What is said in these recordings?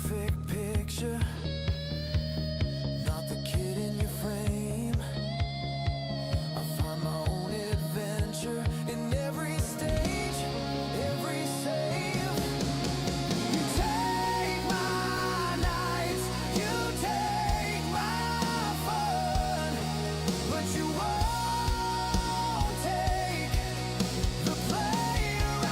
perfect picture, not the kid in your frame. I find my own adventure in every stage, every save. You take my nights, you take my fun, but you won't take the player I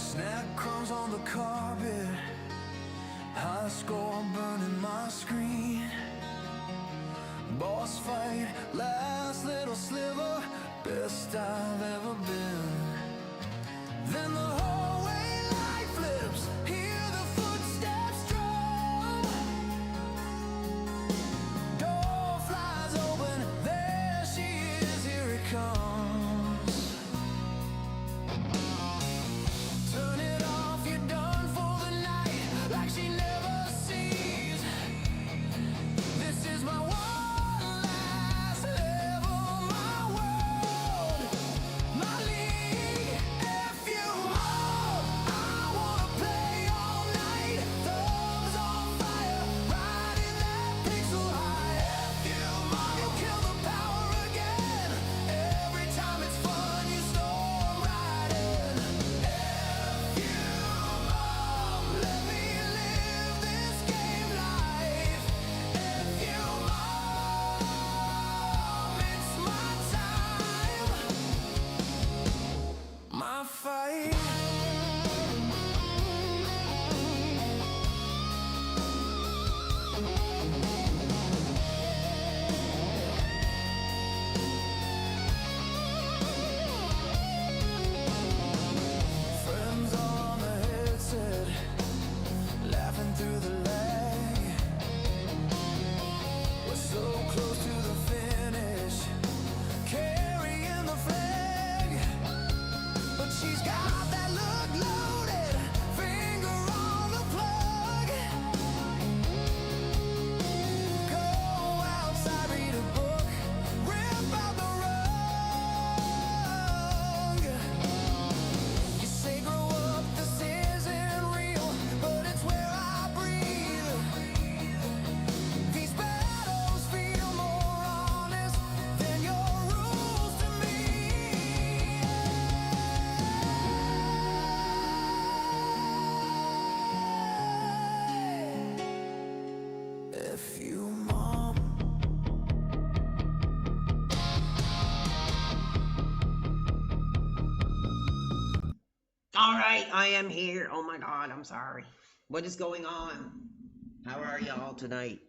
snack crumbs on the carpet, high score burning my screen. Boss fight, last little sliver, best I've ever been. Then the hallway light flips, hear the footsteps drum. Door flies open, there she is, here it comes. Turn it off, you're done for the night, like she never sees. This is my one last level, my world, my league. If you all, I wanna play all night. Thumbs on fire, riding that pixel high. If you mom, you kill the power again. Every time it's fun, you storm riding. If you mom, let me live this game life. If you mom, it's my time, my fight. Friends on the headset, laughing through the lag. We're so close to the finish, carrying the flag. But she's got that look loaded, finger on the plug. Go outside, read a book, rip out the rug. You say grow up, this isn't real, but it's where I breathe. These battles feel more honest than your rules to me. If you mom. All right, I am here. Oh my God, I'm sorry. What is going on? How are y'all tonight?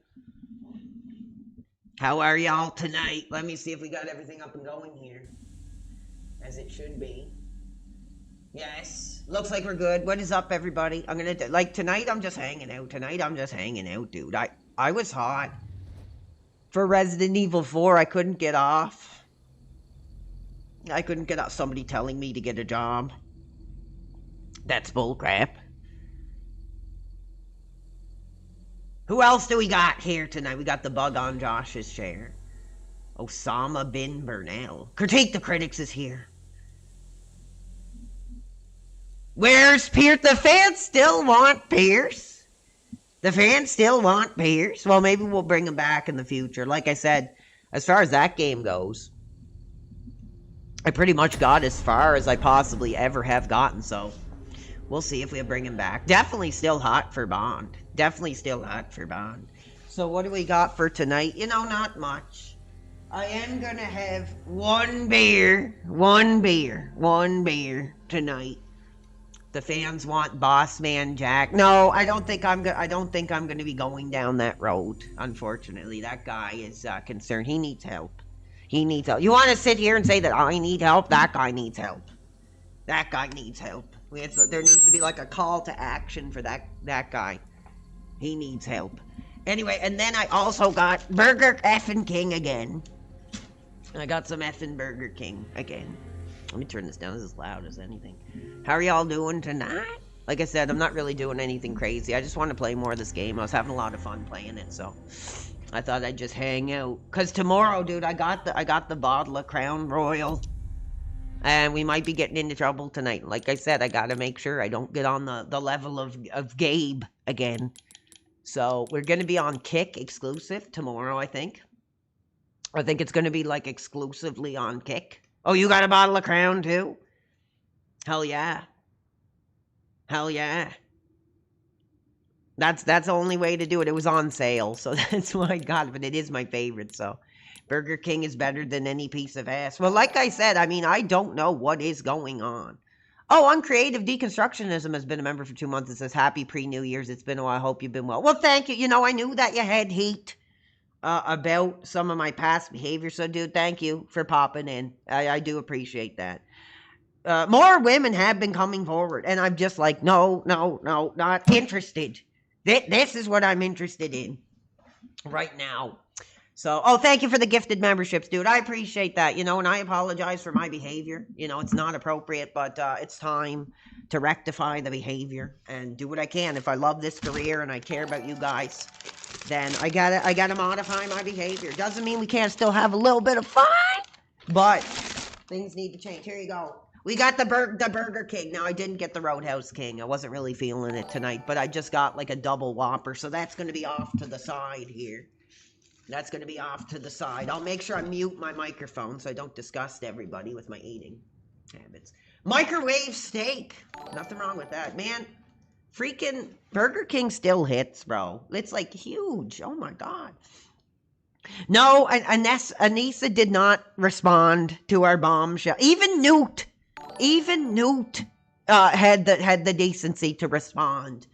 How are y'all tonight? Let me see if we got everything up and going here, as it should be. Yes, looks like we're good. What is up, everybody? I'm gonna like tonight. I'm just hanging out. Tonight, I'm just hanging out, dude. I was hot for Resident Evil 4. I couldn't get off. I couldn't get off. Somebody telling me to get a job. That's bullcrap. Who else do we got here tonight? We got the bug on Josh's chair. Osama bin Burnell. Critique the Critics is here. Where's Pierce? The fans still want Pierce. The fans still want Pierce. Well, maybe we'll bring him back in the future. Like I said, as far as that game goes, I pretty much got as far as I possibly ever have gotten, so we'll see if we bring him back. Definitely still hot for Bond. Definitely still hot for Bond. So what do we got for tonight? You know, not much. I am gonna have one beer tonight. The fans want Boss Man Jack. No, I don't think I'm gonna be going down that road. Unfortunately, that guy is concerned. He needs help. He needs help. You want to sit here and say that I need help? That guy needs help. That guy needs help. There needs to be like a call to action for that guy. He needs help. Anyway, and then I also got Burger effing King again. I got some effing Burger King again. Let me turn this down. This is loud as anything. How are y'all doing tonight? Like I said, I'm not really doing anything crazy. I just want to play more of this game. I was having a lot of fun playing it, so I thought I'd just hang out. Cause tomorrow, dude, I got the bottle of Crown Royal, and we might be getting into trouble tonight. Like I said, I gotta make sure I don't get on the level of Gabe again. So we're gonna be on Kick exclusive tomorrow, I think. I think it's gonna be like exclusively on Kick. Oh, you got a bottle of Crown too? Hell yeah. Hell yeah. That's the only way to do it. It was on sale, so that's why I got it. But it is my favorite, so Burger King is better than any piece of ass. Well, like I said, I mean, I don't know what is going on. Oh, Uncreative Deconstructionism has been a member for 2 months. It says, happy pre-New Year's. It's been a while. I hope you've been well. Well, thank you. You know, I knew that you had heat about some of my past behavior. So, dude, thank you for popping in. I do appreciate that. More women have been coming forward. And I'm just like, no, not interested. This is what I'm interested in right now. So, oh, thank you for the gifted memberships, dude. I appreciate that, you know, and I apologize for my behavior. You know, it's not appropriate, but it's time to rectify the behavior and do what I can. If I love this career and I care about you guys, then I gotta modify my behavior. Doesn't mean we can't still have a little bit of fun, but things need to change. Here you go. We got the Burger King. Now, I didn't get the Roadhouse King. I wasn't really feeling it tonight, but I just got like a double Whopper, so that's going to be off to the side here. That's going to be off to the side. I'll make sure I mute my microphone so I don't disgust everybody with my eating habits. Microwave steak. Nothing wrong with that. Man, freaking Burger King still hits, bro. It's like huge. Oh my God. No, Anissa did not respond to our bombshell. Even Newt had the decency to respond.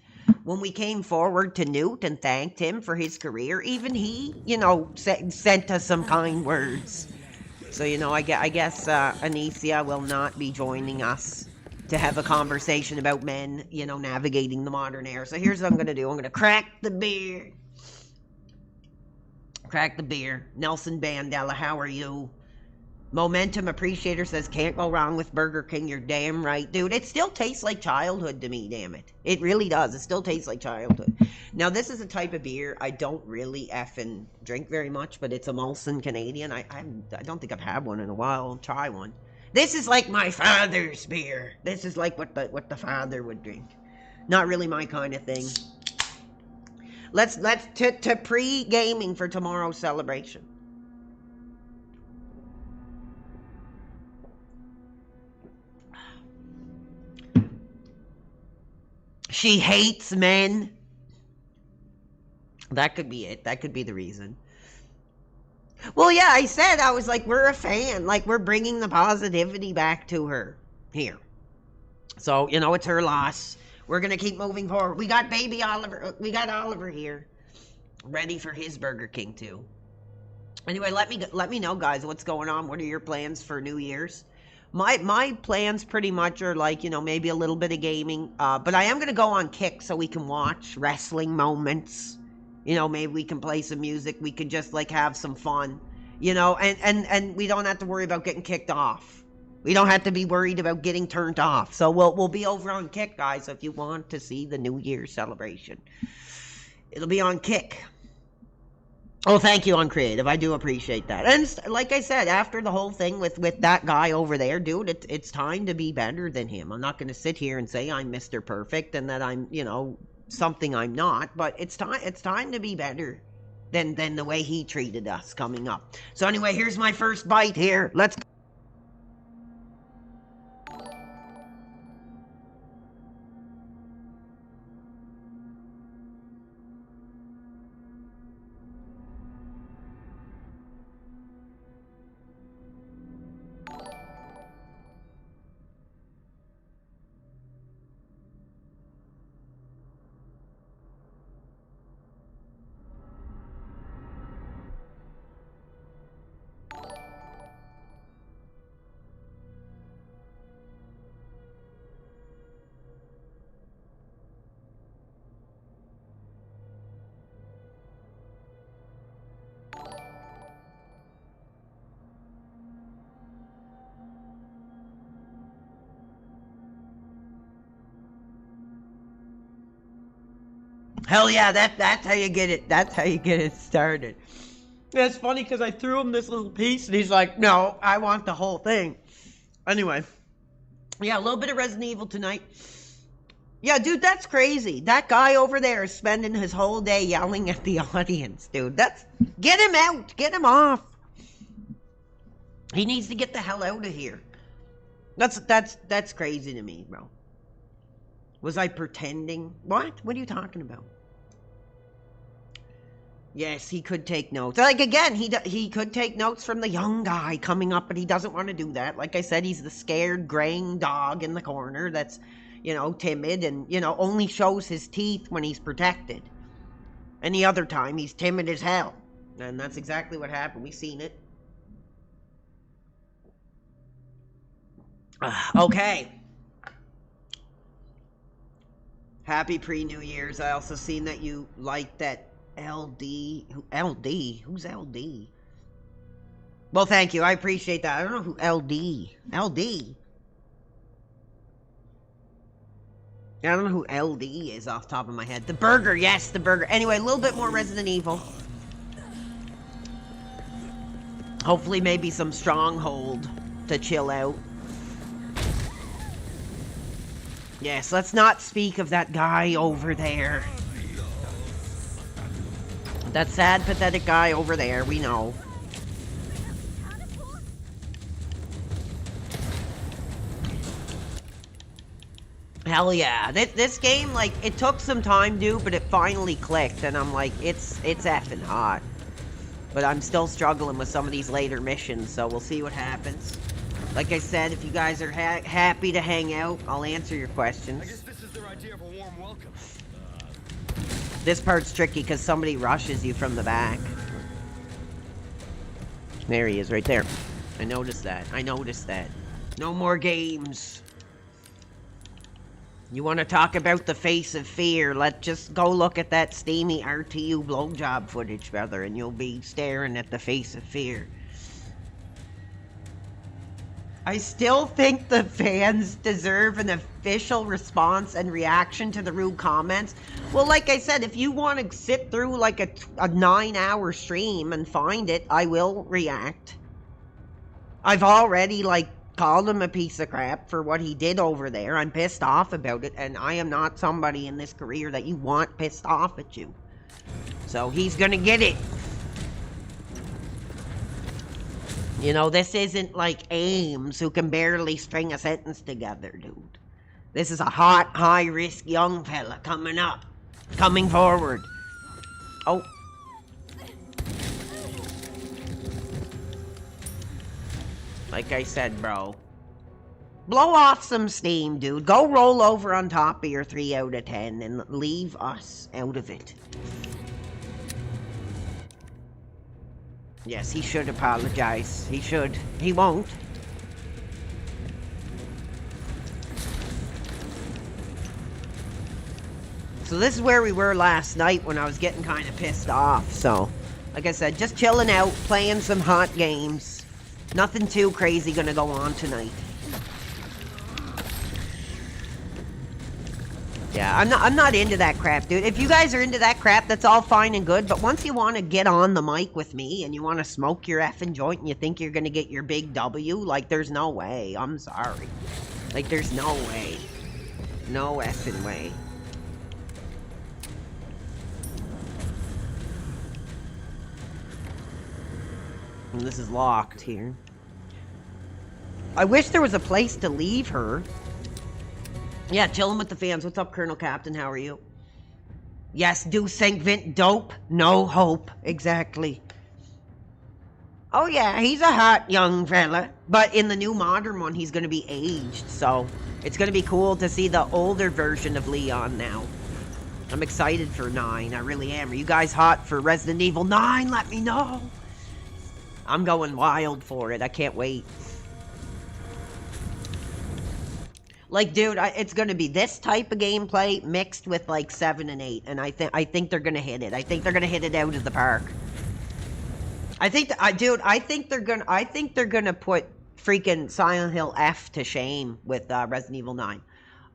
When we came forward to Newt and thanked him for his career, even he, you know, sent us some kind words. So, you know, I guess Anicia will not be joining us to have a conversation about men, you know, navigating the modern era. So here's what I'm going to do. I'm going to crack the beer. Crack the beer. Nelson Bandela, how are you? Momentum Appreciator says, can't go wrong with Burger King. You're damn right. Dude, it still tastes like childhood to me, damn it. It really does. It still tastes like childhood. Now, this is a type of beer I don't really effing drink very much, but it's a Molson Canadian. I don't think I've had one in a while. I'll try one. This is like my father's beer. This is like what the father would drink. Not really my kind of thing. Let's to pre-gaming for tomorrow's celebration. She hates men. That could be it. That could be the reason. Well, yeah, I was like, we're a fan. Like, we're bringing the positivity back to her here. So, you know, it's her loss. We're going to keep moving forward. We got baby Oliver. We got Oliver here. Ready for his Burger King, too. Anyway, let me know, guys, what's going on. What are your plans for New Year's? My plans pretty much are like, you know, maybe a little bit of gaming. But I am going to go on Kick so we can watch wrestling moments. You know, maybe we can play some music. We can just, like, have some fun. You know, and we don't have to worry about getting kicked off. We don't have to be worried about getting turned off. So we'll be over on Kick, guys, if you want to see the New Year's celebration. It'll be on Kick. Oh, thank you, Uncreative. I do appreciate that. And like I said, after the whole thing with that guy over there, dude, it's time to be better than him. I'm not going to sit here and say I'm Mr. Perfect and that I'm, you know, something I'm not. But it's time to be better than the way he treated us coming up. So anyway, here's my first bite here. Let's... Hell yeah, that's how you get it. That's how you get it started. Yeah, it's funny because I threw him this little piece and he's like, no, I want the whole thing. Anyway. Yeah, a little bit of Resident Evil tonight. Yeah, dude, that's crazy. That guy over there is spending his whole day yelling at the audience, dude. Get him out. Get him off. He needs to get the hell out of here. That's crazy to me, bro. Was I pretending? What? What are you talking about? Yes, he could take notes. Like, again, he could take notes from the young guy coming up, but he doesn't want to do that. Like I said, he's the scared, graying dog in the corner that's, timid and, only shows his teeth when he's protected. Any other time, he's timid as hell. And that's exactly what happened. We seen it. Okay. Happy pre-New Year's. I also seen that you liked that LD. LD? Who's LD? Well, thank you. I appreciate that. I don't know who LD. I don't know who LD is off the top of my head. The burger. Yes, the burger. Anyway, a little bit more Resident Evil. Hopefully maybe some Stronghold to chill out. Yes, let's not speak of that guy over there. That sad, pathetic guy over there, we know. Hell yeah. This game, like, it took some time, dude, but it finally clicked, and I'm like, it's effing hot. But I'm still struggling with some of these later missions, so we'll see what happens. Like I said, if you guys are happy to hang out, I'll answer your questions. I guess this is their idea of a warm welcome. This part's tricky because somebody rushes you from the back. There he is, right there. I noticed that. No more games. You want to talk about the face of fear? Just go look at that steamy RTU blowjob footage, brother, and you'll be staring at the face of fear. I still think the fans deserve an official response and reaction to the rude comments. Well, like I said, if you want to sit through like a 9-hour stream and find it, I will react. I've already called him a piece of crap for what he did over there. I'm pissed off about it, and I am not somebody in this career that you want pissed off at you. So he's gonna get it. This isn't like Ames, who can barely string a sentence together, dude. This is a hot, high-risk young fella coming forward. Oh. Like I said, bro. Blow off some steam, dude. Go roll over on top of your 3 out of 10 and leave us out of it. Yes, he should apologize. He should. He won't. So this is where we were last night when I was getting kind of pissed off. So, like I said, just chilling out, playing some hot games. Nothing too crazy gonna go on tonight. Yeah, I'm not into that crap, dude. If you guys are into that crap, that's all fine and good. But once you want to get on the mic with me and you want to smoke your effing joint and you think you're going to get your big W, there's no way. I'm sorry. There's no way. No effing way. And this is locked here. I wish there was a place to leave her. Yeah, chilling with the fans. What's up, Colonel Captain? How are you? Yes, do St. Vint dope? No hope. Exactly. Oh, yeah, he's a hot young fella. But in the new modern one, he's going to be aged. So it's going to be cool to see the older version of Leon now. I'm excited for 9. I really am. Are you guys hot for Resident Evil 9? Let me know. I'm going wild for it. I can't wait. Dude, it's going to be this type of gameplay mixed with 7 and 8, and I think they're going to hit it. I think they're going to hit it out of the park. I think they're going to put freaking Silent Hill F to shame with Resident Evil 9.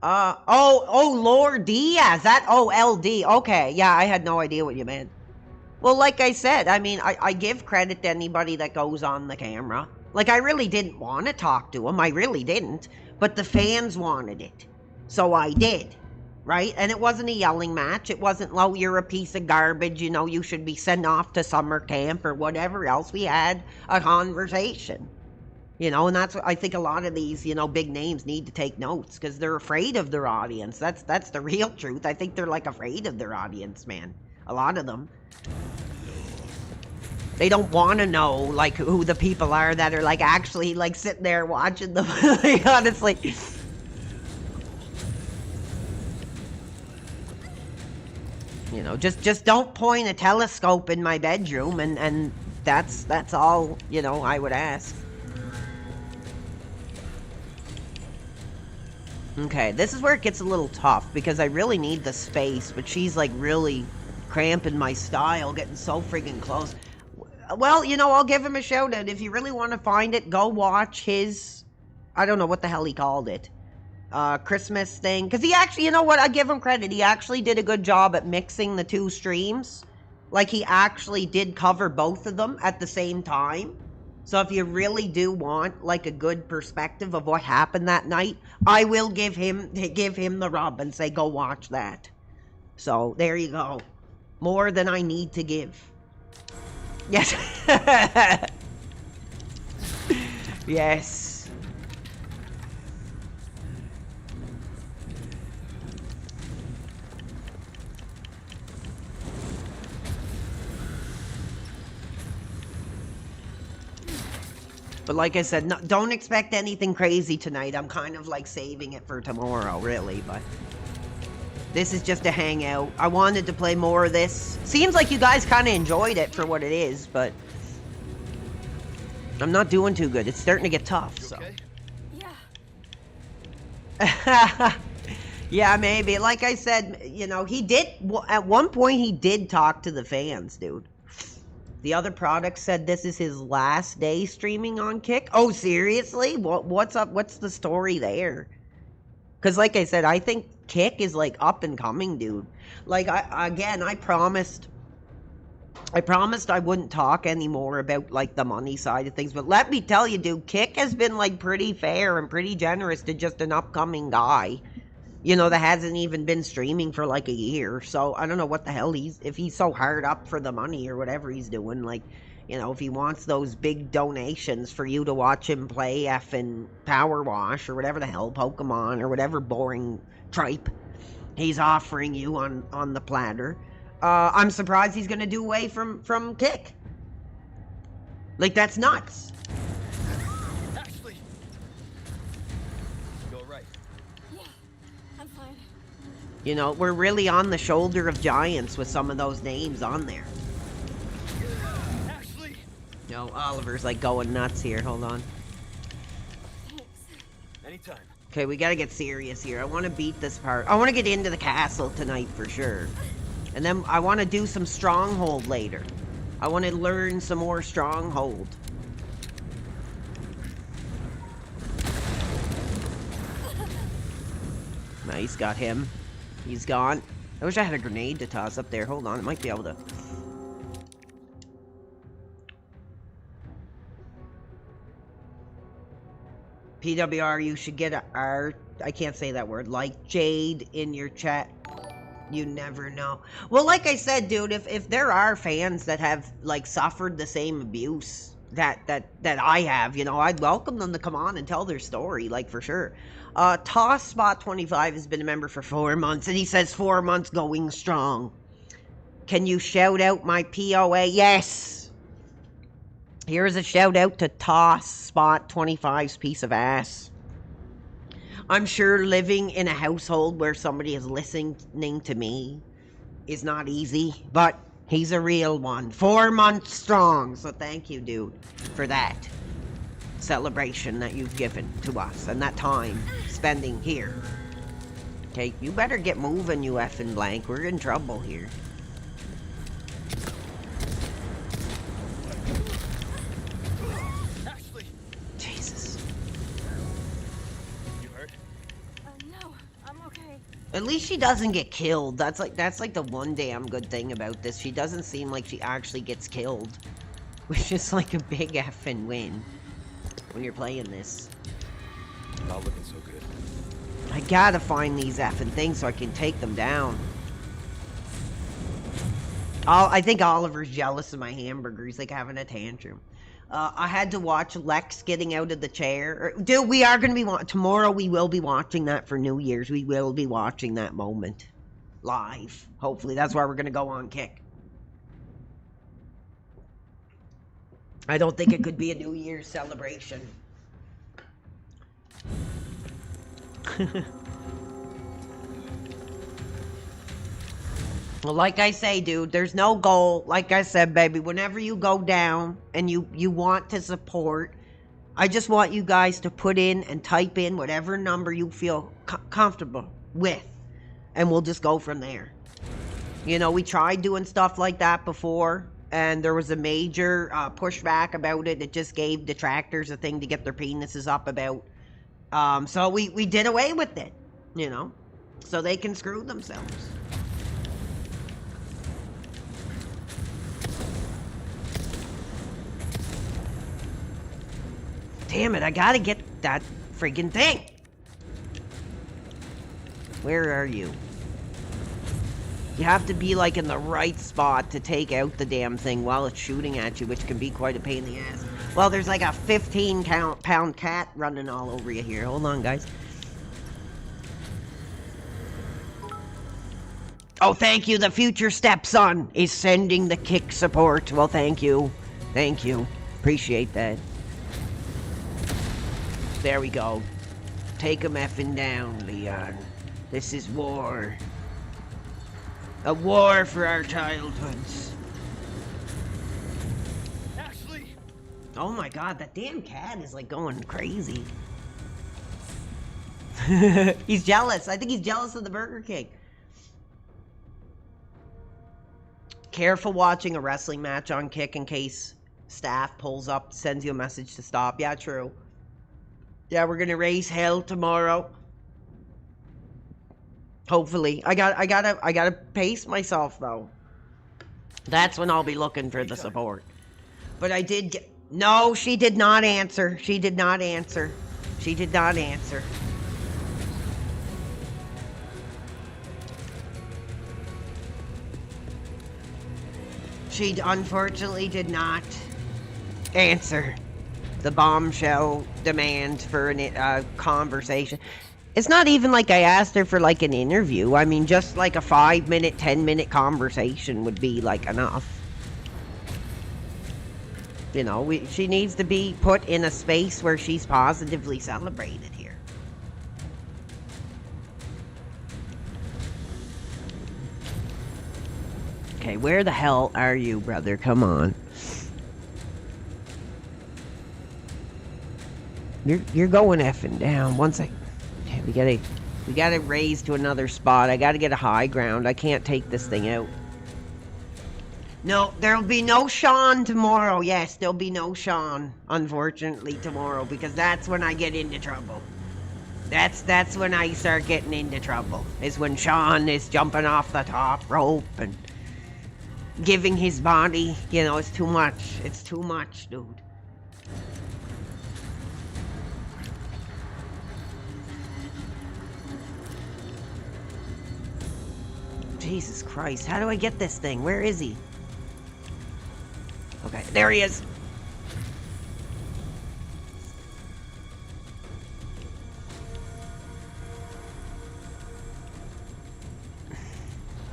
Oh, Lord Diaz. That, oh, LD. Okay, yeah, I had no idea what you meant. Well, like I said, I mean, I give credit to anybody that goes on the camera. Like, I really didn't want to talk to him. I really didn't. But the fans wanted it. So I did. Right? And it wasn't a yelling match. It wasn't, oh, you're a piece of garbage. You know, you should be sent off to summer camp or whatever else. We had a conversation. You know, and that's what I think a lot of these, you know, big names need to take notes because they're afraid of their audience. That's the real truth. I think they're like afraid of their audience, man. A lot of them. They don't want to know like who the people are that are like actually like sitting there watching them. Like, honestly. You know, just don't point a telescope in my bedroom and that's all, you know, I would ask. Okay, this is where it gets a little tough because I really need the space, but she's like really cramping my style, getting so friggin' close. Well, you know, I'll give him a shout out. If you really want to find it, go watch his, I don't know what the hell he called it, Christmas thing. Because he actually, you know what, I give him credit. He actually did a good job at mixing the two streams. Like, he actually did cover both of them at the same time. So if you really do want like a good perspective of what happened that night, I will give him the rub and say go watch that. So there you go. More than I need to give. Yes. Yes. But like I said, no, don't expect anything crazy tonight. I'm kind of like saving it for tomorrow, really. But this is just a hangout. I wanted to play more of this. Seems like you guys kind of enjoyed it for what it is, but I'm not doing too good. It's starting to get tough, so. Okay? Yeah. Yeah, maybe. Like I said, you know, he did, at one point he did talk to the fans, dude. The other product said this is his last day streaming on Kick. Oh, seriously? What's up? What's the story there? Because like I said, I think Kick is like up and coming, dude. Like, I promised I wouldn't talk anymore about like the money side of things. But let me tell you, dude, Kick has been like pretty fair and pretty generous to just an upcoming guy. You know, that hasn't even been streaming for like a year. So I don't know what the hell if he's so hard up for the money or whatever he's doing. Like, you know, if he wants those big donations for you to watch him play effing Power Wash or whatever the hell, Pokemon or whatever boring tripe he's offering you on the platter. I'm surprised he's gonna do away from Kick. Like, that's nuts. Ashley! You alright? Yeah. I'm fine. You know, we're really on the shoulder of giants with some of those names on there. Ashley! No, Oliver's like going nuts here. Hold on. Thanks. Anytime. Okay, we gotta get serious here. I want to beat this part. I want to get into the castle tonight for sure. And then I want to do some Stronghold later. I want to learn some more Stronghold. Nice, got him. He's gone. I wish I had a grenade to toss up there. Hold on, I might be able to. PWR, you should get a R. I can't say that word. Like Jade in your chat. You never know. Well, like I said, dude, if there are fans that have like suffered the same abuse that I have, you know, I'd welcome them to come on and tell their story, like for sure. Toss Spot 25 has been a member for 4 months, and he says 4 months going strong. Can you shout out my POA? Yes. Here's a shout out to Toss Spot 25's piece of ass. I'm sure living in a household where somebody is listening to me is not easy, but he's a real one. 4 months strong. So thank you, dude, for that celebration that you've given to us and that time spending here. Okay, you better get moving, you effing blank. We're in trouble here. Ashley! Jesus. You hurt? No, I'm At least she doesn't get killed. That's like the one damn good thing about this. She doesn't seem like she actually gets killed. Which is like a big effing win when you're playing this. Not looking so good. I gotta find these effing things so I can take them down. I think Oliver's jealous of my hamburger. He's like having a tantrum. I had to watch Lex getting out of the chair. Dude, we are going to be... Tomorrow we will be watching that for New Year's. We will be watching that moment. Live. Hopefully. That's why we're going to go on Kick. I don't think it could be a New Year's celebration. Well, like I say, dude, there's no goal. Like I said, baby, whenever you go down and you want to support, I just want you guys to put in and type in whatever number you feel comfortable with, and we'll just go from there. You know, we tried doing stuff like that before, and there was a major pushback about it. It just gave detractors a thing to get their penises up about. So we did away with it, you know, so they can screw themselves. Damn it, I gotta get that freaking thing. Where are you? You have to be like in the right spot to take out the damn thing while it's shooting at you, which can be quite a pain in the ass. Well, there's like a 15-pound cat running all over you here. Hold on, guys. Oh, thank you. The future stepson is sending the Kick support. Well, thank you. Thank you. Appreciate that. There we go. Take him effing down, Leon. This is war. A war for our childhoods. Ashley! Oh my god, that damn cat is like going crazy. He's jealous. I think he's jealous of the Burger King. Careful watching a wrestling match on Kick in case staff pulls up, sends you a message to stop. Yeah, true. Yeah, we're gonna raise hell tomorrow. Hopefully. I gotta pace myself though. That's when I'll be looking for the support. But I did get... No, she did not answer. She did not answer. She did not answer. She unfortunately did not answer the bombshell demand for a conversation. It's not even like I asked her for like an interview. I mean, just like a 5-minute, 10-minute conversation would be like enough. You know, she needs to be put in a space where she's positively celebrated here. Okay, where the hell are you, brother? Come on. You're going effing down. One sec. Okay, we gotta raise to another spot. I gotta get a high ground. I can't take this thing out. No, there'll be no Sean tomorrow. Yes, there'll be no Sean, unfortunately, tomorrow, because that's when I get into trouble. That's when I start getting into trouble. Is when Sean is jumping off the top rope and giving his body, you know, it's too much. It's too much, dude. Jesus Christ, how do I get this thing? Where is he? Okay, there he is.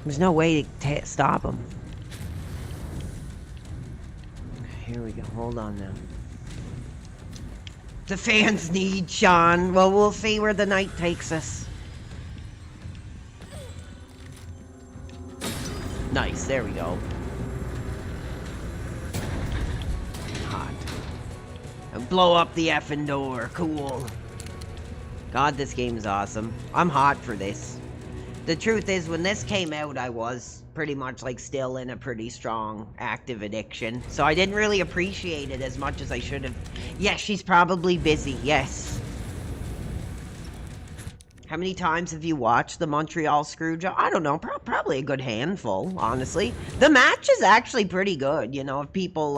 There's no way to stop him. Here we go, hold on now. The fans need Sean. Well, we'll see where the night takes us. Nice, there we go. Hot. And blow up the effing door. Cool. God, this game is awesome. I'm hot for this. The truth is, when this came out, I was pretty much like still in a pretty strong active addiction. So I didn't really appreciate it as much as I should have. Yes, she's probably busy. Yes. How many times have you watched the Montreal Screwjob? I don't know, probably a good handful, honestly. The match is actually pretty good, you know, if people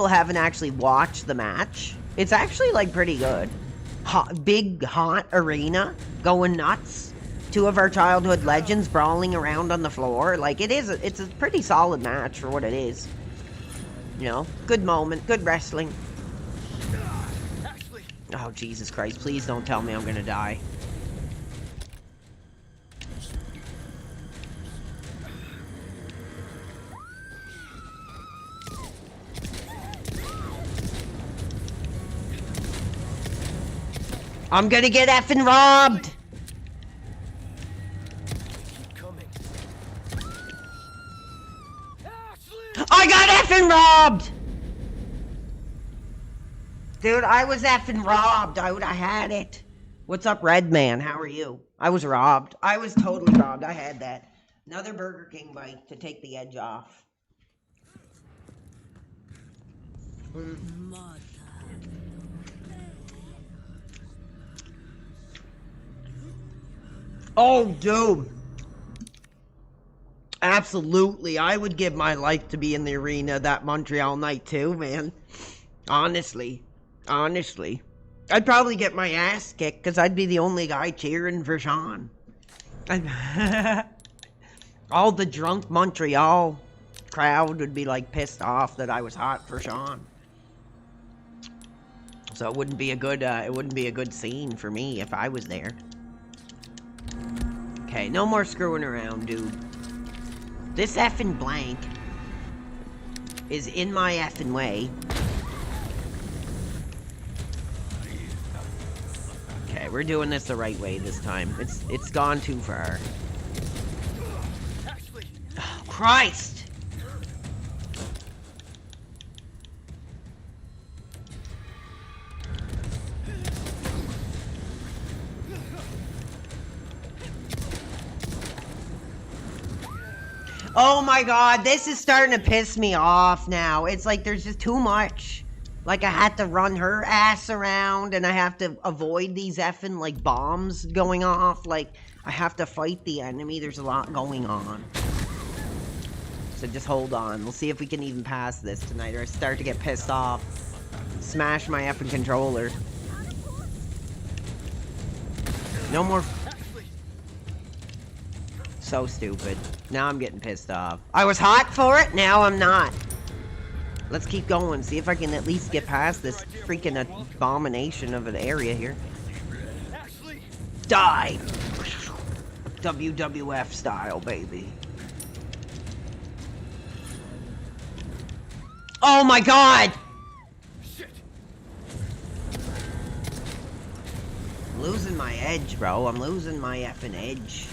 haven't actually watched the match, it's actually like pretty good. Big hot arena, going nuts. Two of our childhood legends brawling around on the floor. Like it's a pretty solid match for what it is. You know, good moment, good wrestling. Oh, Jesus Christ, please don't tell me I'm gonna die. I'm gonna get effing robbed! I got effing robbed! Dude, I was effing robbed. I would have had it. What's up, Red Man? How are you? I was robbed. I was totally robbed. I had that. Another Burger King bite to take the edge off. Oh, dude. Absolutely. I would give my life to be in the arena that Montreal night too, man. Honestly. Honestly. I'd probably get my ass kicked because I'd be the only guy cheering for Sean. All the drunk Montreal crowd would be like pissed off that I was hot for Sean. So it wouldn't be a good scene for me if I was there. Okay, no more screwing around, dude. This effing blank is in my effing way. Okay, we're doing this the right way this time. It's gone too far. Oh, Christ! Oh my god, this is starting to piss me off now. It's like there's just too much. Like I had to run her ass around and I have to avoid these effing like bombs going off. Like I have to fight the enemy. There's a lot going on. So just hold on. We'll see if we can even pass this tonight or I start to get pissed off. Smash my effing controller. No more... So stupid. Now I'm getting pissed off. I was hot for it, now I'm not. Let's keep going, see if I can at least get past this freaking abomination of an area here. Die! WWF style, baby. Oh my god! I'm losing my edge, bro. I'm losing my effing edge.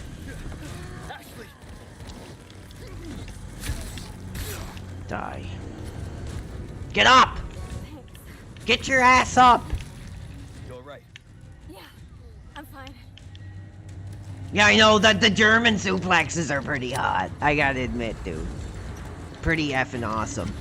Die. Get up! Get your ass up! You alright? Yeah, I'm fine. Yeah, I know that the German suplexes are pretty hot. I gotta admit, dude. Pretty effing awesome.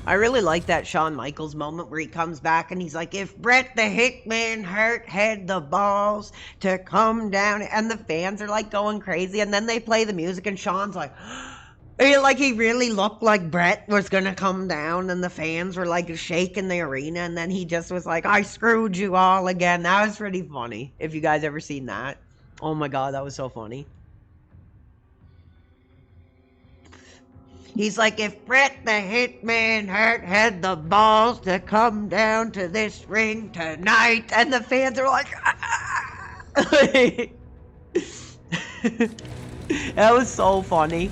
I really like that Shawn Michaels moment where he comes back and he's like, if Bret the Hitman Hart had the balls to come down, and the fans are like going crazy, and then they play the music and Shawn's like, he really looked like Bret was gonna come down, and the fans were like shaking the arena, and then he just was like, I screwed you all again. That was pretty funny. If you guys ever seen that. Oh my god, that was so funny. He's like, if Bret the Hitman Hart had the balls to come down to this ring tonight, and the fans are like, ah! That was so funny.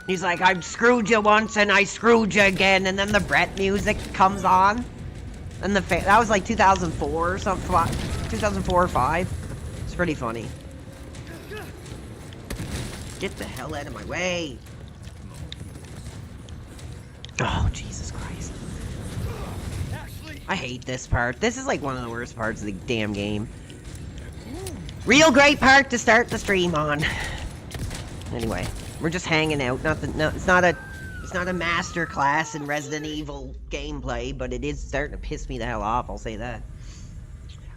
He's like, I've screwed you once and I screwed you again, and then the Bret music comes on, and that was like 2004 or something, 2004 or 5. It's pretty funny. Get the hell out of my way. Oh, Jesus Christ. I hate this part. This is like one of the worst parts of the damn game. Real great part to start the stream on. Anyway. We're just hanging out. It's not a master class in Resident Evil gameplay, but it is starting to piss me the hell off, I'll say that.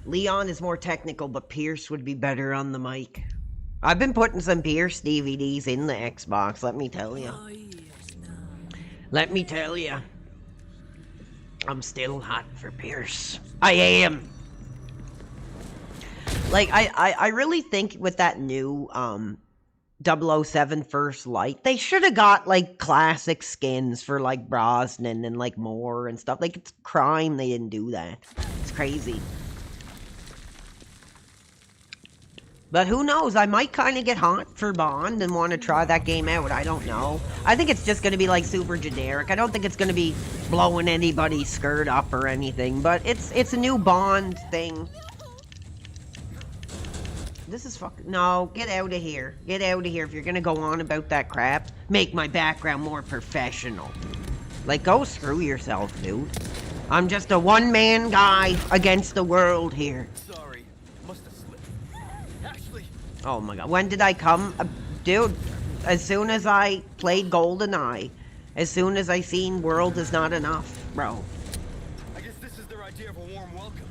Leon is more technical, but Pierce would be better on the mic. I've been putting some Pierce DVDs in the Xbox, let me tell you. Let me tell you. I'm still hot for Pierce. I am. Like, I really think with that new 007 First Light, they should have got, like, classic skins for, like, Brosnan and, like, Moore and stuff. Like, it's crime they didn't do that. It's crazy. But who knows? I might kind of get hot for Bond and want to try that game out. I don't know. I think it's just going to be, like, super generic. I don't think it's going to be blowing anybody's skirt up or anything. But it's a new Bond thing. This is fucking... No, get out of here. Get out of here. If you're going to go on about that crap, make my background more professional. Like, go screw yourself, dude. I'm just a one-man guy against the world here. Sorry, must have slipped. Ashley. Oh my god. When did I come? Dude, as soon as I played GoldenEye, as soon as I seen World Is Not Enough, bro. I guess this is their idea of a warm welcome.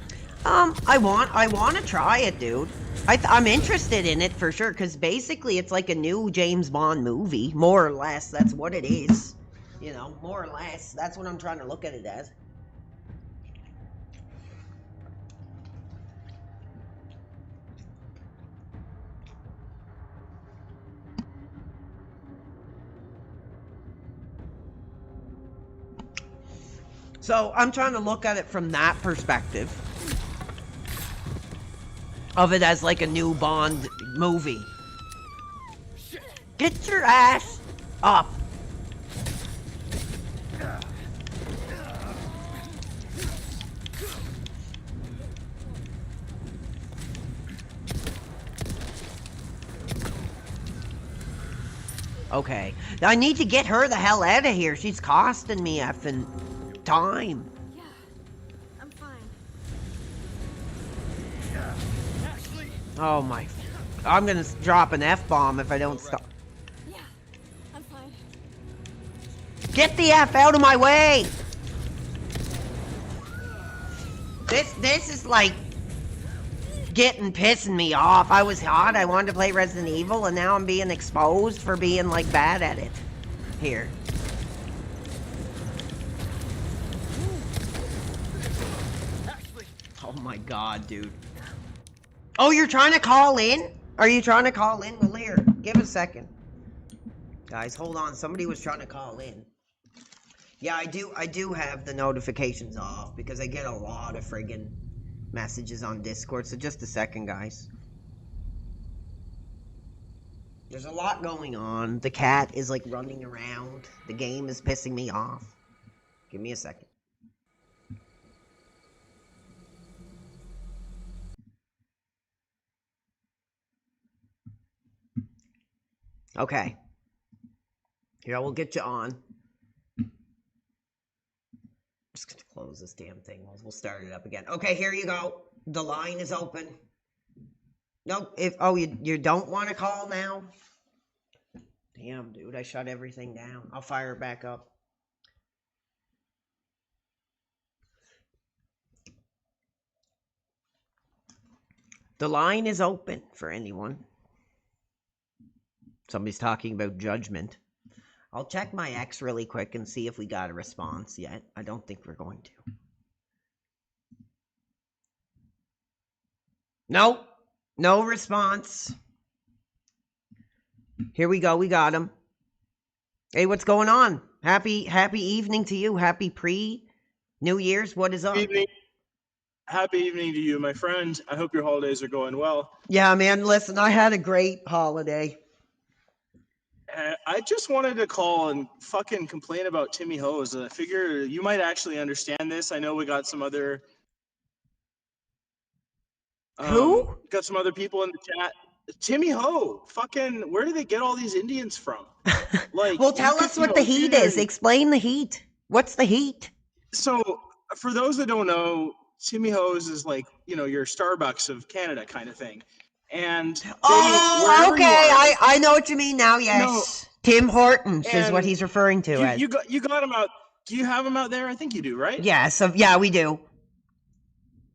I want to try it, dude. I'm interested in it for sure, because basically it's like a new James Bond movie, more or less. That's what it is. You know, more or less. That's what I'm trying to look at it as. So I'm trying to look at it from that perspective. Of it as like a new Bond movie. Get your ass up. Okay. I need to get her the hell out of here. She's costing me effing time. Yeah, I'm fine. Ashley. Oh my. I'm gonna drop an F-bomb if I don't stop. Yeah, I'm fine. Get the F out of my way! This is like pissing me off. I was hot, I wanted to play Resident Evil, and now I'm being exposed for being like bad at it. Here. Ashley. Oh my god, dude. Oh, you're trying to call in? Are you trying to call in? Well, here, give a second. Guys, hold on. Somebody was trying to call in. Yeah, I do have the notifications off because I get a lot of friggin' messages on Discord. So just a second, guys. There's a lot going on. The cat is like running around. The game is pissing me off. Give me a second. Okay. Here, I will get you on. I'm just gonna close this damn thing. We'll start it up again. Okay, here you go. The line is open. Nope. You don't want to call now? Damn, dude, I shut everything down. I'll fire it back up. The line is open for anyone. Somebody's talking about Judgment. I'll check my X really quick and see if we got a response yet. I don't think we're going to. Nope. No response. Here we go. We got him. Hey, what's going on? Happy evening to you. Happy pre-New Year's. What is up? Evening. Happy evening to you, my friend. I hope your holidays are going well. Yeah, man. Listen, I had a great holiday. I just wanted to call and fucking complain about Timmy Hose. I figure you might actually understand this. I know we got some other... Who? Got some other people in the chat. Timmy Ho. Fucking, where do they get all these Indians from? Like, well, tell us what the heat is. Explain the heat. What's the heat? So, for those that don't know, Timmy Hose is like, your Starbucks of Canada kind of thing. and Oh, wherever you okay. are, I know what you mean now. you know, Yes, Tim Hortons is what and he's referring to as. you got them out. Do you have them out there? I think you do, right? Yeah. So yeah, we do.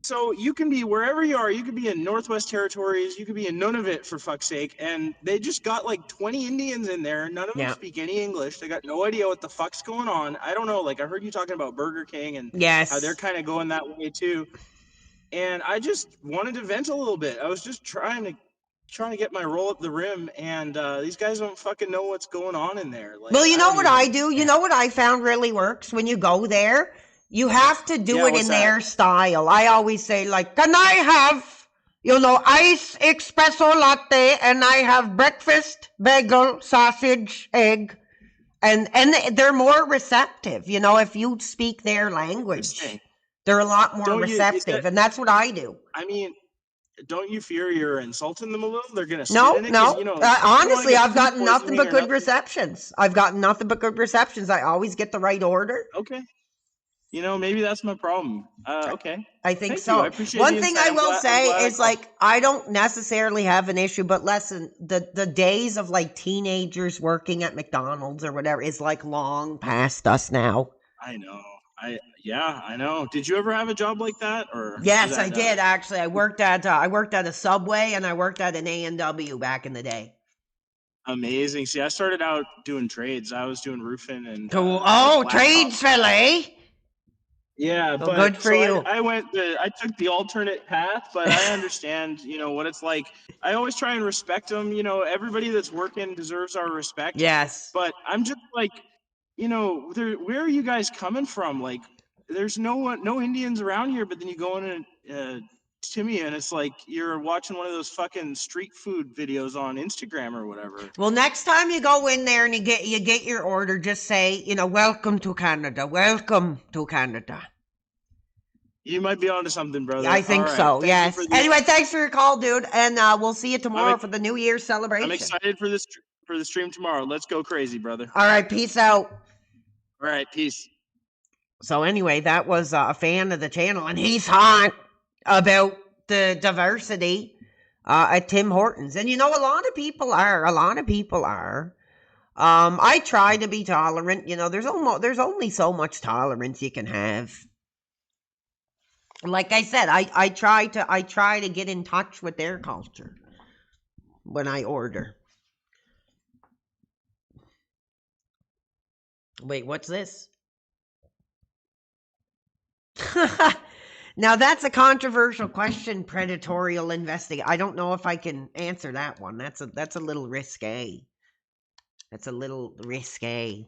So you can be wherever you are. You could be in Northwest Territories. You could be in Nunavut, for fuck's sake. And they just got like 20 Indians in there. None of them Yeah. speak any English. They got no idea what the fuck's going on. I don't know. Like I heard you talking about Burger King and how they're Yes. kind of going that way too. And I just wanted to vent a little bit. I was just trying to get my roll up the rim, and these guys don't fucking know what's going on in there. Like Well, you I know don't what even. I do? You know what I found really works when you go there? You have to do Yeah, it what's in that? their style. I always say, like, can I have, ice espresso latte and I have breakfast, bagel, sausage, egg. And they're more receptive, if you speak their language. Interesting. They're a lot more Don't you? Is receptive, that? and that's what I do. I mean, don't you fear you're insulting them a little? They're gonna spit No, in it because no. you don't want to Honestly, get I've food gotten nothing poisoning but or good nothing. receptions. I've gotten nothing but good receptions. I always get the right order. Okay. Maybe that's my problem. Okay. I think Thank you. I so. appreciate One the thing insight. I I'm will glad I say is, called. like, I don't necessarily have an issue, but listen, the days of like teenagers working at McDonald's or whatever is like long past us now. I know. I know. Did you ever have a job like that, or was Yes, I that did actually. I worked at a Subway and I worked at an A&W back in the day. amazing? See, I started out doing trades. I was doing roofing and Cool. like Oh, blacktop. trades fella, eh? Yeah, Well, good but for so you. I took the alternate path, but I understand, what it's like. I always try and respect them. Everybody that's working deserves our respect. Yes. But I'm just like, where are you guys coming from? Like, there's no Indians around here, but then you go in and Timmy, and it's like you're watching one of those fucking street food videos on Instagram or whatever. Well, next time you go in there and you get your order, just say, welcome to Canada. Welcome to Canada. You might be onto something, brother. I think All right. so, Thank you yes. for the- Anyway, thanks for your call, dude. And we'll see you tomorrow for the New Year's celebration. I'm excited for the stream tomorrow. Let's go crazy, brother. All right, peace out. All right, peace. So anyway, that was a fan of the channel, and he's hot about the diversity at Tim Hortons. And a lot of people are. I try to be tolerant. There's only so much tolerance you can have. Like I said, I try to get in touch with their culture when I order. Wait, what's this? Now that's a controversial question, predatorial investigation. I don't know if I can answer that one. That's a little risque. That's a little risque.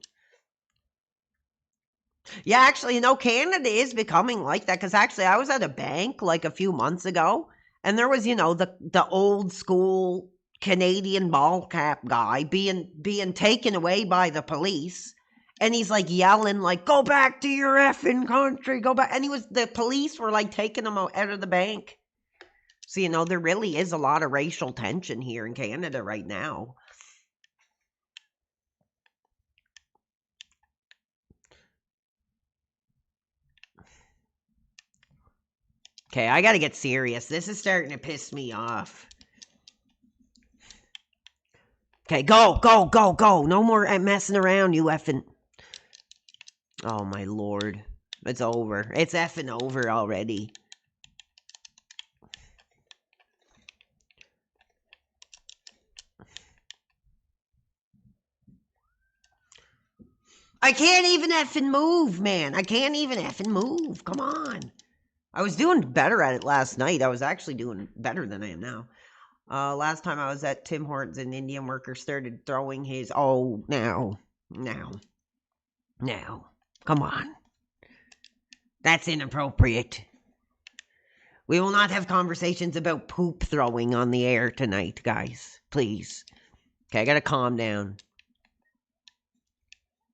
Yeah, actually, Canada is becoming like that, because actually I was at a bank like a few months ago, and there was, the old school Canadian ball cap guy being taken away by the police. And he's like yelling, like, go back to your effing country, go back. And the police were like taking him out of the bank. So, there really is a lot of racial tension here in Canada right now. Okay, I gotta get serious. This is starting to piss me off. Okay, go. No more messing around, you effing. Oh, my lord. It's over. It's effing over already. I can't even effing move, man. I can't even effing move. Come on. I was doing better at it last night. I was actually doing better than I am now. Last time I was at Tim Hortons, an Indian worker started throwing his... Oh, now. Come on. That's inappropriate. We will not have conversations about poop throwing on the air tonight, guys. Please. Okay, I gotta calm down.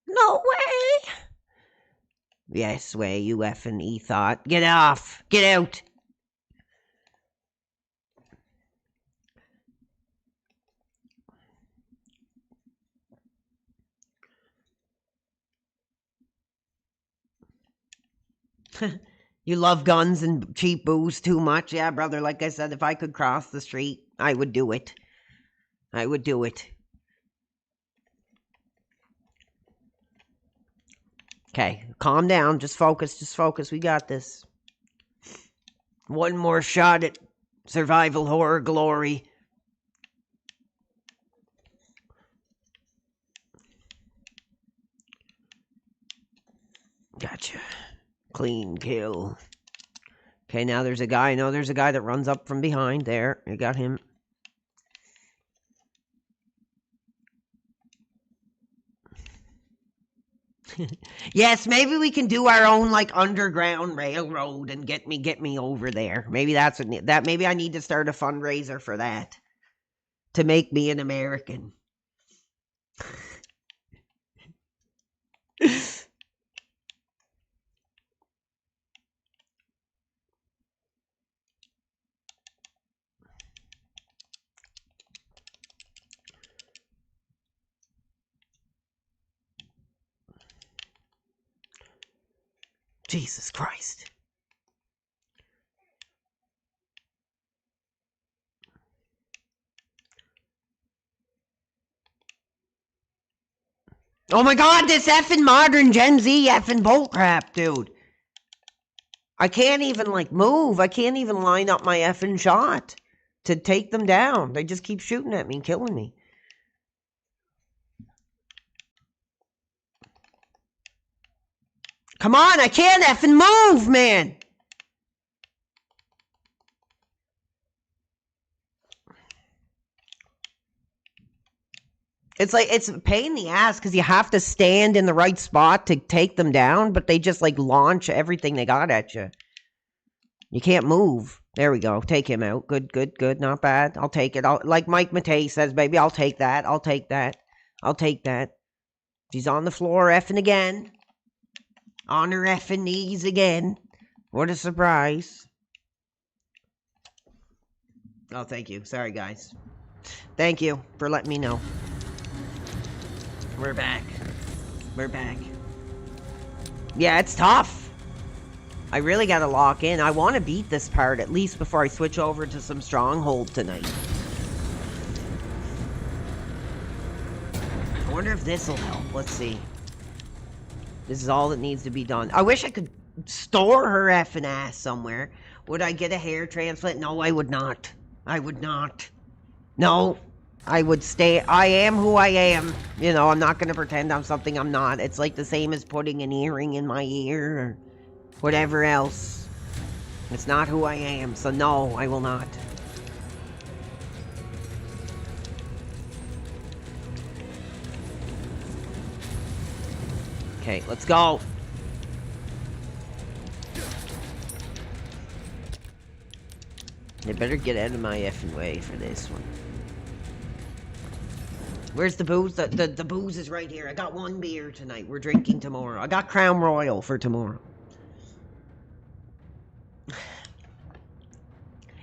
No way! Yes, way, you effing e-thought. Get off! Get out! You love guns and cheap booze too much. Yeah, brother, like I said, if I could cross the street, I would do it. I would do it. Okay, calm down. Just focus. Just focus. We got this. One more shot at survival horror glory. Gotcha. Clean kill. Okay, now there's a guy. No, there's a guy that runs up from behind. There, you got him. Yes, maybe we can do our own like underground railroad and get me over there. Maybe that's what maybe I need to start a fundraiser for that to make me an American. Jesus Christ. Oh my god, this effing modern Gen Z effing bullcrap, dude. I can't even, like, move. I can't even line up my effing shot to take them down. They just keep shooting at me and killing me. Come on, I can't effing move, man. It's like, it's a pain in the ass because you have to stand in the right spot to take them down, but they just, like, launch everything they got at you. You can't move. There we go. Take him out. Good, good, good. Not bad. I'll take it. Like Mike Matei says, baby, I'll take that. I'll take that. I'll take that. She's on the floor effing again. On her effing knees again. What a surprise. Oh, thank you. Sorry, guys. Thank you for letting me know. We're back. We're back. Yeah, it's tough. I really gotta lock in. I want to beat this part at least before I switch over to some Stronghold tonight. I wonder if this'll help. Let's see. This is all that needs to be done. I wish I could store her effing ass somewhere. Would I get a hair transplant? No, I would not. I would not. No, I would stay. I am who I am. You know, I'm not going to pretend I'm something I'm not. It's like the same as putting an earring in my ear or whatever else. It's not who I am, so no, I will not. Okay, let's go. They better get out of my effing way for this one. Where's the booze? The booze is right here. I got one beer tonight. We're drinking tomorrow. I got Crown Royal for tomorrow.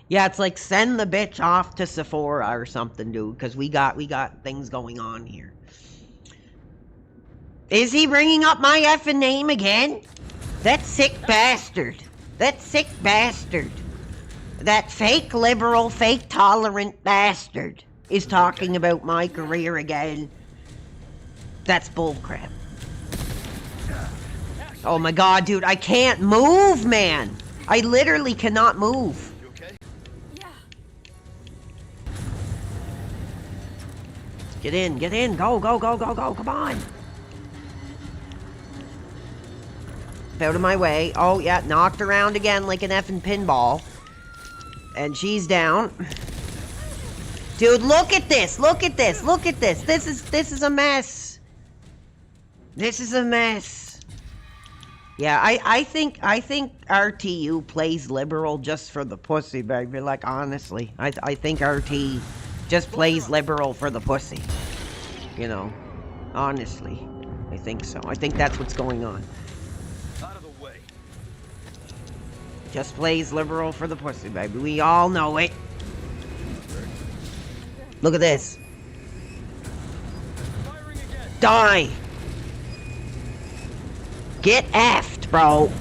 Yeah, it's like send the bitch off to Sephora or something, dude, because we got things going on here. Is he bringing up my effing name again? That sick bastard. That sick bastard. That fake liberal, fake tolerant bastard is talking about my career again. That's bullcrap. Oh my god, dude, I can't move, man. I literally cannot move. You okay? Yeah. Get in, go, come on. Out of my way. Oh, yeah, knocked around again like an effing pinball. And she's down. Dude, look at this, look at this. This is a mess. This is a mess. Yeah, I think RTU plays liberal just for the pussy, baby. Like, honestly. I think RT just plays liberal for the pussy. You know, honestly. I think so. I think that's what's going on. Out of the way. Just plays liberal for the pussy, baby. We all know it. Look at this. Firing again. Die! Get effed, bro.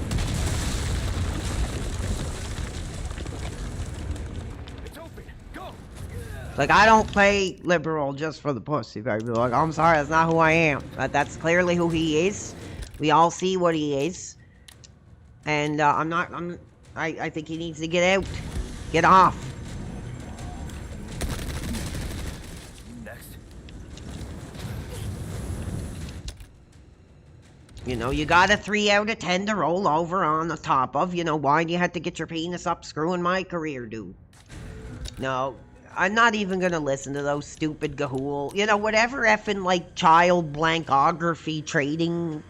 Like, I don't play liberal just for the pussy, baby. Like, I'm sorry, that's not who I am. That's clearly who he is. We all see what he is. And, I think he needs to get out. Get off. Next. You know, you got a 3 out of 10 to roll over on the top of. You know, why do you have to get your penis up screwing my career, dude? No, I'm not even gonna listen to those stupid gahool. You know, whatever effing, like, child blankography trading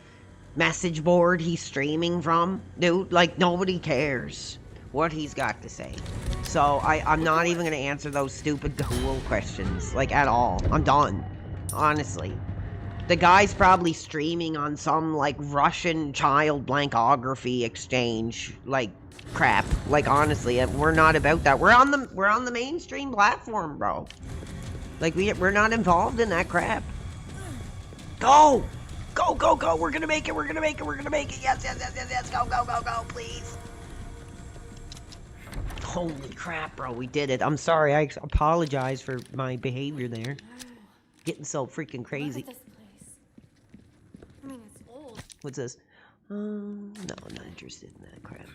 message board he's streaming from, dude, like, nobody cares what he's got to say. So, I'm not even gonna answer those stupid gahool questions, like, at all. I'm done, honestly. The guy's probably streaming on some, like, Russian child blankography exchange, like, crap. Like, honestly, we're not about that. We're on the mainstream platform, bro. Like, we're not involved in that crap. Go! Go, go, go! We're gonna make it, we're gonna make it, we're gonna make it! Yes, yes, yes, yes, yes! Go, go, go, go, please! Holy crap, bro, we did it. I'm sorry, I apologize for my behavior there. Getting so freaking crazy. Look at this place. I mean, it's old. What's this? No, I'm not interested in that crap.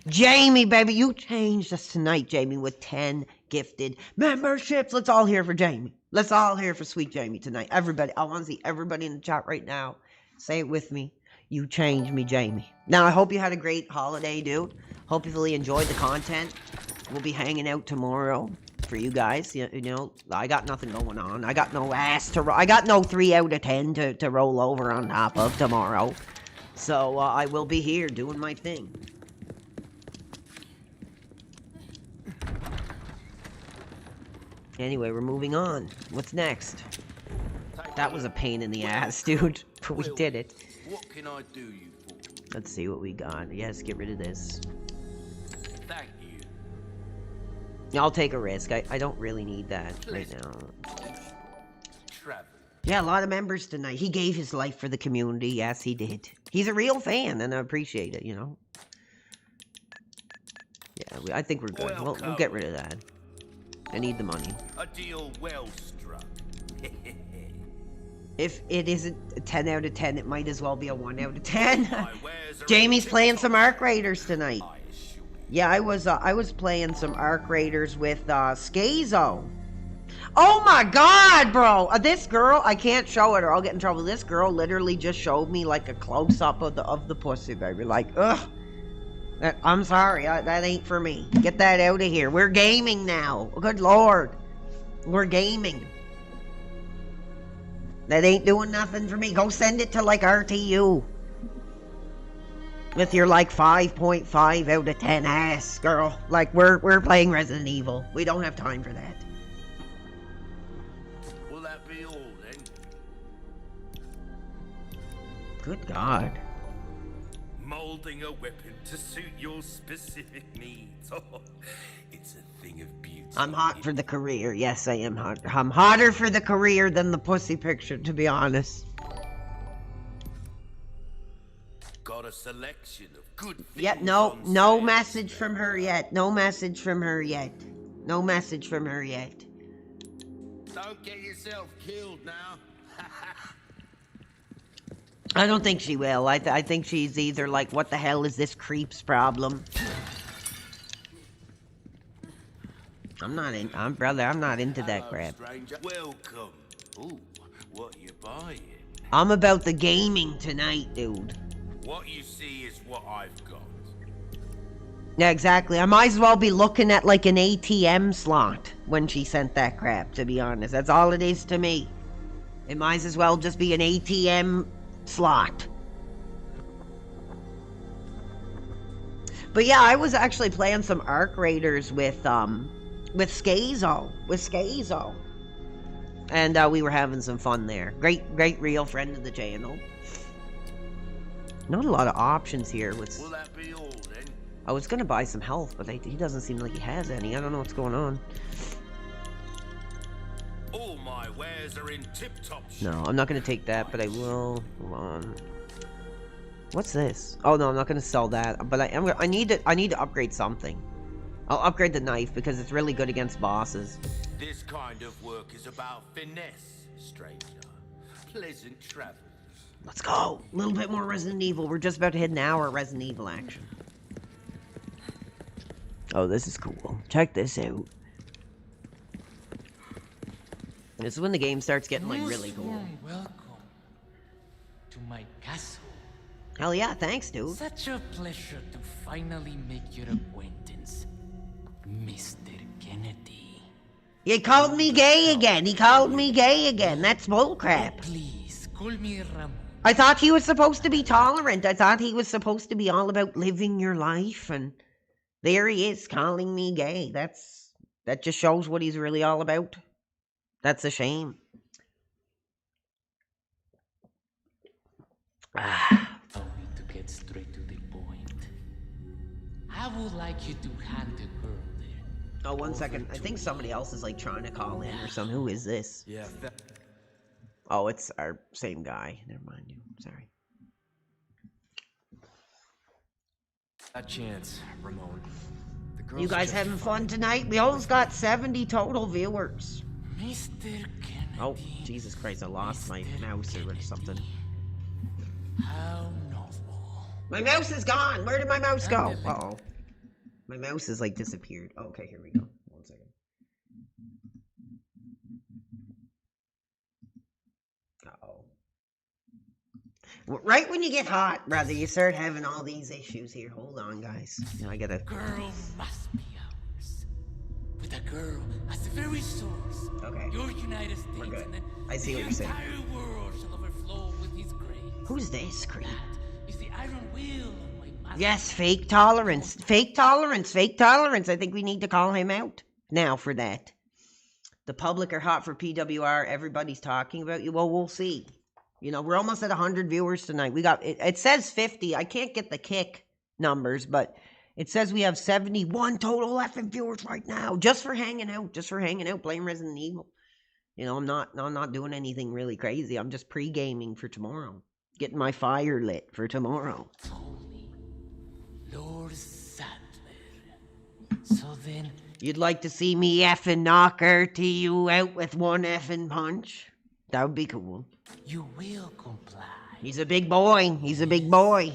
Jamie, baby, you changed us tonight, Jamie, with 10 gifted memberships. Let's all hear for Jamie. Let's all hear for sweet Jamie tonight. Everybody, I want to see everybody in the chat right now. Say it with me. You changed me, Jamie. Now, I hope you had a great holiday, dude. Hope you really enjoyed the content. We'll be hanging out tomorrow for you guys. You know, I got nothing going on. I got no ass to I got no 3 out of 10 to roll over on top of tomorrow. So, I will be here doing my thing. Anyway, we're moving on. What's next? That was a pain in the ass, dude. But we did it. What can I do you for? Let's see what we got. Yes, get rid of this. Thank you. I'll take a risk. I don't really need that right now. Travel. Yeah, a lot of members tonight. He gave his life for the community. Yes, he did. He's a real fan, and I appreciate it, you know? Yeah, I think we're good. We'll get rid of that. I need the money. A deal well struck. If it isn't a 10 out of 10, it might as well be a 1 out of 10. Jamie's playing some Arc Raiders tonight. Yeah, I was playing some Arc Raiders with Scazo. Oh my god, bro! This girl, I can't show it or I'll get in trouble. This girl literally just showed me like a close-up of the pussy, baby. Like, ugh. I'm sorry, that ain't for me. Get that out of here. We're gaming now. Good lord. We're gaming. That ain't doing nothing for me. Go send it to, like, RTU. With your, like, 5.5 out of 10 ass, girl. Like, we're playing Resident Evil. We don't have time for that. Will that be all, then? Good God. Molding a weapon to suit your specific needs. Oh, it's a thing of beauty. I'm hot for the career. Yes, I am hot. I'm hotter for the career than the pussy picture, to be honest. Got a selection of good things. Yet no message from her yet. No message from her yet. No message from her yet. Don't get yourself killed now. I don't think she will. I think she's either like, what the hell is this creep's problem? I'm not into that crap. Stranger. Welcome. Ooh, what you buying? I'm about the gaming tonight, dude. What you see is what I've got. Yeah, exactly. I might as well be looking at like an ATM slot when she sent that crap, to be honest. That's all it is to me. It might as well just be an ATM slot. But yeah, I was actually playing some Arc Raiders with Scazo. And we were having some fun there. Great real friend of the channel. Not a lot of options here with... Will that be all then? I was gonna buy some health, but he doesn't seem like he has any. I don't know what's going on. All my wares are in tip-top shape. No, I'm not gonna take that, but I will. Hold on. What's this? Oh no, I'm not gonna sell that. But I need to upgrade something. I'll upgrade the knife because it's really good against bosses. This kind of work is about finesse, stranger. Pleasant travel. Let's go. A little bit more Resident Evil. We're just about to hit an hour of Resident Evil action. Oh, this is cool. Check this out. This is when the game starts getting, like, really cool. Welcome to my castle. Hell yeah, thanks, dude. Such a pleasure to finally make your acquaintance, Mr. Kennedy. He called me gay again. He called me gay again. That's bullcrap. Please, call me Ramon. I thought he was supposed to be tolerant. I thought he was supposed to be all about living your life, and there he is calling me gay. That just shows what he's really all about. That's a shame. Allow me to get straight to the point. I would like you to hand the girl there. Oh, 1 second. I think somebody else is like trying to call in or something. Who is this? Yeah, Oh, it's our same guy. Never mind you. Sorry. A chance, Ramon. The girls You guys just having fun tonight? We almost got 70 total viewers. Mr. Kennedy. Oh, Jesus Christ. I lost my mouse or something. How novel. My mouse is gone. Where did my mouse go? Uh-oh. My mouse has, like, disappeared. Okay, here we go. 1 second. Uh-oh. Right when you get hot, brother, you start having all these issues here. Hold on, guys. I gotta... Girl must be ours. With a girl as the very source. Okay. Your United States. We're good. And then I see what you're saying. The entire world shall overflow with his grace. Who's this, Creep? That is the iron will of my master. Yes, fake tolerance. Fake tolerance. Fake tolerance. I think we need to call him out now for that. The public are hot for PWR. Everybody's talking about you. Well, we'll see. You know, we're almost at 100 viewers tonight. We got, it says 50. I can't get the kick numbers, but it says we have 71 total effing viewers right now. Just for hanging out. Just for hanging out, playing Resident Evil. You know, I'm not doing anything really crazy. I'm just pre-gaming for tomorrow. Getting my fire lit for tomorrow. Tony, Lord Sadler. So then, You'd like to see me effing knock you out with one effing punch? That would be cool. you will comply. He's a big boy. He's a big boy.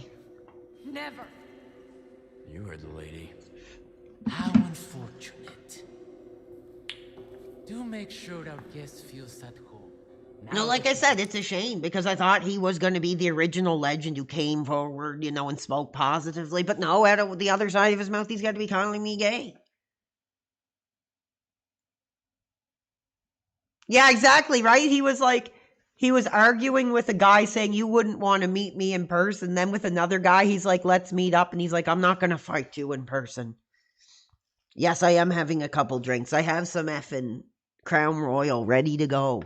Never. You heard the lady. How unfortunate. Do make sure our guest feels at home. No, like I said, it's a shame because I thought he was going to be the original legend who came forward, you know, and spoke positively. But no, out of the other side of his mouth, he's got to be calling me gay. Yeah, exactly, right? He was arguing with a guy saying you wouldn't want to meet me in person. Then with another guy, he's like, let's meet up. And he's like, I'm not going to fight you in person. Yes, I am having a couple drinks. I have some effing Crown Royal ready to go.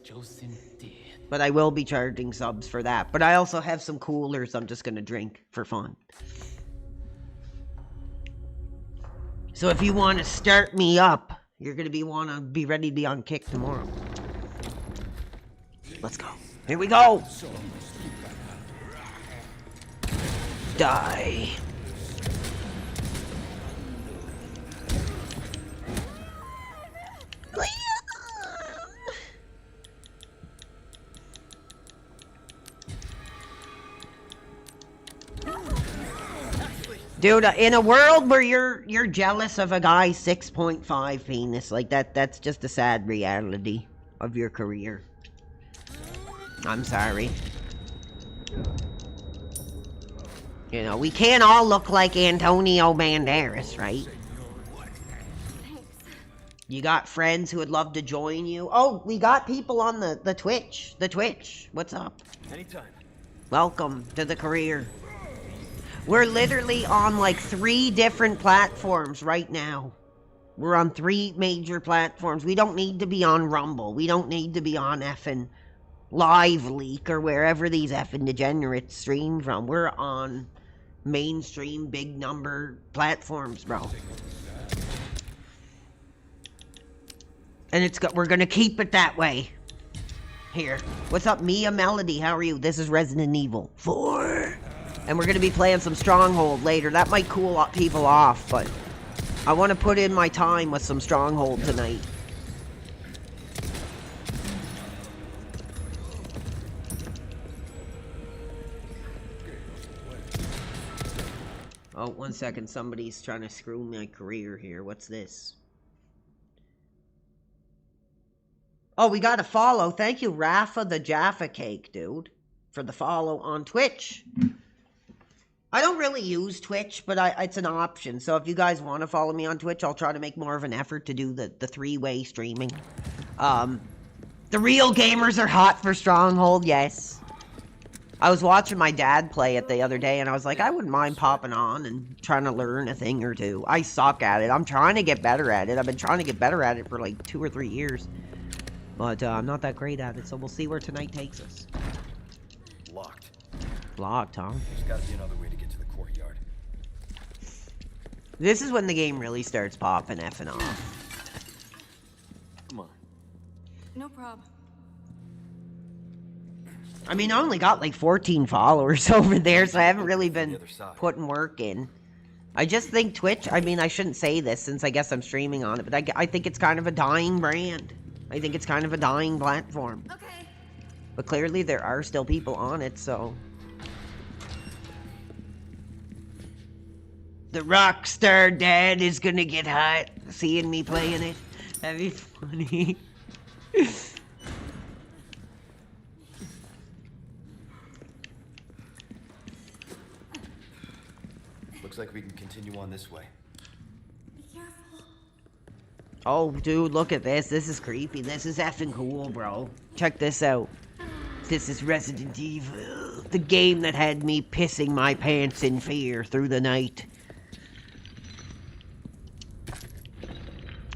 Chosen dead. But I will be charging subs for that. But I also have some coolers I'm just going to drink for fun. So if you want to start me up, you're going to want to be ready to be on kick tomorrow. Let's go. Here we go. Die. Dude, in a world where you're jealous of a guy's 6.5 penis, like that's just a sad reality of your career. I'm sorry. You know, we can't all look like Antonio Banderas, right? You got friends who would love to join you. Oh, we got people on the Twitch. The Twitch. What's up? Anytime. Welcome to the career. We're literally on like 3 different platforms right now. We're on 3 major platforms. We don't need to be on Rumble. We don't need to be on effing Live Leak or wherever these effing degenerates stream from. We're on mainstream big number platforms, bro. And we're gonna keep it that way. Here. What's up, Mia Melody? How are you? This is Resident Evil 4. And we're going to be playing some Stronghold later. That might cool people off, but I want to put in my time with some Stronghold tonight. Oh, 1 second. Somebody's trying to screw my career here. What's this? Oh, we got a follow. Thank you, Rafa the Jaffa Cake, dude, for the follow on Twitch. I don't really use Twitch, but it's an option. So if you guys want to follow me on Twitch, I'll try to make more of an effort to do the three-way streaming. The real gamers are hot for Stronghold, yes. I was watching my dad play it the other day, and I was like, I wouldn't mind popping on and trying to learn a thing or two. I suck at it. I'm trying to get better at it. I've been trying to get better at it for like 2 or 3 years. But I'm not that great at it, so we'll see where tonight takes us. Locked. Locked, huh? There's gotta be another way to get to the courtyard. This is when the game really starts popping effing off. Come on. No problem. I mean, I only got like 14 followers over there, so I haven't really been putting work in. I just think Twitch, I mean, I shouldn't say this since I guess I'm streaming on it, but I think it's kind of a dying brand. I think it's kind of a dying platform. Okay. But clearly there are still people on it, so... The Rockstar Dad is gonna get hot seeing me playing it. That'd be funny. Looks like we can continue on this way. Be careful. Oh, dude, look at this. This is creepy. This is effing cool, bro. Check this out. This is Resident Evil. The game that had me pissing my pants in fear through the night.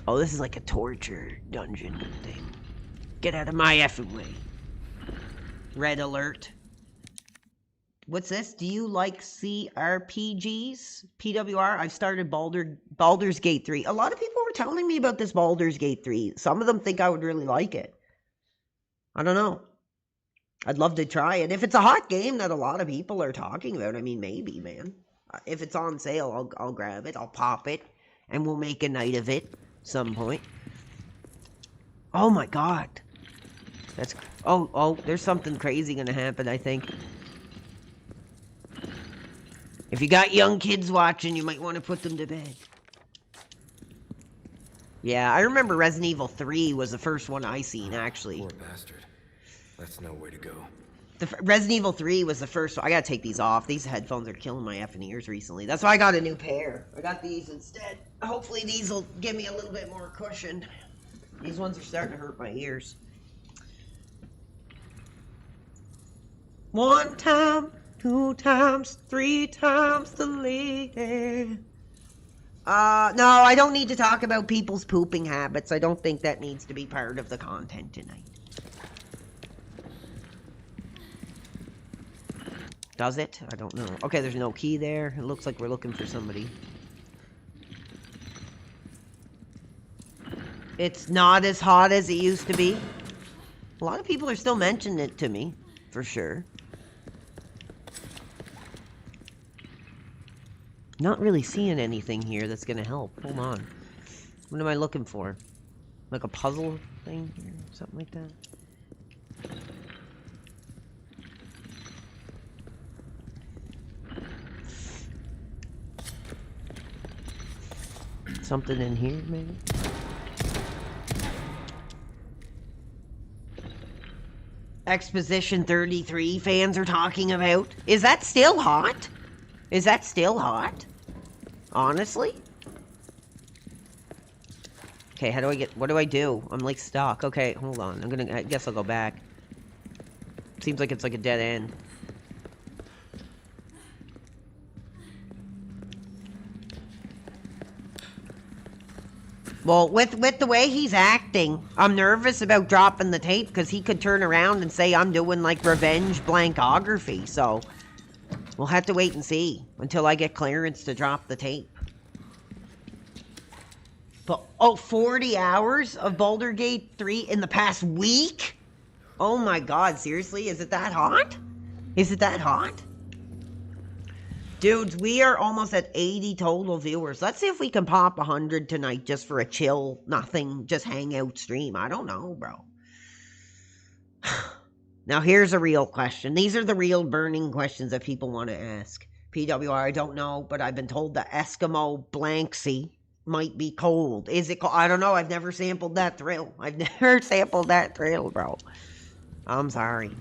Oh, this is like a torture dungeon thing. Get out of my effing way. Red alert. What's this? Do you like CRPGs? PWR? I've started Baldur's Gate 3. A lot of people were telling me about this Baldur's Gate 3. Some of them think I would really like it. I don't know. I'd love to try it. If it's a hot game that a lot of people are talking about, I mean, maybe, man. If it's on sale, I'll grab it. I'll pop it. And we'll make a night of it some point. Oh my god. That's... Oh, there's something crazy gonna happen, I think. If you got young kids watching, you might want to put them to bed. Yeah, I remember Resident Evil 3 was the first one I seen, actually. Poor bastard. That's no way to go. Resident Evil 3 was the first one. I gotta take these off. These headphones are killing my effing ears recently. That's why I got a new pair. I got these instead. Hopefully these will give me a little bit more cushion. These ones are starting to hurt my ears. 1 time, 2 times, 3 times the lady. No, I don't need to talk about people's pooping habits. I don't think that needs to be part of the content tonight. Does it? I don't know. Okay, there's no key there. It looks like we're looking for somebody. It's not as hot as it used to be. A lot of people are still mentioning it to me, for sure. Not really seeing anything here that's gonna help. Hold on. What am I looking for? Like a puzzle thing here? Something like that? Something in here, maybe? Exposition 33 fans are talking about. Is that still hot? Is that still hot? Honestly? Okay, how do I get... What do I do? I'm like stuck. Okay, hold on. I guess I'll go back. Seems like it's like a dead end. Well, with the way he's acting, I'm nervous about dropping the tape because he could turn around and say I'm doing like revenge blankography. So we'll have to wait and see until I get clearance to drop the tape. But 40 hours of Baldur's Gate 3 in the past week? Oh my god, seriously? Is it that hot? Is it that hot? Dudes, we are almost at 80 total viewers. Let's see if we can pop 100 tonight just for a chill, nothing, just hangout stream. I don't know, bro. Now, here's a real question. These are the real burning questions that people want to ask. PWR, I don't know, but I've been told the Eskimo Blank Sea might be cold. Is it cold? I don't know. I've never sampled that thrill. I've never sampled that thrill, bro. I'm sorry.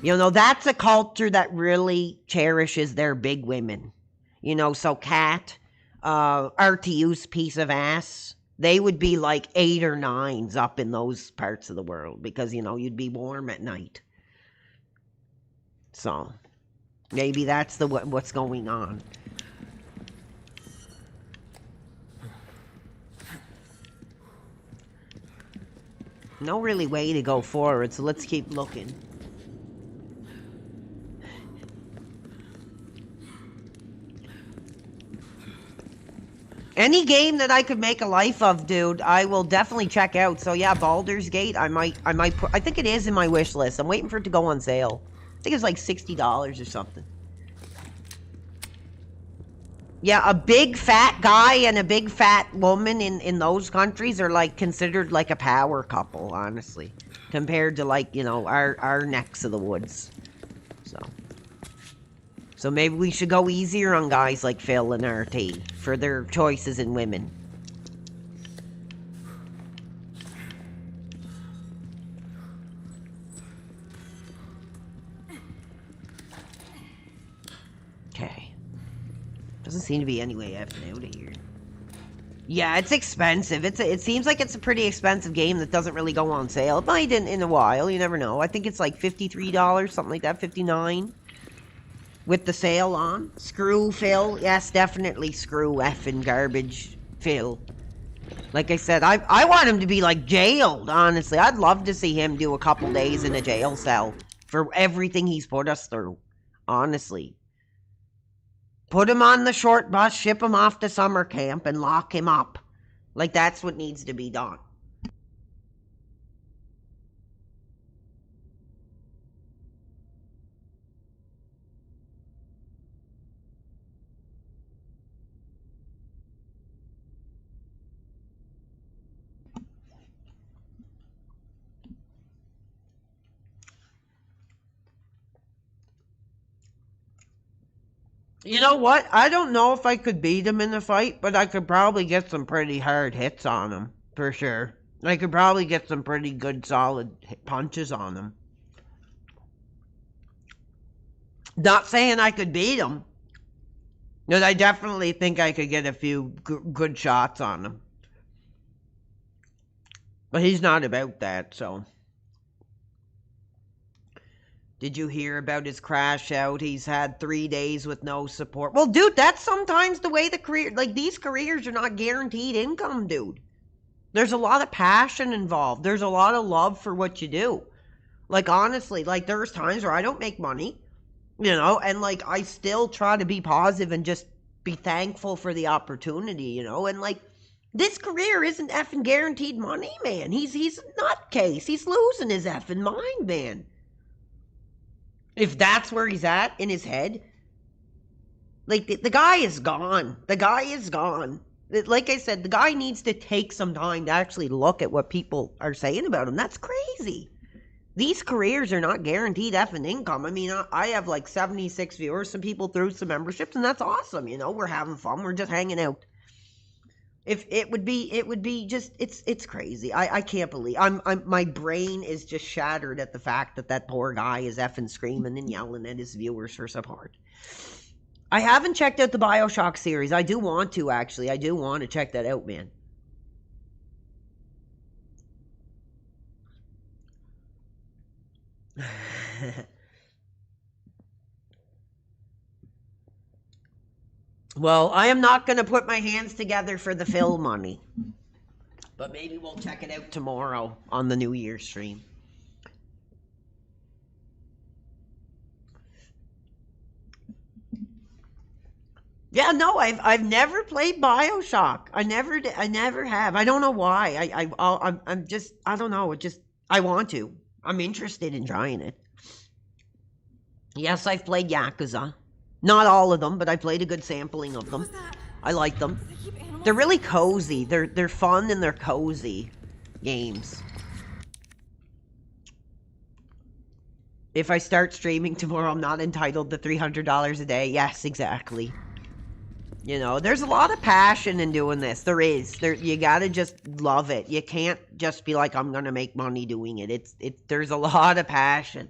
You know, that's a culture that really cherishes their big women. You know, so CAT, RTU's piece of ass, they would be like 8 or 9s up in those parts of the world because, you know, you'd be warm at night. So, maybe that's what's going on. No really way to go forward, so let's keep looking. Any game that I could make a life of, dude, I will definitely check out. So yeah, Baldur's Gate, I might put, I think it is in my wish list. I'm waiting for it to go on sale. I think it's like $60 or something. Yeah, a big fat guy and a big fat woman in those countries are like considered like a power couple, honestly, compared to like, you know, our necks of the woods. So maybe we should go easier on guys like Phil and RT for their choices in women. Okay. Doesn't seem to be any way effing out of here. Yeah, it's expensive. It seems like it's a pretty expensive game that doesn't really go on sale. It might in a while, you never know. I think it's like $53, something like that, $59. With the sale on. Screw Phil. Yes, definitely screw effing garbage Phil. Like I said, I want him to be like jailed, honestly. I'd love to see him do a couple days in a jail cell for everything he's put us through. Honestly. Put him on the short bus, ship him off to summer camp, and lock him up. Like, that's what needs to be done. You know what? I don't know if I could beat him in a fight, but I could probably get some pretty hard hits on him, for sure. I could probably get some pretty good, solid punches on him. Not saying I could beat him, but I definitely think I could get a few good shots on him. But he's not about that, so... Did you hear about his crash out? He's had 3 days with no support. Well, dude, that's sometimes the way the career... Like, these careers are not guaranteed income, dude. There's a lot of passion involved. There's a lot of love for what you do. Like, honestly, like, there's times where I don't make money, you know, and, like, I still try to be positive and just be thankful for the opportunity, you know, and, like, this career isn't effing guaranteed money, man. He's a nutcase. He's losing his effing mind, man. If that's where he's at in his head, like, the guy is gone. The guy is gone. Like I said, the guy needs to take some time to actually look at what people are saying about him. That's crazy. These careers are not guaranteed effing income. I mean, I have like 76 viewers. Some people threw some memberships, and that's awesome. You know, we're having fun. We're just hanging out. If it would be just, it's crazy. I can't believe, my brain is just shattered at the fact that poor guy is effing screaming and yelling at his viewers for support. I haven't checked out the BioShock series. I do want to, actually. I do want to check that out, man. Well, I am not going to put my hands together for the Phil money. But maybe we'll check it out tomorrow on the New Year's stream. Yeah, no, I've never played BioShock. I never have. I don't know why. I'm just, I don't know. I want to. I'm interested in trying it. Yes, I've played Yakuza. Not all of them, but I played a good sampling of them. What was that? I like them. Do they keep animals? They're really cozy. They're fun and they're cozy games. If I start streaming tomorrow, I'm not entitled to $300 a day. Yes, exactly. You know, there's a lot of passion in doing this. There is. You gotta just love it. You can't just be like, I'm gonna make money doing it. There's a lot of passion,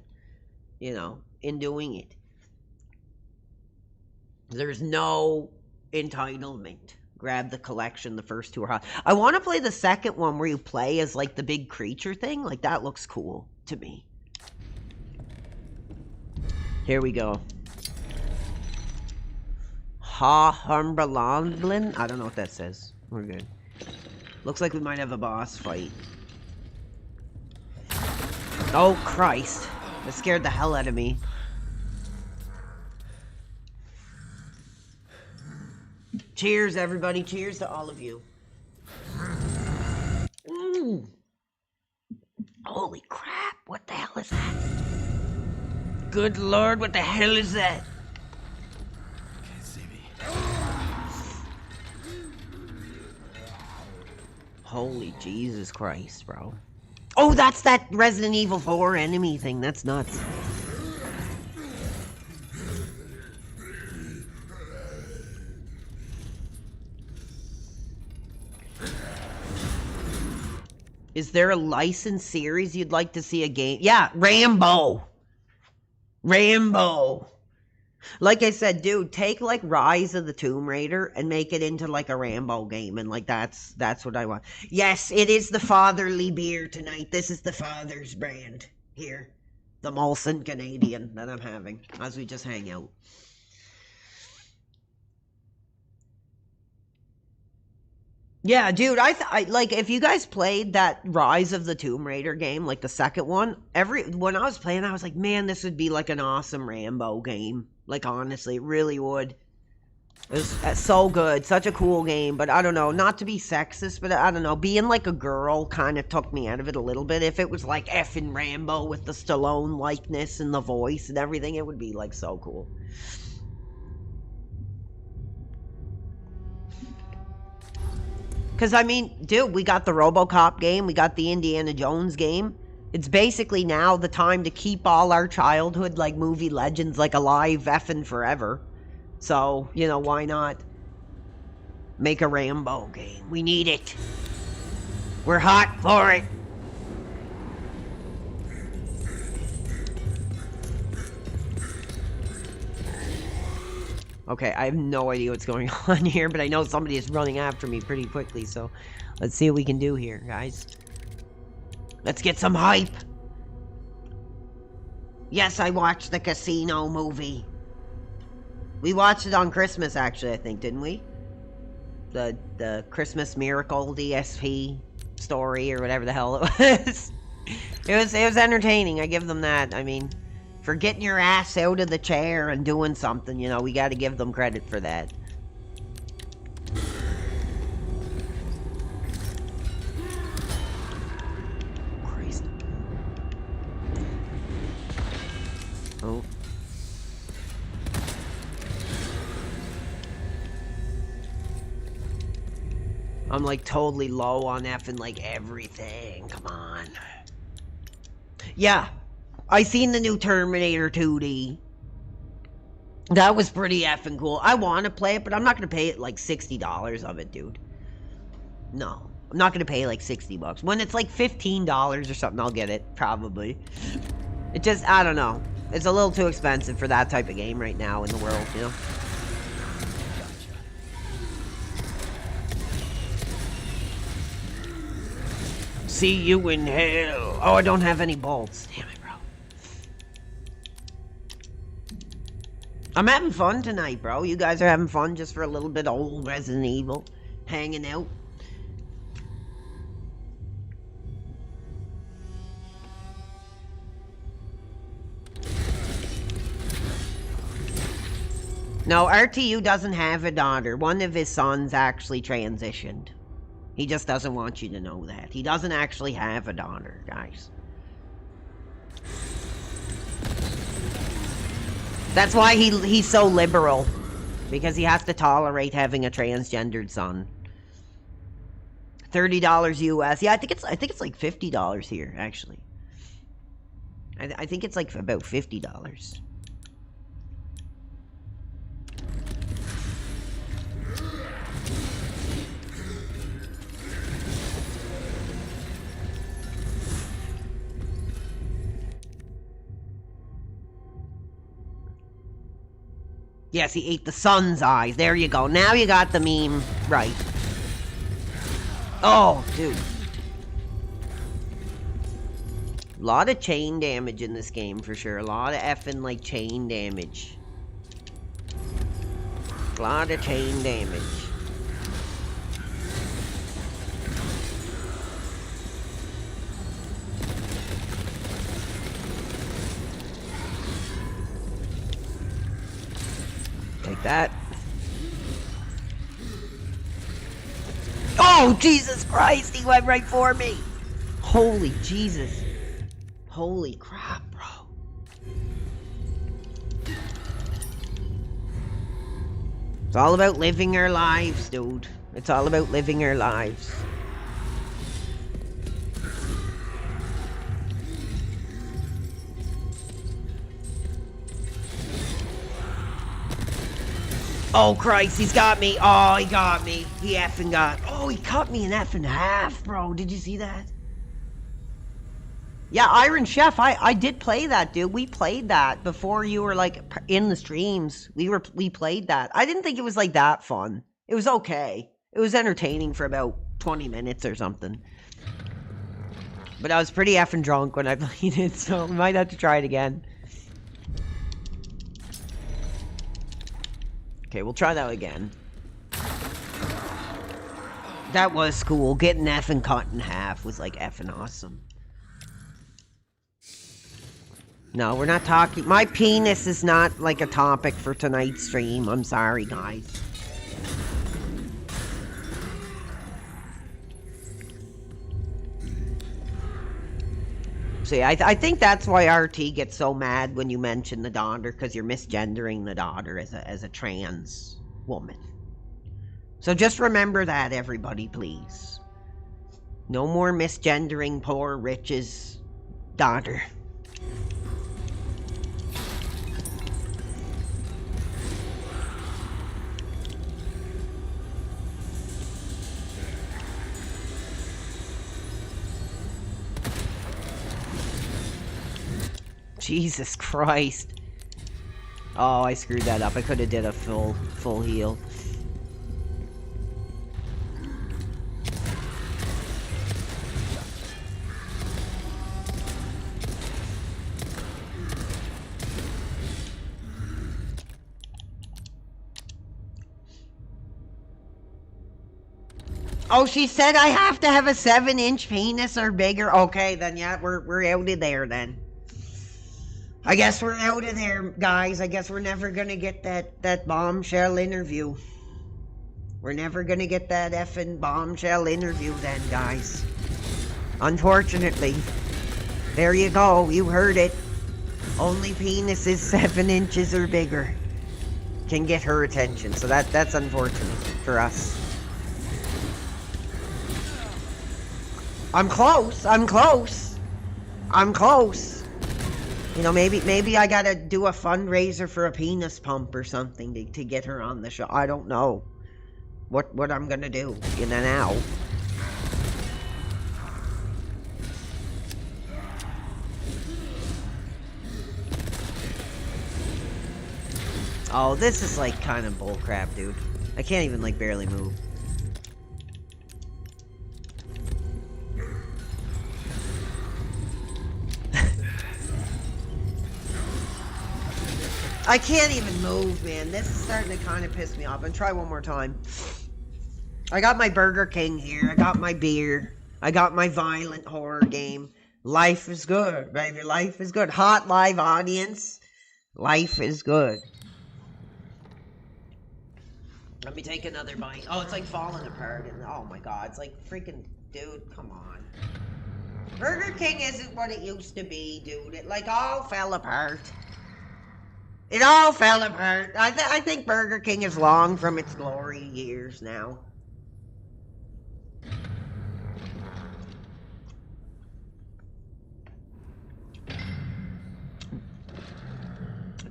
you know, in doing it. There's no entitlement. Grab the collection. The first two are hot. I want to play the second one where you play as like the big creature thing. Like that looks cool to me. Here we go. Humberlandlin? I don't know what that says. We're good. Looks like we might have a boss fight. Oh, Christ. That scared the hell out of me. Cheers, everybody. Cheers to all of you. Ooh. Holy crap. What the hell is that? Good Lord, what the hell is that? Can't see me. Holy Jesus Christ, bro. Oh, that's that Resident Evil 4 enemy thing. That's nuts. Is there a licensed series you'd like to see a game? Yeah, Rambo. Rambo. Like I said, dude, take like Rise of the Tomb Raider and make it into like a Rambo game, and like that's what I want. Yes, it is the fatherly beer tonight. This is the father's brand here, the Molson Canadian that I'm having as we just hang out. Yeah, dude, I like if you guys played that Rise of the Tomb Raider game, like the second one, when I was playing, I was like, man, this would be like an awesome Rambo game. Like honestly, it really would. It was so good, such a cool game. But I don't know, not to be sexist, but I don't know, being like a girl kind of took me out of it a little bit. If it was like effing Rambo with the Stallone likeness and the voice and everything, it would be like so cool. Because, I mean, dude, we got the RoboCop game. We got the Indiana Jones game. It's basically now the time to keep all our childhood, like, movie legends, like, alive effing forever. So, you know, why not make a Rambo game? We need it. We're hot for it. Okay, I have no idea what's going on here, but I know somebody is running after me pretty quickly, so let's see what we can do here, guys. Let's get some hype. Yes, I watched the Casino movie. We watched it on Christmas, actually, I think, didn't we? The Christmas Miracle DSP story, or whatever the hell it was. It was entertaining, I give them that. I mean, for getting your ass out of the chair and doing something, you know, we gotta give them credit for that. Christ. Oh. I'm like totally low on effing like everything. Come on. Yeah. I seen the new Terminator 2D. That was pretty effing cool. I want to play it, but I'm not going to pay it like $60 of it, dude. No. I'm not going to pay like $60. When it's like $15 or something, I'll get it. Probably. It just, I don't know. It's a little too expensive for that type of game right now in the world, you know? See you in hell. Oh, I don't have any bolts. Damn it, bro. I'm having fun tonight, bro. You guys are having fun just for a little bit of old Resident Evil. Hanging out. No, RTU doesn't have a daughter. One of his sons actually transitioned. He just doesn't want you to know that. He doesn't actually have a daughter, guys. That's why he's so liberal. Because he has to tolerate having a transgendered son. $30 US. Yeah, I think it's like $50 here, actually. I think it's like about $50. Yes, he ate the sun's eyes. There you go. Now you got the meme right. Oh, dude. A lot of chain damage in this game for sure. A lot of effing like chain damage. A lot of chain damage. Take that. Oh, Jesus Christ! He went right for me! Holy Jesus. Holy crap, bro. It's all about living our lives, dude. It's all about living our lives. Oh, Christ, he's got me. Oh, he got me. He effing got... Oh, he cut me in effing half, bro. Did you see that? Yeah, Iron Chef, I did play that, dude. We played that before you were, like, in the streams. We played that. I didn't think it was, like, that fun. It was okay. It was entertaining for about 20 minutes or something. But I was pretty effing drunk when I played it, so we might have to try it again. Okay, we'll try that again. That was cool. Getting effing cut in half was like effing awesome. No, we're not talking. My penis is not like a topic for tonight's stream. I'm sorry, guys. See, I think that's why RT gets so mad when you mention the daughter, because you're misgendering the daughter as a trans woman. So just remember that, everybody, please. No more misgendering poor Rich's daughter. Jesus Christ. Oh, I screwed that up. I could have did a full heal. Oh, she said I have to have a 7-inch penis or bigger. Okay, then yeah, we're out of there then. I guess we're out of there, guys. I guess we're never gonna get that bombshell interview. We're never gonna get that effing bombshell interview then, guys. Unfortunately. There you go. You heard it. Only penises 7 inches or bigger can get her attention. So that's unfortunate for us. I'm close. I'm close. I'm close. You know, maybe I gotta do a fundraiser for a penis pump or something to get her on the show. I don't know what I'm gonna do in and out. Oh, this is like kind of bullcrap, dude. I can't even like barely move. I can't even move, man. This is starting to kind of piss me off. And try one more time. I got my Burger King here. I got my beer. I got my violent horror game. Life is good, baby. Life is good. Hot live audience. Life is good. Let me take another bite. Oh, it's like falling apart. And oh my god, it's like freaking, dude, come on. Burger King isn't what it used to be, dude. It like all fell apart. It all fell apart. I think Burger King is long from its glory years now.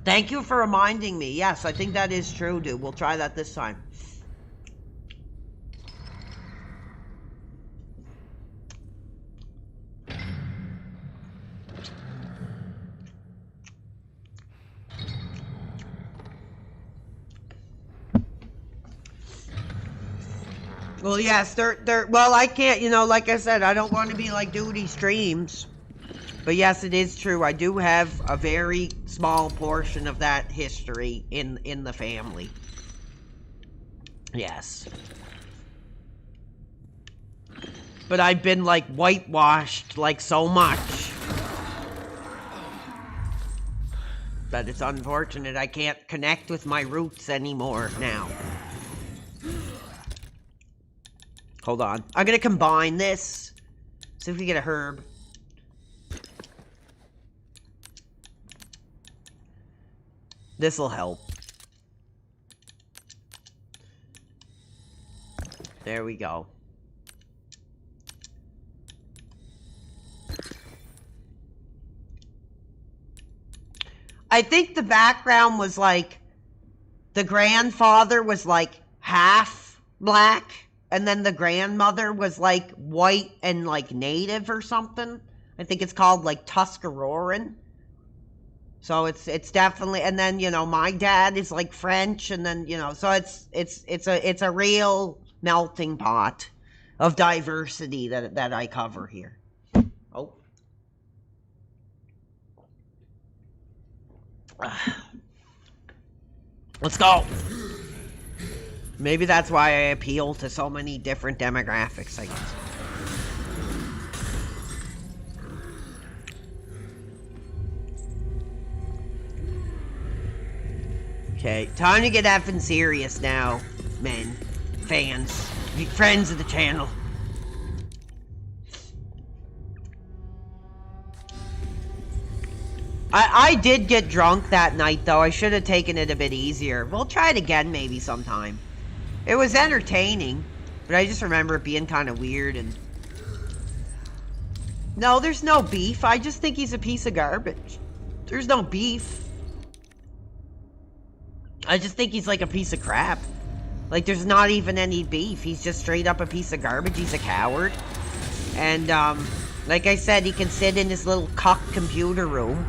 Thank you for reminding me. Yes, I think that is true, dude. We'll try that this time. Well, yes, well, I can't, like I said, I don't want to be like Duty streams. But yes, it is true. I do have a very small portion of that history in the family. Yes. But I've been, like, whitewashed, like, so much. That it's unfortunate I can't connect with my roots anymore now. Hold on. I'm gonna combine this. See if we get a herb. This'll help. There we go. I think the background was like, the grandfather was like half black, and then the grandmother was like white and like native or something. I think it's called like Tuscaroran. So it's definitely, and then, my dad is like French, and then, so it's a real melting pot of diversity that I cover here. Oh. Let's go. Maybe that's why I appeal to so many different demographics, I guess. Okay, time to get effing serious now, men, fans, friends of the channel. I did get drunk that night, though. I should have taken it a bit easier. We'll try it again maybe sometime. It was entertaining, but I just remember it being kind of weird and... No, there's no beef. I just think he's a piece of garbage. There's no beef. I just think he's like a piece of crap. Like, there's not even any beef. He's just straight up a piece of garbage. He's a coward. And, like I said, he can sit in his little cock computer room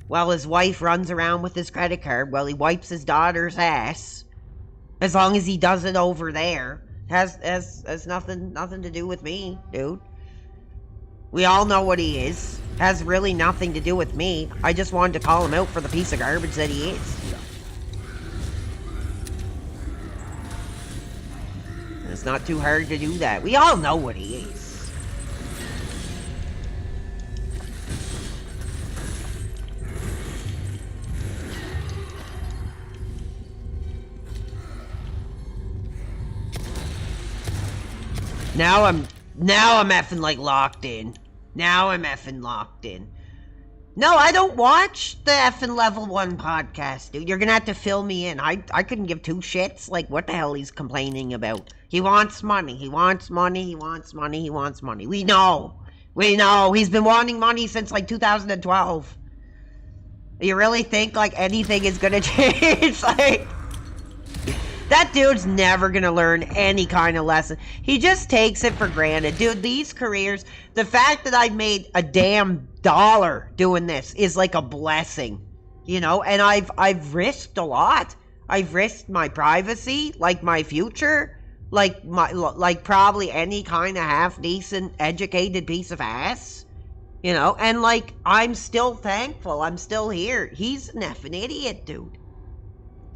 while his wife runs around with his credit card while he wipes his daughter's ass. As long as he does it over there. Has nothing to do with me, dude. We all know what he is. Has really nothing to do with me. I just wanted to call him out for the piece of garbage that he is. It's not too hard to do that. We all know what he is. Now I'm effing like locked in. Now I'm effing locked in. No, I don't watch the effing Level 1 podcast, dude. You're gonna have to fill me in. I couldn't give two shits. Like, what the hell he's complaining about? He wants money. He wants money. He wants money. He wants money. We know. We know. He's been wanting money since, like, 2012. You really think, like, anything is gonna change? Like, that dude's never gonna learn any kind of lesson. He just takes it for granted. Dude, these careers, the fact that I've made a damn dollar doing this is like a blessing, and I've risked a lot. I've risked my privacy, like my future, like probably any kind of half decent educated piece of ass, and like I'm still thankful. I'm still here. He's an effing idiot, dude.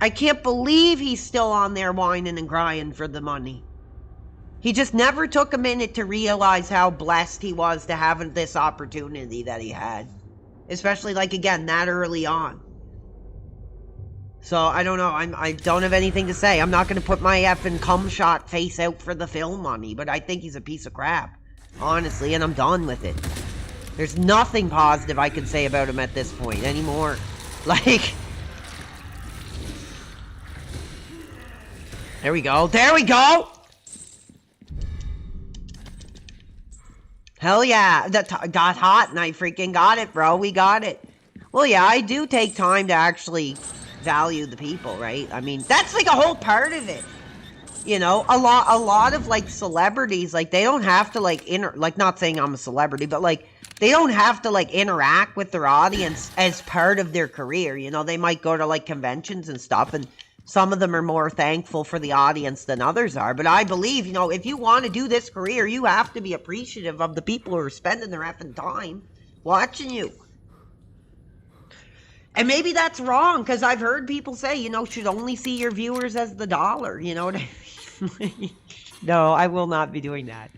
I can't believe he's still on there whining and crying for the money. He just never took a minute to realize how blessed he was to have this opportunity that he had. Especially, like, again, that early on. So, I don't know. I don't have anything to say. I'm not going to put my effing cum shot face out for the film money, but I think he's a piece of crap. Honestly, and I'm done with it. There's nothing positive I can say about him at this point anymore. Like... There we go. There we go! Hell yeah. That got hot and I freaking got it, bro. We got it. Well, yeah, I do take time to actually value the people, right? I mean, that's like a whole part of it. You know, a lot of like celebrities, like they don't have to like not saying I'm a celebrity, but like they don't have to like interact with their audience as part of their career. You know, they might go to like conventions and stuff, and some of them are more thankful for the audience than others are. But I believe, you know, if you want to do this career, you have to be appreciative of the people who are spending their effing time watching you. And maybe that's wrong, because I've heard people say, you know, should only see your viewers as the dollar. You know what I mean? No, I will not be doing that.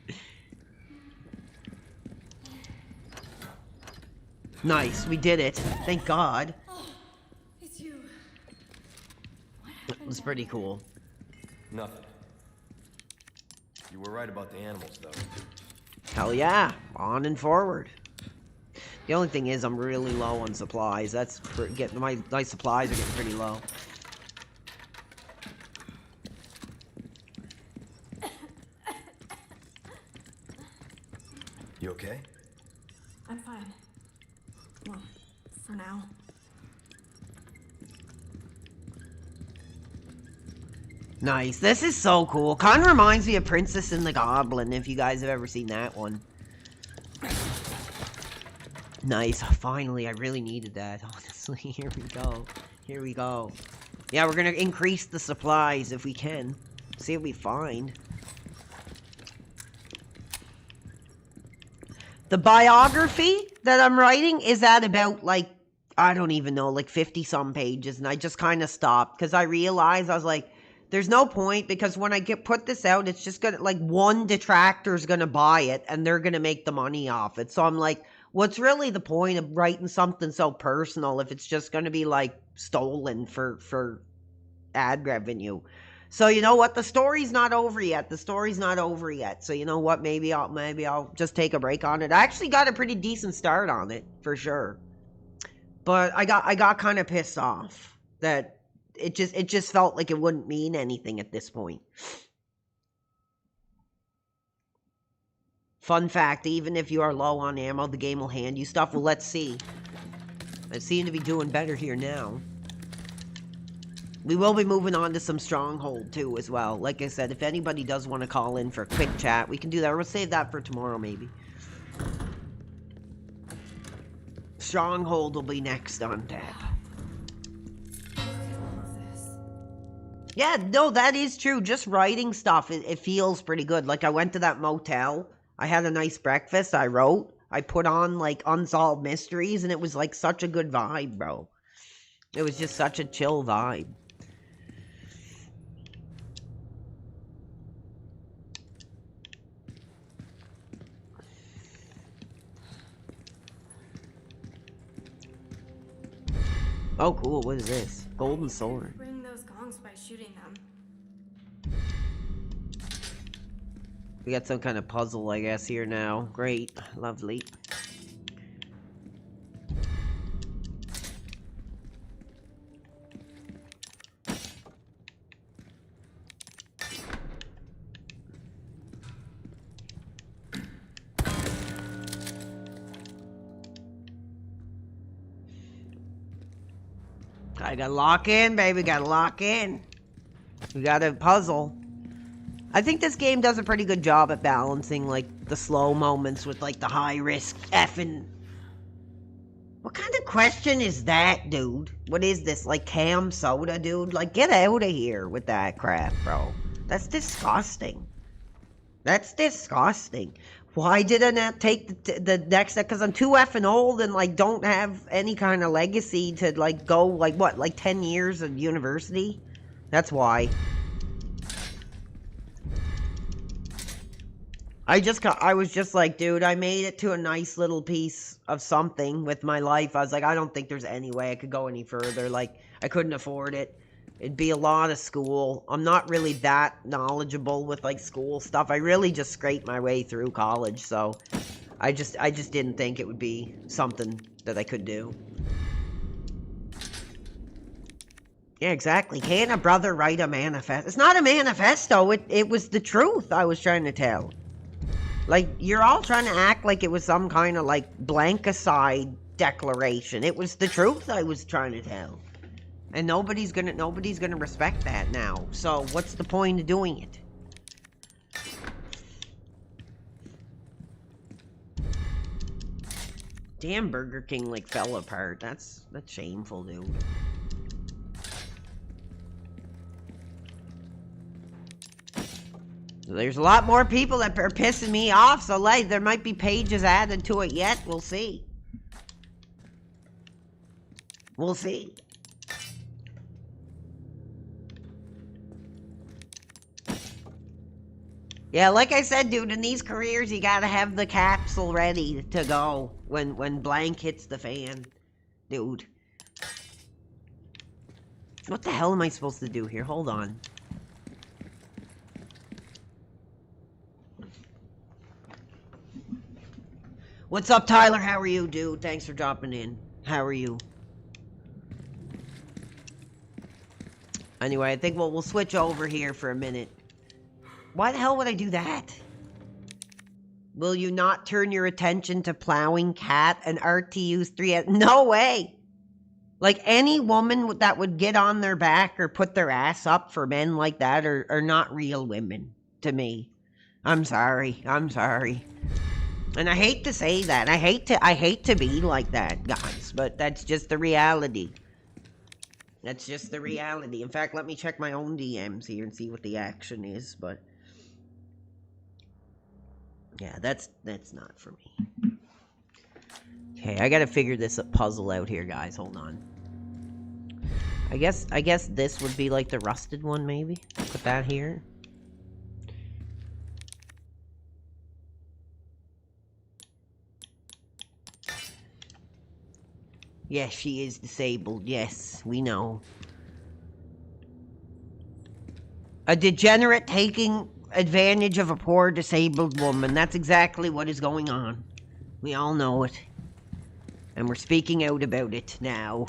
Nice, we did it. Thank God. It's you. It was pretty cool. Nothing. You were right about the animals, though. Hell yeah, on and forward. The only thing is, I'm really low on supplies. That's getting my supplies are getting pretty low. You okay? I'm fine. Well, for now. Nice. This is so cool. Kind of reminds me of Princess and the Goblin, if you guys have ever seen that one. Nice. Finally, I really needed that, honestly. Here we go. Here we go. Yeah, we're gonna increase the supplies if we can. See what we find. The biography that I'm writing is at about, like, I don't even know, like 50-some pages, and I just kind of stopped, because I realized, I was like, there's no point, because when I put this out, it's just gonna, like, one detractor's gonna buy it, and they're gonna make the money off it. So I'm like, what's really the point of writing something so personal if it's just gonna be, like, stolen for ad revenue? So you know what? The story's not over yet. The story's not over yet. So you know what? Maybe I'll just take a break on it. I actually got a pretty decent start on it, for sure. But I got kind of pissed off that it just felt like it wouldn't mean anything at this point. Fun fact, even if you are low on ammo, the game will hand you stuff. Well, let's see. I seem to be doing better here now. We will be moving on to some Stronghold, too, as well. Like I said, if anybody does want to call in for a quick chat, we can do that. We'll save that for tomorrow, maybe. Stronghold will be next on tap. Yeah, no, that is true. Just writing stuff, it feels pretty good. Like, I went to that motel. I had a nice breakfast. I wrote. I put on, like, Unsolved Mysteries, and it was, like, such a good vibe, bro. It was just such a chill vibe. Oh, cool. What is this? Golden sword. Bring those gongs by shooting them. We got some kind of puzzle, I guess, here now. Great. Lovely. I gotta lock in, baby. Gotta lock in. We got a puzzle. I think this game does a pretty good job at balancing, like, the slow moments with, like, the high-risk effing... What kind of question is that, dude? What is this, like, cam soda, dude? Like, get out of here with that crap, bro. That's disgusting. That's disgusting. Why did I not take the next step? Because I'm too effing old and, like, don't have any kind of legacy to, like, go, like, what, like 10 years of university? That's why. I was just like, dude, I made it to a nice little piece of something with my life. I was like, I don't think there's any way I could go any further. Like, I couldn't afford it. It'd be a lot of school. I'm not really that knowledgeable with, like, school stuff. I really just scraped my way through college, so I just didn't think it would be something that I could do. Yeah, exactly. Can't a brother write a manifest? It's not a manifesto. It was the truth I was trying to tell. Like, you're all trying to act like it was some kind of, like, blankicide declaration. It was the truth I was trying to tell. And nobody's gonna respect that now. So, what's the point of doing it? Damn, Burger King, like, fell apart. That's shameful, dude. There's a lot more people that are pissing me off, so like there might be pages added to it yet. We'll see. We'll see. Yeah, like I said, dude, in these careers, you gotta have the capsule ready to go when blank hits the fan. Dude. What the hell am I supposed to do here? Hold on. What's up, Tyler? How are you, dude? Thanks for dropping in. How are you? Anyway, I think we'll switch over here for a minute. Why the hell would I do that? Will you not turn your attention to plowing cat and RTU's 3? No way! Like, any woman that would get on their back or put their ass up for men like that are not real women to me. I'm sorry. I'm sorry. And I hate to say that. I hate to be like that, guys, but that's just the reality. That's just the reality. In fact, let me check my own DMs here and see what the action is, but yeah, that's not for me. Okay, I gotta figure this puzzle out here, guys. Hold on. I guess this would be like the rusted one, maybe. Put that here. Yes, she is disabled. Yes, we know. A degenerate taking advantage of a poor disabled woman. That's exactly what is going on. We all know it. And we're speaking out about it now.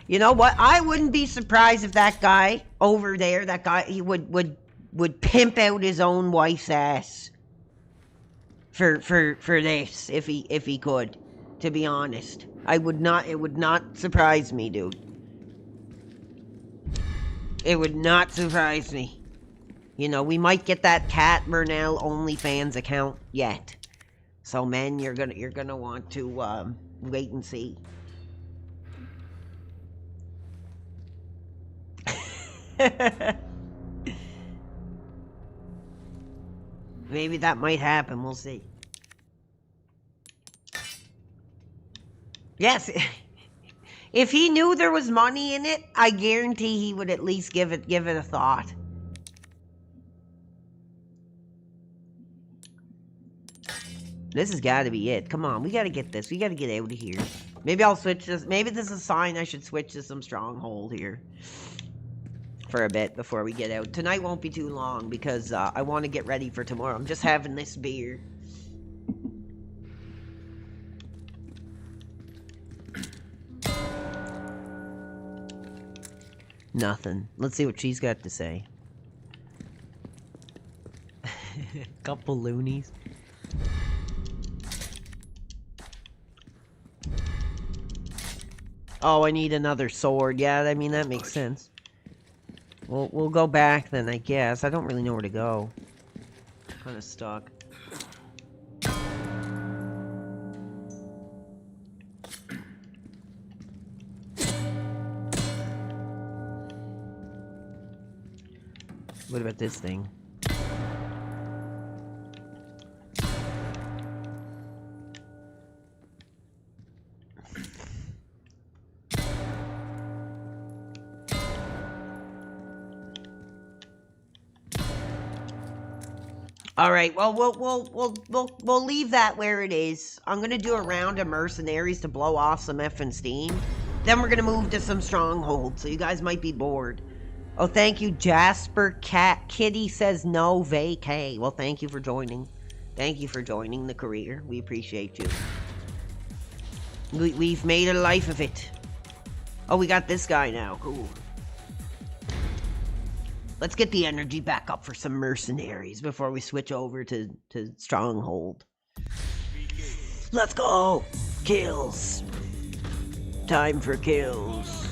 You know what? I wouldn't be surprised if that guy over there, he would pimp out his own wife's ass for this if he could, to be honest. It would not surprise me, dude. It would not surprise me. You know, we might get that Cat Burnell OnlyFans account yet. So men, you're gonna want to wait and see. Maybe that might happen, we'll see. Yes, if he knew there was money in it, I guarantee he would at least give it a thought. This has got to be it. Come on, we got to get this. We got to get out of here. Maybe I'll switch this. Maybe this is a sign I should switch to some Stronghold here for a bit before we get out. Tonight won't be too long because I want to get ready for tomorrow. I'm just having this beer. Nothing. Let's see what she's got to say. Couple loonies. Oh, I need another sword. Yeah, I mean, that makes sense. We'll go back then, I guess. I don't really know where to go. Kind of stuck. What about this thing? All right. Well, we'll leave that where it is. I'm gonna do a round of mercenaries to blow off some effing steam. Then we're gonna move to some Stronghold. So you guys might be bored. Oh, thank you, Jasper Cat Kitty says no vacay. Well, thank you for joining. Thank you for joining the career. We appreciate you. We've made a life of it. Oh, we got this guy now. Cool. Let's get the energy back up for some mercenaries before we switch over to Stronghold. Let's go! Kills. Time for kills.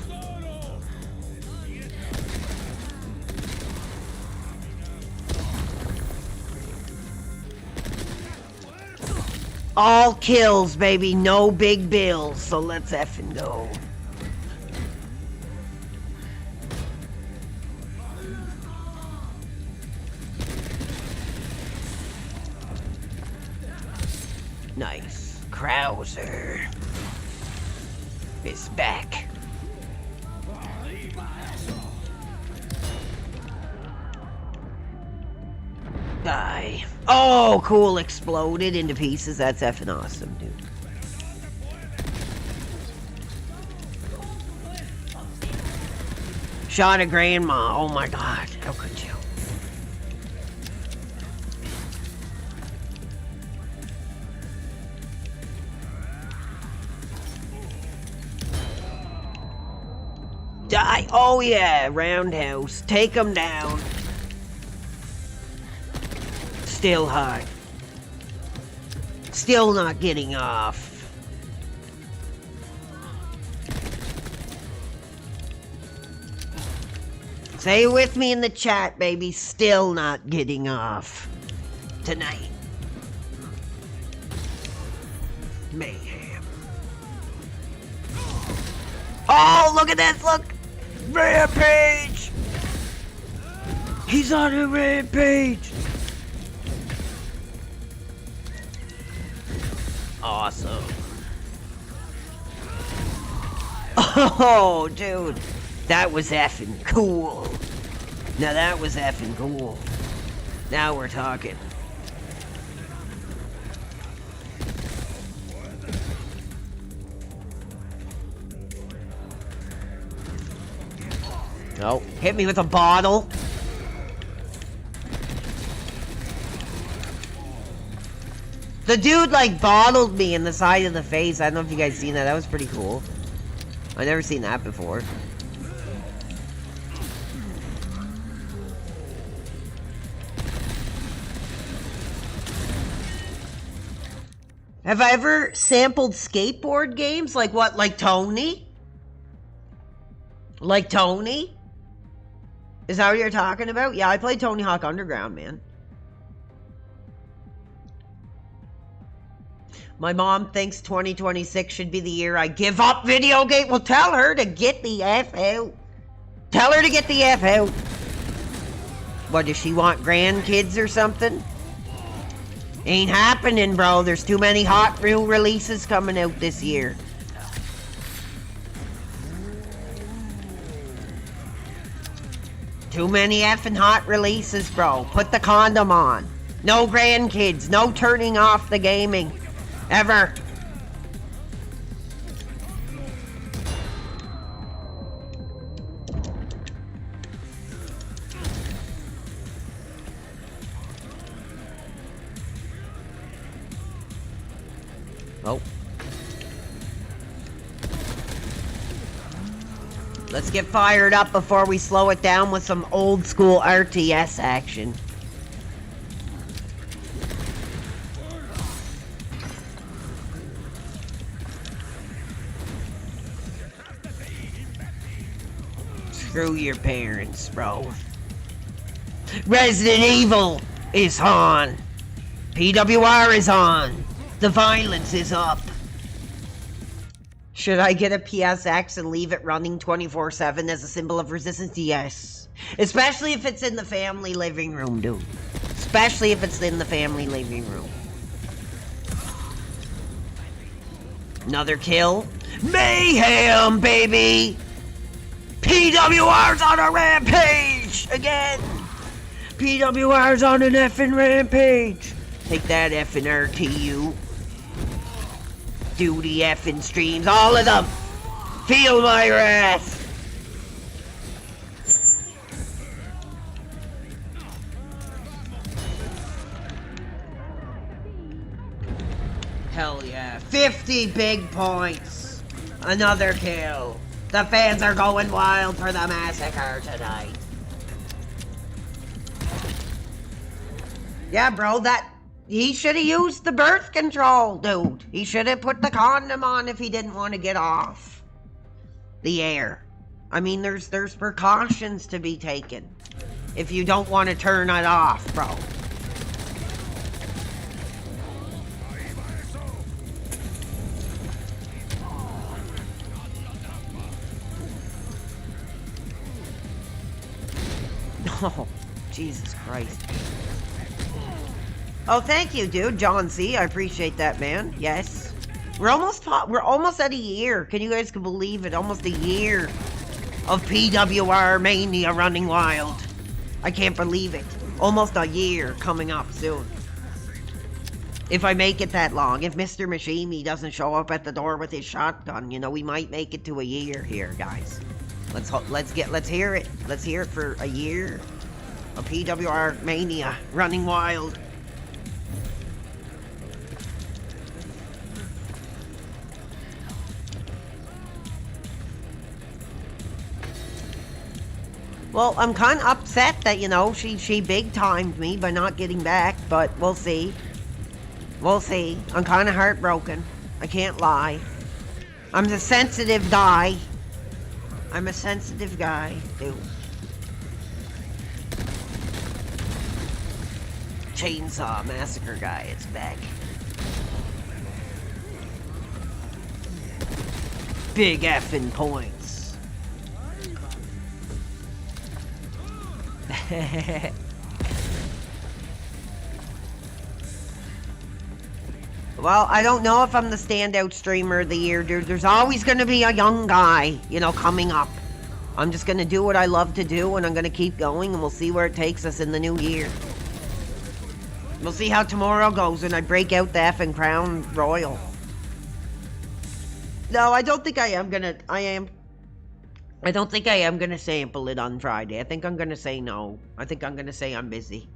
All kills, baby. No big bills. So let's effing go. Nice. Krauser is back. Die. Oh, cool. Exploded into pieces. That's effing awesome, dude. Shot a grandma. Oh my god. How could you? Die. Oh yeah. Roundhouse. Take him down. Still hot. Still not getting off. Say it with me in the chat, baby. Still not getting off. Tonight. Mayhem. Oh, look at this. Look. Rampage. He's on a rampage. Awesome. Oh, dude. That was effing cool. Now that was effing cool. Now we're talking. Oh, hit me with a bottle. The dude, like, bottled me in the side of the face. I don't know if you guys seen that. That was pretty cool. I've never seen that before. Have I ever sampled skateboard games? Like what? Like Tony? Like Tony? Is that what you're talking about? Yeah, I played Tony Hawk Underground, man. My mom thinks 2026 should be the year I give up video game. Well, tell her to get the F out. Tell her to get the F out. What, does she want grandkids or something? Ain't happening, bro. There's too many hot real releases coming out this year. Too many effing hot releases, bro. Put the condom on. No grandkids. No turning off the gaming. Ever. Oh. Let's get fired up before we slow it down with some old school RTS action. Screw your parents, bro. Resident Evil is on. PWR is on. The violence is up. Should I get a PSX and leave it running 24/7 as a symbol of resistance? Yes. Especially if it's in the family living room, dude. Especially if it's in the family living room. Another kill. Mayhem, baby! PWR's on a rampage! Again! PWR's on an effing rampage! Take that effing RTU. Duty effing streams, all of them! Feel my wrath! Hell yeah. 50 big points. Another kill. The fans are going wild for the massacre tonight. Yeah, bro, he should have used the birth control, dude. He should have put the condom on if he didn't want to get off the air. I mean, there's precautions to be taken if you don't want to turn it off, bro. Oh, Jesus Christ. Oh, thank you, dude. John C. I appreciate that, man. Yes. We're almost at a year. Can you guys believe it? Almost a year of PWR Mania running wild. I can't believe it. Almost a year coming up soon. If I make it that long. If Mr. Mashimi doesn't show up at the door with his shotgun, you know, we might make it to a year here, guys. Let's hear it. Let's hear it for a year of PWR Mania running wild. Well, I'm kind of upset that, you know, she big-timed me by not getting back, but we'll see. We'll see. I'm kind of heartbroken. I can't lie. I'm a sensitive guy. I'm a sensitive guy, dude. Chainsaw Massacre guy is back. Big effing points. Well, I don't know if I'm the standout streamer of the year, dude. There's always going to be a young guy, you know, coming up. I'm just going to do what I love to do, and I'm going to keep going, and we'll see where it takes us in the new year. We'll see how tomorrow goes when I break out the effing Crown Royal. No, I don't think I am going to... I don't think I am going to sample it on Friday. I think I'm going to say no. I think I'm going to say I'm busy.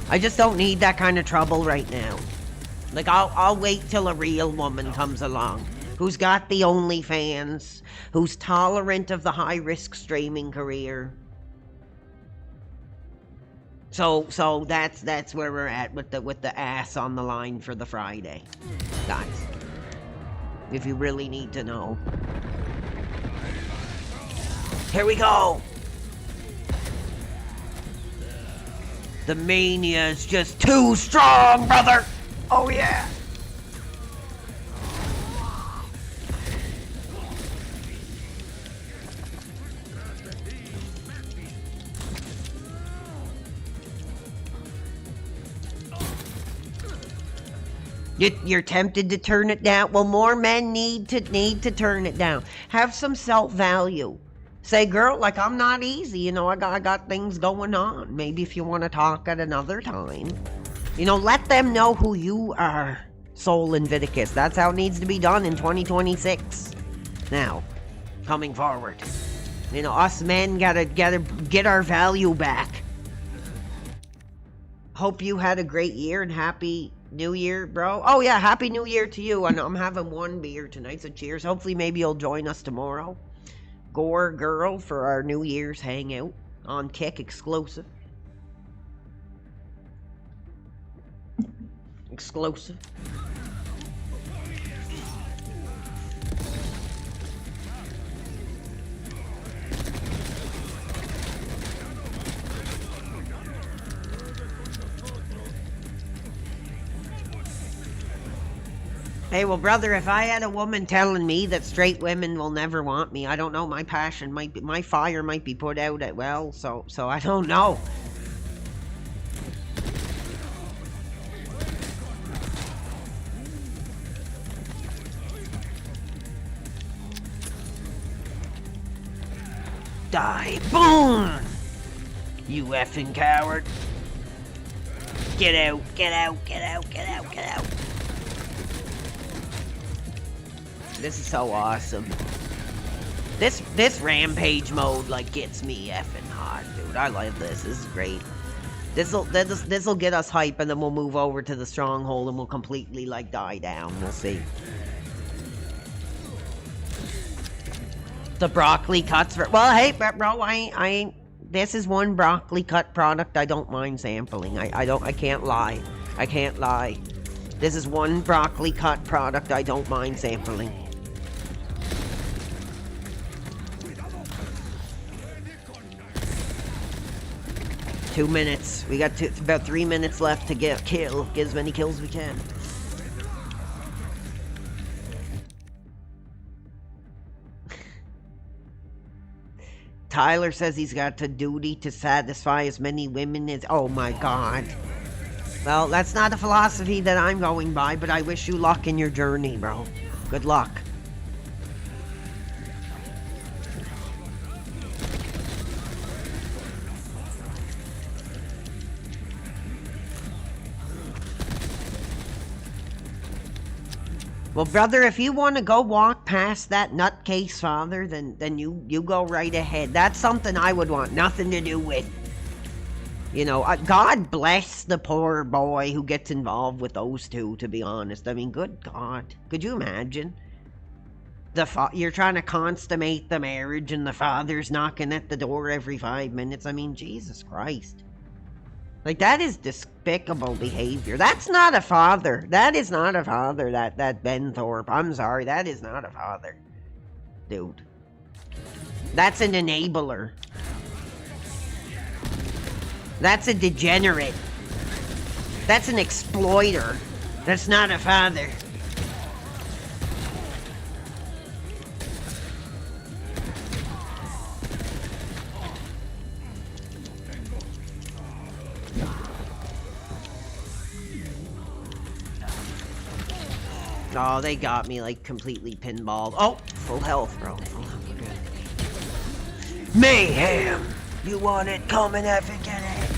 I just don't need that kind of trouble right now. Like, I'll wait till a real woman comes along who's got the OnlyFans, who's tolerant of the high-risk streaming career. So that's where we're at with the ass on the line for the Friday, guys. If you really need to know. Here we go. The mania is just too strong, brother. Oh yeah. You're tempted to turn it down. Well, more men need to turn it down. Have some self-value. Say, girl, like, I'm not easy. You know, I got things going on. Maybe if you want to talk at another time. You know, let them know who you are, Soul Leviticus. That's how it needs to be done in 2026. Now, coming forward. You know, us men gotta get our value back. Hope you had a great year and happy New Year, bro. Oh yeah, happy New Year to you. And I'm having one beer tonight, so cheers. Hopefully maybe you'll join us tomorrow. Gore Girl for our New Year's hangout on Kick exclusive. Exclusive. Hey, well, brother, if I had a woman telling me that straight women will never want me, I don't know, my passion might be, my fire might be put out at, well, so I don't know. Die. Boom! You effing coward. Get out, get out, get out, get out, get out. This is so awesome. This rampage mode, like, gets me effing hot, dude. I love this. This is great. This'll get us hype, and then we'll move over to the Stronghold, and we'll completely like die down. We'll see. The broccoli cuts for, well, hey, bro, I ain't. This is one broccoli cut product I don't mind sampling. I can't lie. I can't lie. This is one broccoli cut product I don't mind sampling. Two minutes. We got about 3 minutes left to get as many kills we can. Tyler says he's got a duty to satisfy as many women as... Oh my god. Well, that's not a philosophy that I'm going by, but I wish you luck in your journey, bro. Good luck. Well, brother, if you want to go walk past that nutcase father, then you go right ahead. That's something I would want nothing to do with. You know, God bless the poor boy who gets involved with those two, to be honest. I mean, good God. Could you imagine? You're trying to consummate the marriage and the father's knocking at the door every 5 minutes. I mean, Jesus Christ. Like, that is despicable behavior. That's not a father. That is not a father, that Ben Thorpe. I'm sorry, that is not a father. Dude. That's an enabler. That's a degenerate. That's an exploiter. That's not a father. Oh, they got me, like, completely pinballed. Oh, full health, bro. Full health, we're good. Mayhem! You want it? Come and have it, get it.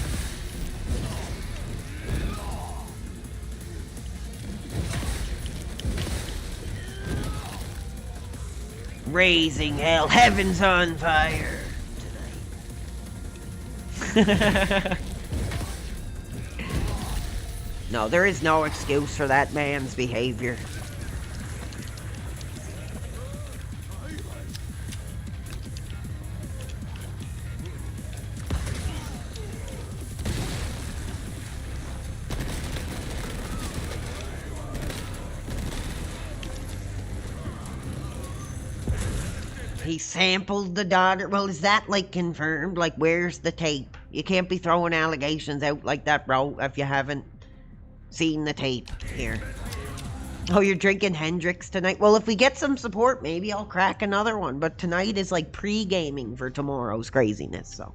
Raising hell. Heaven's on fire tonight. No, there is no excuse for that man's behavior. He sampled the daughter. Well, is that, like, confirmed? Like, where's the tape? You can't be throwing allegations out like that, bro, if you haven't seen the tape here. Oh, you're drinking Hendrix tonight? Well, if we get some support, maybe I'll crack another one. But tonight is, like, pre-gaming for tomorrow's craziness, so...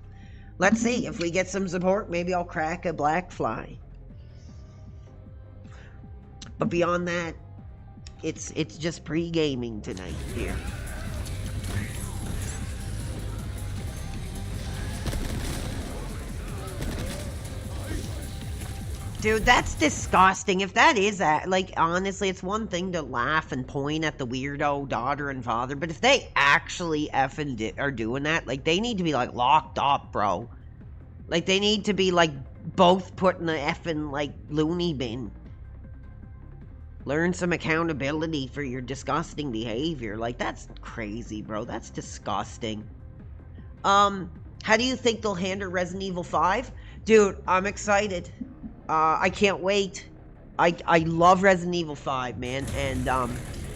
Let's see. If we get some support, maybe I'll crack a Black Fly. But beyond that, it's just pre-gaming tonight here. Dude, that's disgusting. If that is that, like, honestly, it's one thing to laugh and point at the weirdo daughter and father, but if they actually effing are doing that, like, they need to be, like, locked up, bro. Like, they need to be, like, both put in the effing, like, loony bin. Learn some accountability for your disgusting behavior. Like, that's crazy, bro. That's disgusting. How do you think they'll handle Resident Evil 5? Dude, I'm excited. I can't wait. I love Resident Evil 5, man. And,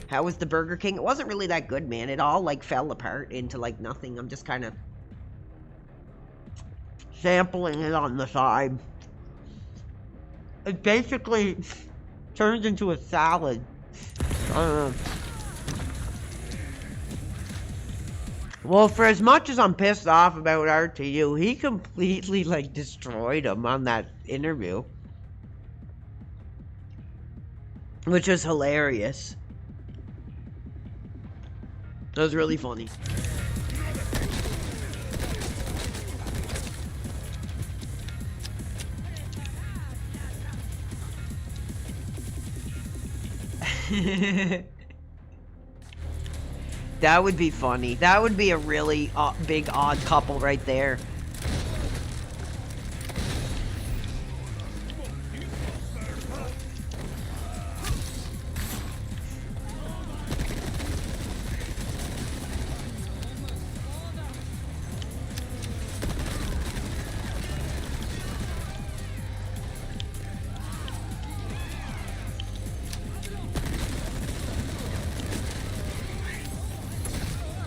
how was the Burger King? It wasn't really that good, man. It all, like, fell apart into, like, nothing. I'm just kind of sampling it on the side. It basically turns into a salad. I don't know. Well, for as much as I'm pissed off about RTU, he completely, like, destroyed him on that interview. Which was hilarious. That was really funny. That would be funny. That would be a really big odd couple right there.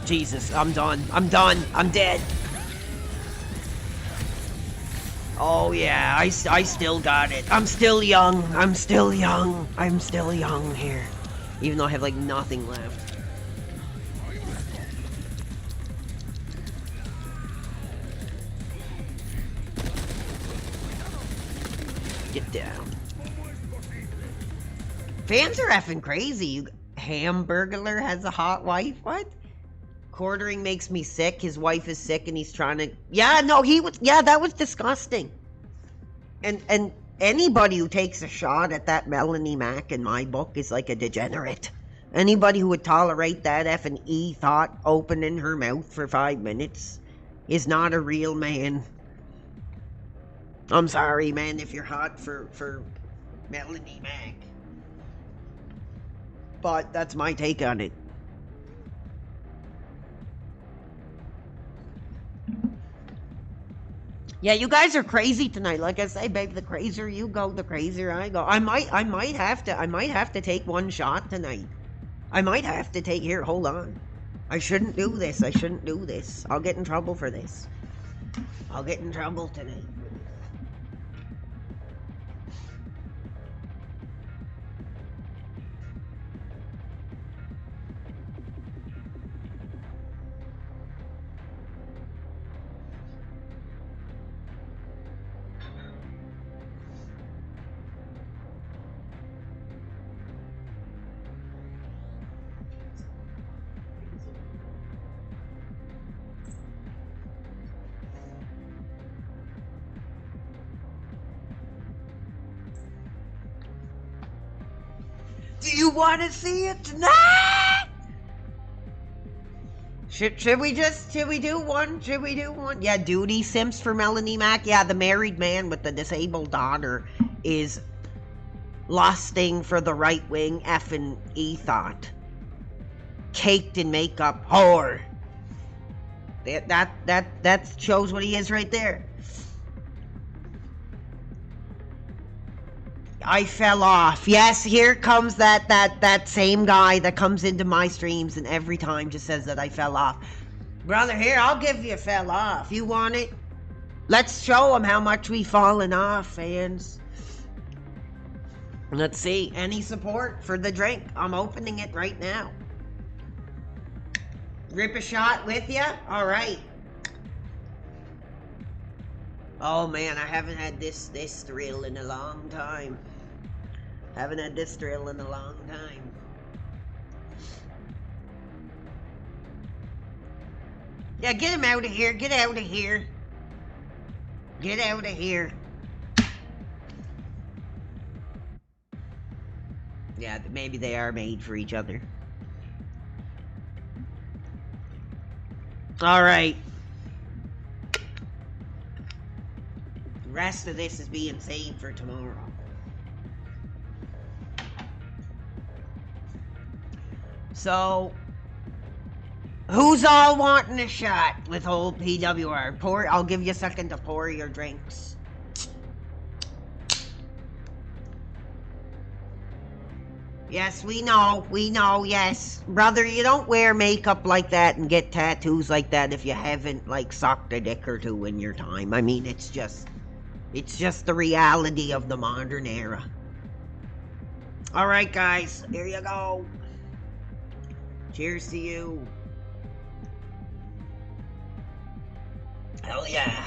Jesus, I'm done. I'm done. I'm dead. Oh yeah, I still got it. I'm still young. I'm still young. I'm still young here. Even though I have like nothing left. Get down. Fans are effing crazy. You Hamburglar has a hot wife? What? Quartering makes me sick. His wife is sick and he's trying to... Yeah, no, he was... Yeah, that was disgusting. And anybody who takes a shot at that Melanie Mac in my book is like a degenerate. Anybody who would tolerate that effing E-thought opening her mouth for 5 minutes is not a real man. I'm sorry, man, if you're hot for Melanie Mac. But that's my take on it. Yeah, you guys are crazy tonight. Like I say, babe, the crazier you go, the crazier I go. I might have to take one shot tonight. I might have to take... Here, hold on. I shouldn't do this. I shouldn't do this. I'll get in trouble for this. I'll get in trouble tonight. Do you want to see it tonight? Should we do one? Should we do one? Yeah, duty simps for Melanie Mac. Yeah, the married man with the disabled daughter is lusting for the right-wing effing E-thought. Caked in makeup whore. That shows what he is right there. I fell off. Yes, here comes that same guy that comes into my streams and every time just says that I fell off. Brother, here, I'll give you a fell off. You want it? Let's show them how much we've fallen off, fans. Let's see. Any support for the drink? I'm opening it right now. Rip a shot with ya? All right. Oh man, I haven't had this thrill in a long time. Haven't had this thrill in a long time. Yeah, get him out of here. Get out of here. Get out of here. Yeah, maybe they are made for each other. All right. The rest of this is being saved for tomorrow. So, who's all wanting a shot with old PWR? I'll give you a second to pour your drinks. Yes, we know, yes. Brother, you don't wear makeup like that and get tattoos like that if you haven't, like, sucked a dick or two in your time. I mean, it's just the reality of the modern era. Alright, guys, here you go. Cheers to you. Hell yeah.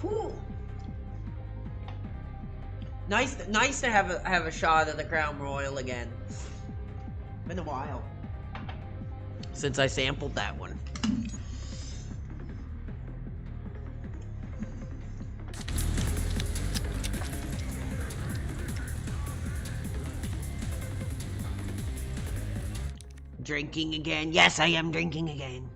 Whew. Nice to have a shot of the Crown Royal again. Been a while since I sampled that one. Drinking again. Yes, I am drinking again.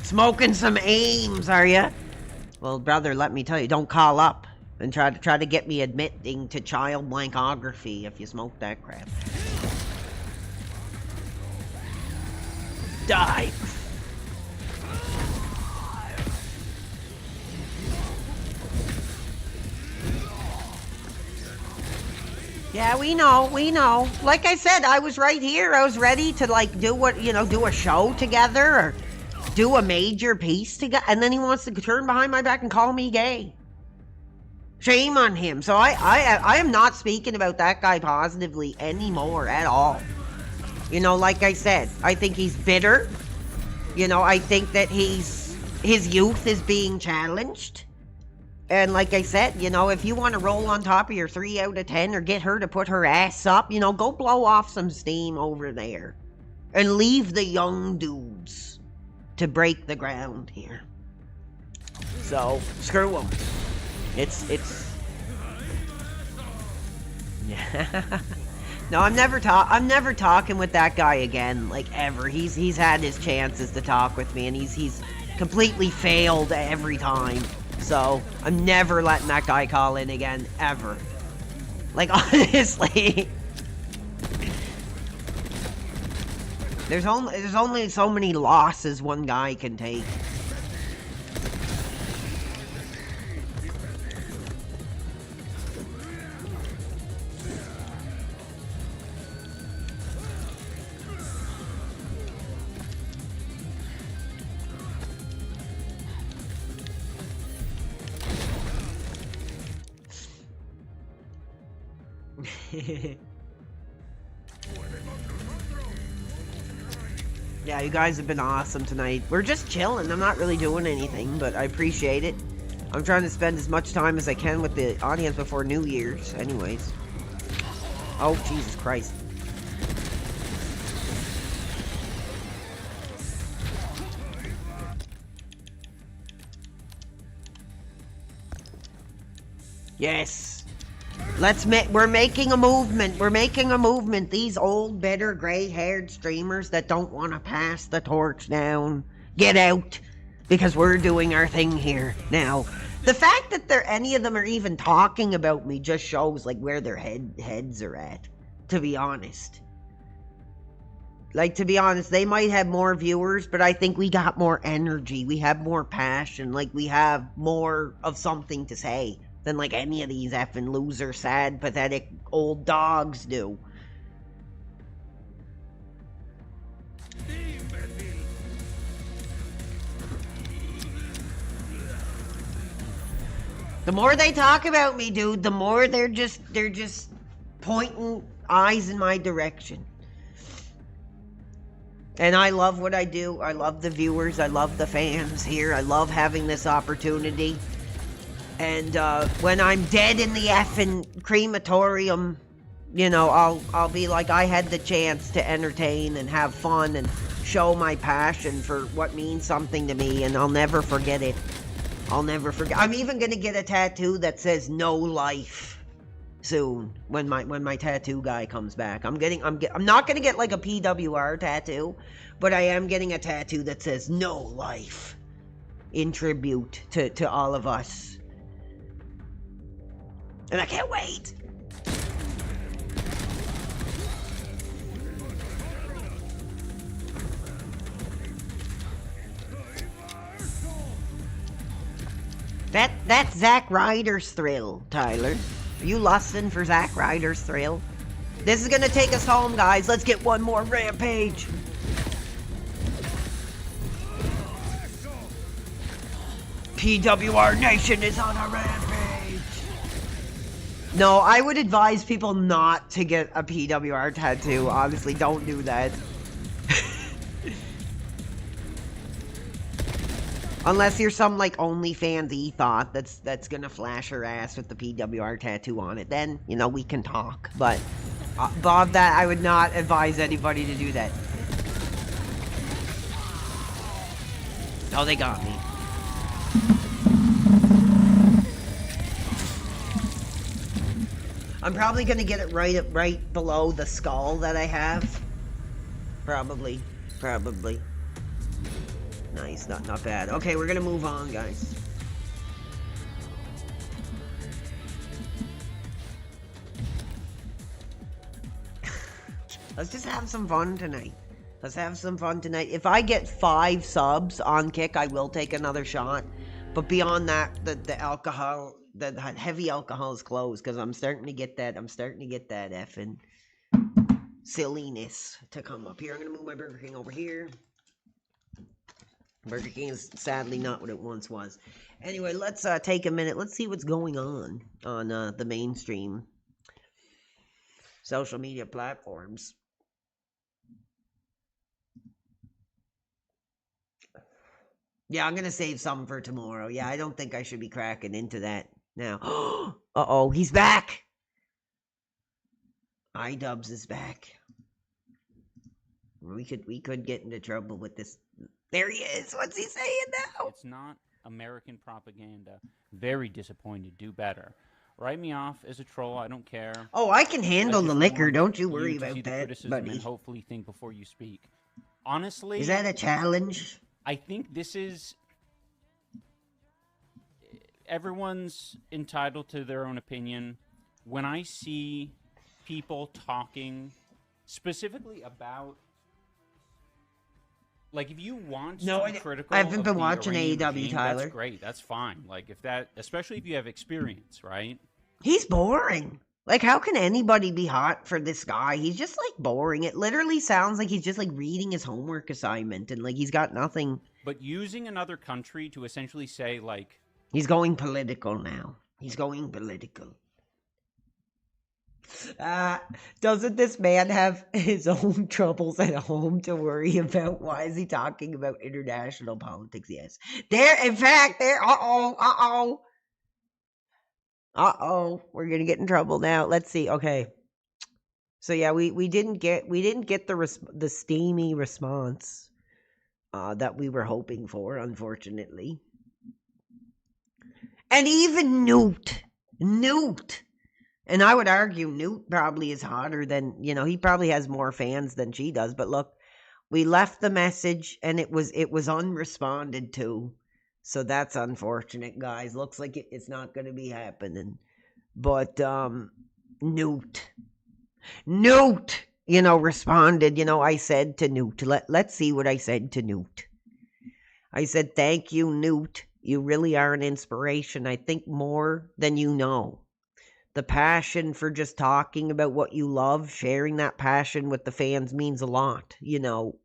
Smoking some aims, are ya? Well, brother, let me tell you, don't call up and try to get me admitting to child blankography if you smoke that crap. Die. Yeah, we know, we know. Like I said, I was right here. I was ready to like do what, do a show together or do a major piece together. And then he wants to turn behind my back and call me gay. Shame on him. So I am not speaking about that guy positively anymore at all. Like I said, I think he's bitter. I think that his youth is being challenged. And like I said, if you want to roll on top of your 3 out of 10 or get her to put her ass up, go blow off some steam over there. And leave the young dudes to break the ground here. So, screw them. It's... Yeah. No, I'm never talking with that guy again, like, ever. He's had his chances to talk with me, and he's completely failed every time. So, I'm never letting that guy call in again, ever. Like, honestly. There's only so many losses one guy can take. Yeah, you guys have been awesome tonight. We're just chilling. I'm not really doing anything, but I appreciate it. I'm trying to spend as much time as I can with the audience before New Year's, anyways. Oh, Jesus Christ. Yes. We're making a movement. We're making a movement. These old, bitter, gray-haired streamers that don't want to pass the torch down, get out, because we're doing our thing here now. The fact that any of them are even talking about me just shows like where their heads are at, to be honest. Like, to be honest, they might have more viewers, but I think we got more energy. We have more passion. Like, we have more of something to say than like any of these effing loser, sad, pathetic old dogs do. The more they talk about me, dude, the more they're just pointing eyes in my direction. And I love what I do. I love the viewers. I love the fans here. I love having this opportunity. And when I'm dead in the effing crematorium, I'll be like, I had the chance to entertain and have fun and show my passion for what means something to me, and I'll never forget it. I'll never forget. I'm even gonna get a tattoo that says "No Life" soon when my tattoo guy comes back. I'm not gonna get like a PWR tattoo, but I am getting a tattoo that says "No Life" in tribute to all of us. And I can't wait. That's Zack Ryder's thrill, Tyler. Are you lusting for Zack Ryder's thrill? This is gonna take us home, guys. Let's get one more rampage. PWR Nation is on a rampage. No, I would advise people not to get a PWR tattoo. Honestly, don't do that. Unless you're some like OnlyFans ethot that's gonna flash her ass with the PWR tattoo on it, then we can talk. But above that, I would not advise anybody to do that. Oh, they got me. I'm probably gonna get it right below the skull that I have. Probably. Nice, not bad. Okay, we're gonna move on, guys. Let's just have some fun tonight. Let's have some fun tonight. If I get 5 subs on Kick, I will take another shot. But beyond that, the alcohol, the heavy alcohol is closed because I'm starting to get that effing silliness to come up here. I'm gonna move my Burger King over here. Burger King is sadly not what it once was. Anyway, let's take a minute. Let's see what's going on the mainstream social media platforms. Yeah, I'm gonna save some for tomorrow. Yeah, I don't think I should be cracking into that now. Uh-oh, he's back. iDubbbz is back. We could get into trouble with this. There he is. What's he saying now? It's not American propaganda. Very disappointed. Do better. Write me off as a troll. I don't care. Oh, I can handle the liquor. want Don't you worry to see about the that, criticism buddy. and hopefully think before you speak. Honestly, Is that a challenge? I think this is. Everyone's entitled to their own opinion. When I see people talking specifically about. Like, if you want No, to be critical I haven't of been the watching Iranian AEW, regime, Tyler. That's great. That's fine. Like, if that, especially if you have experience, right? He's boring. Like, how can anybody be hot for this guy? He's just, like, boring. It literally sounds like he's just, like, reading his homework assignment and, like, he's got nothing. But using another country to essentially say, like... He's going political now. He's going political. Doesn't this man have his own troubles at home to worry about? Why is he talking about international politics? Yes. In fact, uh-oh. We're going to get in trouble now. Let's see. Okay. So yeah, we didn't get the steamy response that we were hoping for, unfortunately. And even Newt. And I would argue Newt probably is hotter than, he probably has more fans than she does. But look, we left the message and it was unresponded to. So that's unfortunate, guys. Looks like it's not going to be happening. But Newt, responded. I said to Newt, let's see what I said to Newt. I said, thank you, Newt. You really are an inspiration. I think more than you know. The passion for just talking about what you love, sharing that passion with the fans means a lot.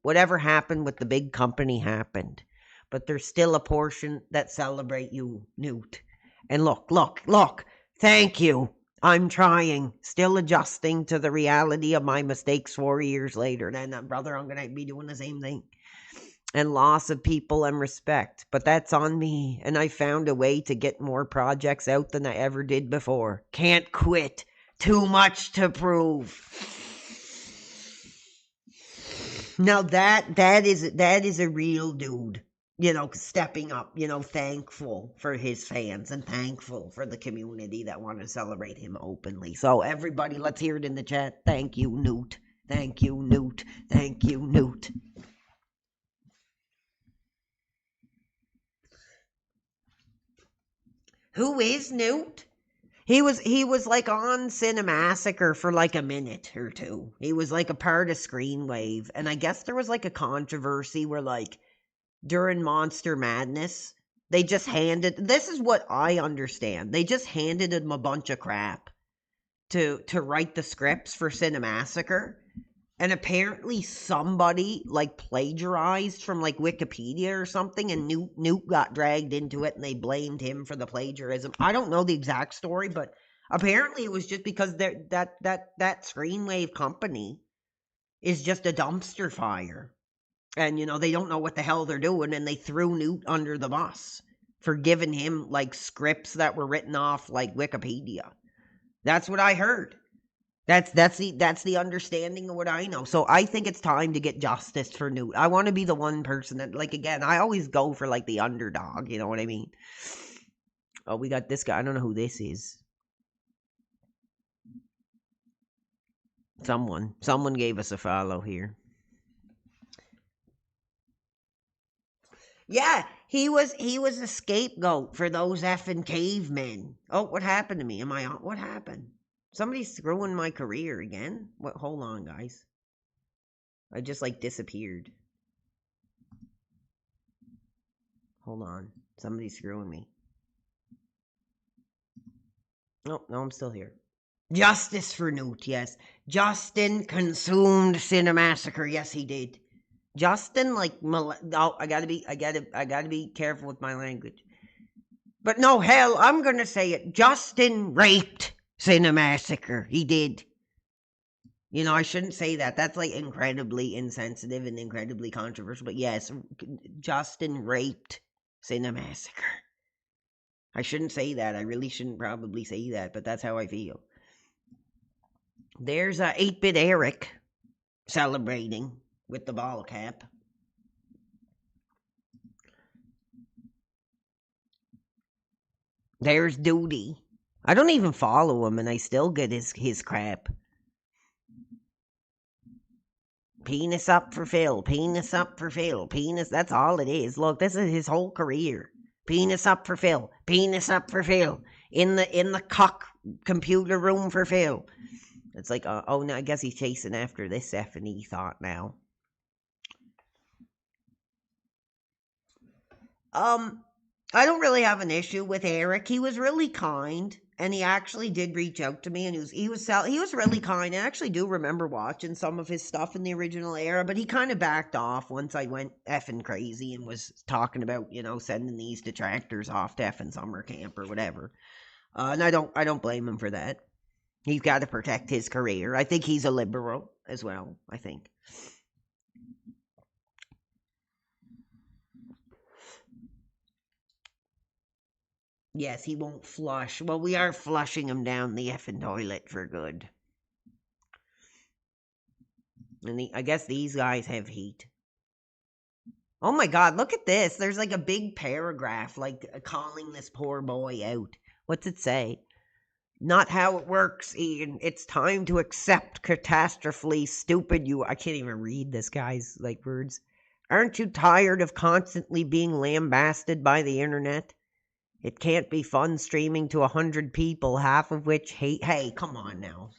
Whatever happened with the big company happened. But there's still a portion that celebrate you, Newt. And look. Thank you. I'm trying. Still adjusting to the reality of my mistakes 4 years later. And brother, I'm going to be doing the same thing. And loss of people and respect. But that's on me. And I found a way to get more projects out than I ever did before. Can't quit. Too much to prove. Now that is a real dude. Stepping up, thankful for his fans and thankful for the community that want to celebrate him openly. So everybody, let's hear it in the chat. Thank you, Newt. Thank you, Newt. Thank you, Newt. Who is Newt? He was like on Cinemassacre for like a minute or two. He was like a part of Screenwave. And I guess there was like a controversy where like during Monster Madness, they just this is what I understand. They just handed him a bunch of crap to write the scripts for Cinemassacre. And apparently somebody like plagiarized from like Wikipedia or something, and Newt got dragged into it and they blamed him for the plagiarism. I don't know the exact story, but apparently it was just because that Screenwave company is just a dumpster fire. And, they don't know what the hell they're doing, and they threw Newt under the bus for giving him, like, scripts that were written off, like, Wikipedia. That's what I heard. That's the understanding of what I know. So I think it's time to get justice for Newt. I want to be the one person that, like, again, I always go for, like, the underdog, you know what I mean? Oh, we got this guy. I don't know who this is. Someone gave us a follow here. Yeah, he was a scapegoat for those effing cavemen. Oh, what happened to me? Am I on? What happened? Somebody's screwing my career again? What? Hold on, guys. I just like disappeared. Hold on. Somebody's screwing me. Oh, no, I'm still here. Justice for Newt, yes. Justin consumed Cinemassacre. Yes, he did. Justin, like, oh, I gotta be careful with my language. But no, hell, I'm gonna say it. Justin raped Cinemassacre. He did. You know, I shouldn't say that. That's like incredibly insensitive and incredibly controversial. But yes, Justin raped Cinemassacre. I shouldn't say that. I really shouldn't probably say that, but that's how I feel. There's 8-Bit Eric celebrating with the ball cap. There's Duty. I don't even follow him, and I still get his crap. Penis up for Phil. Penis up for Phil. Penis. That's all it is. Look, this is his whole career. Penis up for Phil. Penis up for Phil. In the cock computer room for Phil. It's like, oh no, I guess he's chasing after this F&E thought now. I don't really have an issue with Eric. He was really kind, and he actually did reach out to me, and he was really kind. I actually do remember watching some of his stuff in the original era, but he kind of backed off once I went effing crazy and was talking about, you know, sending these detractors off to effing summer camp or whatever. And I don't blame him for that. He's got to protect his career. I think he's a liberal as well, I think. Yes, he won't flush. Well, we are flushing him down the effing toilet for good. And I guess these guys have heat. Oh my god, look at this. There's like a big paragraph, like calling this poor boy out. What's it say? Not how it works, Ian. It's time to accept catastrophically stupid you. I can't even read this guy's like words. Aren't you tired of constantly being lambasted by the internet? It can't be fun streaming to 100 people, half of which hate. Hey, come on now.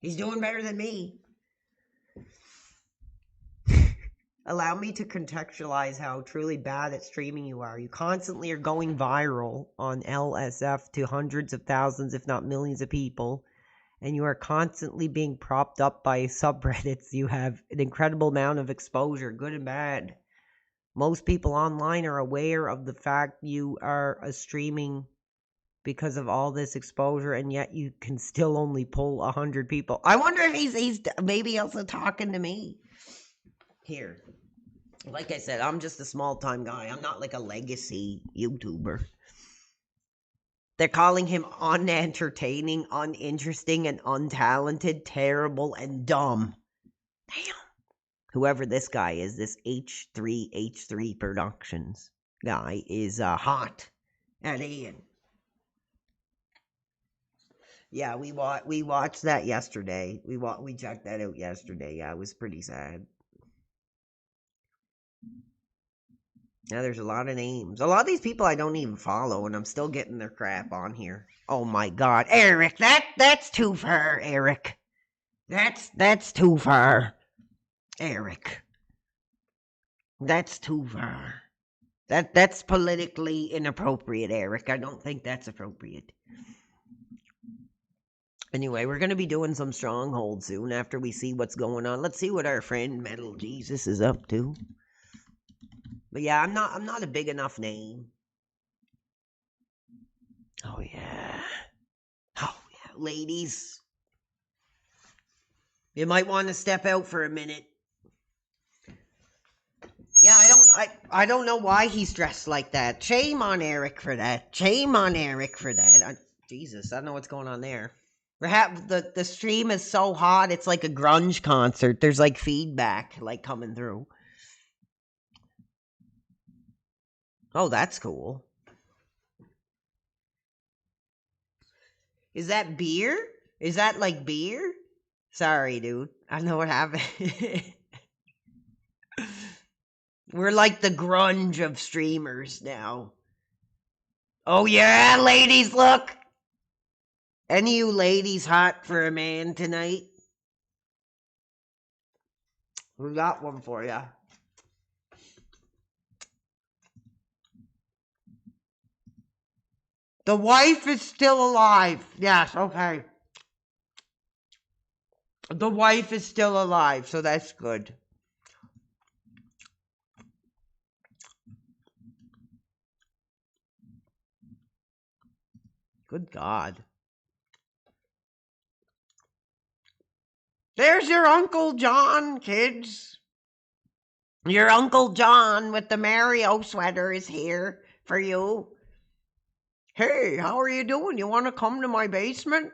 He's doing better than me. Allow me to contextualize how truly bad at streaming you are. You constantly are going viral on LSF to hundreds of thousands, if not millions of people. And you are constantly being propped up by subreddits. You have an incredible amount of exposure, good and bad. Most people online are aware of the fact you are streaming because of all this exposure, and yet you can still only pull 100 people. I wonder if he's maybe also talking to me. Here. Like I said, I'm just a small-time guy. I'm not like a legacy YouTuber. They're calling him unentertaining, uninteresting, and untalented, terrible, and dumb. Damn. Whoever this guy is, this H3 Productions guy, is hot at Ian. Yeah, we watched that yesterday. We checked that out yesterday. Yeah, it was pretty sad. Now there's a lot of names. A lot of these people I don't even follow, and I'm still getting their crap on here. Oh my god, Eric, that's too far, Eric. That's too far, Eric. That's too far. That's politically inappropriate, Eric. I don't think that's appropriate. Anyway, we're gonna be doing some Stronghold soon after we see what's going on. Let's see what our friend Metal Jesus is up to. But yeah, I'm not a big enough name. Oh yeah. Oh yeah, ladies. You might want to step out for a minute. Yeah, I don't know why he's dressed like that. Shame on Eric for that. Shame on Eric for that. Jesus, I don't know what's going on there. The stream is so hot, it's like a grunge concert. There's like feedback like coming through. Oh, that's cool. Is that beer? Is that like beer? Sorry, dude. I know what happened. We're like the grunge of streamers now. Oh yeah, ladies, look. Any of you ladies hot for a man tonight? We got one for you. The wife is still alive. Yes, okay. The wife is still alive, so that's good. Good God. There's your Uncle John, kids. Your Uncle John with the Mario sweater is here for you. Hey, how are you doing? You want to come to my basement?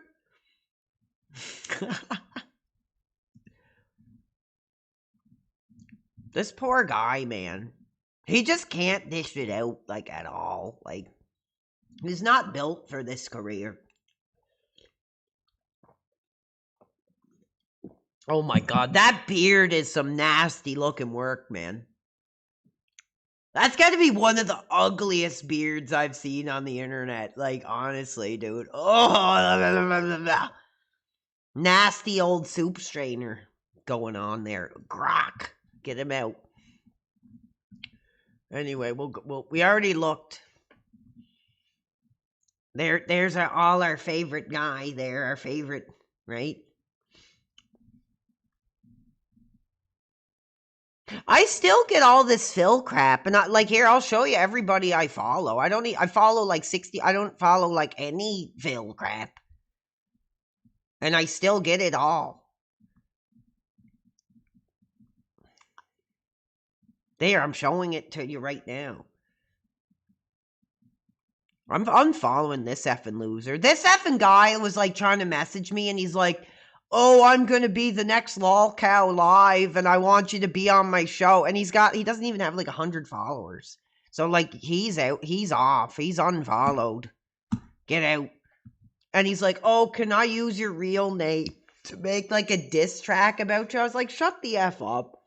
This poor guy, man. He just can't dish it out, like, at all. Like, he's not built for this career. Oh my God, that beard is some nasty looking work, man. That's got to be one of the ugliest beards I've seen on the internet. Like, honestly, dude. Oh, nasty old soup strainer going on there. Grok. Get him out. Anyway, we already looked. There's all our favorite guy there. Our favorite, right? I still get all this Phil crap, and here I'll show you everybody I follow. I follow like 60. I don't follow like any Phil crap, and I still get it all. There, I'm showing it to you right now. I'm unfollowing this effing loser. This effing guy was like trying to message me, and he's like, "Oh, I'm gonna be the next lol cow live, and I want you to be on my show." And he doesn't even have like 100 followers. So like he's out, he's off, he's unfollowed. Get out. And he's like, "Oh, can I use your real name to make like a diss track about you?" I was like, "Shut the F up."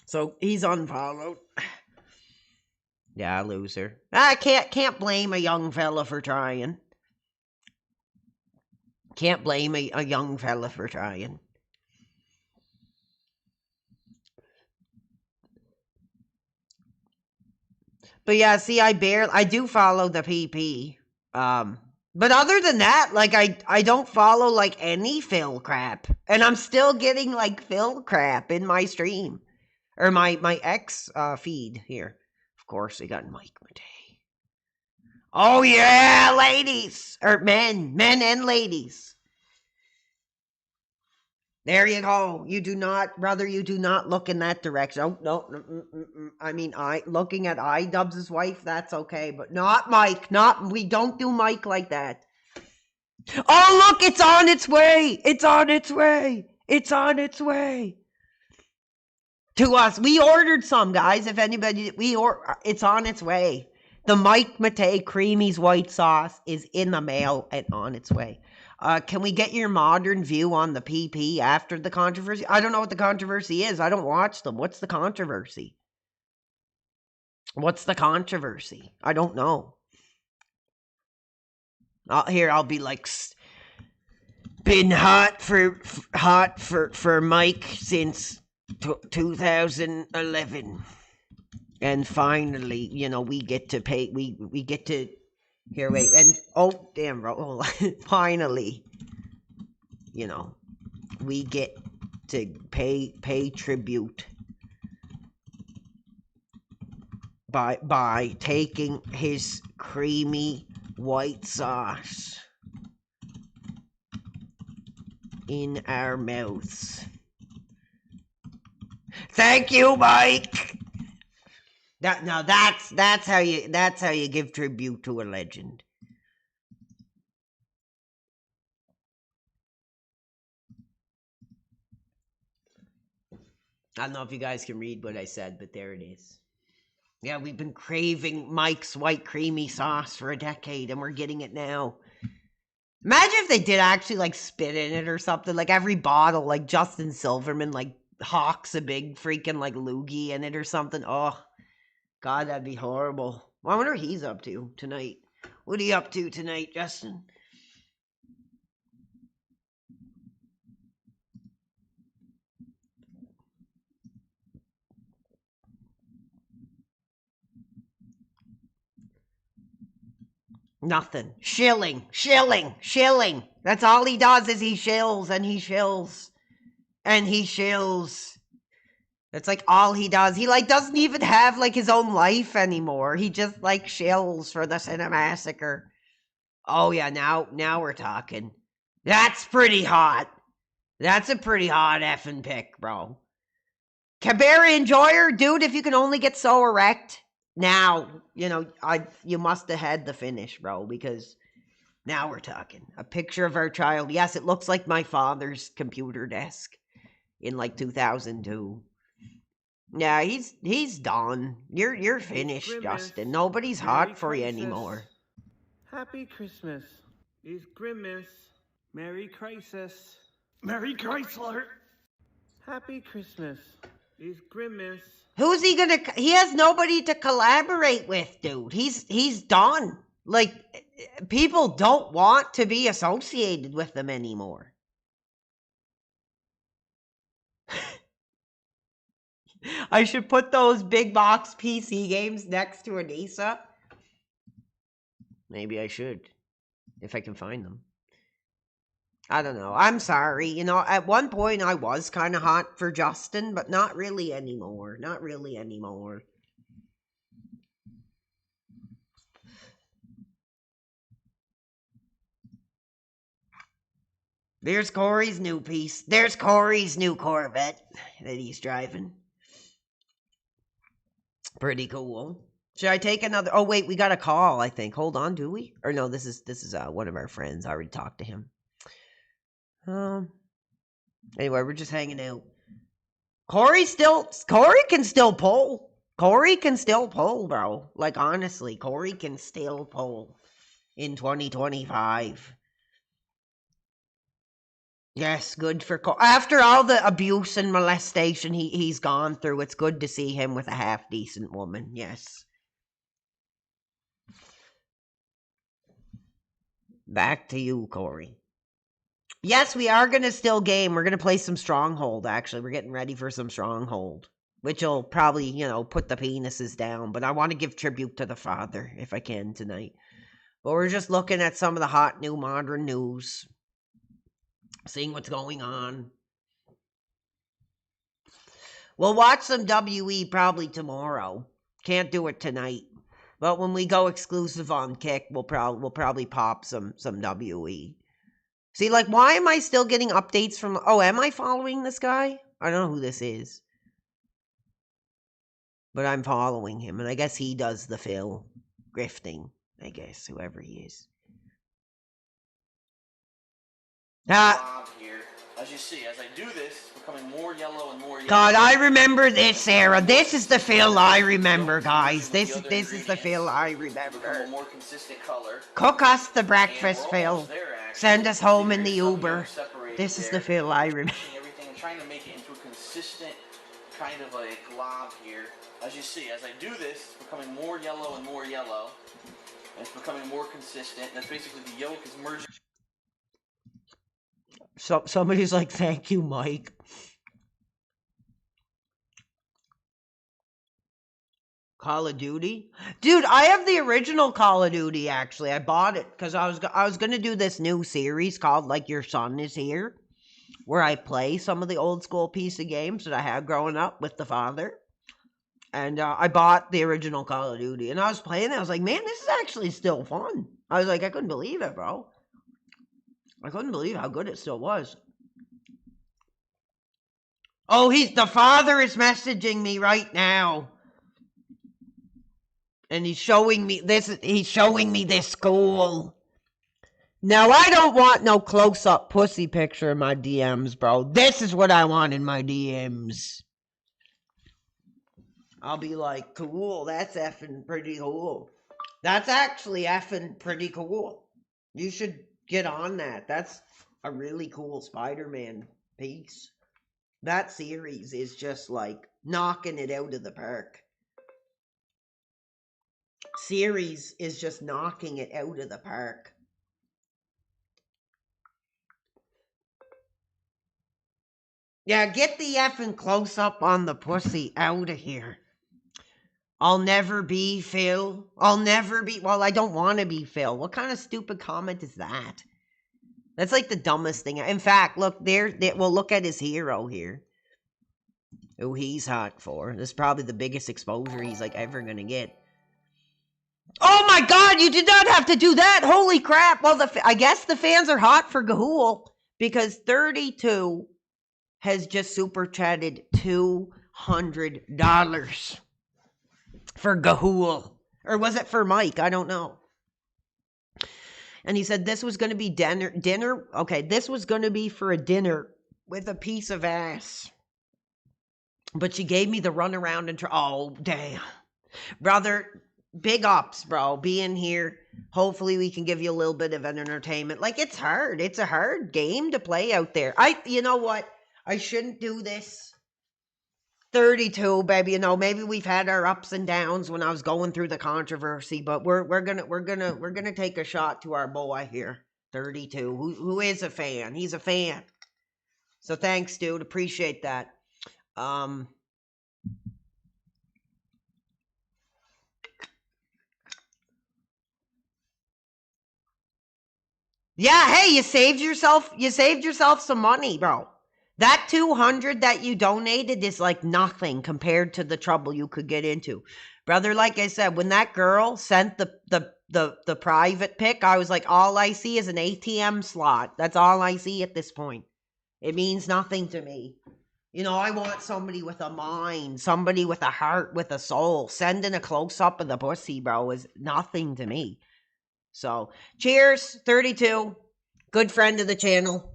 So he's unfollowed. Yeah, loser. I can't blame a young fella for trying. Can't blame a young fella for trying. But yeah, see, I do follow the PP. But other than that, like I don't follow like any Phil crap. And I'm still getting like Phil crap in my stream. Or my X feed here. Of course, we got Mike Matei. Oh yeah, ladies. Or men and ladies. There you go. You do not, brother, you do not look in that direction. Oh, no. I mean, looking at iDubbbz's wife, that's okay, but not Mike. We don't do Mike like that. Oh, look, it's on its way. It's on its way. It's on its way. To us. We ordered some, guys. If anybody, it's on its way. The Mike Matei Creamy's white sauce is in the mail and on its way. Can we get your modern view on the PP after the controversy? I don't know what the controversy is. I don't watch them. What's the controversy? What's the controversy? I don't know. I'll be like, been hot for Mike since 2011. And finally, we get to pay, we get to, here, wait, and, oh, damn, bro, finally, we get to pay tribute by taking his creamy white sauce in our mouths. Thank you, Mike. That's how you give tribute to a legend. I don't know if you guys can read what I said, but there it is. Yeah, we've been craving Mike's white creamy sauce for a decade, and we're getting it now. Imagine if they did actually like spit in it or something. Like every bottle, like Justin Silverman, like hawks a big freaking like loogie in it or something. Oh, God, that'd be horrible. Well, I wonder what he's up to tonight. What are you up to tonight, Justin? Nothing. Shilling. Shilling. Shilling. That's all he does is he shills and he shills. And he shills. That's like all he does. He like doesn't even have like his own life anymore. He just like shills for the Cinemassacre. Oh yeah, now we're talking. That's pretty hot. That's a pretty hot effing pick, bro. Cabaret Enjoyer, dude, if you can only get so erect now, you must have had the finish, bro, because now we're talking. A picture of our child. Yes, it looks like my father's computer desk in like 2002. Yeah, he's done. You're finished, Grimace. Justin. Nobody's Merry hot for you Crisis. anymore. Happy Christmas. It's Grimace. Merry Crisis. Merry Chrysler. Happy Christmas. It's Grimace. Who's he gonna? He has nobody to collaborate with, dude. He's done. Like, people don't want to be associated with them anymore. I should put those big box PC games next to Anissa. Maybe I should, if I can find them. I don't know. I'm sorry. At one point I was kind of hot for Justin, but not really anymore. Not really anymore. There's Corey's new piece. There's Corey's new Corvette that he's driving. Pretty cool. Should I take another? Oh wait, we got a call, I think. Hold on, do we? Or no, this is one of our friends. I already talked to him. Anyway, we're just hanging out. Corey can still pull. Corey can still pull, bro. Like, honestly, Corey can still pull in 2025. Yes, good for Corey. After all the abuse and molestation he's gone through, it's good to see him with a half-decent woman. Yes. Back to you, Corey. Yes, we are going to still game. We're going to play some Stronghold, actually. We're getting ready for some Stronghold, which will probably, put the penises down. But I want to give tribute to the father, if I can, tonight. But we're just looking at some of the hot new modern news, seeing what's going on. We'll watch some WE probably tomorrow. Can't do it tonight. But when we go exclusive on Kick, we'll probably pop some WE. See, like, why am I still getting updates from... Oh, am I following this guy? I don't know who this is. But I'm following him, and I guess he does the fill. Grifting, I guess, whoever he is. Here. As you see, as I do this, it's becoming more yellow and more yellow. God, I remember this era. This is the fill I remember, guys. This is the fill I remember. A more consistent color. Cook us the breakfast, Phil. Send us home in the Uber. This is the fill I remember. Everything and trying to make it into a consistent kind of a glob here. As you see, as I do this, it's becoming more yellow and more yellow. And it's becoming more consistent. And that's basically the yolk is merging. So somebody's like, thank you, Mike. Call of Duty? Dude, I have the original Call of Duty, actually. I bought it because I was going to do this new series called, like, Your Son Is Here, where I play some of the old school piece of games that I had growing up with the father. And I bought the original Call of Duty, and I was playing it. I was like, man, this is actually still fun. I was like, I couldn't believe it, bro. I couldn't believe how good it still was. Oh, the father is messaging me right now. And he's showing me this school. Now, I don't want no close-up pussy picture in my DMs, bro. This is what I want in my DMs. I'll be like, cool, that's effing pretty cool. That's actually effing pretty cool. You should get on that. That's a really cool Spider-Man piece. That series is just like knocking it out of the park. Series is just knocking it out of the park. Yeah, get the effing close up on the pussy out of here. I'll never be Phil. I'll never be. Well, I don't want to be Phil. What kind of stupid comment is that? That's like the dumbest thing. In fact, look there. Well, look at his hero here. Who he's hot for. This is probably the biggest exposure he's like ever gonna get. Oh my God! You did not have to do that. Holy crap! Well, I guess the fans are hot for Gahul because 32 has just super chatted $200 for Gahul. Or was it for Mike? I don't know. And he said this was going to be dinner. Okay, this was going to be for a dinner with a piece of ass. But she gave me the runaround and oh, damn. Brother, big ups, bro. Being here. Hopefully we can give you a little bit of an entertainment. Like, it's hard. It's a hard game to play out there. You know what? I shouldn't do this. 32, baby. You know, maybe we've had our ups and downs when I was going through the controversy, but we're gonna take a shot to our boy here, 32, who is a fan. He's a fan. So thanks, dude. Appreciate that. Yeah, hey, you saved yourself some money, bro. That 200 that you donated is like nothing compared to the trouble you could get into. Brother, like I said, when that girl sent the private pic, I was like, all I see is an ATM slot. That's all I see at this point. It means nothing to me. You know, I want somebody with a mind, somebody with a heart, with a soul. Sending a close-up of the pussy, bro, is nothing to me. So, cheers, 32. Good friend of the channel.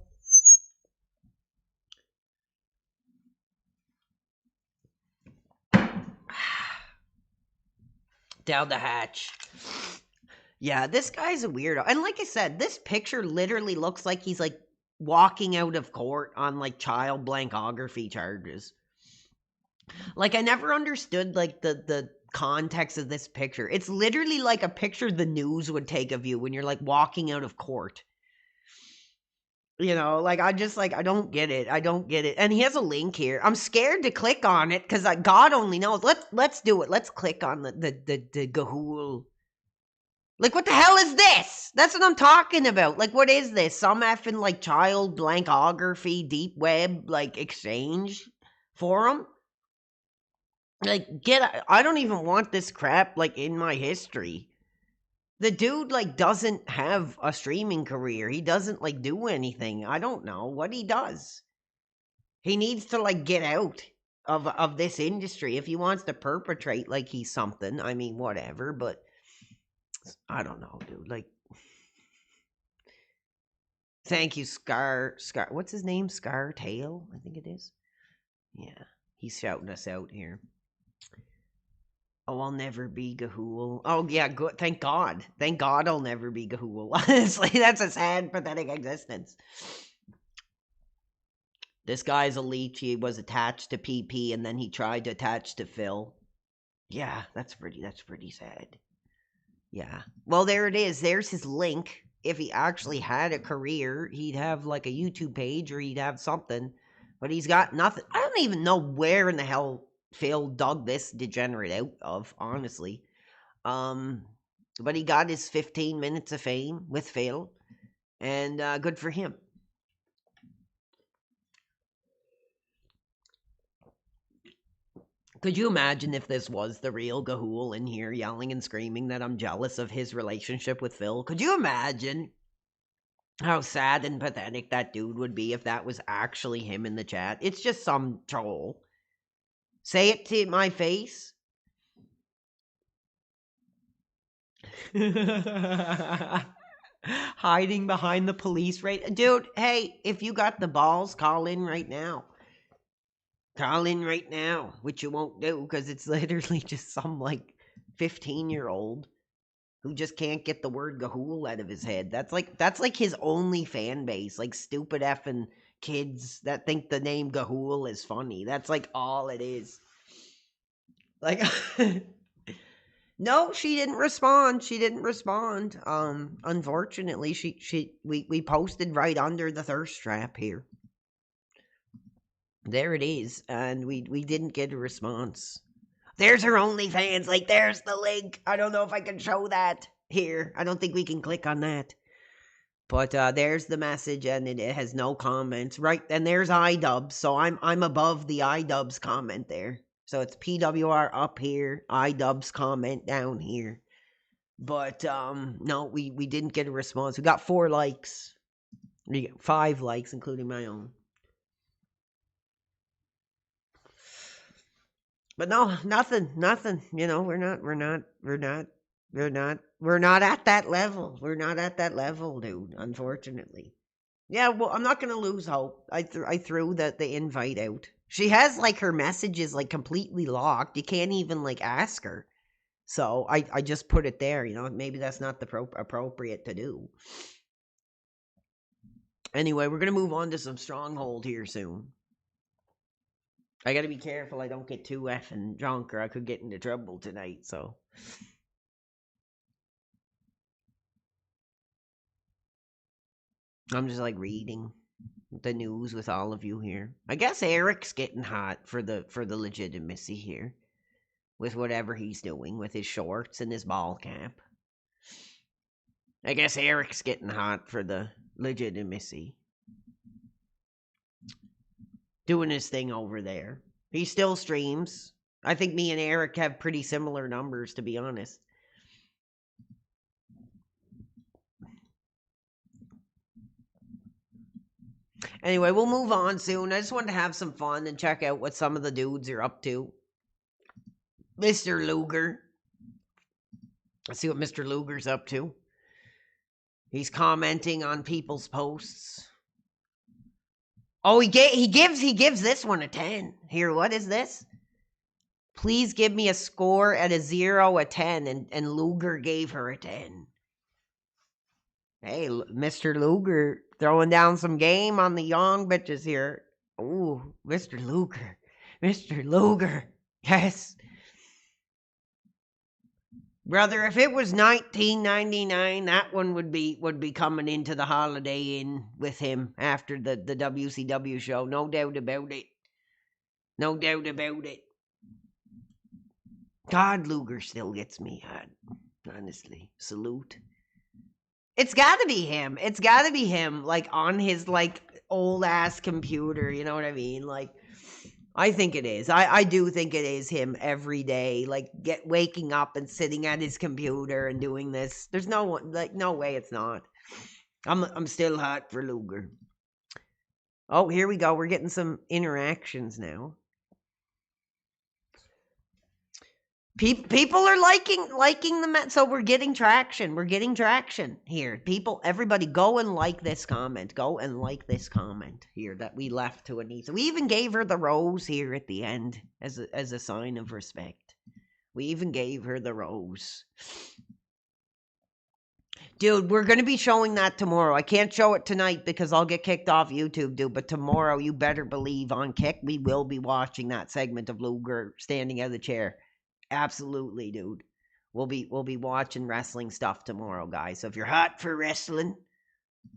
Down the hatch. Yeah, this guy's a weirdo. And like I said, this picture literally looks like he's like walking out of court on like child blankography charges. Like, I never understood like the context of this picture. It's literally like a picture the news would take of you when you're like walking out of court. You know, like I don't get it. I don't get it. And he has a link here. I'm scared to click on it because God only knows. Let's do it. Let's click on the Gahul. Like, what the hell is this? That's what I'm talking about. Like, what is this? Some effing like child blankography deep web like exchange forum? Like, I don't even want this crap like in my history. The dude like doesn't have a streaming career. He doesn't like do anything. I don't know what he does. He needs to like get out of this industry if he wants to perpetrate like he's something. I mean, whatever, but I don't know, dude. Like, thank you, Scar. What's his name? Scar Tail, I think it is. Yeah, he's shouting us out here. Oh, I'll never be Gahul. Oh, yeah, good. Thank God. Thank God I'll never be Gahul. Honestly, that's a sad, pathetic existence. This guy's a leech. He was attached to PP, and then he tried to attach to Phil. Yeah, that's pretty sad. Yeah. Well, there it is. There's his link. If he actually had a career, he'd have, like, a YouTube page, or he'd have something. But he's got nothing. I don't even know where in the hell Phil dug this degenerate out of, honestly. But he got his 15 minutes of fame with Phil, and good for him. Could you imagine if this was the real Gahul in here yelling and screaming that I'm jealous of his relationship with Phil? Could you imagine how sad and pathetic that dude would be if that was actually him in the chat? It's just some troll. Say it to my face. Hiding behind the police rate. Dude, hey, if you got the balls, call in right now. Call in right now, which you won't do because it's literally just some like 15-year-old who just can't get the word Gahul out of his head. That's like his only fan base, like stupid effing kids that think the name Gahul is funny. That's like all it is. Like, no, she didn't respond. Unfortunately, we posted right under the thirst trap here. There it is, and we didn't get a response. There's her OnlyFans. Like, there's the link. I don't know if I can show that here. I don't think we can click on that. But there's the message, and it has no comments. Right, and there's iDubbbz, so I'm above the iDubbbz comment there. So it's PWR up here, iDubbbz comment down here. But no, we didn't get a response. We got 4 likes. We got 5 likes, including my own. But no, nothing. You know, we're not at that level. We're not at that level, dude, unfortunately. Yeah, well, I'm not going to lose hope. I threw the invite out. She has, like, her messages, like, completely locked. You can't even, like, ask her. So I just put it there, you know. Maybe that's not the appropriate to do. Anyway, we're going to move on to some Stronghold here soon. I got to be careful I don't get too effing drunk, or I could get into trouble tonight, so... I'm just, like, reading the news with all of you here. I guess Eric's getting hot for the legitimacy here. With whatever he's doing, with his shorts and his ball cap. I guess Eric's getting hot for the legitimacy. Doing his thing over there. He still streams. I think me and Eric have pretty similar numbers, to be honest. Anyway, we'll move on soon. I just wanted to have some fun and check out what some of the dudes are up to. Mr. Luger. Let's see what Mr. Luger's up to. He's commenting on people's posts. Oh, he gives this one a 10. Here, what is this? Please give me a score at a 0, a 10, and Luger gave her a 10. Hey, Mr. Luger throwing down some game on the young bitches here. Ooh, Mr. Luger. Mr. Luger. Yes. Brother, if it was 1999, that one would be coming into the Holiday Inn with him after the WCW show. No doubt about it. No doubt about it. God, Luger still gets me hot. Honestly. Salute. It's gotta be him. It's gotta be him, like, on his, like, old-ass computer. You know what I mean? Like... I think it is. I do think it is him every day, like waking up and sitting at his computer and doing this. There's no one, like, no way it's not. I'm still hot for Luger. Oh, here we go. We're getting some interactions now. People are liking the so we're getting traction. We're getting traction here. People, everybody, go and like this comment. Go and like this comment here that we left to Anissa. We even gave her the rose here at the end as a sign of respect. We even gave her the rose. Dude, we're going to be showing that tomorrow. I can't show it tonight because I'll get kicked off YouTube, dude. But tomorrow, you better believe on Kick, we will be watching that segment of Luger standing out of the chair. Absolutely, dude. We'll be watching wrestling stuff tomorrow, guys. So if you're hot for wrestling,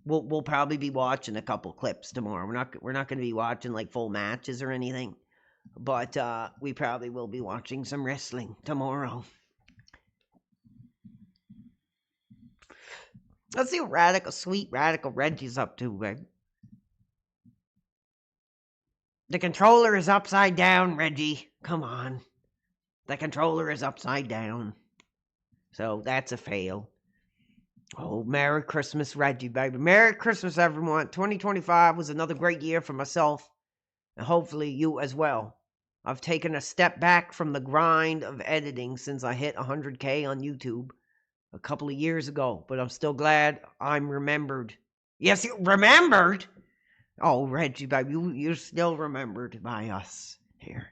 we'll probably be watching a couple clips tomorrow. We're not going to be watching like full matches or anything, but we probably will be watching some wrestling tomorrow. Let's see what sweet radical Reggie's up to, Reg. The controller is upside down, Reggie. Come on. The controller is upside down. So that's a fail. Oh, Merry Christmas, Reggie, baby. Merry Christmas, everyone. 2025 was another great year for myself. And hopefully you as well. I've taken a step back from the grind of editing since I hit 100K on YouTube a couple of years ago. But I'm still glad I'm remembered. Yes, you remembered? Oh, Reggie, baby, you're still remembered by us here.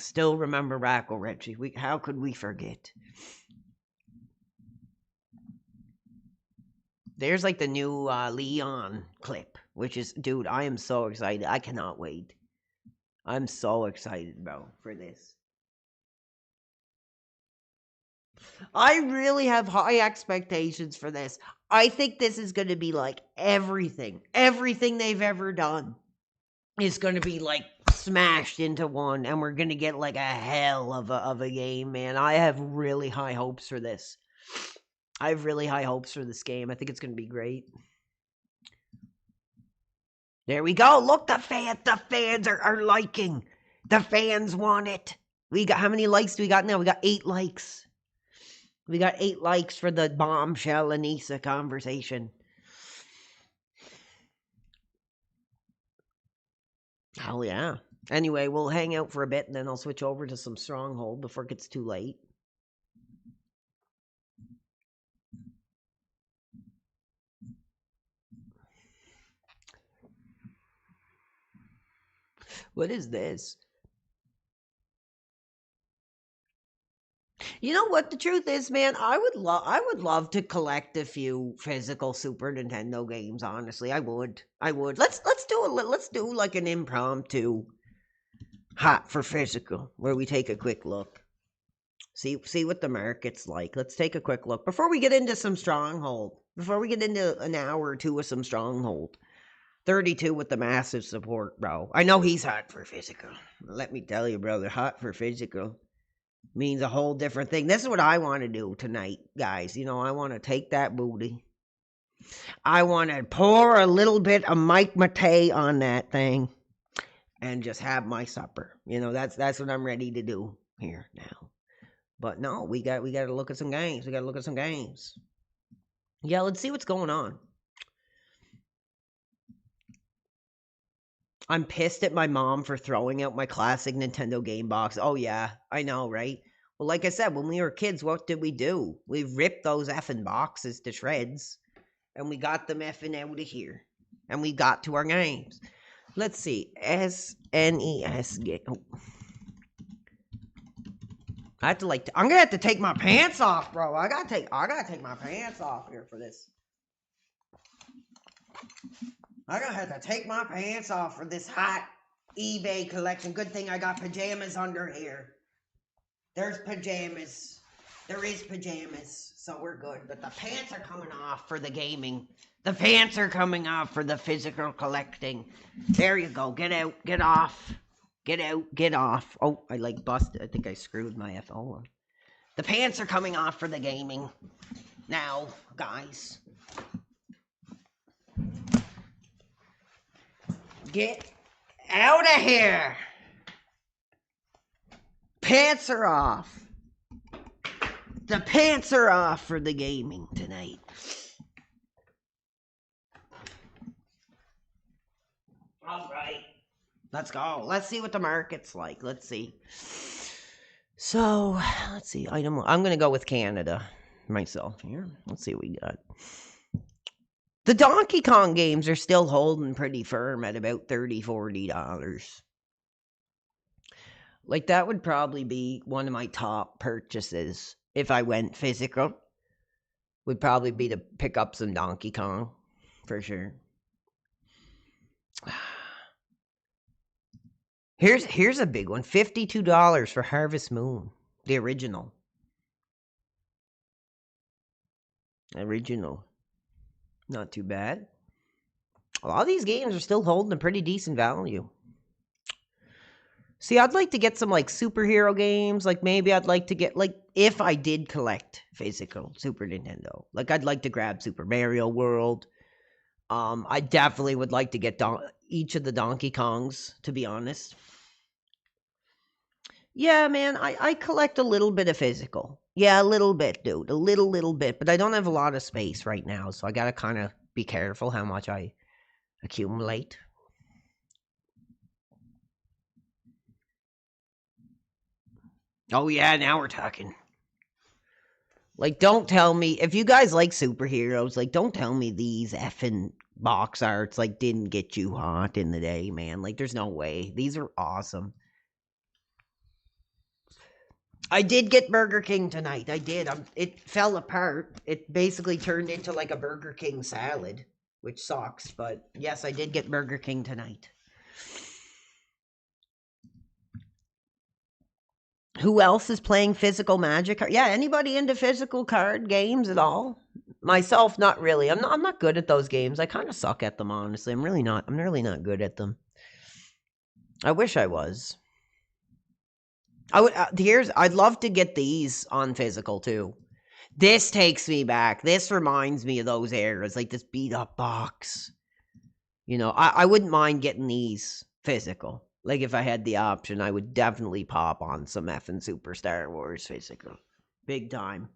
Still remember Radical Reggie. How could we forget? There's like the new Leon clip, which is, dude, I am so excited. I cannot wait. I'm so excited, bro, for this. I really have high expectations for this. I think this is going to be like everything they've ever done is going to be like smashed into one, and we're gonna get like a hell of a game, man. I have really high hopes for this. I have really high hopes for this game. I think it's gonna be great. There we go. Look, the fans are liking. The fans want it. We got, how many likes do we got now? We got 8 likes. We got 8 likes for the bombshell Anissa conversation. Hell yeah. Anyway, we'll hang out for a bit and then I'll switch over to some Stronghold before it gets too late. What is this? You know what the truth is, man? I would love to collect a few physical Super Nintendo games, honestly. I would. Let's do like an impromptu hot for physical where we take a quick look. See what the market's like. Let's take a quick look before we get into some Stronghold. Before we get into an hour or two of some Stronghold. 32 with the massive support, bro. I know he's hot for physical. Let me tell you, brother, hot for physical means a whole different thing. This is what I want to do tonight, guys. You know, I want to take that booty. I want to pour a little bit of Mike Matei on that thing and just have my supper. You know, that's what I'm ready to do here now. But no, we got to look at some games. We got to look at some games. Yeah, let's see what's going on. I'm pissed at my mom for throwing out my classic Nintendo game box. Oh yeah, I know, right? Well, like I said, when we were kids, what did we do? We ripped those effing boxes to shreds, and we got them effing out of here. And we got to our games. Let's see. SNES game. Oh. I have to I'm gonna have to take my pants off, bro. I gotta take my pants off here for this. I'm gonna have to take my pants off for this hot eBay collection. Good thing I got pajamas under here. There's pajamas. There is pajamas, so we're good. But the pants are coming off for the gaming. The pants are coming off for the physical collecting. There you go. Get out. Get off. Get out. Get off. Oh, I busted. I think I screwed my FO. The pants are coming off for the gaming. Now, guys. Get out of here! Pants are off. The pants are off for the gaming tonight. All right. Let's go. Let's see what the market's like. Let's see. So, let's see. I'm going to go with Canada myself here. Let's see what we got. The Donkey Kong games are still holding pretty firm at about $30, $40. Like, that would probably be one of my top purchases if I went physical. Would probably be to pick up some Donkey Kong, for sure. Here's a big one. $52 for Harvest Moon. The original. Not too bad. A lot of these games are still holding a pretty decent value. See, I'd like to get some, like, superhero games. Like, maybe I'd like to get, like, if I did collect physical Super Nintendo. Like, I'd like to grab Super Mario World. I definitely would like to get each of the Donkey Kongs, to be honest. Yeah, man, I collect a little bit of physical. Yeah, a little bit, dude. A little bit. But I don't have a lot of space right now, so I gotta kind of be careful how much I accumulate. Oh, yeah, now we're talking. Like, don't tell me, if you guys like superheroes, like, don't tell me these effing box arts, like, didn't get you hot in the day, man. Like, there's no way. These are awesome. I did get Burger King tonight. I did. It fell apart. It basically turned into like a Burger King salad, which sucks. But yes, I did get Burger King tonight. Who else is playing physical Magic? Yeah, anybody into physical card games at all? Myself, not really. I'm not good at those games. I kind of suck at them, honestly. I'm really not good at them. I wish I was. I would. I'd love to get these on physical too. This takes me back. This reminds me of those eras, like this beat up box. You know, I wouldn't mind getting these physical. Like if I had the option, I would definitely pop on some effing Super Star Wars physical. Big time.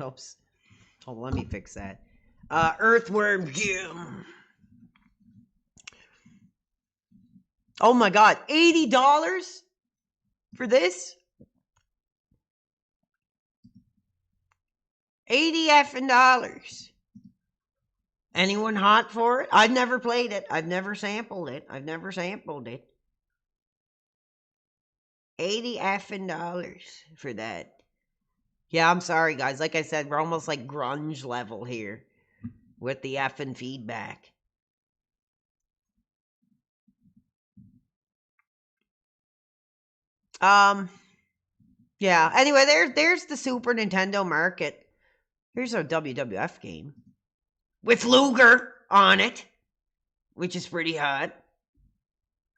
Oops. Oh, let me fix that. Earthworm Jim. Oh my god, $80 for this? 80 effing dollars. Anyone hot for it? I've never played it. I've never sampled it. 80 effing dollars for that. Yeah, I'm sorry, guys. Like I said, we're almost like grunge level here with the effing feedback. Yeah. Anyway, there's the Super Nintendo market. Here's a WWF game with Luger on it, which is pretty hot.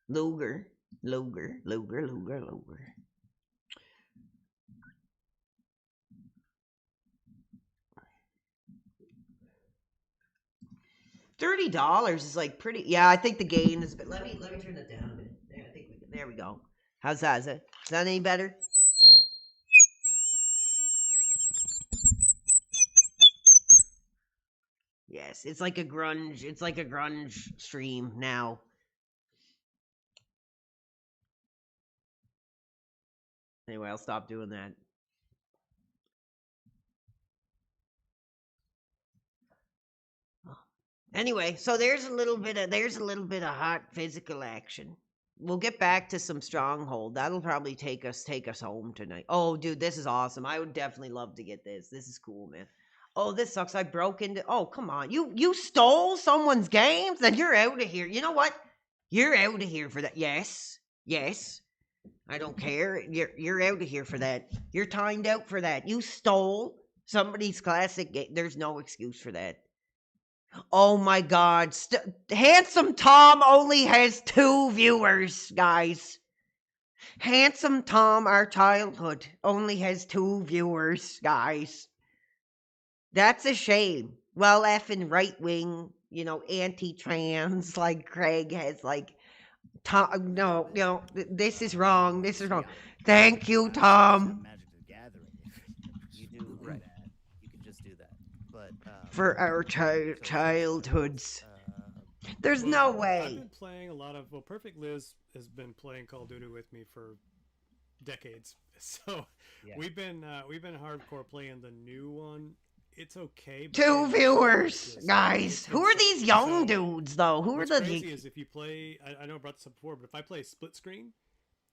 Luger. $30 is like pretty. Yeah, I think the gain is. But let me turn that down a bit. There, I think there we go. How's that? Is that any better? Yes, it's like a grunge. It's like a grunge stream now. Anyway, I'll stop doing that. Anyway, so there's a little bit of hot physical action. We'll get back to some Stronghold. That'll probably take us home tonight. Oh, dude, this is awesome. I would definitely love to get this. This is cool, man. Oh, this sucks. I broke into. Oh, come on. You stole someone's games, then you're out of here. You know what? You're out of here for that. Yes. I don't care. You're out of here for that. You're timed out for that. You stole somebody's classic game. There's no excuse for that. Oh my god. Handsome Tom only has 2 viewers, guys. Handsome Tom, our childhood, only has 2 viewers, guys. That's a shame. Well, effing right wing, anti-trans, like Craig has, like, Tom. No, this is wrong. Thank you, Tom. You do right. You can just do that. But for our childhoods. There's no way. I've been playing a lot of. Well, Perfect Liz has been playing Call of Duty with me for decades. So we've been hardcore playing the new one. It's okay. 2 viewers, guys. Who are these young dudes, though? Who are the? What's crazy is if you play. I know I brought this up before, but if I play split screen,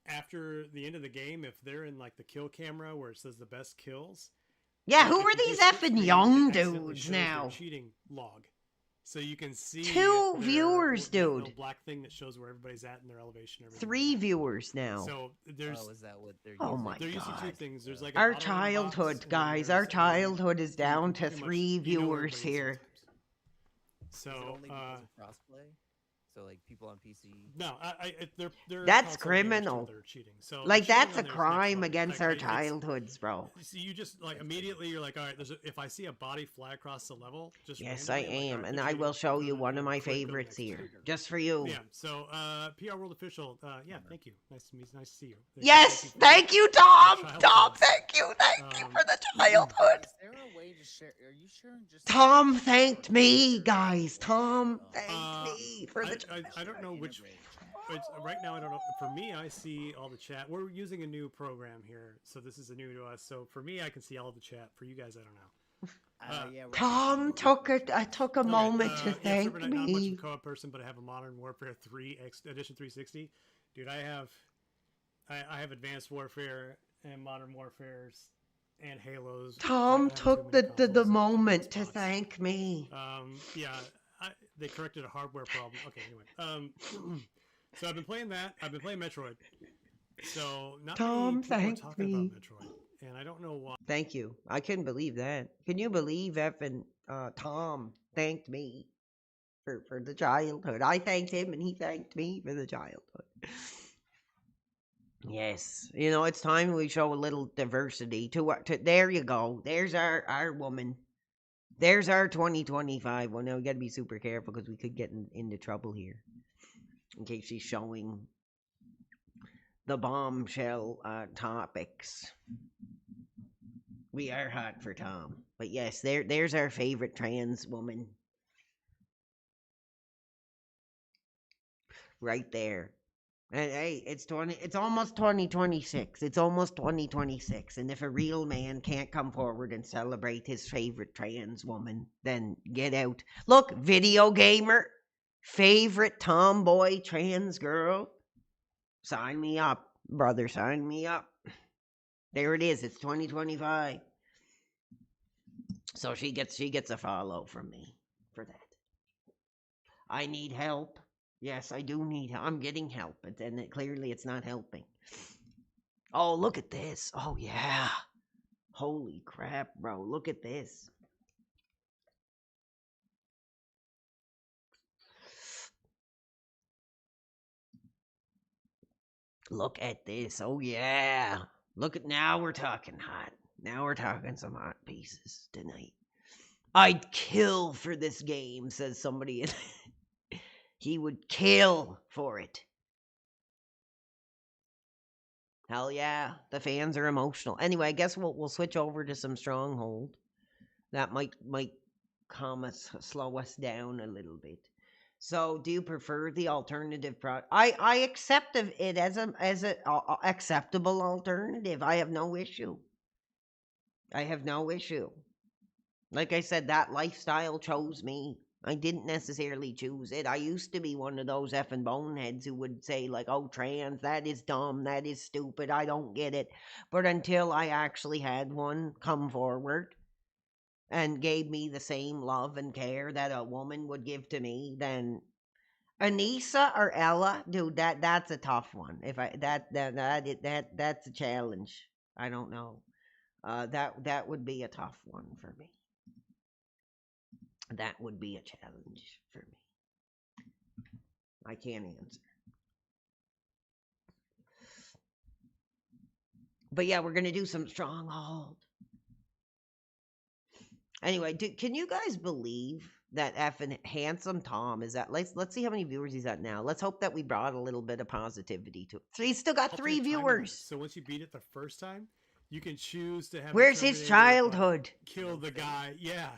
after the end of the game, if they're in like the kill camera where it says the best kills. Yeah, who are these effing young dudes now? Cheating log, so you can see 2 viewers, dude. Little black thing that shows where everybody's at in their elevation. 3 viewers now. So there's. Oh, is that what they're? Oh my they're using god. 2 things. There's like our childhood, guys. Our childhood is down to 3 viewers here. So only because of crossplay. So like people on PC. No, they're that's criminal. They're cheating. So like that's a crime against our childhoods, bro. So you just like immediately you're like, all right. If I see a body fly across the level, just yes, I am, and I will show you one of my favorites here, just for you. Yeah. So PR World Official. Yeah. Thank you. Nice to see you. Yes. Thank you, Tom. Tom. Thank you for the childhood. Is there a way to share? Are you sharing just? Tom thanked me, guys. Tom thanked me for the. I don't know which. Right now, I don't know. For me, I see all the chat. We're using a new program here, so this is new to us. So for me, I can see all the chat. For you guys, I don't know. Tom took a moment to thank me. I'm not much of a co-op person, but I have a Modern Warfare 3 Edition 360. Dude, I have Advanced Warfare and Modern Warfares and Halos. Tom took the moment to thank me. Yeah. They corrected a hardware problem. Okay, anyway. So I've been playing that. I've been playing Metroid. So not Tom many people are thanked talking me. about Metroid. and I don't know why. Thank you. I couldn't believe that. Can you believe effing Tom thanked me for the childhood? I thanked him and he thanked me for the childhood. Yes. You know, it's time we show a little diversity to there you go. There's our woman. There's our 2025. Well, now we got to be super careful because we could get into trouble here. In case she's showing the bombshell topics. We are hot for Tom. But yes, there's our favorite trans woman. Right there. And hey, it's almost 2026. It's almost 2026. And if a real man can't come forward and celebrate his favorite trans woman, then get out. Look, video gamer, favorite tomboy trans girl. Sign me up, brother, sign me up. There it is. It's 2025. So she gets a follow from me for that. I need help. Yes, I do need help. I'm getting help, but then clearly it's not helping. Oh, look at this. Oh, yeah. Holy crap, bro. Look at this. Look at this. Oh, yeah. Look at, now we're talking hot. Now we're talking some hot pieces tonight. I'd kill for this game, says somebody. He would kill for it. Hell yeah, the fans are emotional. Anyway, I guess we'll switch over to some Stronghold. That might slow us down a little bit. So, do you prefer the alternative product? I accept it as a acceptable alternative. I have no issue. Like I said, that lifestyle chose me. I didn't necessarily choose it. I used to be one of those effing boneheads who would say, like, oh, trans, that is dumb, that is stupid, I don't get it. But until I actually had one come forward and gave me the same love and care that a woman would give to me, then Anissa or Ella, dude, that's a tough one. If I that's a challenge. I don't know. That would be a tough one for me. That would be a challenge for me. I can't answer. But yeah, we're gonna do some Stronghold. Anyway, can you guys believe that effing handsome Tom is at? Let's see how many viewers he's at now. Let's hope that we brought a little bit of positivity to it. So he's still got 3 viewers. So once you beat it the first time, you can choose to have. Where's his childhood? Kill the guy. Yeah.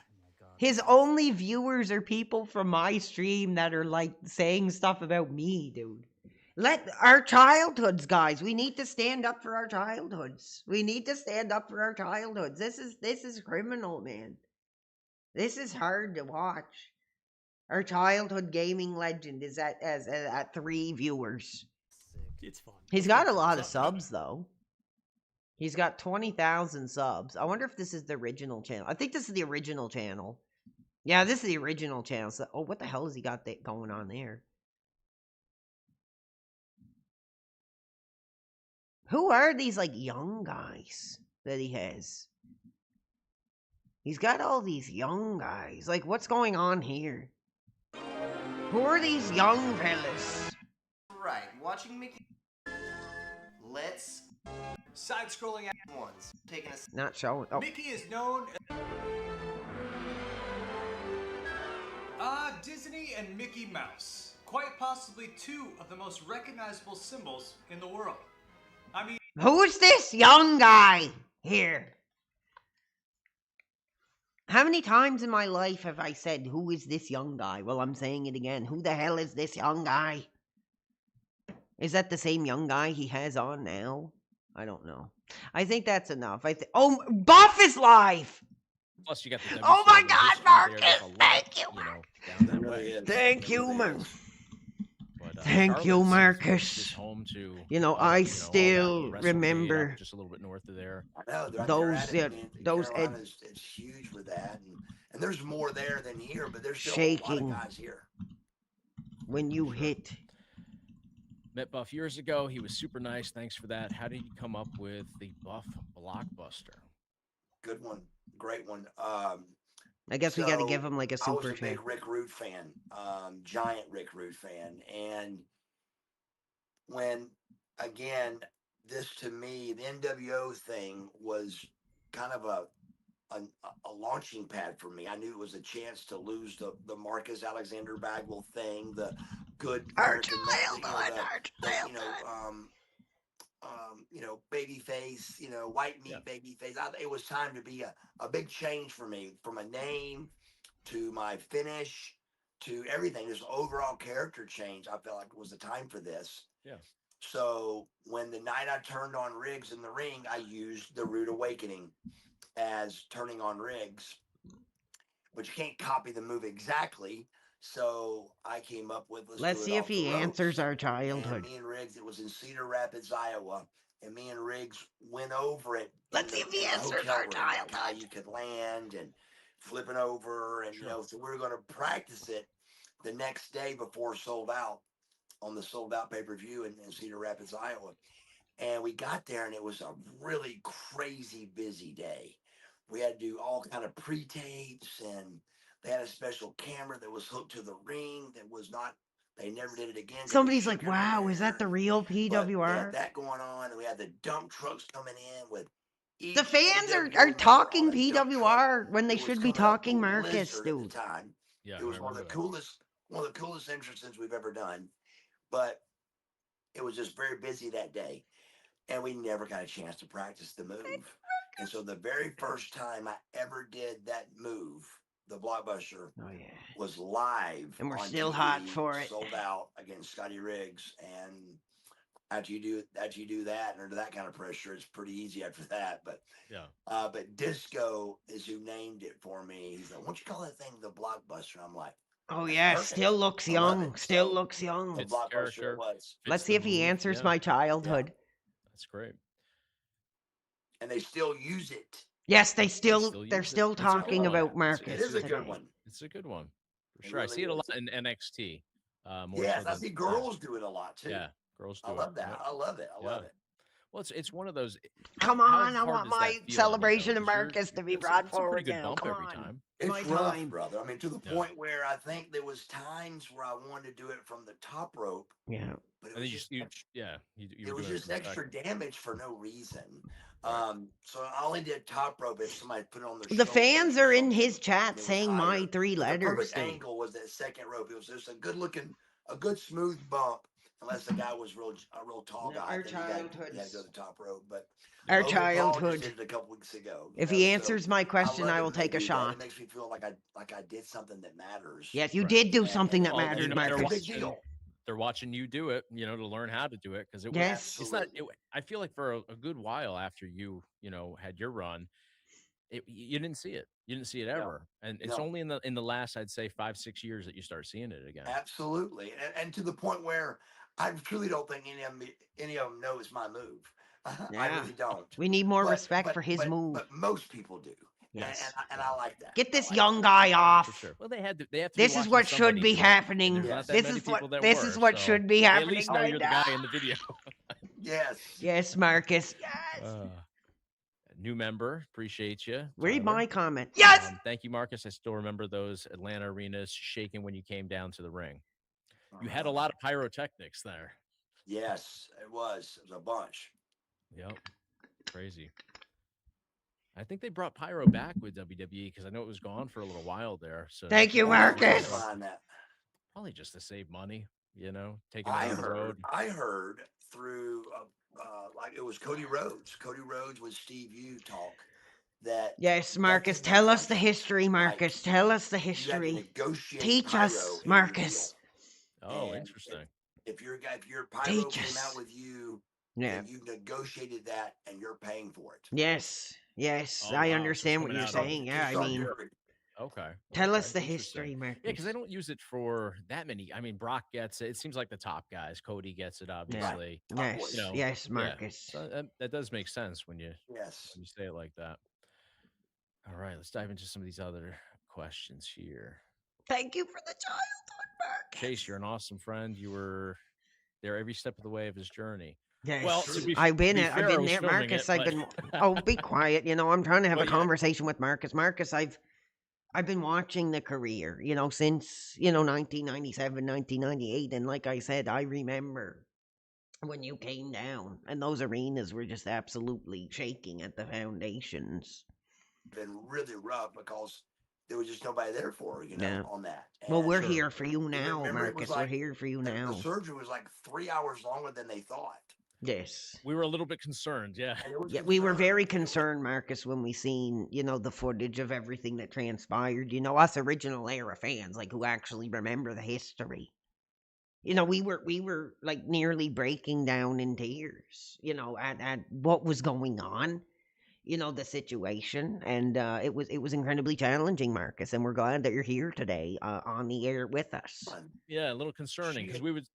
His only viewers are people from my stream that are like saying stuff about me, dude. Let our childhoods, guys. We need to stand up for our childhoods. This is criminal, man. This is hard to watch. Our childhood gaming legend is at 3 viewers. It's fun. He's got a lot of subs though. He's got 20,000 subs. I wonder if this is the original channel. I think this is the original channel. Yeah, this is the original channel. So, oh, what the hell has he got going on there? Who are these, like, young guys that he has? He's got all these young guys. Like, what's going on here? Who are these young fellas? Right, watching Mickey. Let's side-scrolling at ones. Taking a not showing. Oh. Mickey is known as Disney and Mickey Mouse. Quite possibly 2 of the most recognizable symbols in the world. I mean, who's this young guy here? How many times in my life have I said, who is this young guy? Well, I'm saying it again. Who the hell is this young guy? Is that the same young guy he has on now? I don't know. I think that's enough. Oh, Buff is live! Plus, you got the oh my God, Marcus! Thank you, Marcus. Thank you, Marcus. Thank you, Marcus. Home to, I still remember just a little bit north of there. I know those it's huge with that, and there's more there than here, but there's still shaking a lot of guys here. When you hit Met Buff years ago. He was super nice. Thanks for that. How did you come up with the Buff blockbuster? Good one. Great one. I guess we got to give So him like a I was super a big chat. Rick Rude fan, giant Rick Rude fan. And when, again, this to me, the NWO thing was kind of a launching pad for me. I knew it was a chance to lose the Marcus Alexander Bagwell thing, the good American, baby face, white meat baby face. It was time to be a big change for me, from a name to my finish to everything. This overall character change, I felt like it was the time for this. Yeah. So when the night I turned on Riggs in the ring, I used the Rude Awakening as turning on Riggs, but you can't copy the move exactly. So I came up with, Let's do it see if off the he ropes. answers our And childhood. me and Riggs, it was in Cedar Rapids, Iowa, and me and Riggs went over it. Let's see if he in the answers hotel our room, like how childhood. you could land and flipping over, and so we were going to practice it the next day before Sold Out, on the Sold Out pay-per-view in Cedar Rapids, Iowa. And we got there, and it was a really crazy busy day. We had to do all kind of pre-tapes, and they had a special camera that was hooked to the ring that was not. They never did it again. 'cause it Somebody's shook like, "Wow, is that the real But we had PWR?" that going on, and we had the dump trucks coming in with each The fans NWO are member talking on a dump truck. PWR when they It was should be coming up talking Marcus, Blizzard at the dude. time. Yeah, It was one of the coolest entrances we've ever done. But it was just very busy that day, and we never got a chance to practice the move. And so the very first time I ever did that move, the blockbuster, was live, And we're on still TV, hot for it. Sold Out against Scotty Riggs. And after you do that, and under that kind of pressure, it's pretty easy after that. But but Disco is who named it for me. He's like, "Why don't you call that thing the blockbuster?" I'm like, Oh "That's yeah, perfect. still looks I love young. it." Still So looks young. the blockbuster it was. Let's see if he answers my childhood. That's great. And they still use it. Yes, they're use still it. It's a good talking one. about Marcus. It is a today. good one. It's a good one for It sure. I really see it a is. lot in NXT. More Yes, so I than, see girls do it a lot too. Yeah, girls do I it. love that. Yep. I love it. I love it. Well, it's one of those. Come on, I want my celebration of Marcus to be brought It's a pretty forward good now. bump Come every on. time. It's My rough, time. brother. I mean, to the point where I think there was times where I wanted to do it from the top rope. Yeah. But it And was then just you it were was doing just from the extra second. damage for no reason. So I only did top rope if somebody put it on their The shoulders fans or are in something, his chat and it was saying my higher. three But the letters. perfect dude. angle was that second rope. It was just a good looking, a good smooth bump. Unless the guy was a real tall guy, Our then he had to childhoods. go to the top rope. But Our Logan Paul childhood. just did it a couple weeks ago. If he answers my question, love I it will when they take a do that. shot. It makes me feel like I did something that matters. Yes, you did do something that Well, mattered, they're Marcus. watching. They're watching you do it, to learn how to do it because it was. Yes. It's not. I feel like for a good while after you had your run, you didn't see it. You didn't see it ever, and it's No. only in the last, I'd say, 5-6 years that you start seeing it again. Absolutely, and to the point where I truly don't think any of them know it's my move. I Yeah. really don't. We need more But- respect but- for his but- move. But most people do. Yes. And I like that. Get this young guy off. For sure. Well, they have to be This is watching what should somebody be do it, happening. and there's not that This many is people what that this were, is what so should be they happening at least know right you're the now. guy in the video. Yes. Yes, Marcus. Yes. New member, appreciate you. Read Tyler. my comment. Yes. Thank you, Marcus. I still remember those Atlanta arenas shaking when you came down to the ring. You had a lot of pyrotechnics there. Yes, it was. It was a bunch. Yep. Crazy. I think they brought pyro back with WWE because I know it was gone for a little while there. So Thank you, Marcus. Probably just to save money, taking it on the road. I heard through like it was Cody Rhodes. Cody Rhodes with Steve U talk that. Yes, Marcus. Tell us the history, Marcus. Tell us the You had to history. negotiate Teach pyro us, in your Marcus. deal. Oh, And interesting. If your pyro Teach came us. out with you, Yeah. then you negotiated that and you're paying for it. Yes. Yes. Oh, I wow. So understand it's what you're coming out of- saying. Yeah, I mean, Okay. tell us Okay, the interesting. history, Marcus. Yeah, because I don't use it for that many. I mean, Brock gets it. It seems like the top guys. Cody gets it, obviously. Yes. Yes, Yeah. Marcus. So that does make sense when you Yes. when you say it like that. All right, let's dive into some of these other questions here. Thank you for the childhood, Marcus. Chase, you're an awesome friend. You were there every step of the way of his journey. Yes, Well, I've been to be fair, I was there, filming Marcus. it, I've but- been. Oh, be quiet. You know, I'm trying to have a Well, yeah. conversation with Marcus. Marcus, I've been watching the career, you know, since 1997, 1998, and like I said, I remember when you came down, and those arenas were just absolutely shaking at the foundations. Been really rough because there was just nobody there for her, Yeah. on that. Well, we're And here for you you now, remember it was Marcus. We're like here for you the now. surgery was like 3 hours longer than they thought. Yes. We were a little bit concerned, yeah. Yeah, we were very concerned, Marcus, when we seen, the footage of everything that transpired. You know, us original era fans, like who actually remember the history. You know, we were like nearly breaking down in tears, at what was going on, the situation, and it was incredibly challenging, Marcus, and we're glad that you're here today on the air with us. Yeah, a little concerning because we would.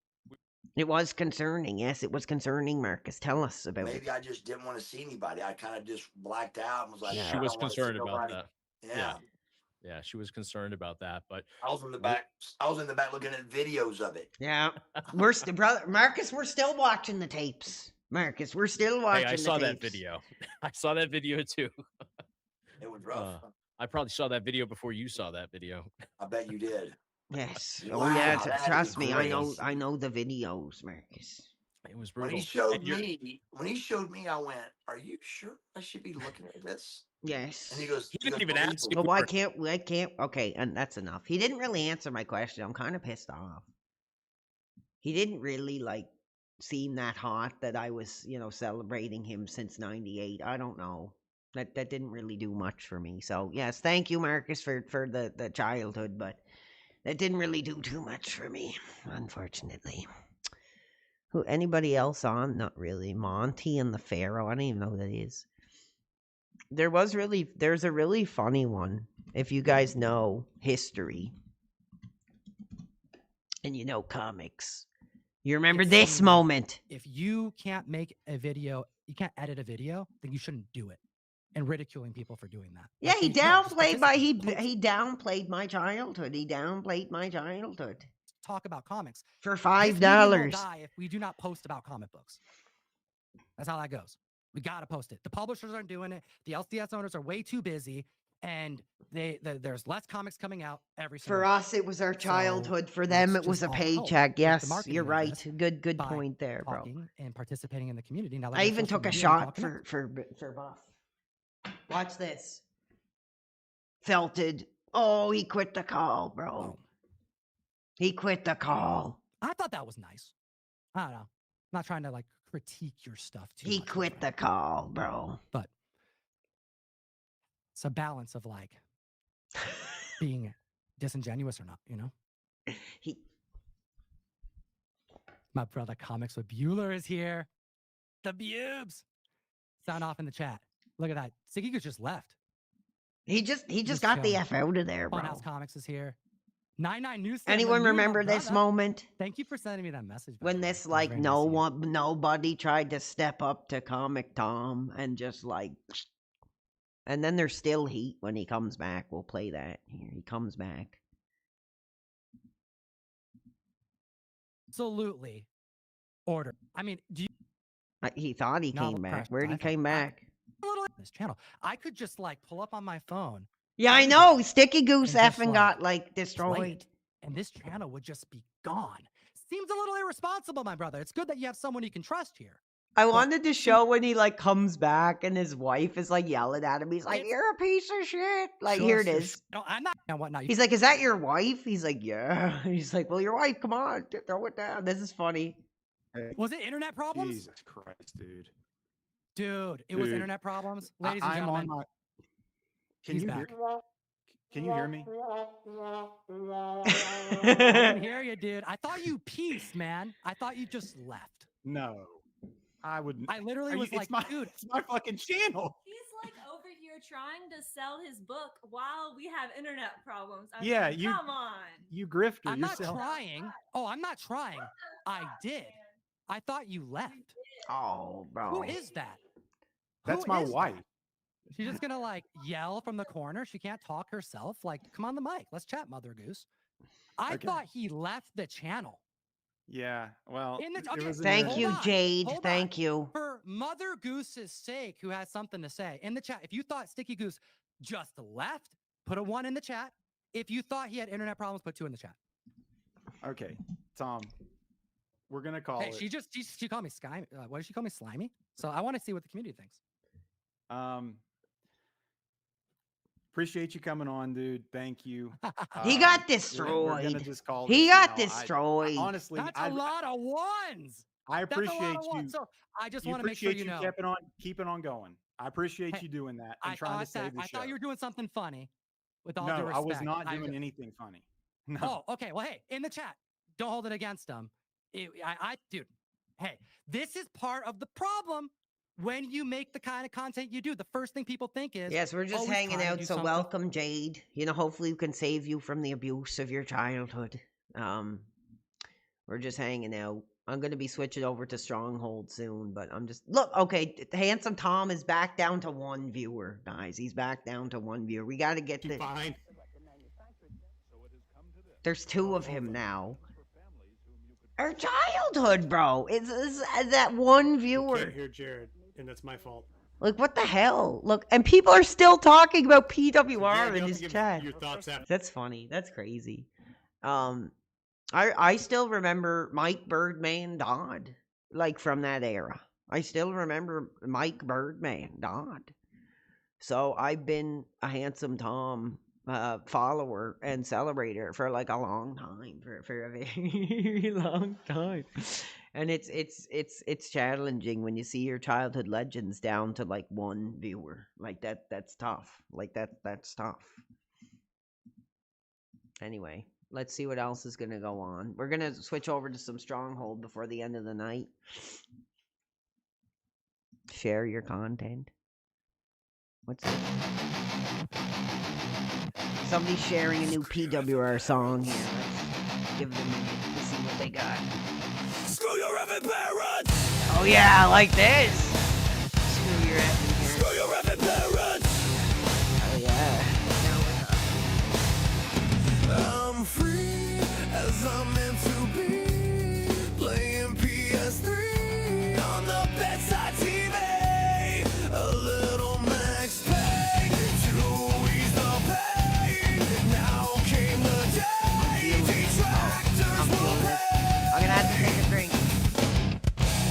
It was concerning. Yes, it was concerning, Marcus. Tell us about Maybe it. I just didn't want to see anybody. I kind of just blacked out and was like, She I was don't want to see concerned about nobody. that. Yeah. Yeah, she was concerned about that, but I was in the back. I was in the back looking at videos of it. Yeah, we're still, brother Marcus. We're still watching the tapes, Marcus. We're still watching. Hey, I saw the that tapes. video. I saw that video too. It was rough. I probably saw that video before you saw that video. I bet you did. Yes. Wow, Oh yeah. that'd be Trust me, I great. know the videos, Marcus. It was When brutal. he showed me, I went, "Are you sure I should be looking at this?" Yes. And he goes, He didn't even ask. Well, why can't? Okay, and that's enough. He didn't really answer my question. I'm kind of pissed off. He didn't really seem that hot that I was, celebrating him since '98. I don't know. That didn't really do much for me. So yes, thank you, Marcus, for the childhood, but that didn't really do too much for me, unfortunately. Who? Anybody else on? Not really. Monty and the Pharaoh. I don't even know who that is. There's a really funny one. If you guys know history and you know comics, you remember this moment. If you can't make a video, you can't edit a video, then you shouldn't do it. And ridiculing people for doing that. Yeah, he No, just downplayed participate. he downplayed my childhood. He downplayed my childhood. Talk about comics For This medium will $5. die if we do not post about comic books. That's how that goes. We gotta post it. The publishers aren't doing it. The LCS owners are way too busy, and there's less comics coming out every single For week. us, it was our So childhood. For them, let's it was just a all help paycheck. with the Yes, marketing you're of right. this Good by point there, bro. talking and participating in the community. Now that I we have even social took a media, we can shot all connect. for Buff. Watch this. Felted. Oh, he quit the call, bro. He quit the call. I thought that was nice. I don't know. I'm not trying to critique your stuff too He much, quit the call, bro. but it's a balance of being disingenuous or not, He. My brother Comics with Bueller is here. The Bubes. Sound off in the chat. Look at that. Siggy just left. He just got the chilling. F out of there, bro. Funhouse Comics is here. 99 News. Anyone remember this moment? Thank you for sending me that message. When this very nobody tried to step up to Comic Tom and just and then there's still heat when he comes back. We'll play that here. He comes back. Absolutely. Order. I mean, do you He thought he Novel came back. press, Where'd he I came back? a little this channel? I could just pull up on my phone. Yeah, I know. Sticky Goose and just, effing got play destroyed. it, and this channel would just be gone. Seems a little irresponsible, my brother. It's good that you have someone you can trust here. I wanted to show when he comes back and his wife is yelling at him. He's like, "You're a piece of shit." Here it is. No, I'm not. And whatnot. He's like, "Is that your wife?" He's like, "Yeah." He's like, "Well, your wife. Come on, throw it down." This is funny. Was it internet problems? Jesus Christ, dude. Dude, it was internet problems. Ladies and I'm gentlemen. on my. Can he's you back. Can you hear me? I can hear you, dude. I thought you peaced, man. I thought you just left. No, I wouldn't. I literally was it's my, dude, it's my fucking channel. He's over here trying to sell his book while we have internet problems. Yeah, mean, you come on. You grifter. I'm not yourself. trying. Oh, I'm not trying. I did. I thought you left. Oh, bro. Who is that? That's Who my is wife. that? She's just gonna yell from the corner. She can't talk herself. Come on the mic. Let's chat, Mother Goose. I Okay. thought he left the channel. Yeah. Well, In the, it okay, was in Thank the- you, hold on, Jade. hold Thank on. you. For Mother Goose's sake, who has something to say in the chat, if you thought Sticky Goose just left, put a 1 in the chat. If you thought he had internet problems, put 2 in the chat. Okay, Tom, we're gonna call Hey, it. she called me Sky. What did she call me? Slimy. So I want to see what the community thinks. Appreciate you coming on, dude. Thank you. He got We're destroyed. gonna just call He this got now. destroyed. Honestly, That's a lot of ones. I That's a lot appreciate of you. ones. So I just want to make sure appreciate you know. keeping on going. I appreciate Hey, you doing that and I trying to thought save the I show. thought you were doing something funny. With all due No, respect, I was not doing anything funny. No. Oh, okay. Well, hey, in the chat, don't hold it against them. Dude, hey, this is part of the problem when you make the kind of content you do. The first thing people think is, Yes, we're just oh, he's hanging trying to out. do So something. welcome, Jade. You know, hopefully we can save you from the abuse of your childhood. We're just hanging out. I'm gonna be switching over to Stronghold soon, but I'm just okay. Handsome Tom is back down to 1 viewer, guys. He's back down to 1 viewer. We got to get this. Fine. There's 2 of him now. Our childhood, bro. It's that 1 viewer. Can't hear Jared, and that's my fault. Like, what the hell? Look, and people are still talking about PWR in Jared, his give chat. Your thoughts after. That's funny. That's crazy. I still remember Mike Birdman Dodd, like from that era. I still remember Mike Birdman Dodd. So I've been a Handsome Tom follower and celebrator for like a long time, for a very long time. And it's challenging when you see your childhood legends down to like 1 viewer. Like that's tough. Like that's tough. Anyway, let's see what else is going to go on. We're going to switch over to some Stronghold before the end of the night. Share your content. What's this? Somebody's sharing a new PWR song here. Let's give them a minute to see what they got. Screw your effing parents! Oh yeah, I like this. Screw your effing parents. Screw your effing parents! Oh yeah. I'm free as I'm meant to be, playing PS3 on the bedside TV. A little Max Payne to ease the pain. Now came the day detractors will pay. I'm gonna have to take a drink.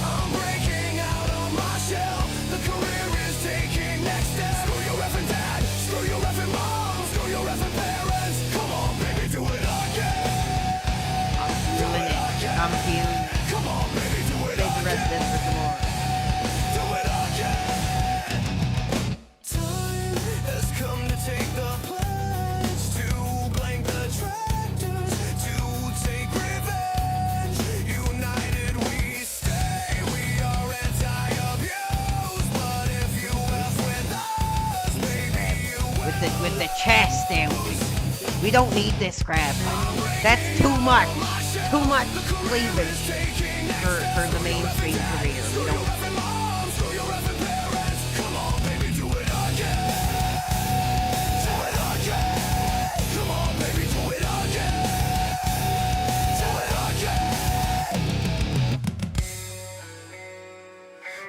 I'm breaking out of my shell. The career is taking next steps. Screw your effing dad. Screw your effing mom. Screw your effing parents. Come on, baby, do it again. I'm feeling it. Come on, baby, do it Save the rest of this for tomorrow. Do it again. Time has come to take the pledge, to blank the tractors, to take revenge. United we stay, we are anti-abuse. But if you F with us, maybe you will. With the chest out. We don't need this crap. That's too much. Too much cleavage for the mainstream career. We don't.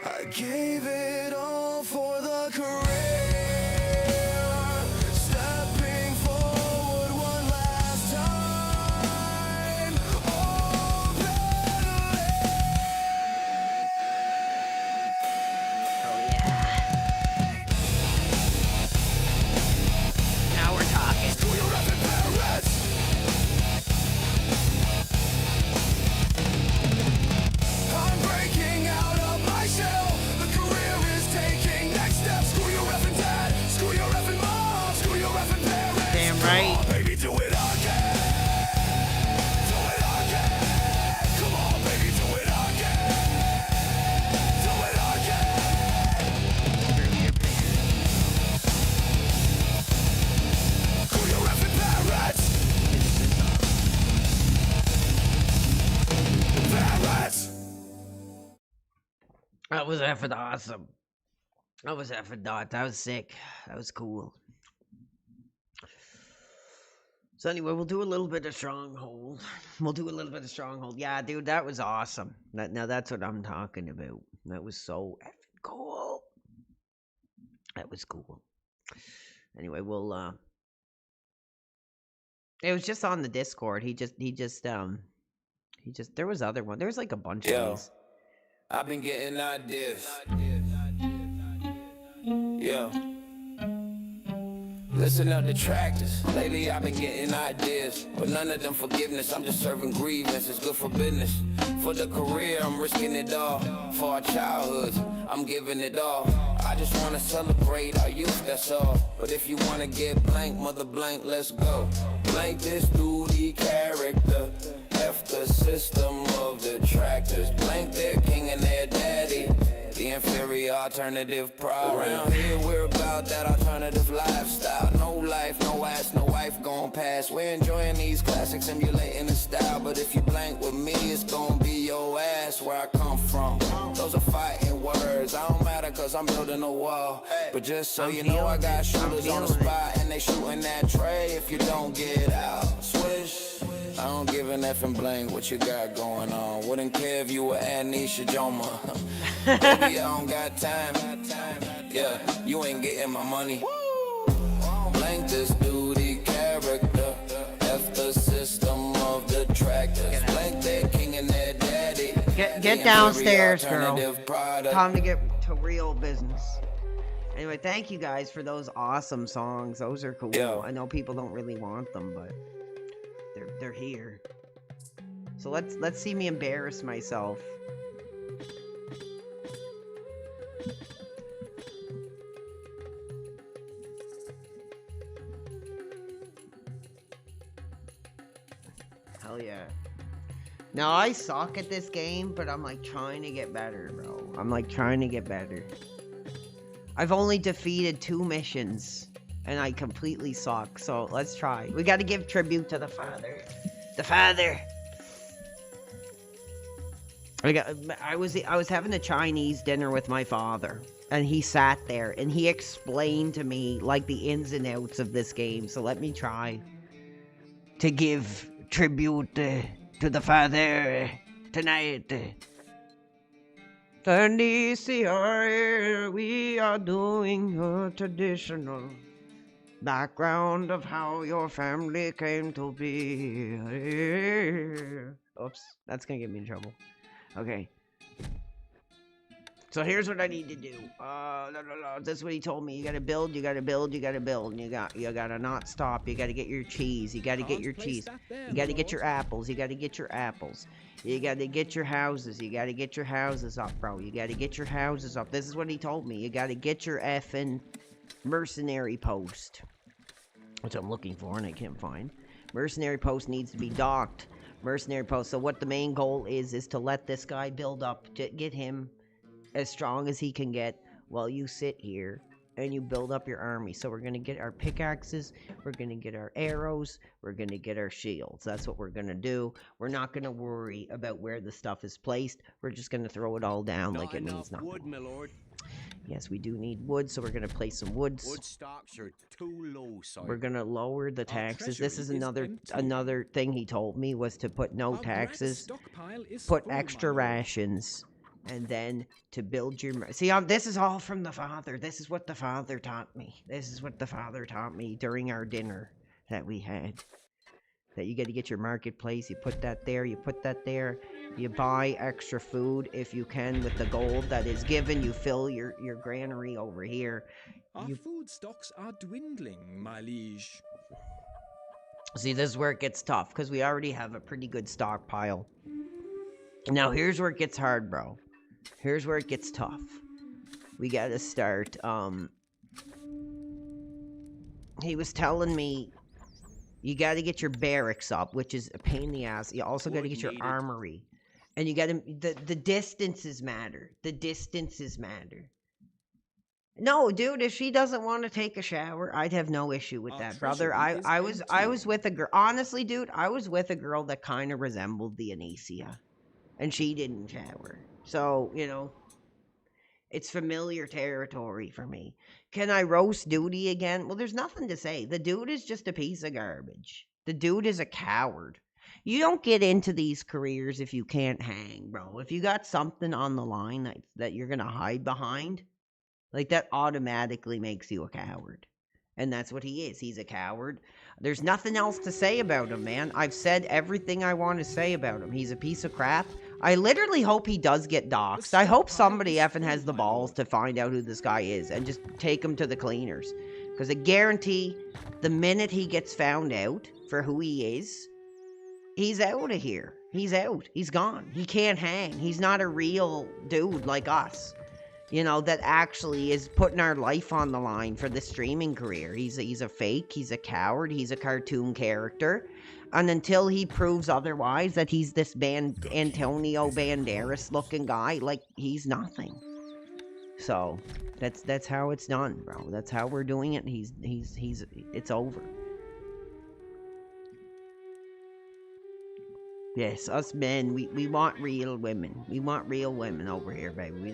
I gave it all for the career, stepping forward one last time. Oh yeah. Now we're talking. I'm breaking out of my shell. The career is taking next steps. Screw your effing dad. Screw your effing mom. Screw your effing parents. Damn right. Come on, baby, do it again. Do it again. Come on, baby, do it again. Do it again. Screw your effing parents. Parents. That was effing awesome. That was effing dot. That was sick. That was cool. So anyway, we'll do a little bit of Stronghold. We'll do a little bit of Stronghold. Yeah, dude, that was awesome. Now that's what I'm talking about. That was so effing cool. That was cool. Anyway, we'll it was just on the Discord. He just there was other one. There was like a bunch of these. I've been getting ideas. Yeah. Listen up, detractors. Lately I've been getting ideas, but none of them forgiveness. I'm just serving grievance. It's good for business. For the career, I'm risking it all. For our childhoods, I'm giving it all. I just wanna celebrate our youth, that's all. But if you wanna get blank, mother blank, let's go. Blank this duty character. F the system of detractors. Blank their king and their daddy. The inferior alternative problem. Around here we're about that alternative lifestyle. No life, no ass, no wife gon' pass. We're enjoying these classics, emulating the style. But if you blank with me, it's gon' be your ass where I come from. Those are fighting words. I don't matter cause I'm building a wall. But just so you know, I got shooters on the spot and they shooting that tray if you don't get out. Swish. I don't give an F and blank what you got going on. Wouldn't care if you were Anisha Joma. Baby, I don't got time. Yeah, you ain't getting my money. Blank this duty character. F the system of the tractors. Blank their king and their daddy. Get downstairs, girl. Time to get to real business. Anyway, thank you guys for those awesome songs. Those are cool. Yo. I know people don't really want them, but they're here. So let's see me embarrass myself. Hell yeah. Now I suck at this game, but I'm like trying to get better, bro. I'm like trying to get better. I've only defeated 2 missions and I completely suck. So let's try. We got to give tribute to the father. The father. I was having a Chinese dinner with my father, and he sat there and he explained to me like the ins and outs of this game. So let me try to give tribute to the father tonight. And this year we are doing a traditional background of how your family came to be. Oops, that's gonna get me in trouble. Okay. So here's what I need to do. That's what he told me. You gotta build, you gotta build, you gotta build. And you gotta not stop. You gotta get your cheese. You gotta get your cheese. You gotta get your apples. You gotta get your apples. You gotta get your houses. You gotta get your houses up, bro. You gotta get your houses up. This is what he told me. You gotta get your effing mercenary post, which I'm looking for and I can't find. Mercenary post needs to be docked. Mercenary post. So what the main goal is to let this guy build up, to get him as strong as he can get while you sit here and you build up your army. So we're going to get our pickaxes, we're going to get our arrows, we're going to get our shields. That's what we're going to do. We're not going to worry about where the stuff is placed. We're just going to throw it all down like it means nothing. Wood, my lord. Yes, we do need wood, so we're going to place some woods. Wood stocks are too low, sir. We're going to lower the taxes. This is another thing he told me, was to put no taxes, put extra rations, and then to build your... See, this is all from the father. This is what the father taught me. This is what the father taught me during our dinner that we had. That you got to get your marketplace. You put that there. You put that there. You buy extra food if you can with the gold that is given. You fill your granary over here. Our food stocks are dwindling, my liege. See, this is where it gets tough, because we already have a pretty good stockpile. Now, here's where it gets hard, bro. Here's where it gets tough. We gotta start, he was telling me, you gotta get your barracks up, which is a pain in the ass. You also gotta get your armory. And you gotta, the distances matter. The distances matter. No, dude, if she doesn't want to take a shower, I'd have no issue with that, brother. I was with a girl, honestly, dude, I was with a girl that kind of resembled the Anicia. And she didn't shower. So, you know, it's familiar territory for me. Can I roast Duty again? Well, there's nothing to say. The dude is just a piece of garbage. The dude is a coward. You don't get into these careers if you can't hang, bro. If you got something on the line that you're going to hide behind, like that automatically makes you a coward. And that's what he is. He's a coward. There's nothing else to say about him, man. I've said everything I want to say about him. He's a piece of crap. I literally hope he does get doxxed. I hope somebody effing has the balls to find out who this guy is and just take him to the cleaners. Because I guarantee the minute he gets found out for who he is, he's out of here. He's out. He's gone. He can't hang. He's not a real dude like us, you know, that actually is putting our life on the line for the streaming career. He's a fake. He's a coward. He's a cartoon character. And until he proves otherwise, that he's this Antonio Banderas looking guy, like, he's nothing. So that's how it's done, bro. That's how we're doing it. It's over. Yes, us men, we want real women. We want real women over here, baby.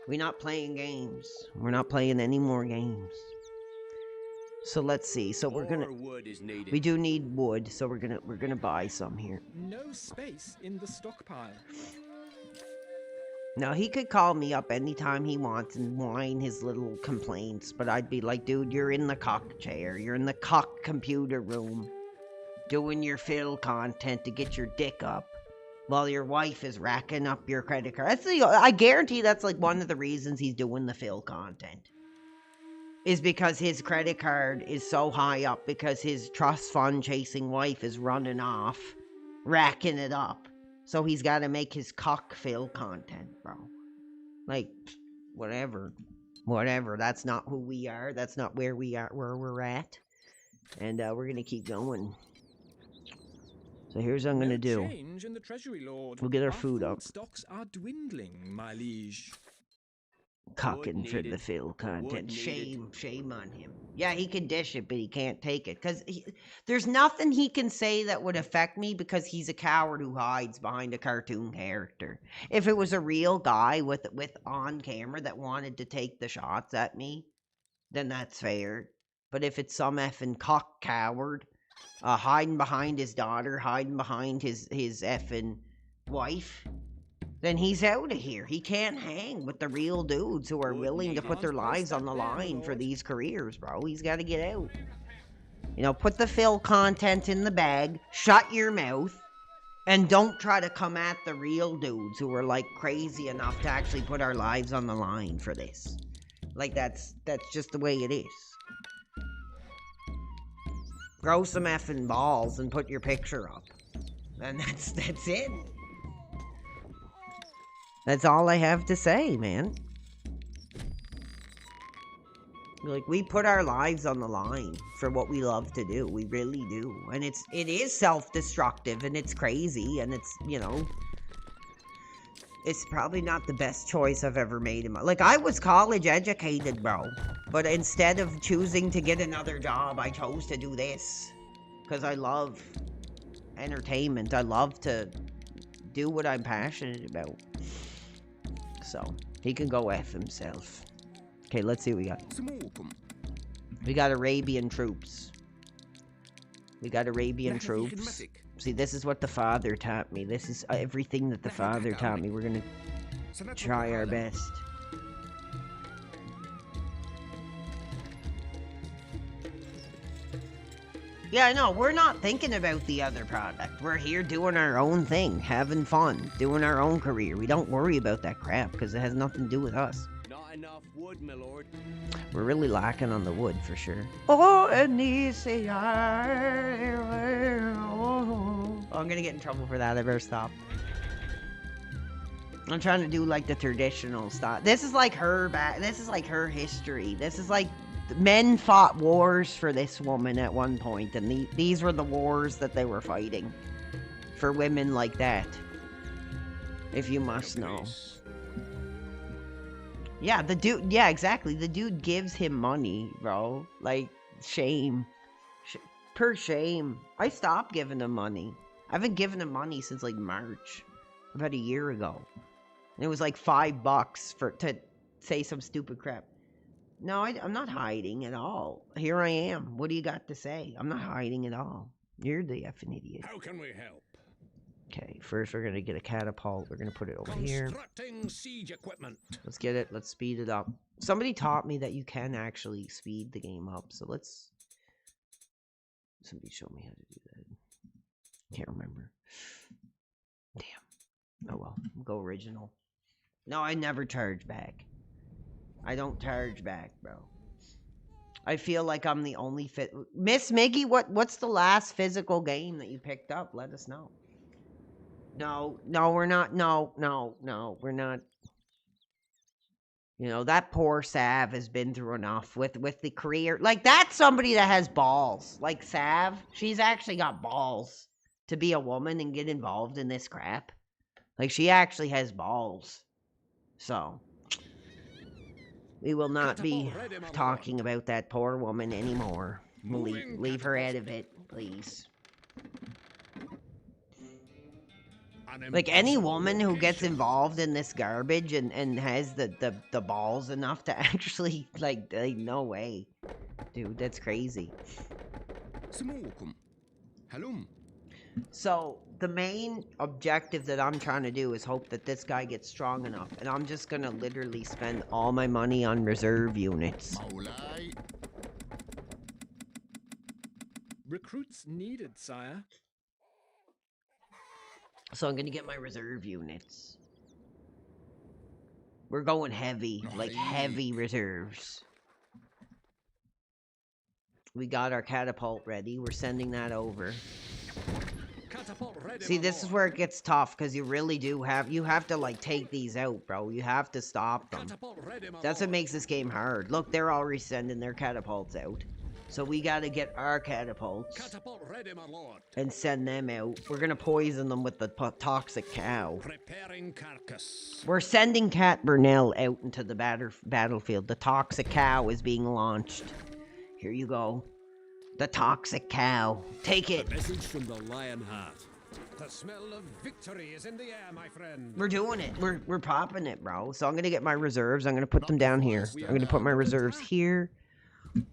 We're not playing games. We're not playing any more games. So let's see. So we're gonna. We do need wood, so we're gonna buy some here. No space in the stockpile. Now he could call me up anytime he wants and whine his little complaints, but I'd be like, dude, you're in the cock chair. You're in the cock computer room, doing your fill content to get your dick up, while your wife is racking up your credit card. I guarantee that's like one of the reasons he's doing the fill content. Is because his credit card is so high up because his trust fund chasing wife is running off, racking it up. So he's got to make his cock fill content, bro. Like, whatever. Whatever. That's not who we are. That's not where we are, where we're at. And we're going to keep going. So here's what I'm going to do. Change in the treasury, Lord. We'll get our food up. Stocks are dwindling, my liege. Cocking for the fill content. Shame on him. Yeah, he can dish it, but he can't take it. Because there's nothing he can say that would affect me because he's a coward who hides behind a cartoon character. If it was a real guy with on camera that wanted to take the shots at me, then that's fair. But if it's some effing cock coward, hiding behind his daughter, hiding behind his effing wife, then he's out of here. He can't hang with the real dudes who are willing to put their lives on the line for these careers, bro. He's got to get out. You know, put the fill content in the bag, shut your mouth, and don't try to come at the real dudes who are, like, crazy enough to actually put our lives on the line for this. Like, that's just the way it is. Grow some effing balls and put your picture up. And that's it. That's all I have to say, man. Like, we put our lives on the line for what we love to do. We really do. And it is self-destructive, and it's crazy, and it's, you know, it's probably not the best choice I've ever made in my... Like, I was college educated, bro. But instead of choosing to get another job, I chose to do this. Because I love entertainment. I love to do what I'm passionate about. So, he can go F himself. Okay, let's see what we got. We got Arabian troops. We got Arabian troops. See, this is what the father taught me. This is everything that the father taught me. We're gonna try our best. Yeah, no, we're not thinking about the other product. We're here doing our own thing, having fun, doing our own career. We don't worry about that crap because it has nothing to do with us. Not enough wood, my lord. We're really lacking on the wood for sure. Oh, and easy. I'm gonna get in trouble for that. I better stop. I'm trying to do like the traditional stuff. This is like her this is like her history. This is like men fought wars for this woman at one point, and these were the wars that they were fighting for women like that, if you must know. Yeah, the dude, yeah, exactly. The dude gives him money, bro. Like, shame. Per shame. I stopped giving him money. I haven't given him money since like March, about a year ago. And it was like $5 to say some stupid crap. No, I'm not hiding at all. Here I am. What do you got to say? I'm not hiding at all. You're the effing idiot. How can we help? Okay, first we're gonna get a catapult. We're gonna put it over here. Constructing siege equipment. Let's get it. Let's speed it up. Somebody taught me that you can actually speed the game up. So let's... Somebody show me how to do that. Can't remember. Damn. Oh well. Go original. No, I never charge back. I don't charge back, bro. I feel like I'm the only fit... Miss Miggy, what's the last physical game that you picked up? Let us know. No, we're not. No, we're not. You know, that poor Sav has been through enough with the career. Like, that's somebody that has balls. Like, Sav, she's actually got balls to be a woman and get involved in this crap. Like, she actually has balls. So, we will not be talking about that poor woman anymore. We'll leave her out of it, please. Like, any woman who gets involved in this garbage and has the balls enough to actually, like, no way. Dude, that's crazy. So, the main objective that I'm trying to do is hope that this guy gets strong enough. And I'm just gonna literally spend all my money on reserve units. Recruits needed, sire. So I'm gonna get my reserve units. We're going heavy, like heavy reserves. We got our catapult ready. We're sending that over. See, this is where it gets tough, because you really do you have to, like, take these out, bro. You have to stop them. That's what makes this game hard. Look, they're already sending their catapults out. So we gotta get our catapults and send them out. We're gonna poison them with the toxic cow. Preparing carcass. We're sending Cat Burnell out into the battlefield. The toxic cow is being launched. Here you go. The toxic cow. Take it. A message from the Lionheart. The smell of victory is in the air, my friend. We're doing it. We're popping it, bro. So I'm gonna get my reserves. I'm gonna put them down here. I'm gonna put my reserves here.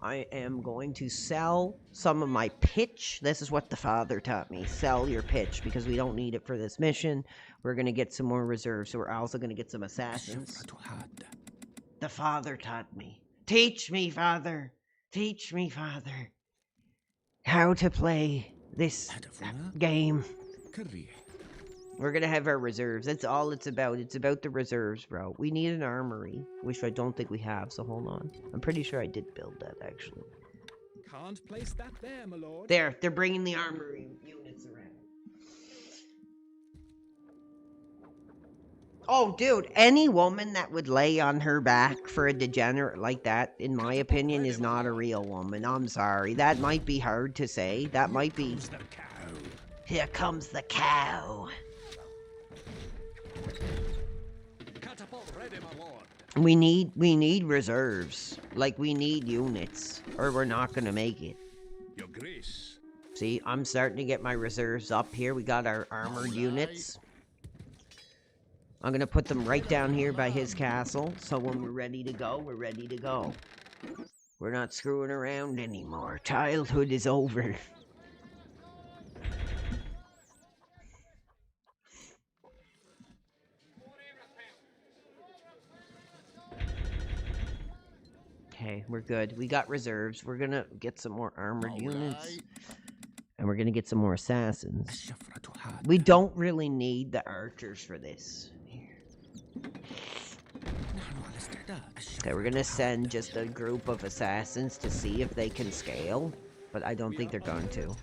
I am going to sell some of my pitch. This is what the father taught me. Sell your pitch, because we don't need it for this mission. We're going to get some more reserves. So we're also going to get some assassins. The father taught me. Teach me, father. Teach me, father, how to play this game. We're going to have our reserves. That's all it's about. It's about the reserves, bro. We need an armory, which I don't think we have, so hold on. I'm pretty sure I did build that, actually. Can't place that there, my lord. There, they're bringing the armory units around. Oh, dude, any woman that would lay on her back for a degenerate like that, in my opinion, is not a real woman. I'm sorry. That might be hard to say. That might be... Here comes the cow. We need reserves. Like, we need units, or we're not gonna make it. Your Grace. See, I'm starting to get my reserves up here. We got our armored units. I'm gonna put them right down here by his castle, so when we're ready to go, we're ready to go. We're not screwing around anymore. Childhood is over. Okay, we're good. We got reserves. We're gonna get some more armored units. And we're gonna get some more assassins. We don't really need the archers for this. Okay, we're gonna send just a group of assassins to see if they can scale. But I don't think they're going to.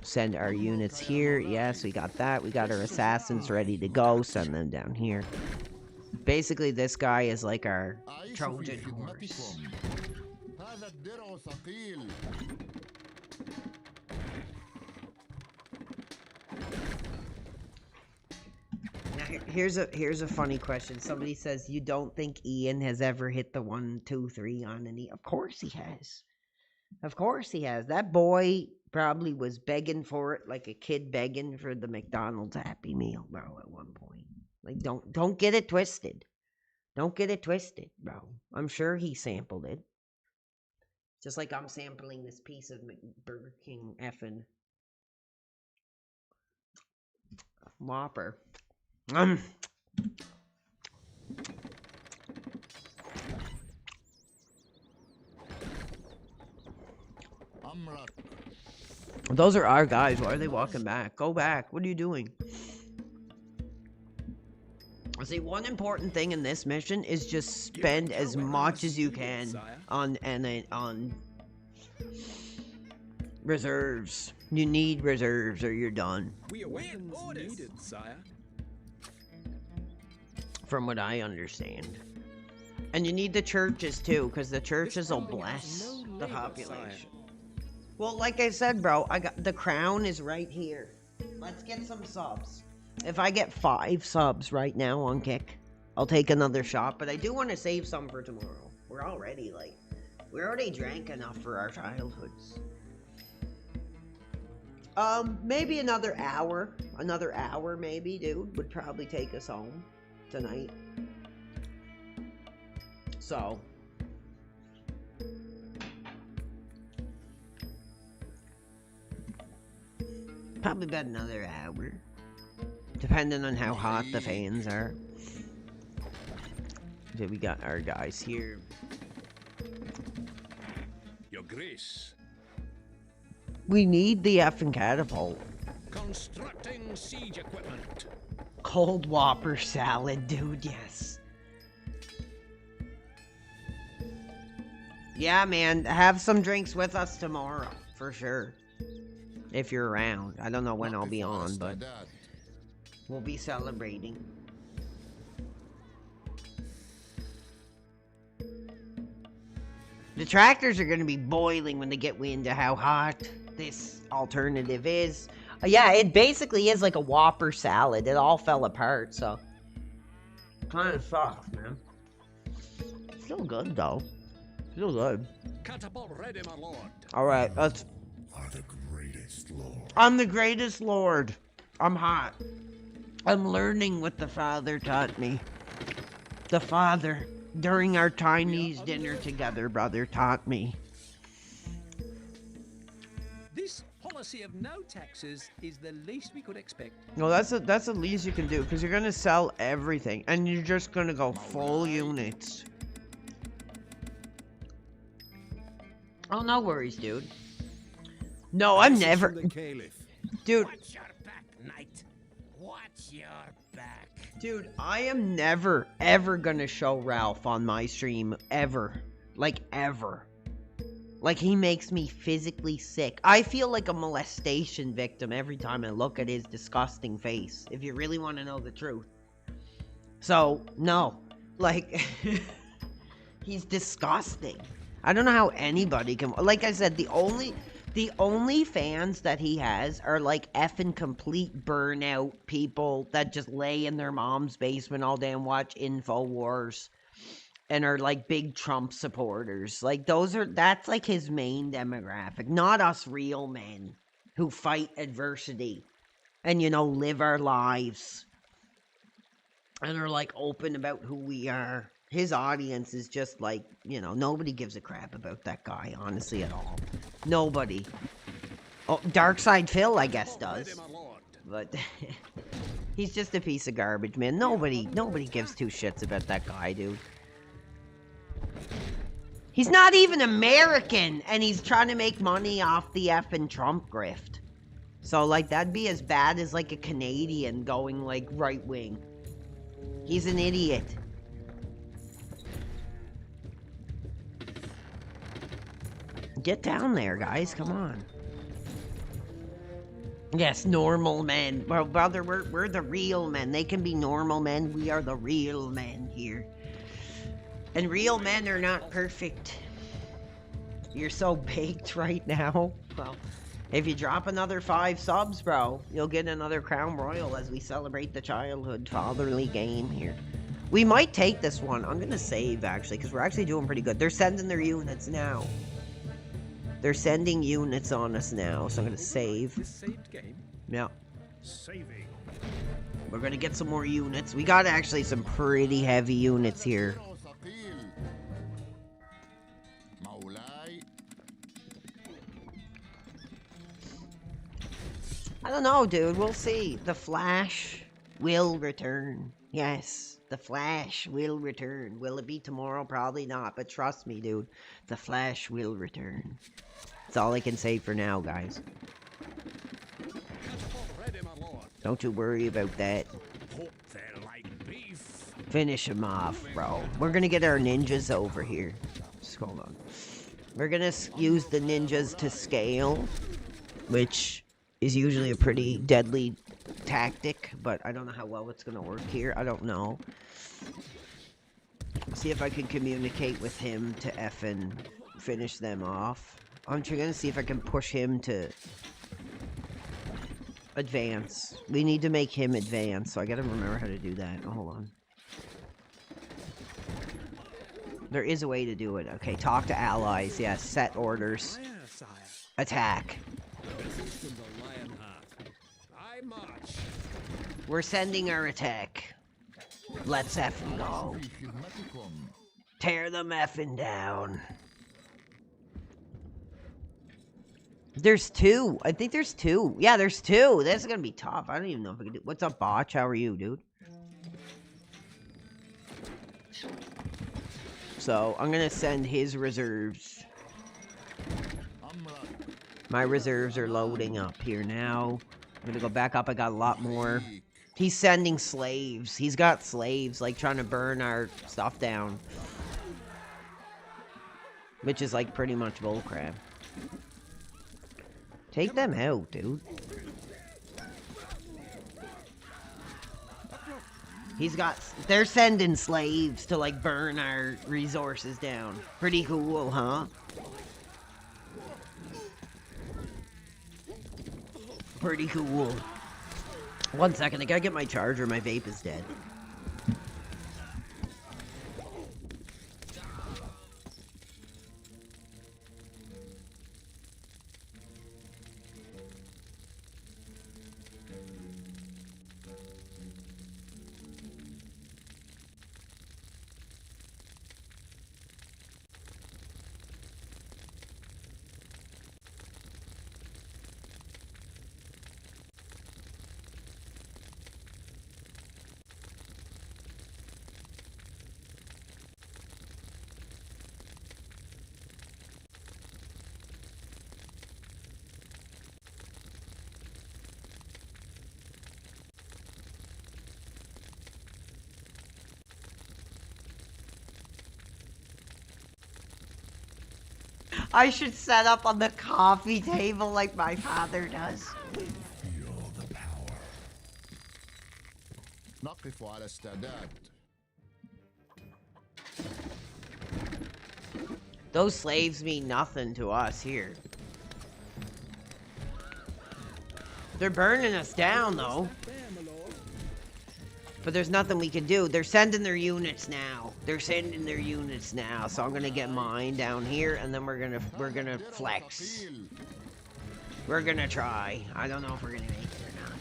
Send our units here. Yes, we got that. We got our assassins ready to go. Send them down here. Basically, this guy is like our Trojan horse. Now, here's a funny question. Somebody says, you don't think Ian has ever hit the 1, 2, 3 on any? Of course he has. Of course he has. That boy probably was begging for it, like a kid begging for the McDonald's Happy Meal, bro, at one point. Like, don't get it twisted. Don't get it twisted, bro. I'm sure he sampled it. Just like I'm sampling this piece of Burger King effing Whopper. Those are our guys. Why are they walking back? Go back. What are you doing? See, one important thing in this mission is just spend as much as you can on reserves. You need reserves or you're done. We await orders, needed, sire. From what I understand. And you need the churches too, because the churches will bless the population. Well, like I said, bro, I got the crown is right here. Let's get some subs. If I get 5 subs right now on Kick, I'll take another shot. But I do want to save some for tomorrow. We already drank enough for our childhoods. Maybe another hour. Another hour, maybe, dude, would probably take us home tonight. So. Probably about another hour. Depending on how hot the fans are. So we got our guys here. Your Grace. We need the effing catapult. Constructing siege equipment. Cold Whopper salad, dude, yes. Yeah, man, have some drinks with us tomorrow, for sure. If you're around. I don't know when I'll be on, but we'll be celebrating. The tractors are going to be boiling when they get wind of how hot this alternative is. Yeah, it basically is like a Whopper salad. It all fell apart, so. Kind of sucks, man. Still good, though. Still good. Catapult ready, my lord. Alright, let's. I'm the greatest lord. I'm hot. I'm learning what the father taught me. The father, during our Chinese dinner together, brother, taught me. This policy of no taxes is the least we could expect. No, that's the least you can do, because you're gonna sell everything, and you're just gonna go full units. Oh, no worries, dude. No, I'm never. Dude. Watch your back, knight. Watch your back. Dude, I am never, ever gonna show Ralph on my stream. Ever. Like, ever. Like, he makes me physically sick. I feel like a molestation victim every time I look at his disgusting face, if you really want to know the truth. So, no. Like, he's disgusting. I don't know how anybody can. Like I said, the only fans that he has are like effing complete burnout people that just lay in their mom's basement all day and watch InfoWars and are like big Trump supporters. Like that's like his main demographic, not us real men who fight adversity and, you know, live our lives and are like open about who we are. His audience is just like, you know, nobody gives a crap about that guy, honestly, at all. Nobody. Oh, Darkside Phil, I guess, does. But he's just a piece of garbage, man. Nobody gives 2 shits about that guy, dude. He's not even American, and he's trying to make money off the effing Trump grift. So, like, that'd be as bad as, like, a Canadian going, like, right wing. He's an idiot. Get down there, guys. Come on. Yes, normal men. Well, brother, we're the real men. They can be normal men. We are the real men here. And real men are not perfect. You're so baked right now. Well, if you drop another 5 subs, bro, you'll get another Crown Royal as we celebrate the childhood fatherly game here. We might take this one. I'm going to save, actually, because we're actually doing pretty good. They're sending their units now. They're sending units on us now, so I'm going to save. Saved game. Yeah. Saving. We're gonna get some more units. We got actually some pretty heavy units here. I don't know, dude. We'll see. The Flash will return. Yes, the Flash will return. Will it be tomorrow? Probably not. But trust me, dude. The Flash will return. That's all I can say for now, guys. Don't you worry about that. Finish him off, bro. We're gonna get our ninjas over here. Just hold on. We're gonna use the ninjas to scale, which is usually a pretty deadly tactic, but I don't know how well it's gonna work here. I don't know. See if I can communicate with him to effing finish them off. I'm gonna see if I can push him to advance. We need to make him advance, so I gotta remember how to do that. Oh, hold on. There is a way to do it. Okay, talk to allies. Yes, set orders. Attack. We're sending our attack. Let's effing go. Tear them effing down. There's two. I think there's two. Yeah, there's two. That's gonna be tough. I don't even know if I can do. What's up, Botch? How are you, dude? So, I'm gonna send his reserves. My reserves are loading up here now. I'm gonna go back up. I got a lot more. He's sending slaves. He's got slaves, like, trying to burn our stuff down. Which is, like, pretty much bullcrap. Take them out, dude. They're sending slaves to, like, burn our resources down. Pretty cool, huh? Pretty cool. 1 second, I gotta get my charger. My vape is dead. I should set up on the coffee table like my father does. Feel the power. نقف على استعداد. Those slaves mean nothing to us here. They're burning us down, though. But there's nothing we can do. They're sending their units now. They're sending their units now. So I'm gonna get mine down here, and then we're gonna flex. We're gonna try. I don't know if we're gonna make it or not.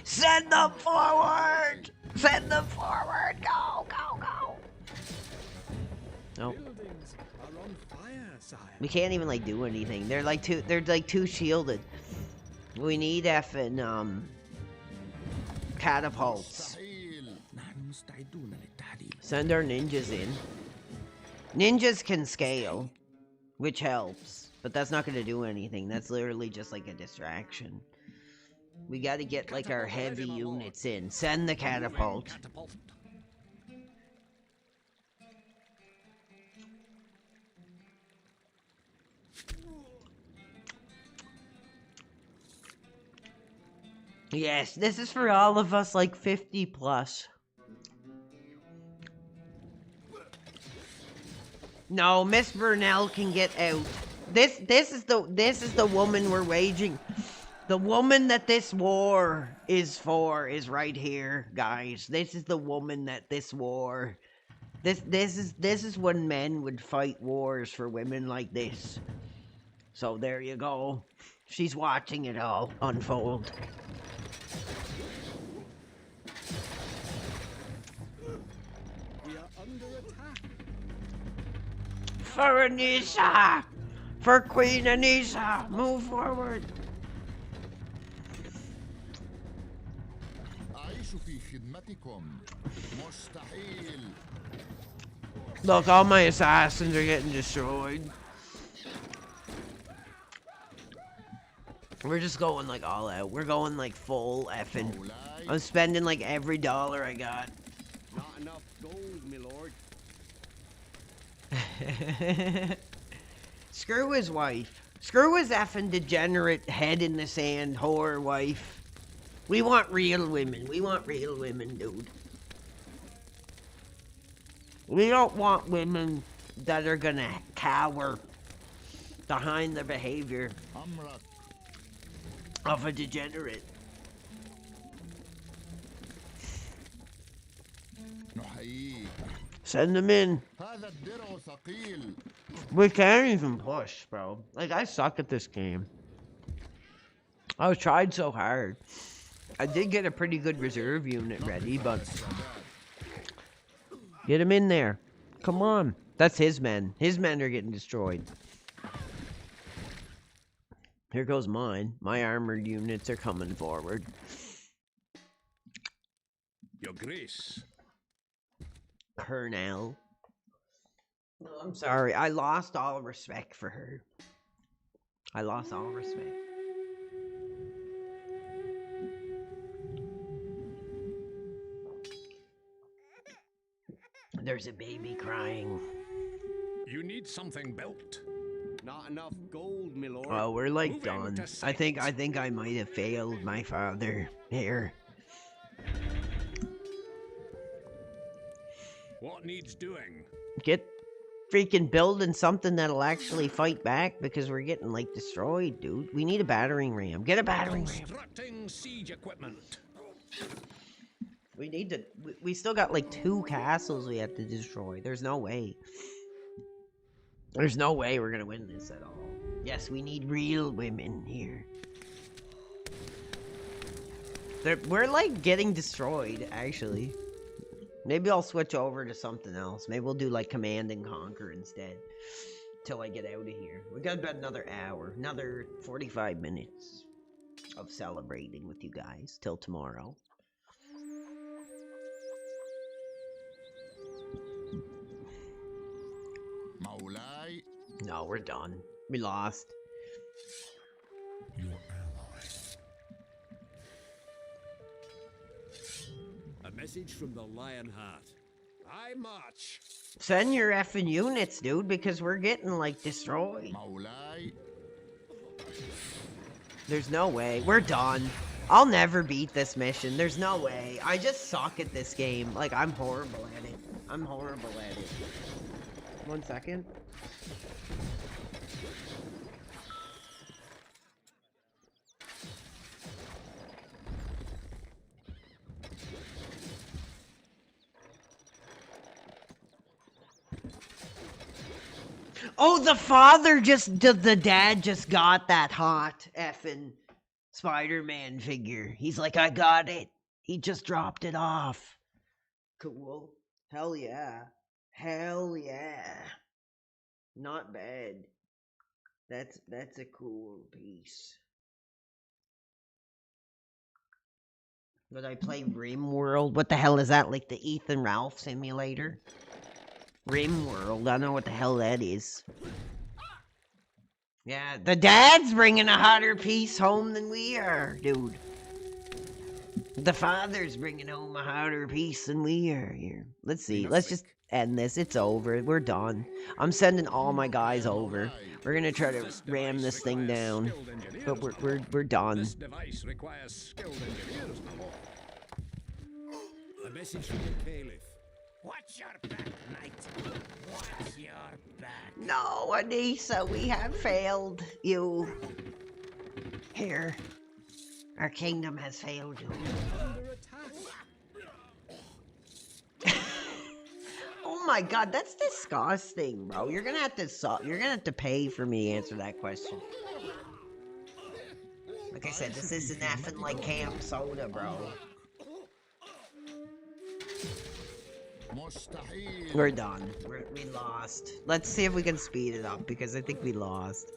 Send them forward! Send them forward! Go, go, go! Nope. We can't even like do anything. They're like too shielded. We need effing catapults. Send our ninjas in. Ninjas can scale, which helps, but that's not gonna do anything. That's literally just like a distraction. We gotta get like our heavy units in. Send the catapult. Yes, this is for all of us like 50 plus. No, Miss Burnell can get out. This is the woman we're waging. The woman that this war is for is right here, guys. This is the woman that this war. This is when men would fight wars for women like this. So there you go. She's watching it all unfold. For Anissa! For Queen Anissa! Move forward! أعيش في خدمتكم. مستحيل. Look, all my assassins are getting destroyed. We're just going like all out. We're going like full effing. I'm spending like every dollar I got. Not enough gold, my lord. Screw his wife. Screw his effing degenerate head in the sand whore wife. We want real women. We want real women, dude. We don't want women that are gonna cower behind the behavior of a degenerate. Send them in. We can't even push, bro. Like, I suck at this game. I tried so hard. I did get a pretty good reserve unit ready, but... Get him in there. Come on. That's his men. His men are getting destroyed. Here goes mine. My armored units are coming forward. Your Grace. Colonel. No, I'm sorry. I lost all respect for her. I lost all respect. There's a baby crying. You need something built. Not enough gold, my lord. Oh, we're like Moving done. to I think I might have failed my father here. What needs doing? Get freaking building something that'll actually fight back because we're getting like destroyed, dude. We need a battering ram. Get a battering ram. Constructing siege equipment. We need to. We still got like 2 castles we have to destroy. There's no way. There's no way we're gonna win this at all. Yes, we need real women here. We're like getting destroyed, actually. Maybe I'll switch over to something else. Maybe we'll do like Command and Conquer instead. Till I get out of here. We got about another hour. Another 45 minutes of celebrating with you guys till tomorrow. No, we're done. We lost. Your ally. A message from the Lionheart. I march. Send your effing units, dude, because we're getting like destroyed. There's no way. We're done. I'll never beat this mission. There's no way. I just suck at this game. Like, I'm horrible at it. I'm horrible at it. 1 second. Oh, the father the dad just got that hot effing Spider-Man figure. He's like, I got it. He just dropped it off. Cool. Hell yeah. Hell yeah. Not bad. That's a cool piece. Would I play RimWorld? What the hell is that? Like the Ethan Ralph simulator? RimWorld. I don't know what the hell that is. Yeah, the dad's bringing a hotter piece home than we are, dude. The father's bringing home a hotter piece than we are here. Let's see. Let's just end this. It's over. We're done. I'm sending all my guys over. We're gonna try to ram this thing down, but we're done. This device requires skilled engineers, my lord. A message from the Caliph. Watch your back, knight. Watch your back. No, Anissa, we have failed you. Here. Our kingdom has failed you. Oh my god, that's disgusting, bro. You're gonna have to pay for me to answer that question. Like I said, this isn't effing like Camp Soda, bro. مستحيل. We're done. We lost. Let's see if we can speed it up because I think we lost.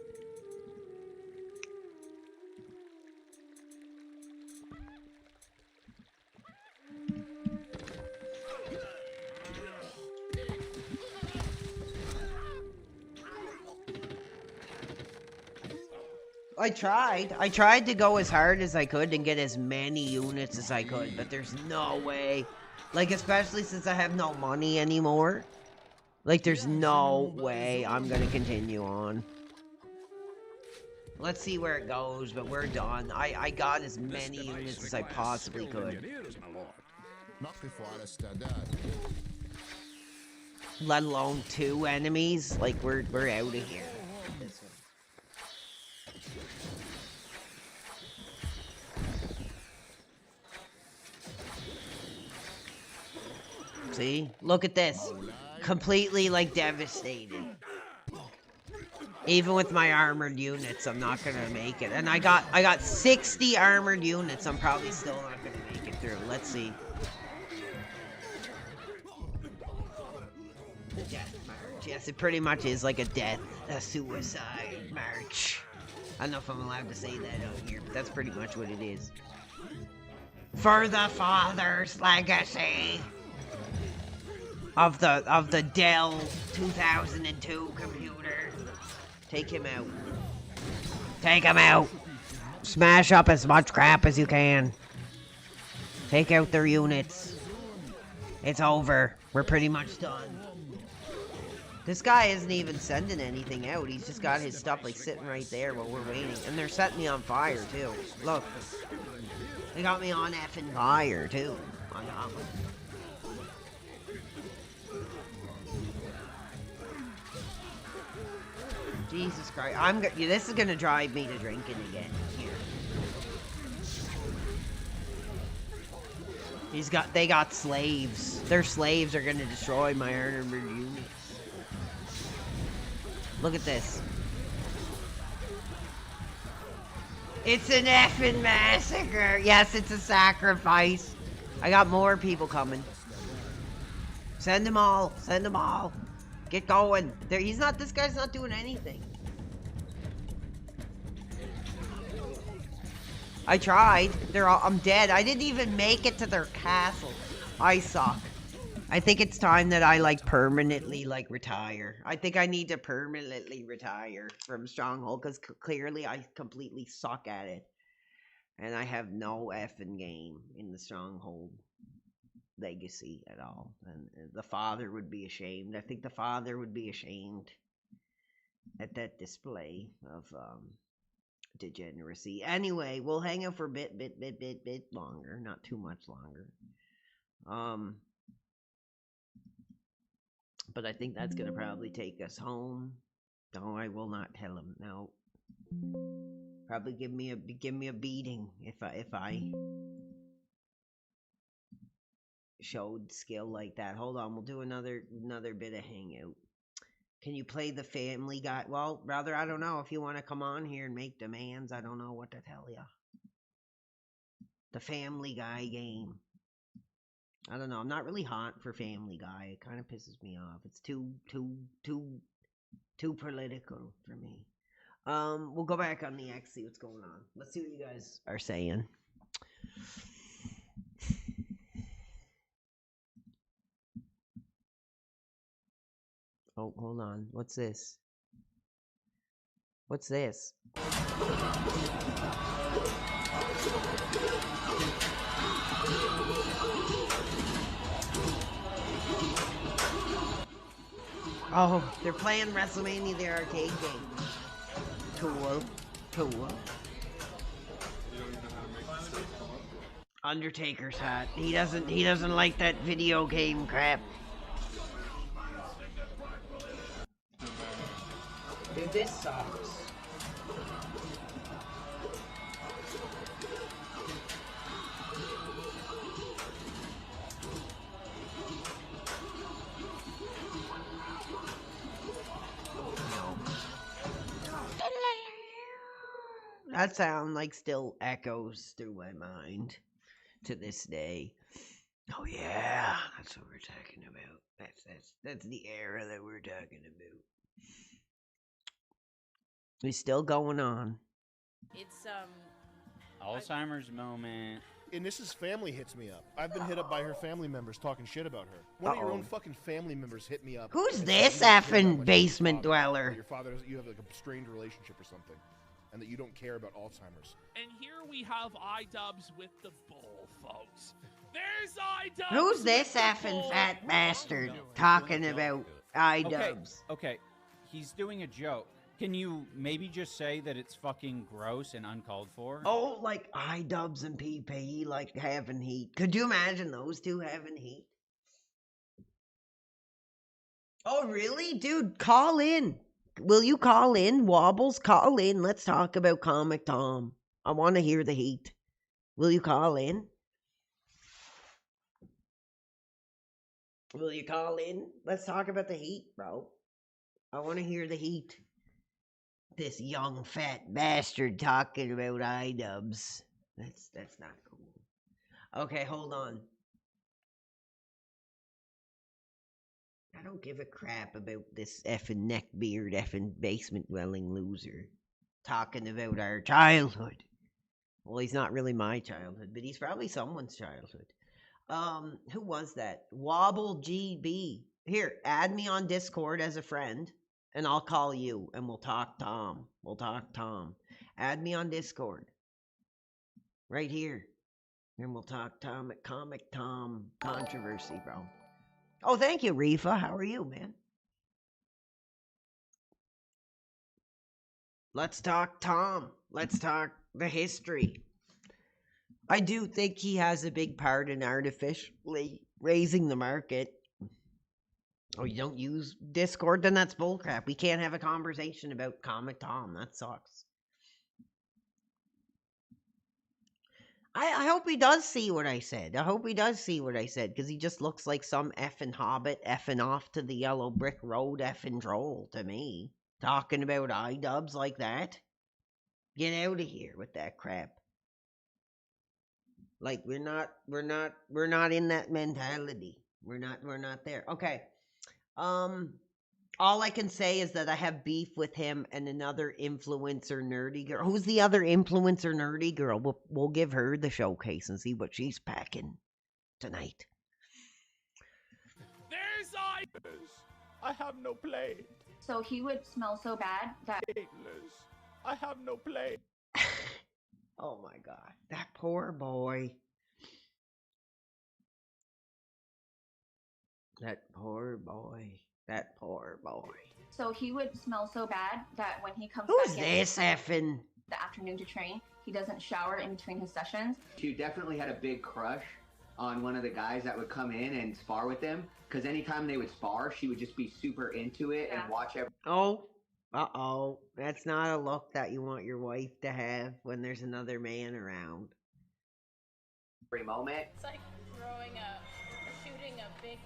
I tried to go as hard as I could and get as many units as I could, but there's no way. Like, especially since I have no money anymore. Like, there's no way I'm gonna continue on. Let's see where it goes, but we're done. I got as many units as I possibly could. نقف على استعداد. Let alone 2 enemies. Like, we're out of here. This one. See? Look at this. Completely, like, devastated. Even with my armored units, I'm not gonna make it. And I got 60 armored units. I'm probably still not gonna make it through. Let's see. The death march. Yes, it pretty much is like a suicide march. I don't know if I'm allowed to say that out here, but that's pretty much what it is. For the father's legacy of the Dell 2002 computer. Take him out. Take him out. Smash up as much crap as you can. Take out their units. It's over. We're pretty much done. This guy isn't even sending anything out. He's just got his stuff like sitting right there while we're waiting. And they're setting me on fire too. Look. They got me on effing fire too. On that one. Jesus Christ. This is gonna drive me to drinking again. Here. They got slaves. Their slaves are gonna destroy my armored units. Look at this. It's an effing massacre. Yes, it's a sacrifice. I got more people coming. Send them all. Send them all. Get going. This guy's not doing anything. I tried. I'm dead. I didn't even make it to their castle. I suck. I think it's time that I, like, permanently, like, retire. I think I need to permanently retire from Stronghold, because clearly I completely suck at it. And I have no effing game in the Stronghold legacy at all. And the father would be ashamed. I think the father would be ashamed at that display of degeneracy. Anyway, we'll hang out for a bit longer. Not too much longer. But I think that's gonna probably take us home. No, I will not tell him. No. Probably give me a beating if I showed skill like that. Hold on, we'll do another bit of hangout. Can you play the Family Guy? Well, brother, I don't know if you want to come on here and make demands. I don't know what to tell you. The Family Guy game. I don't know. I'm not really hot for Family Guy. It kind of pisses me off. It's too political for me. We'll go back on the X, see what's going on. Let's see what you guys are saying. Oh, hold on. What's this? What's this? Oh, they're playing WrestleMania, the arcade game. Cool. Cool. Undertaker's hat. He doesn't like that video game crap. Dude, this sucks. That sound like still echoes through my mind to this day. Oh yeah, that's what we're talking about. That's the era that we're talking about. It's still going on. It's Alzheimer's moment. And this is family hits me up. I've been hit up by her family members talking shit about her. One of your own fucking family members hit me up. Who's and this said you don't care that effing much about basement your father, dweller? that your father, you have like a strained relationship or something, and that you don't care about Alzheimer's. And here we have iDubbbz with the bull, folks. There's iDubbbz. Who's this with the effing bull. fat bastard talking about iDubbbz? Okay, he's doing a joke. Can you maybe just say that it's fucking gross and uncalled for? Oh, like iDubbbz and PP, like having heat. Could you imagine those two having heat? Oh, really? Dude, call in. Will you call in? Wobbles, call in. Let's talk about Comic Tom. I want to hear the heat. Will you call in? Will you call in? Let's talk about the heat, bro. I want to hear the heat. This young fat bastard talking about iDubbbz. That's not cool. Okay, hold on. I don't give a crap about this effing neckbeard, effing basement dwelling loser talking about our childhood. Well, he's not really my childhood, but he's probably someone's childhood. Who was that? Wobble GB. Here, add me on Discord as a friend, and I'll call you, and we'll talk Tom. We'll talk Tom. Add me on Discord. Right here. And we'll talk Tom at Comic Tom Controversy, bro. Oh, thank you, Rifa. How are you, man? Let's talk Tom. Let's talk the history. I do think he has a big part in artificially raising the market. Oh, you don't use Discord? Then that's bullcrap. We can't have a conversation about Comic Tom. That sucks. I hope he does see what I said. I hope he does see what I said, because he just looks like some effing hobbit effing off to the yellow brick road effing troll to me. Talking about iDubbbz like that. Get out of here with that crap. Like we're not in that mentality. We're not there. Okay. All I can say is that I have beef with him and another influencer nerdy girl. Who's the other influencer nerdy girl? We'll give her the showcase and see what she's packing tonight. There's iDubbbz. I have no plate. So he would smell so bad that I have no plate. Oh my god, that poor boy. That poor boy. That poor boy. so he would smell so bad that when he comes Who's back this effing? in the afternoon to train, he doesn't shower in between his sessions. She definitely had a big crush on one of the guys that would come in and spar with him, because anytime they would spar, she would just be super into it and watch every. Oh, uh-oh. That's not a look that you want your wife to have when there's another man around. Moment. It's like shooting a big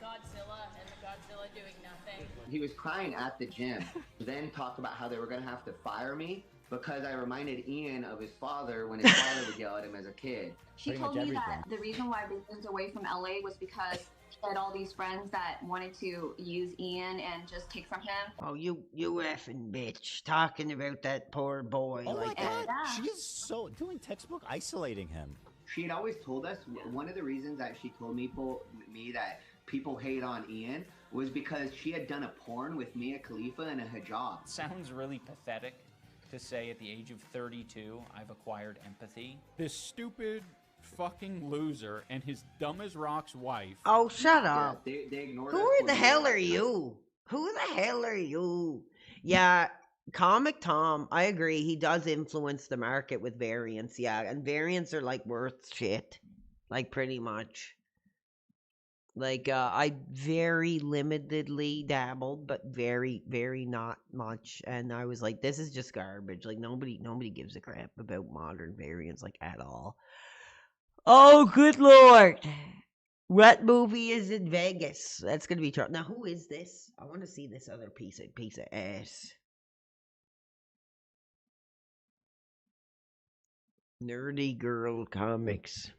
Godzilla and the Godzilla doing nothing. He was crying at the gym. Then talk about how they were going to have to fire me because I reminded Ian of his father when his father would yell at him as a kid. She told me that the reason why they moved away from LA was because she had all these friends that wanted to use Ian and just take from him. Oh, you effing bitch. Talking about that poor boy Oh like my God, that. she is so doing textbook isolating him. She had always told us one of the reasons that she told me that people hate on Ian was because she had done a porn with Mia Khalifa in a hijab. Sounds really pathetic to say at the age of 32, I've acquired empathy. This stupid fucking loser and his dumb as rocks wife. Oh, shut up. They ignored Who us the when we hell were- are you? Who the hell are you? Yeah, Comic Tom, I agree. He does influence the market with variants. Yeah, and variants are like worth shit. Like pretty much. Like I very limitedly dabbled, but very, very not much. And I was like, this is just garbage. Like nobody gives a crap about modern variants like at all. Oh, good lord. What movie is in Vegas? That's gonna be trouble. Now, who is this? I want to see this other piece of ass. Nerdy Girl Comics.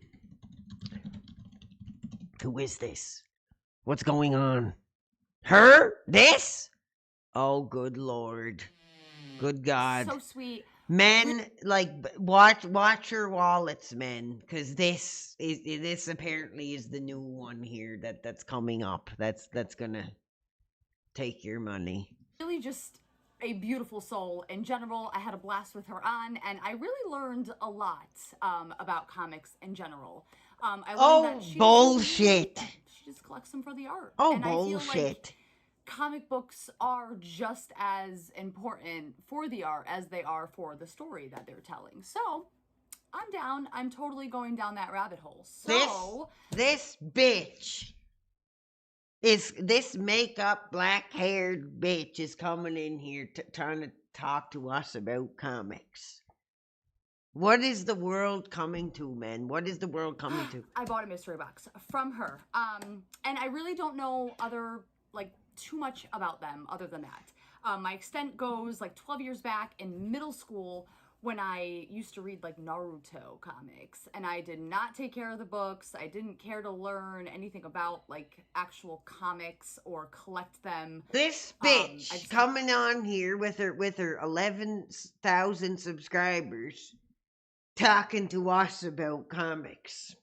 Who is this? What's going on? Her? This? Oh, good Lord. Good God. So sweet. Men, like, watch your wallets, men, because this apparently is the new one here that's coming up. That's gonna take your money. Really just a beautiful soul in general. I had a blast with her on, and I really learned a lot about comics in general. I learned that she bullshit. She just collects them for the art. Oh, and I feel like bullshit. comic books are just as important for the art as they are for the story that they're telling. So, I'm down. I'm totally going down that rabbit hole. So, This bitch is this makeup black-haired bitch is coming in here trying to talk to us about comics. What is the world coming to, man? What is the world coming to? I bought a mystery box from her. And I really don't know too much about them other than that. My extent goes like 12 years back in middle school when I used to read like Naruto comics, and I did not take care of the books. I didn't care to learn anything about like actual comics or collect them. This bitch coming on here with her 11,000 subscribers talking to us about comics.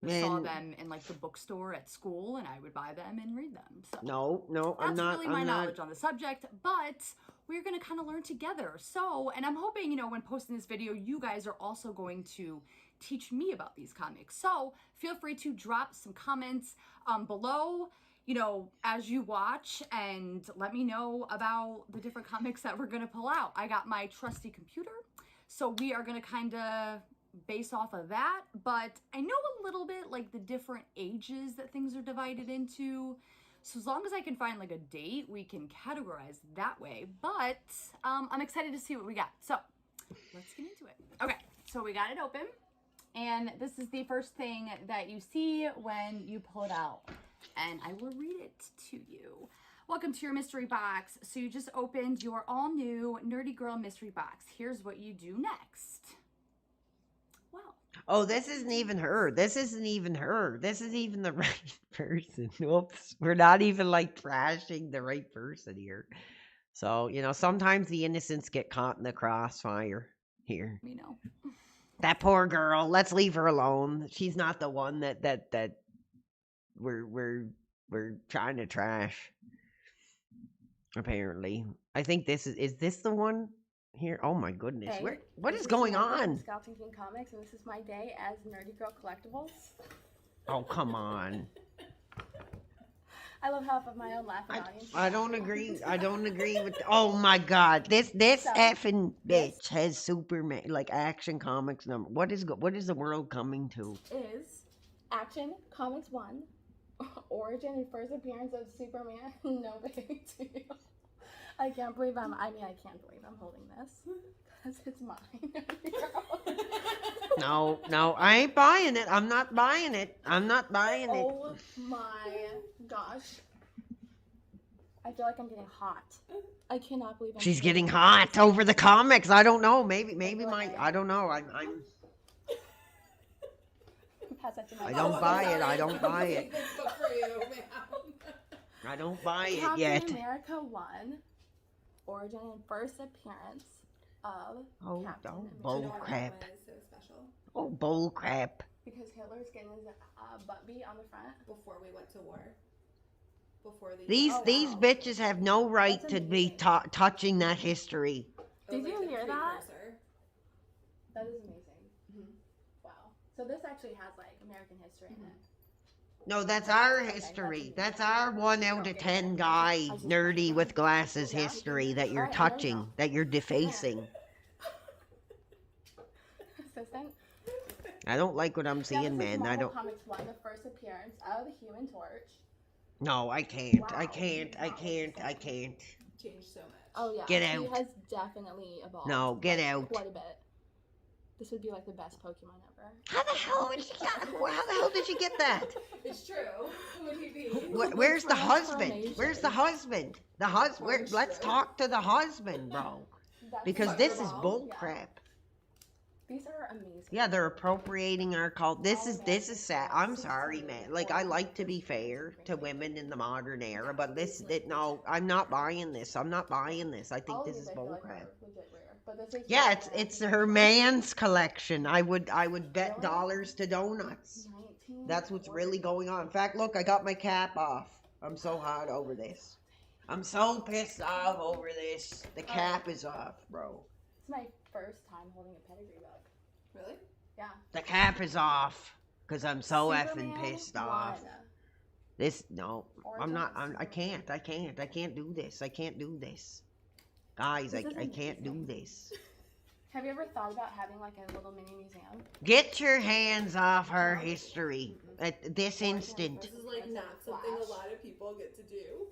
I saw them in like the bookstore at school, and I would buy them and read them. So No, I'm that's not. really my knowledge on the subject, but we're gonna kind of learn together. So, and I'm hoping, you know, when posting this video, you guys are also going to teach me about these comics. So feel free to drop some comments below, you know, as you watch, and let me know about the different comics that we're gonna pull out. I got my trusty computer, so we are gonna kind of base off of that, but I know a little bit like the different ages that things are divided into. So as long as I can find like a date, we can categorize that way. But I'm excited to see what we got. So let's get into it. Okay, so we got it open. And this is the first thing that you see when you pull it out. And I will read it to you. Welcome to your mystery box. So you just opened your all new Nerdy Girl mystery box. Here's what you do next. Oh, this isn't even her. This isn't even her. This isn't even the right person. Whoops. We're not even like trashing the right person here. So, you know, sometimes the innocents get caught in the crossfire here. You know. That poor girl. Let's leave her alone. She's not the one that we're trying to trash. Apparently. I think this is this the one? Here, oh my goodness, Hey, what this is going Samantha from on? Scouting King Comics, and this is my day as Nerdy Girl Collectibles. Oh, come on. I love how I have my own laughing audience. I don't agree. I don't agree with. Oh my God, this effing bitch has Superman like Action Comics number. What is the world coming to? Is Action Comics 1, origin and first appearance of Superman, no big deal. I can't believe I can't believe I'm holding this because it's mine. No, I ain't buying it. I'm not buying it. I'm not buying it. Oh my gosh. I feel like I'm getting hot. I cannot believe She's getting hot over the comics. I don't know. Maybe I don't know. I'm I don't buy it. I don't buy it. I don't buy it yet. Captain America 1. Origin and first appearance of Captain bull crap. Oh, bull crap. Because Hitler's getting his butt beat on the front before we went to war. These bitches have no right to be touching that history. Did you hear that? That is amazing. Wow. So this actually has like American history in it. No, that's our history. That's our 1 out of 10 guy, nerdy with glasses history that you're touching, that you're defacing. Assistant. I don't like what I'm seeing, man. I don't. Comics 1, the first appearance of the Human Torch. No, I can't. Wow. I can't. Changed so much. Oh yeah. Get out. He has definitely evolved. No, get out. Quite a bit. This would be like the best Pokemon ever. How the hell did you get that? It's true. Who would he be? Where's the husband? Where's the husband? Let's talk to the husband, bro. Because this is bull crap. These are amazing. Yeah, they're appropriating our cult. This is sad. I'm sorry, man. Like, I like to be fair to women in the modern era, but no, I'm not buying this. I'm not buying this. I think All of this these is I feel like bullcrap. are legit rare, but this is Yeah, it's her man's collection. I would bet dollars to donuts. 19. That's what's really going on. In fact, look, I got my cap off. I'm so hot over this. I'm so pissed off over this. The cap is off, bro. It's my first time holding a pedigree book. Really? Yeah. The cap is off because I'm so effing Superman pissed off. 1. No, I'm not. I can't do this. I can't do this. Guys, This is I can't do amazing. this. Have you ever thought about having like a little mini museum? Get your hands off her history at this instant. This is like not something a lot of people get to do.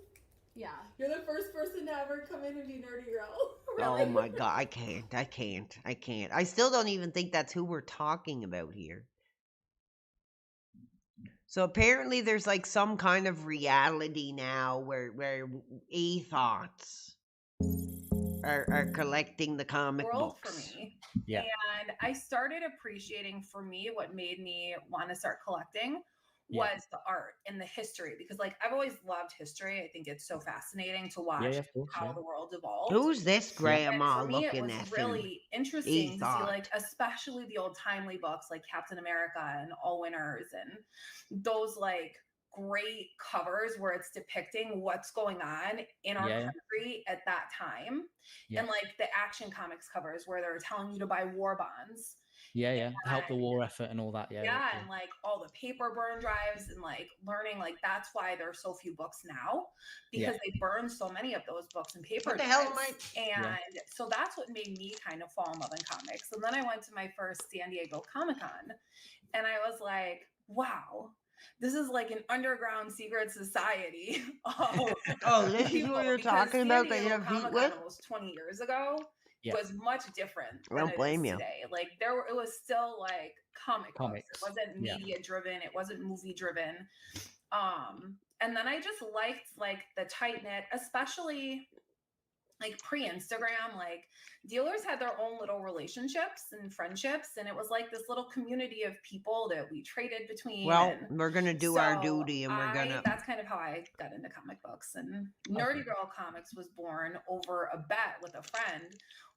Yeah. You're the first person to ever come in and be nerdy girl. Oh my god, I can't. I still don't even think that's who we're talking about here. So apparently there's like some kind of reality now where e-thoughts are collecting the comic World books. for me. Yeah. And I started appreciating, for me, what made me want to start collecting Yeah. was the art and the history, because like I've always loved history. I think it's so fascinating to watch Yeah, of course, how yeah. the world evolved. Who's this And grandma for me, it looking was at really interesting to see, e-thought? like, especially the old timely books like Captain America and All Winners, and those like great covers where it's depicting what's going on in our Yeah. country at that time. Yeah. And like the Action Comics covers where they're telling you to buy war bonds. Yeah. Help the war effort and all that. Yeah. Yeah, and like all the paper burn drives and like learning, like that's why there's so few books now, because they burn so many of those books and paper What the hell am drives. And so that's what made me kind of fall in love in comics. And then I went to my first San Diego Comic-Con and I was like, wow, this is like an underground secret society. Oh, this is what you're talking about that you have heat with? Almost 20 years ago. Yeah. Was much different I than don't it blame is you. today. Like it was still like comics. Comics, It wasn't yeah. media driven. It wasn't movie driven. And then I just liked like the tight knit, especially like pre-Instagram. Like dealers had their own little relationships and friendships, and it was like this little community of people that we traded between. Well, and we're gonna do our so duty, and we're gonna. That's kind of how I got into comic books. And Nerdy Girl Comics was born over a bet with a friend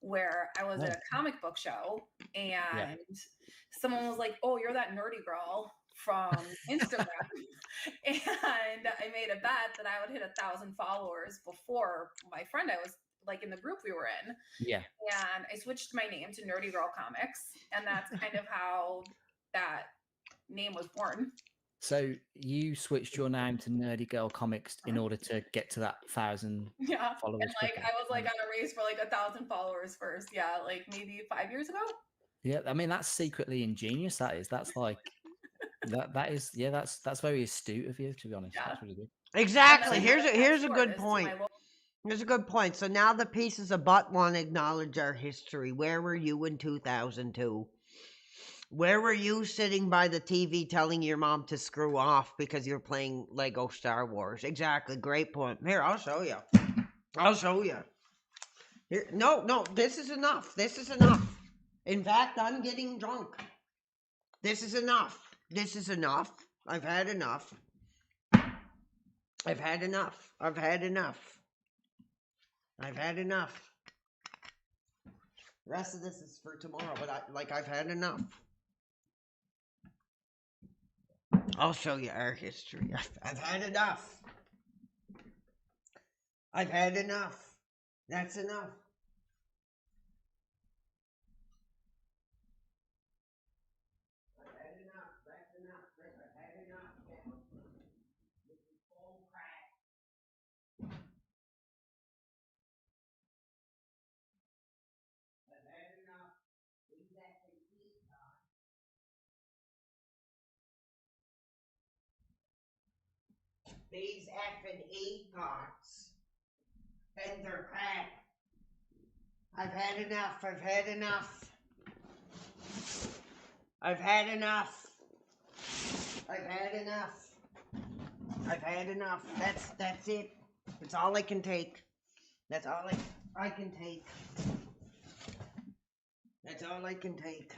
where I was at a comic book show and someone was like, "Oh, you're that nerdy girl from Instagram." And I made a bet that I would hit 1,000 followers before my friend I was like in the group we were in. Yeah. And I switched my name to Nerdy Girl Comics, and that's kind of how that name was born. So you switched your name to Nerdy Girl Comics in order to get to that 1,000 Yeah. followers. And like quicker. I was like on a race for like 1,000 followers first. Yeah, like maybe 5 years ago. Yeah, I mean that's secretly ingenious. That's like that's very astute of you, to be honest. That's really good. Exactly. And then I Here's a got good this to point. my lo- Here's a good point. So now the pieces of butt want to acknowledge our history. Where were you in 2002? Where were you sitting by the TV telling your mom to screw off because you're playing Lego Star Wars? Exactly. Great point. Here, I'll show you. Here, no, this is enough. This is enough. In fact, I'm getting drunk. This is enough. This is enough. I've had enough. I've had enough. I've had enough. I've had enough. The rest of this is for tomorrow, but I've had enough. I'll show you our history. I've had enough. I've had enough. That's enough. I've had enough. That's enough. I've had enough. This is full crack. I've had enough. Leave that to eat on. These effing e-thoughts and their crap. I've had enough. I've had enough. I've had enough. I've had enough. I've had enough. That's it. That's all I can take. That's all I can take. That's all I can take.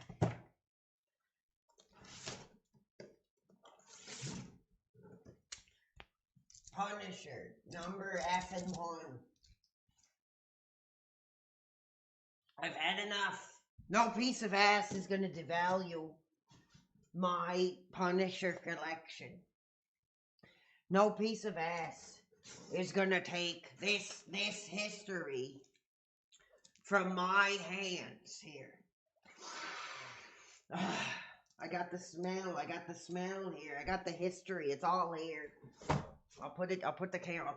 Punisher, number effing 1. I've had enough. No piece of ass is gonna devalue my Punisher collection. No piece of ass is gonna take this history from my hands here. I got the smell here. I got the history. It's all here. I'll take the camera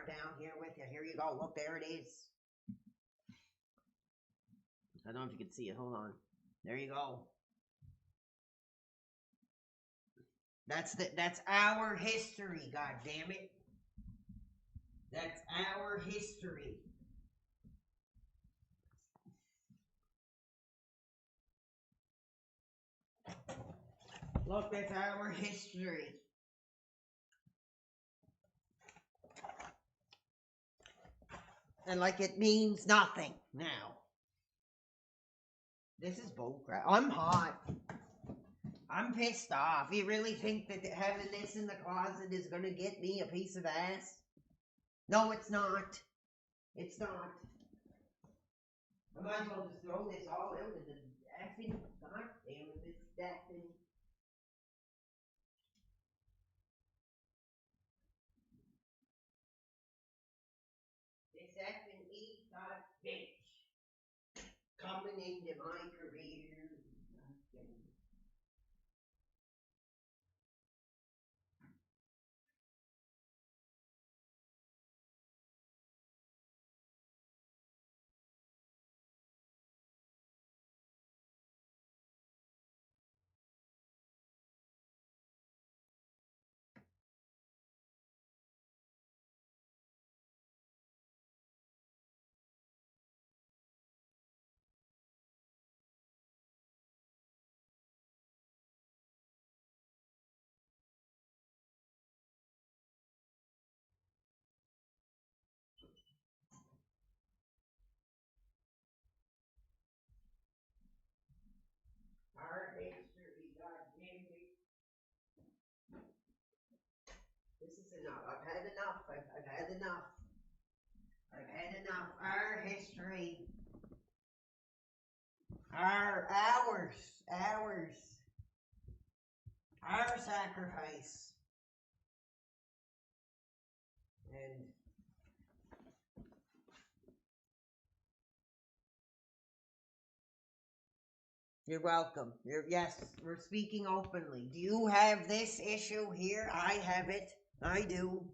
down here with you. Here you go. Look, there it is. I don't know if you can see it. Hold on. There you go. That's our history, god damn it. That's our history. Look, that's our history. And like it means nothing now. This is bullcrap. I'm hot. I'm pissed off. You really think that having this in the closet is going to get me a piece of ass? No, it's not. It's not. I might as well just throw this all out of the effing, goddamn it, this effing. This effing e-dot bitch coming into my career. Our history, goddamn it. This is enough. I've had enough. I've had enough. I've had enough. Our history. Ours. Our sacrifice. And you're welcome. Yes, we're speaking openly. Do you have this issue here? I have it. I do.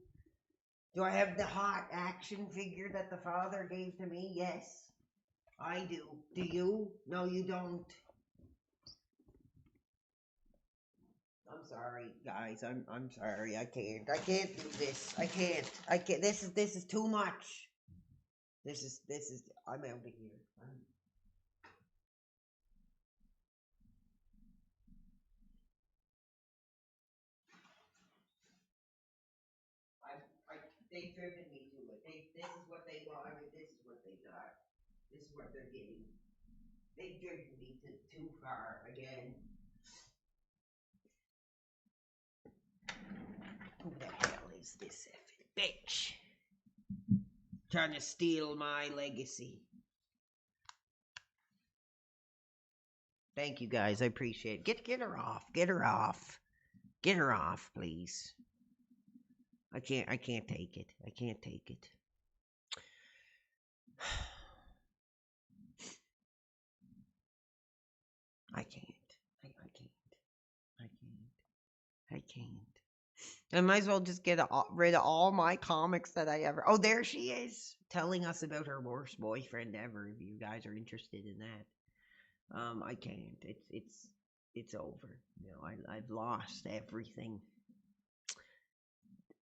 Do I have the hot action figure that the father gave to me? Yes, I do. Do you? No, you don't. I'm sorry, guys. I'm sorry. I can't do this. I can't. This is too much. This is I'm out of here. They've driven me to it. This is what they wanted. This is what they got. This is what they're getting. They've driven me too far again. Who the hell is this effing bitch? Trying to steal my legacy. Thank you guys. I appreciate it. Get her off. Get her off. Get her off, please. I can't take it. I can't take it. I can't. I can't. I might as well just get rid of all my comics that I ever... Oh, there she is. Telling us about her worst boyfriend ever, if you guys are interested in that. I can't. It's over. You know, I've lost everything.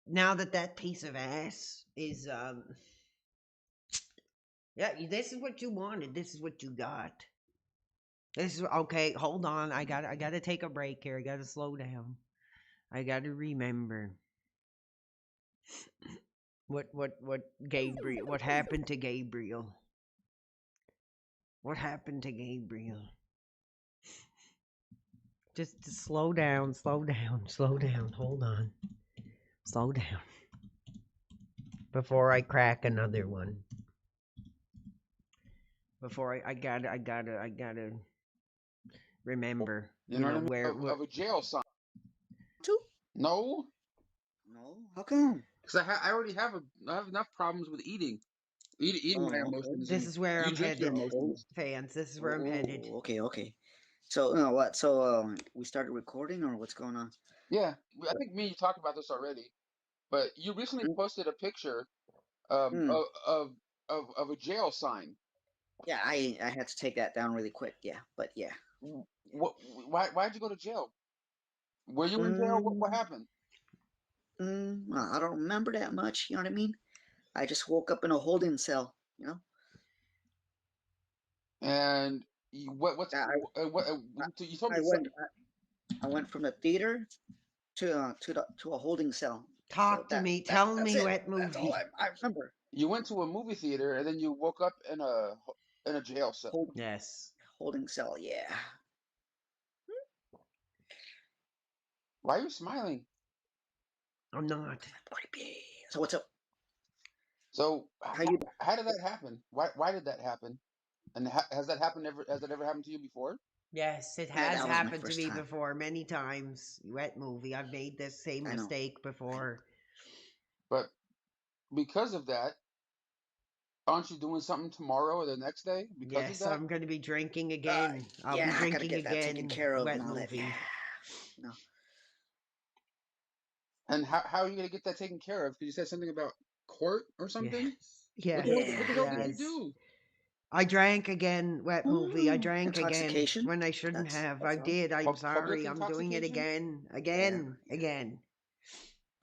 Now that piece of ass is, yeah, this is what you wanted. This is what you got. This is, okay, hold on. I gotta take a break here. I gotta slow down. I gotta remember what Gabriel, what happened to Gabriel. What happened to Gabriel? Just slow down, slow down, slow down. Hold on. Slow down. Before I crack another one. Before I gotta remember. You know what I mean? Where Of a jail sign. Two? No. No. How come? Because I already have enough problems with eating. Eating my emotions. this and is where you I'm drink your headed, emotions. fans. This is where I'm headed. Okay, okay. So, what? So, we started recording, or what's going on? Yeah, I think me and you talked about this already, but you recently posted a picture of a jail sign. Yeah, I had to take that down really quick. Yeah, but yeah. What? Why'd you go to jail? Were you in jail? What happened? Well, I don't remember that much. You know what I mean? I just woke up in a holding cell. You know. And what's what? You told me I went from the theater to a holding cell. Talk to me. Tell me what movie. That's all I remember. You went to a movie theater and then you woke up in a jail cell. Yes. Holding cell. Yeah. Why are you smiling? I'm not. So what's up? So how did that happen? Why did that happen? And has that happened ever? Has that ever happened to you before? Yes, it has happened to me before many times. Wet movie. I've made this same mistake before. But because of that, aren't you doing something tomorrow or the next day? Because of that? I'm going to be drinking again. I'll be I gotta drinking get that again. taken care of Wet and all that. movie. Yeah. No. And how are you going to get that taken care of? Because you said something about court or something? Yes. What the hell did you do? I drank again, wet movie. I drank again Intoxication? when I shouldn't have. I that's all. did. I'm Public sorry. I'm doing it intoxication? again.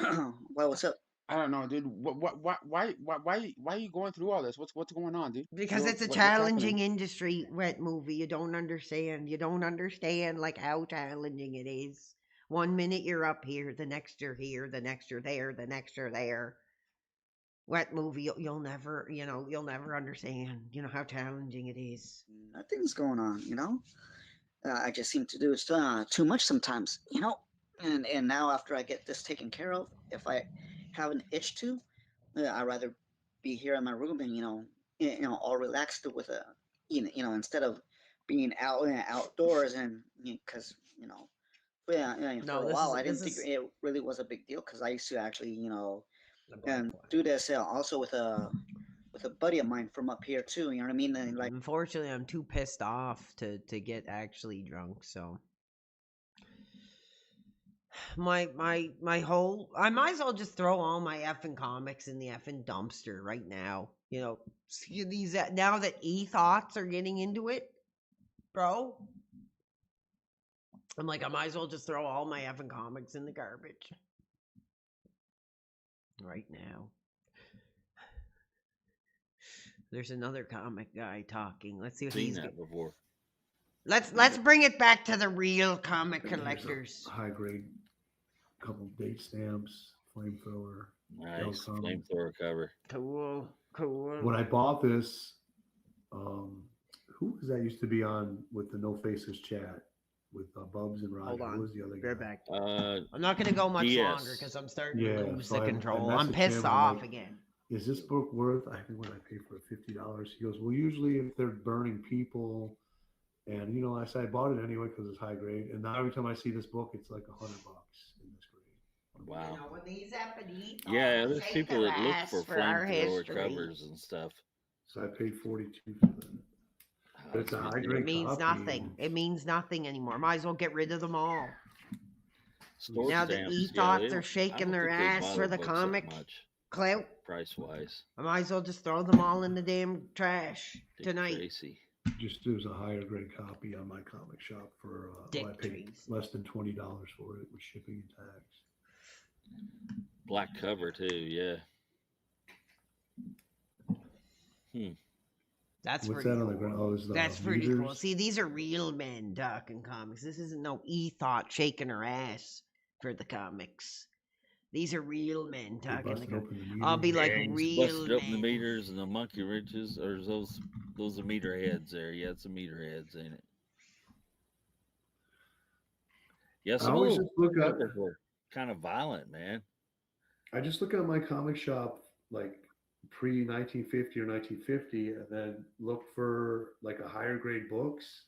Well, what's up? I don't know, dude. Why are you going through all this? What's going on, dude? Because it's a challenging industry, wet movie. You don't understand. You don't understand like how challenging it is. 1 minute you're up here, the next you're here, the next you're there, the next you're there. Wet movie, you'll never understand, how challenging it is. Nothing's going on, you know. I just seem to do too much sometimes, you know. And now after I get this taken care of, if I have an itch to, I'd rather be here in my room and all relaxed with instead of being outdoors and because for a while I didn't think it really was a big deal because I used to actually do this also with a buddy of mine from up here too. You know what I mean? And like, unfortunately, I'm too pissed off to get actually drunk. So my whole, I might as well just throw all my effing comics in the effing dumpster right now. These now that e-thoughts are getting into it, bro. I'm like, I might as well just throw all my effing comics in the garbage right now. There's another comic guy talking. Let's see what he's that before. Let's bring it back to the real comic collectors. High grade, couple date stamps, flamethrower. Nice flamethrower cover. Cool. When I bought this, who was that used to be on with the No Faces chat with Bubs and Roger? Hold on. Who was the other guy? Right back. I'm not gonna go much longer because I'm starting to lose the control. I'm pissed off again. Is this book worth? I think when I paid for it $50. He goes, well, usually if they're burning people, and I said I bought it anyway because it's high grade, and now every time I see this book, it's like $100 in this grade. Wow. When these Japanese there's people that look for flamethrower covers and stuff. So I paid $42 for them. But it's a high grade. It means nothing. It means nothing anymore. Might as well get rid of them all. Now the e-thoughts are shaking their ass for the comic clout. Price wise. I might as well just throw them all in the damn trash tonight. Tracy. Just there's a higher grade copy on my comic shop for I paid less than $20 for it with shipping and tax. Black cover too, yeah. That's What's pretty that on cool. the ground? Oh, That's pretty cool. See, these are real men talking comics. This isn't no e-thought shaking her ass for the comics. These are real men talking. busted open the I'll be like Yeah, he's real busted open the men. meters and the monkey wrenches, or those are meter heads there. Yeah, it's a meter heads, ain't it? Yeah, I some of always those just look at. covers were kind of violent, man. I just look at my comic shop like pre 1950 or 1950, and then look for like a higher grade books,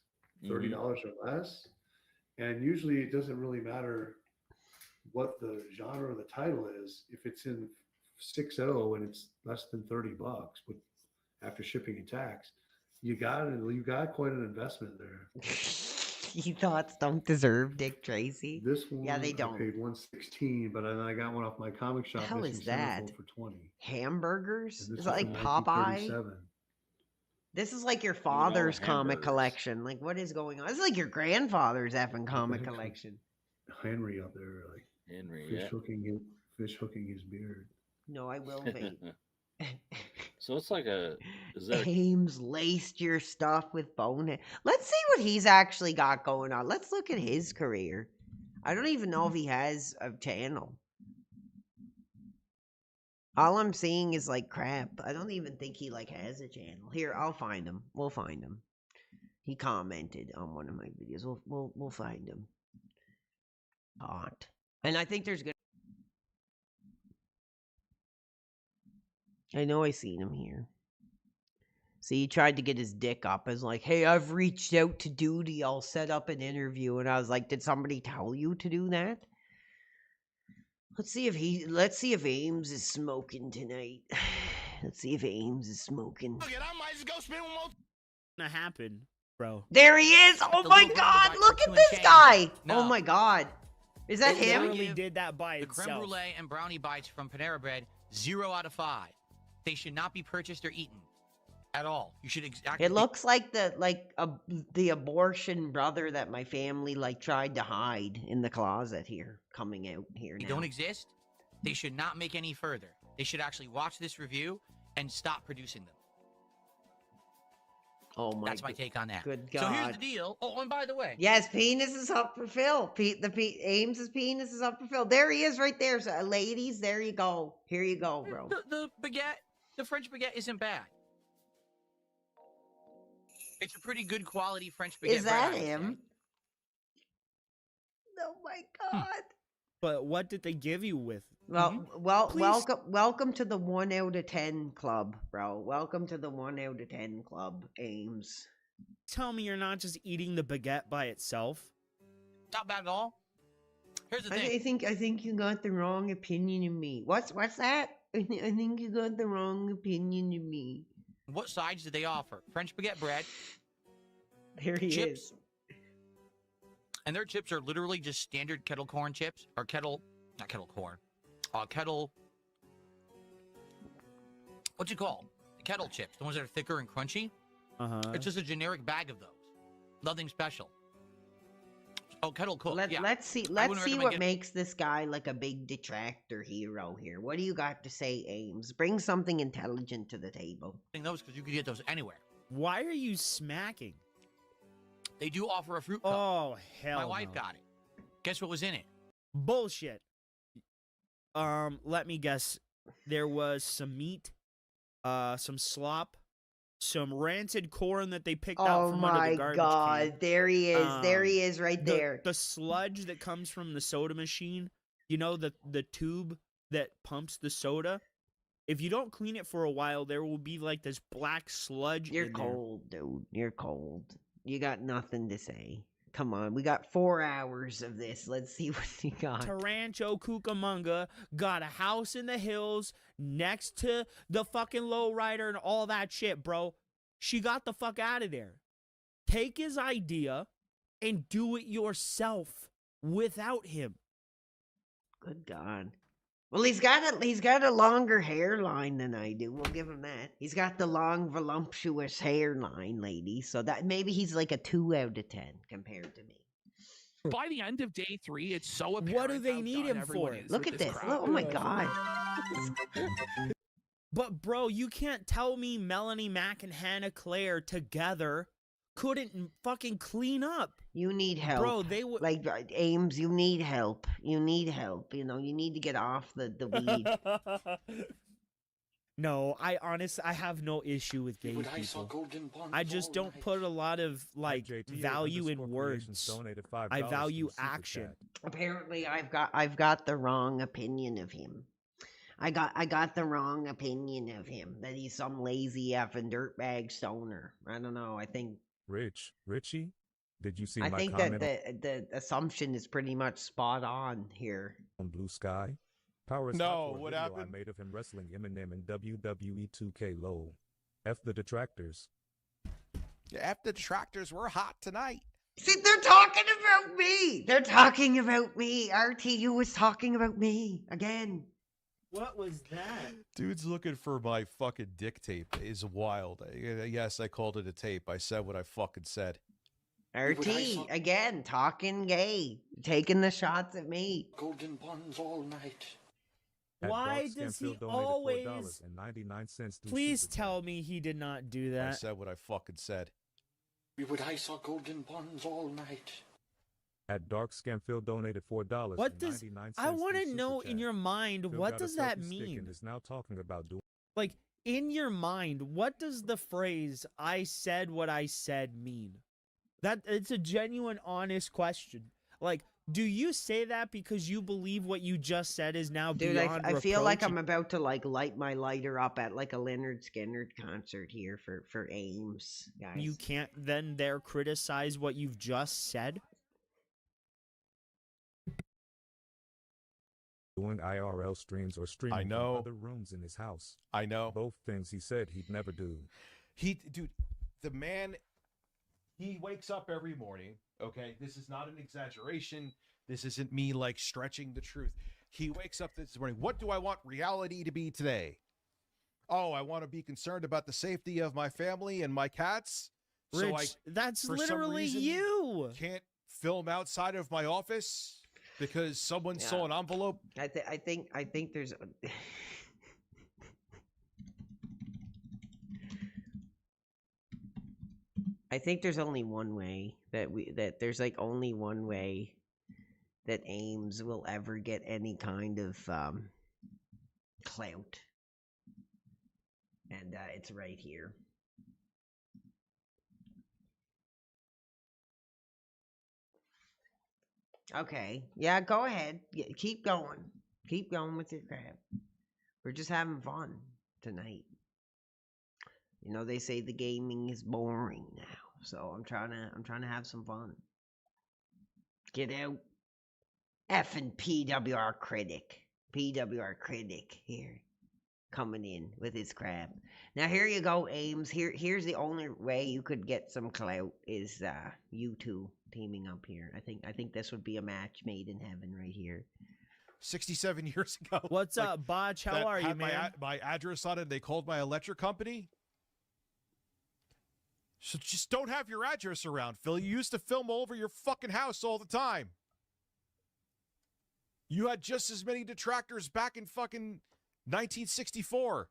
$30 or less. And usually it doesn't really matter what the genre or the title is. If it's in 6.0 and it's less than $30, but after shipping and tax, you got quite an investment there. You thoughts don't deserve Dick Tracy. This one, yeah, they don't. I paid $116, but then I got one off my comic shop. The hell is that? For $20. Hamburgers? Is it like Popeye? This is like your father's comic hamburgers. collection. Like, what is going on? This is like your grandfather's effing comic collection. Henry up there, like Henry, fish hooking his beard. No, I will vape. So it's like is that Ames laced your stuff with bonehead. Let's see what he's actually got going on. Let's look at his career. I don't even know if he has a channel. All I'm seeing is like crap. I don't even think he like has a channel. Here, I'll find him. We'll find him. He commented on one of my videos. We'll find him. Hot. And I think there's good. I know I seen him here. See, he tried to get his dick up. I was like, hey, I've reached out to Duty. I'll set up an interview. And I was like, did somebody tell you to do that? Let's see if Ames is smoking tonight. Let's see if Ames is smoking. Look, I might just go spend one more. Gonna happen, bro. There he is. Oh my God. Look at this guy. Oh my God. Is that him? Literally did that by the itself. creme brulee and brownie bites from Panera Bread, 0 out of 5. They should not be purchased or eaten at all. You should exactly. It looks like the abortion brother that my family like tried to hide in the closet here, coming out here They now. don't exist. They should not make any further. They should actually watch this review and stop producing them. Oh my! That's my take on that. Good God! So here's the deal. Oh, and by the way, yes, penis is up for Phil. Ames's penis is up for Phil. There he is, right there. So, ladies, there you go. Here you go, bro. The baguette, the French baguette, isn't bad. It's a pretty good quality French baguette. Is that him? Oh my God! But what did they give you with? Well, welcome to the 1 out of 10 club, bro. Welcome to the 1 out of 10 club, Ames. Tell me you're not just eating the baguette by itself. Not bad at all. Here's the thing. I think you got the wrong opinion of me. What's that? I think you got the wrong opinion of me. What sides do they offer? French baguette bread. There he chips, is. And their chips are literally just standard kettle corn chips, or not kettle corn. Kettle, what's it called? Kettle chips, the ones that are thicker and crunchy. It's just a generic bag of those. Nothing special. Oh, kettle cooked. Let's see what makes this guy like a big detractor hero here. What do you got to say, Ames? Bring something intelligent to the table. Those because you could get those anywhere. Why are you smacking? They do offer a fruit cup. Oh, hell My wife got it. Guess what was in it? Bullshit. Let me guess. There was some meat, some slop, some rancid corn that they picked out from under the garbage can. Oh my God, there he is. There he is right there. The sludge that comes from the soda machine, you know, the tube that pumps the soda. If you don't clean it for a while, there will be like this black sludge You're in cold, dude. You're cold. You got nothing to say. Come on, we got 4 hours of this. Let's see what you got. Tarancho Cucamonga got a house in the hills next to the fucking lowrider and all that shit, bro. She got the fuck out of there. Take his idea and do it yourself without him. Good God. Well, he's got a longer hairline than I do. We'll give him that. He's got the long, voluptuous hairline, lady. So that maybe he's like a 2 out of 10 compared to me. By the end of day 3, it's so apparent. What do they need him for? Look at this. Oh my God. But bro, you can't tell me Melanie Mack and Hannah Claire together couldn't fucking clean up. You need help. Bro, they would like Ames, you need help. You need help. You know, you need to get off the weed. No, I have no issue with gay people. I just don't put a lot of like value in words. I value action. Apparently, I've got the wrong opinion of him. I got the wrong opinion of him. That he's some lazy effing dirtbag stoner. I don't know. I think Richie, did you see I my think comment that the assumption is pretty much spot on here. on Blue Sky? Power is No, hot for a what video happened? I made of him wrestling Eminem in WWE 2K LOL. F the detractors. Yeah, F the detractors. We're hot tonight. See, they're talking about me. They're talking about me. RTU was talking about me again. What was that? Dude's looking for my fucking dick tape. Is wild. Yes, I called it a tape. I said what I fucking said. RT again, talking gay, taking the shots at me. Golden buns all night. Why does he always? $4.99 through Please Super tell me he did not do I that. said what I fucking said. We would ice our golden buns all night. At Dark Scamfield donated $4.99. What does I want to know in your mind? Phil What got a does that selfie stick mean? and is now talking about doing. Like in your mind, what does the phrase "I said what I said" mean? That it's a genuine, honest question. Like, do you say that because you believe what you just said is now Dude, beyond I feel like reproach? I'm about to like light my lighter up at like a Leonard Skinner concert here for Ames, guys. You can't then there criticize what you've just said. Doing IRL streams or streaming I know. from other rooms in his house. I know. Both things he said he'd never do. Dude, the man, he wakes up every morning. Okay, this is not an exaggeration. This isn't me like stretching the truth. He wakes up this morning. What do I want reality to be today? Oh, I want to be concerned about the safety of my family and my cats. Rich, that's for some literally reason, you. Can't film outside of my office because someone Yeah. saw an envelope. I think there's. I think there's only one way that there's like only one way that Ames will ever get any kind of clout, and it's right here. Okay, yeah, go ahead, keep going with your crap. We're just having fun tonight. You know, they say the gaming is boring now, so I'm trying to have some fun. Get out. Effing PWR critic here, coming in with his crap. Now here you go, Ames. Here's the only way you could get some clout is you two teaming up here. I think this would be a match made in heaven right here. 67 years ago. What's up, Botch? How that are you, had man? my address on it. They called my electric company. So just don't have your address around, Phil. You used to film all over your fucking house all the time. You had just as many detractors back in fucking 1964.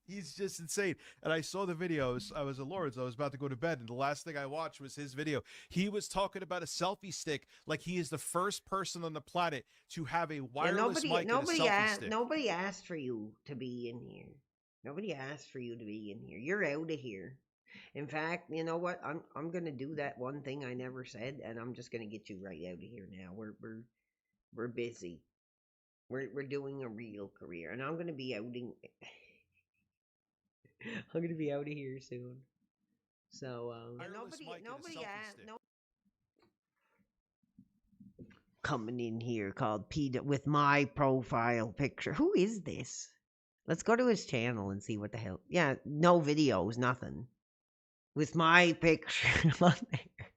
He's just insane. And I saw the videos. I was at Lord's. I was about to go to bed, and the last thing I watched was his video. He was talking about a selfie stick like he is the first person on the planet to have a wireless mic and a selfie stick. Nobody asked for you to be in here. Nobody asked for you to be in here. You're out of here. In fact, you know what? I'm gonna do that one thing I never said, and I'm just gonna get you right out of here now. We're busy. We're doing a real career, and I'm gonna be outing. I'm gonna be out of here soon. So nobody asked. No. Coming in here called Peter with my profile picture. Who is this? Let's go to his channel and see what the hell. Yeah, no videos, nothing. With my picture on there.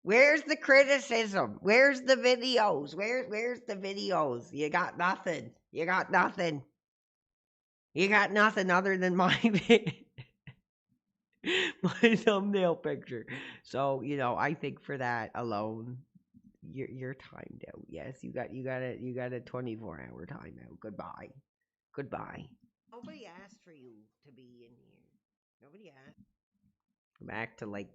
Where's the criticism? Where's the videos? Where's the videos? You got nothing. You got nothing. You got nothing other than my my thumbnail picture. So, you know, I think for that alone, you're timed out. Yes, you got a 24-hour timeout. Goodbye. Nobody asked for you to be in here. Nobody asked. Back to like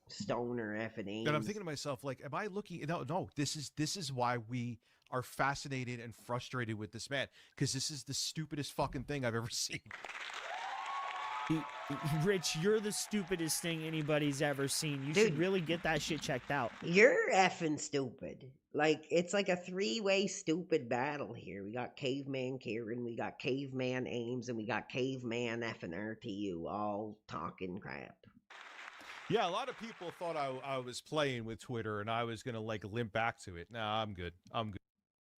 stoner effing. And I'm thinking to myself, like, am I looking? No. This is why we are fascinated and frustrated with this man, because this is the stupidest fucking thing I've ever seen. Rich, you're the stupidest thing anybody's ever seen. You should really get that shit checked out. You're effing stupid. Like, it's like a three-way stupid battle here. We got Caveman Kieran, we got Caveman Ames, and we got Caveman effing RTU, all talking crap. Yeah, a lot of people thought I was playing with Twitter and I was gonna like limp back to it. Nah, I'm good. I'm good.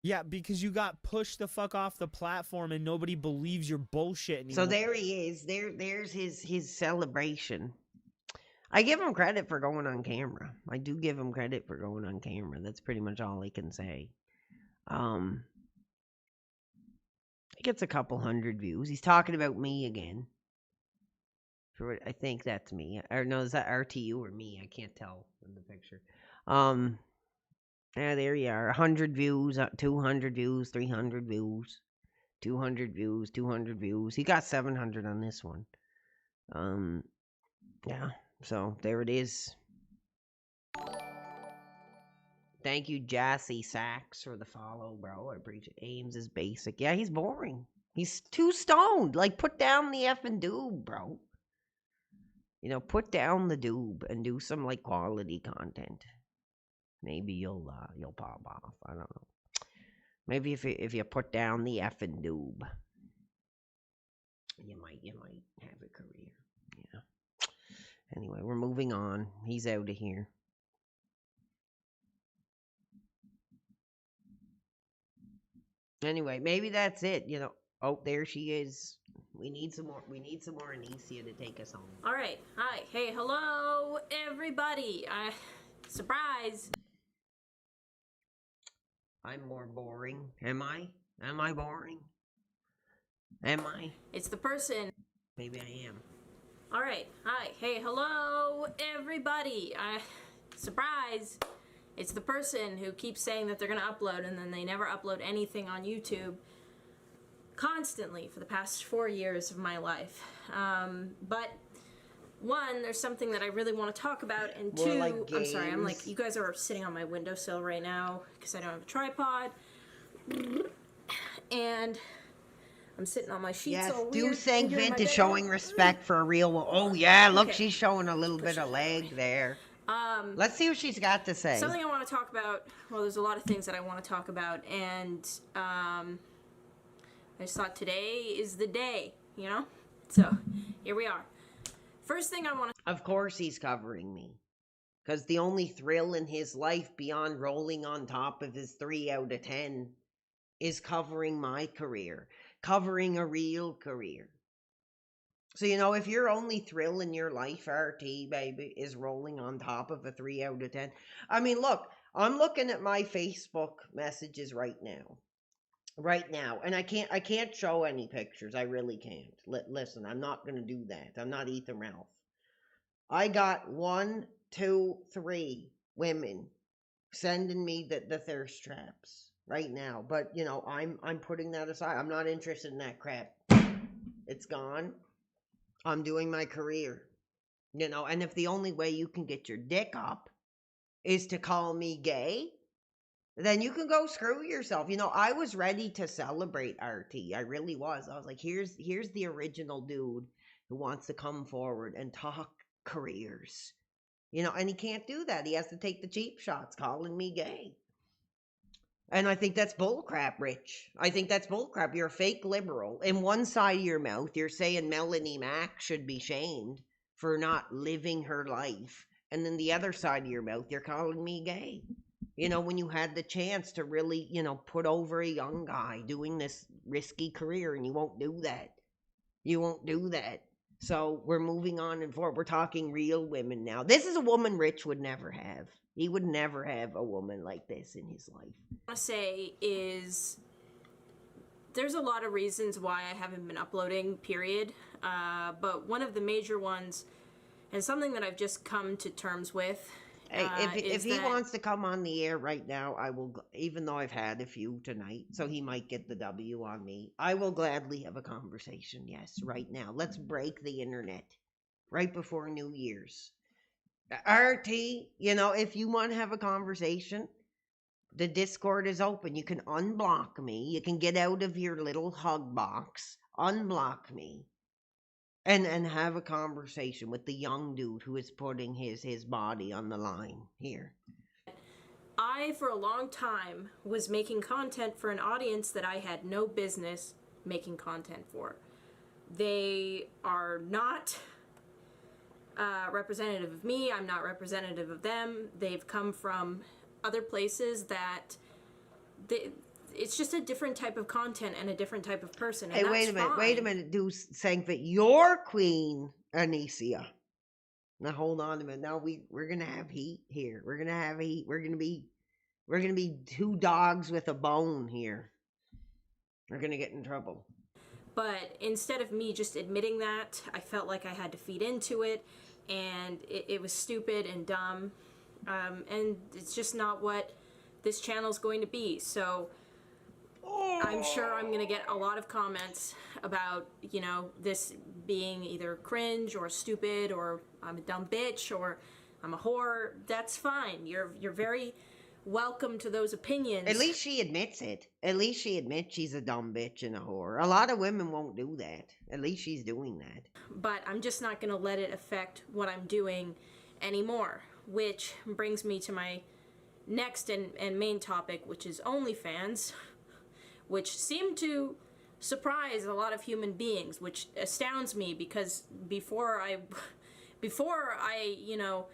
Yeah, because you got pushed the fuck off the platform and nobody believes your bullshit anymore. So there he is. There's his celebration. I give him credit for going on camera. I do give him credit for going on camera. That's pretty much all I can say. He gets a couple hundred views. He's talking about me again. I think that's me. Or no, is that RTU or me? I can't tell in the picture. Yeah, there you are. 100 views, 200 views, 300 views, 200 views, 200 views. He got 700 on this one. Yeah, so there it is. Thank you, Jassy Sachs, for the follow, bro. I appreciate it. Ames is basic. Yeah, he's boring. He's too stoned. Like, put down the effing doob, bro. You know, put down the doob and do some, like, quality content. Maybe you'll pop off. I don't know. Maybe if you put down the effing doob, you might have a career. Yeah. Anyway, we're moving on. He's out of here. Anyway, maybe that's it. You know. Oh, there she is. We need some more. We need some more Anicia to take us home. All right. Hi. Hey. Hello, everybody. Surprise. I'm more boring. Am I? Am I boring? Am I? It's the person. Maybe I am. All right. Hi. Hey. Hello, everybody. Surprise. It's the person who keeps saying that they're going to upload and then they never upload anything on YouTube constantly for the past 4 years of my life. But one, there's something that I really want to talk about, and two, I'm sorry, I'm like, you guys are sitting on my windowsill right now because I don't have a tripod, and I'm sitting on my sheets all weird. Do think Vint is showing respect for a real one. Oh yeah, look, she's showing a little bit of leg there. Let's see what she's got to say. Something I want to talk about, well, there's a lot of things that I want to talk about, and I just thought today is the day, you know? So, here we are. First thing I want to... Of course he's covering me. Because the only thrill in his life beyond rolling on top of his 3 out of 10 is covering my career. Covering a real career. So, you know, if your only thrill in your life, RT, baby, is rolling on top of a 3 out of 10. I mean, look, I'm looking at my Facebook messages right now. Right now, and I can't show any pictures. I really can't. Listen, I'm not gonna do that. I'm not Ethan Ralph. I got 1, 2, 3 women sending me the thirst traps right now. But you know, I'm putting that aside. I'm not interested in that crap. It's gone. I'm doing my career. You know, and if the only way you can get your dick up is to call me gay, then you can go screw yourself. You know, I was ready to celebrate RT. I really was. I was like, here's the original dude who wants to come forward and talk careers. You know, and he can't do that. He has to take the cheap shots calling me gay. And I think that's bullcrap, Rich. I think that's bullcrap. You're a fake liberal. In one side of your mouth, you're saying Melanie Mack should be shamed for not living her life. And then the other side of your mouth, you're calling me gay. You know, when you had the chance to really, you know, put over a young guy doing this risky career, and you won't do that. You won't do that. So we're moving on and forward. We're talking real women now. This is a woman Rich would never have. He would never have a woman like this in his life. What I want to say is there's a lot of reasons why I haven't been uploading, period. But one of the major ones, and something that I've just come to terms with, Hey, if is he that wants to come on the air right now, I will. Even though I've had a few tonight, so he might get the W on me. I will gladly have a conversation. Yes, right now. Let's break the internet right before New Year's. RT, you know, if you want to have a conversation, the Discord is open. You can unblock me. You can get out of your little hug box, unblock me, and have a conversation with the young dude who is putting his body on the line here. I, for a long time, was making content for an audience that I had no business making content for. They are not representative of me. I'm not representative of them. They've come from other places that it's just a different type of content and a different type of person. And Hey, wait a minute, Deuce Sankfit. You're Queen Anicia. Now hold on a minute. Now we're gonna have heat here. We're gonna have heat. We're gonna be two dogs with a bone here. We're gonna get in trouble. But instead of me just admitting that, I felt like I had to feed into it, and it was stupid and dumb, and it's just not what this channel's going to be. So I'm sure I'm going to get a lot of comments about, you know, this being either cringe or stupid or I'm a dumb bitch or I'm a whore. That's fine. You're very welcome to those opinions. At least she admits it. At least she admits she's a dumb bitch and a whore. A lot of women won't do that. At least she's doing that. But I'm just not going to let it affect what I'm doing anymore. Which brings me to my next and main topic, which is OnlyFans, which seem to surprise a lot of human beings, which astounds me because before I you know,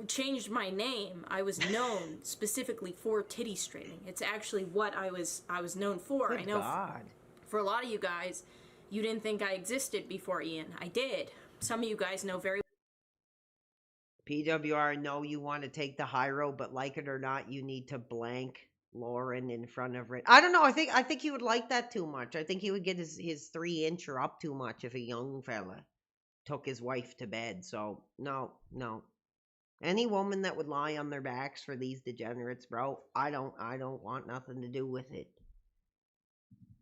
changed my name, I was known specifically for titty streaming. It's actually what I was known for. Good I know God. for a lot of you guys, you didn't think I existed before Ian. I did. Some of you guys know very PWR, know you want to take the high road, but like it or not, you need to blank Lauren in front of it. I don't know. I think he would like that too much. I think he would get his 3-incher up too much if a young fella took his wife to bed. So no. Any woman that would lie on their backs for these degenerates, bro, I don't want nothing to do with it.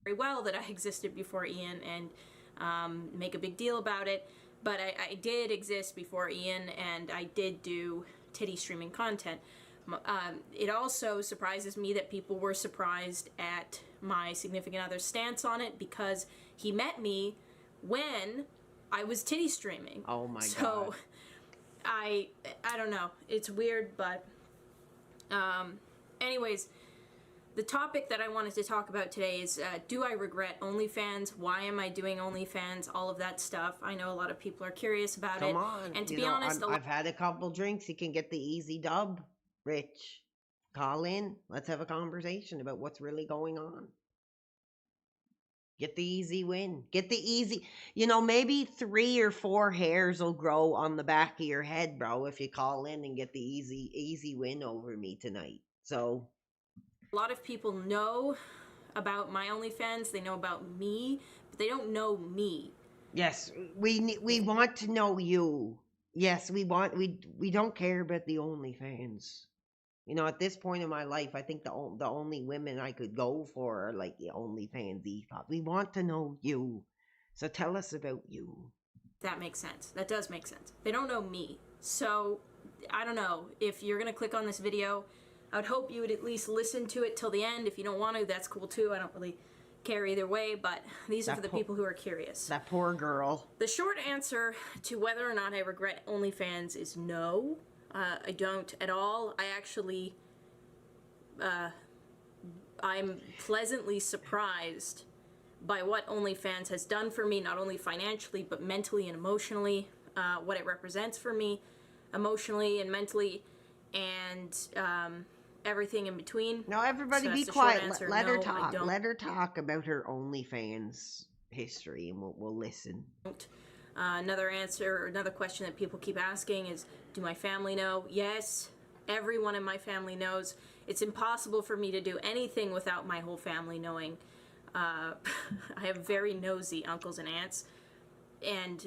very well that I existed before Ian and make a big deal about it. But I did exist before Ian, and I did do titty streaming content. It also surprises me that people were surprised at my significant other's stance on it because he met me when I was titty streaming. Oh my God. So I don't know. It's weird, but anyways, the topic that I wanted to talk about today is do I regret OnlyFans? Why am I doing OnlyFans? All of that stuff. I know a lot of people are curious about it. Come on. And to be honest, I've had a couple drinks. You can get the easy dub, Rich. Call in. Let's have a conversation about what's really going on. Get the easy win. Get the easy, maybe 3 or 4 hairs will grow on the back of your head, bro, if you call in and get the easy win over me tonight. So a lot of people know about my OnlyFans. They know about me, but they don't know me. Yes, we want to know you. Yes, we don't care about the OnlyFans. At this point in my life, I think the only women I could go for are like the OnlyFans EPOP. We want to know you. So tell us about you. That makes sense. That does make sense. They don't know me. So, I don't know. If you're going to click on this video, I would hope you would at least listen to it till the end. If you don't want to, that's cool too. I don't really care either way, but these are for the people who are curious. That poor girl. The short answer to whether or not I regret OnlyFans is no. I don't at all. I actually, I'm pleasantly surprised by what OnlyFans has done for me, not only financially, but mentally and emotionally, what it represents for me, emotionally and mentally, and everything in between. No, everybody So be that's the short quiet. answer. Let her No, I talk. don't. Let her talk about her OnlyFans history, and we'll listen. Another question that people keep asking is, do my family know? Yes, everyone in my family knows. It's impossible for me to do anything without my whole family knowing. I have very nosy uncles and aunts, and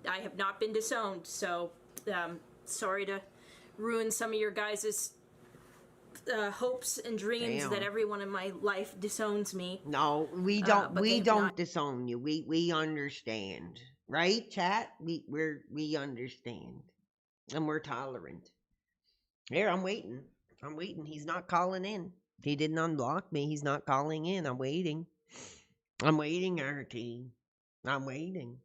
I have not been disowned, so sorry to ruin some of your guys' hopes and dreams that Damn. everyone in my life disowns me. No, we don't. But We they've don't not. disown you. We understand, right, chat? We understand, and we're tolerant. Here, I'm waiting. I'm waiting. He's not calling in. He didn't unblock me. He's not calling in. I'm waiting. I'm waiting, RT. I'm waiting.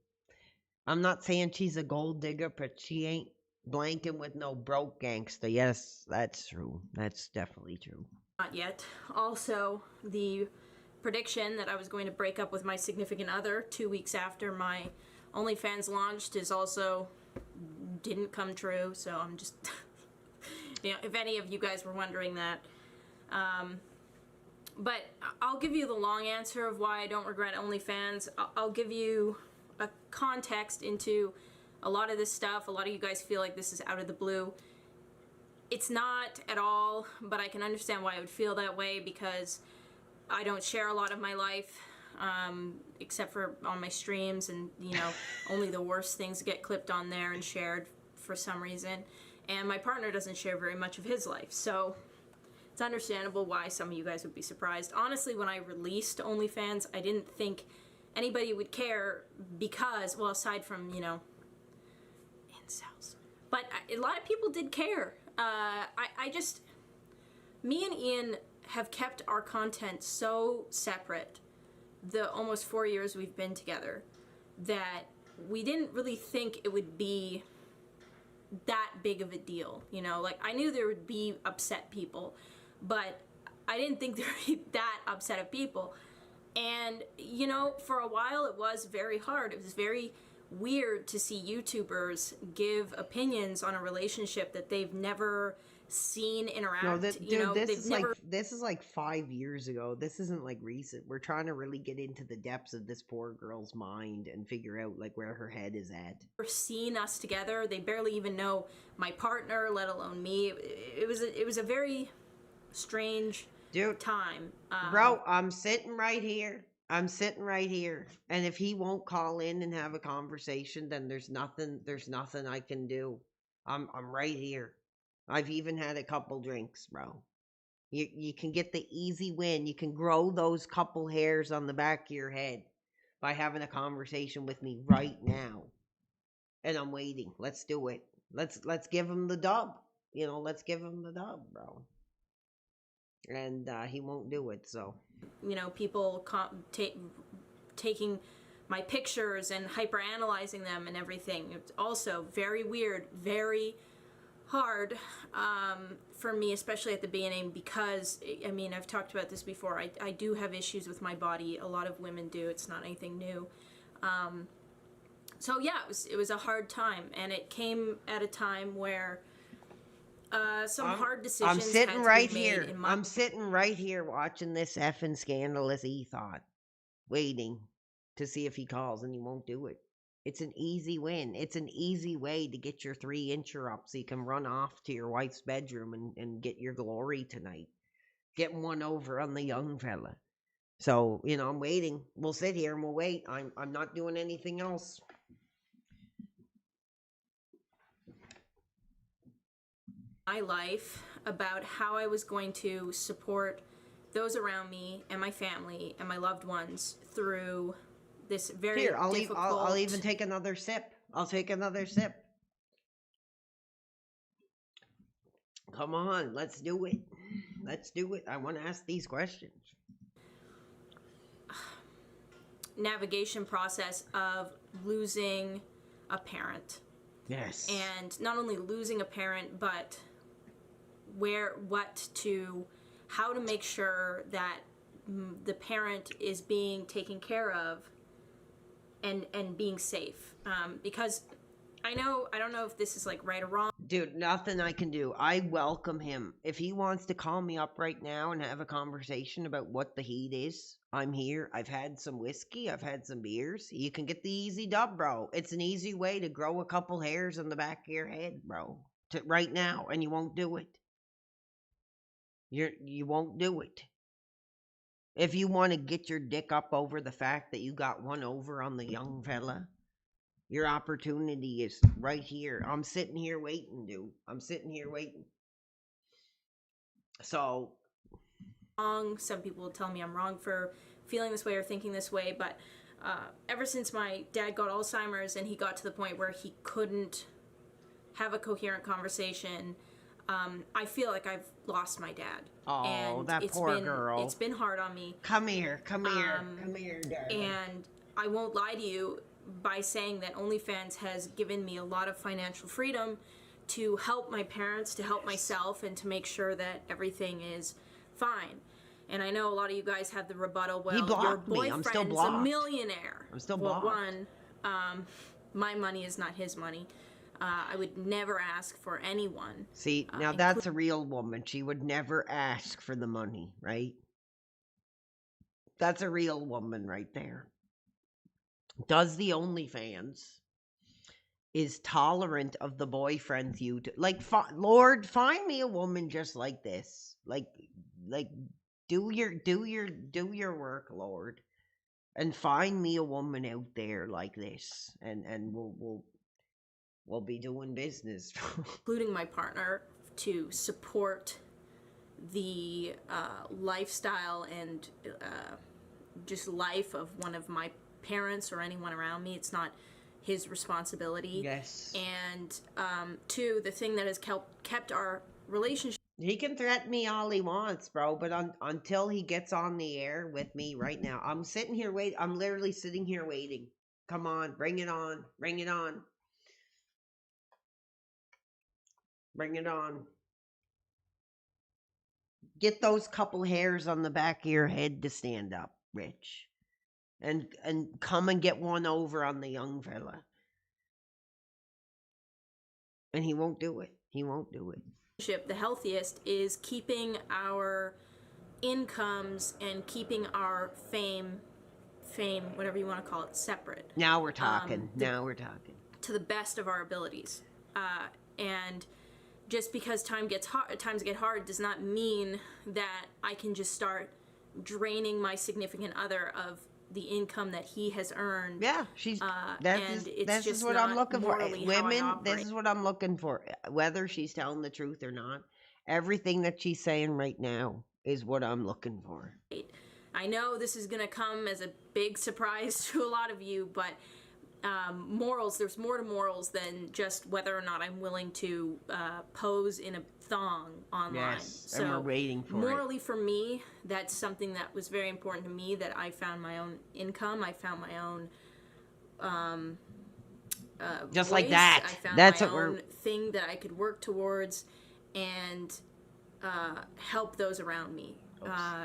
I'm not saying she's a gold digger, but she ain't blanking with no broke gangster. Yes, that's true. That's definitely true. Not yet. Also, the prediction that I was going to break up with my significant other 2 weeks after my OnlyFans launched is also didn't come true. So I'm just, if any of you guys were wondering that. But I'll give you the long answer of why I don't regret OnlyFans. I'll give you a context into a lot of this stuff. A lot of you guys feel like this is out of the blue. It's not at all, but I can understand why I would feel that way because I don't share a lot of my life, except for on my streams, and only the worst things get clipped on there and shared for some reason. And my partner doesn't share very much of his life, so it's understandable why some of you guys would be surprised. Honestly, when I released OnlyFans, I didn't think anybody would care because, well, aside from, incels. But a lot of people did care. Me and Ian have kept our content so separate the almost 4 years we've been together that we didn't really think it would be that big of a deal. Like, I knew there would be upset people, but I didn't think there would be that upset of people. And, for a while it was very hard. It was very weird to see YouTubers give opinions on a relationship that they've never seen interact. No, this is never... this is like 5 years ago. This isn't like recent. We're trying to really get into the depths of this poor girl's mind and figure out like where her head is at. Seen us together. They barely even know my partner, let alone me. It was a very strange time. Bro, I'm sitting right here. And if he won't call in and have a conversation, then there's nothing I can do. I'm right here. I've even had a couple drinks, bro. You can get the easy win. You can grow those couple hairs on the back of your head by having a conversation with me right now. And I'm waiting. Let's do it. Let's give him the dub. Let's give him the dub, bro. And he won't do it, so. People taking my pictures and hyper-analyzing them and everything. It's also very weird, very hard for me, especially at the beginning, because, I've talked about this before. I do have issues with my body. A lot of women do. It's not anything new. So, yeah, it was a hard time, and it came at a time where some hard decisions. I'm sitting right here. I'm sitting right here watching this effing scandalous e-thought, waiting to see if he calls, and he won't do it. It's an easy win. It's an easy way to get your 3-incher up so you can run off to your wife's bedroom and get your glory tonight. Getting one over on the young fella. So, I'm waiting. We'll sit here and we'll wait. I'm not doing anything else. My life about how I was going to support those around me and my family and my loved ones through this very difficult... I'll even take another sip. I'll take another sip. Come on, let's do it. Let's do it. I want to ask these questions. Navigation process of losing a parent. Yes. And not only losing a parent, but how to make sure that the parent is being taken care of and being safe. Because I don't know if this is like right or wrong. Dude, nothing I can do. I welcome him. If he wants to call me up right now and have a conversation about what the heat is, I'm here. I've had some whiskey. I've had some beers. You can get the easy dub, bro. It's an easy way to grow a couple hairs on the back of your head, bro. Right now, and you won't do it. You won't do it. If you want to get your dick up over the fact that you got one over on the young fella, Your opportunity is right here. I'm sitting here waiting, dude. I'm sitting here waiting. So, wrong. Some people will tell me I'm wrong for feeling this way or thinking this way, but ever since my dad got Alzheimer's and he got to the point where he couldn't have a coherent conversation, I feel like I've lost my dad. Oh, and that poor girl. It's been hard on me. Come here, come here, darling. And I won't lie to you by saying that OnlyFans has given me a lot of financial freedom to help my parents, to help myself, and to make sure that everything is fine. And I know a lot of you guys have the rebuttal, well, your boyfriend's a millionaire. I'm still blocked. Well, one, my money is not his money. I would never ask for anyone. See, now that's a real woman. She would never ask for the money, right? That's a real woman right there. Does the OnlyFans is tolerant of the boyfriend's like, Lord, find me a woman just like this. Like do your work, Lord, and find me a woman out there like this, and we'll be doing business. Including my partner, to support the lifestyle and just life of one of my parents or anyone around me. It's not his responsibility. Yes. And two, the thing that has kept our relationship. He can threaten me all he wants, bro, but until he gets on the air with me right now, I'm sitting here waiting. I'm literally sitting here waiting. Come on, bring it on. Bring it on. Bring it on. Get those couple hairs on the back of your head to stand up, Rich. And come and get one over on the young fella. And he won't do it. He won't do it. The healthiest is keeping our incomes and keeping our fame, whatever you want to call it, separate. Now we're talking. Now we're talking. To the best of our abilities. And just because times get hard does not mean that I can just start draining my significant other of the income that he has earned. Yeah, this is what I'm looking for. Women, this is what I'm looking for. Whether she's telling the truth or not, everything that she's saying right now is what I'm looking for. I know this is going to come as a big surprise to a lot of you, but morals, there's more to morals than just whether or not I'm willing to pose in a thong online. Yes, and we're waiting for morally, for me, that's something that was very important to me, that I found my own income. I found my own just voice. like that. I found That's my what own thing that I could work towards and help those around me.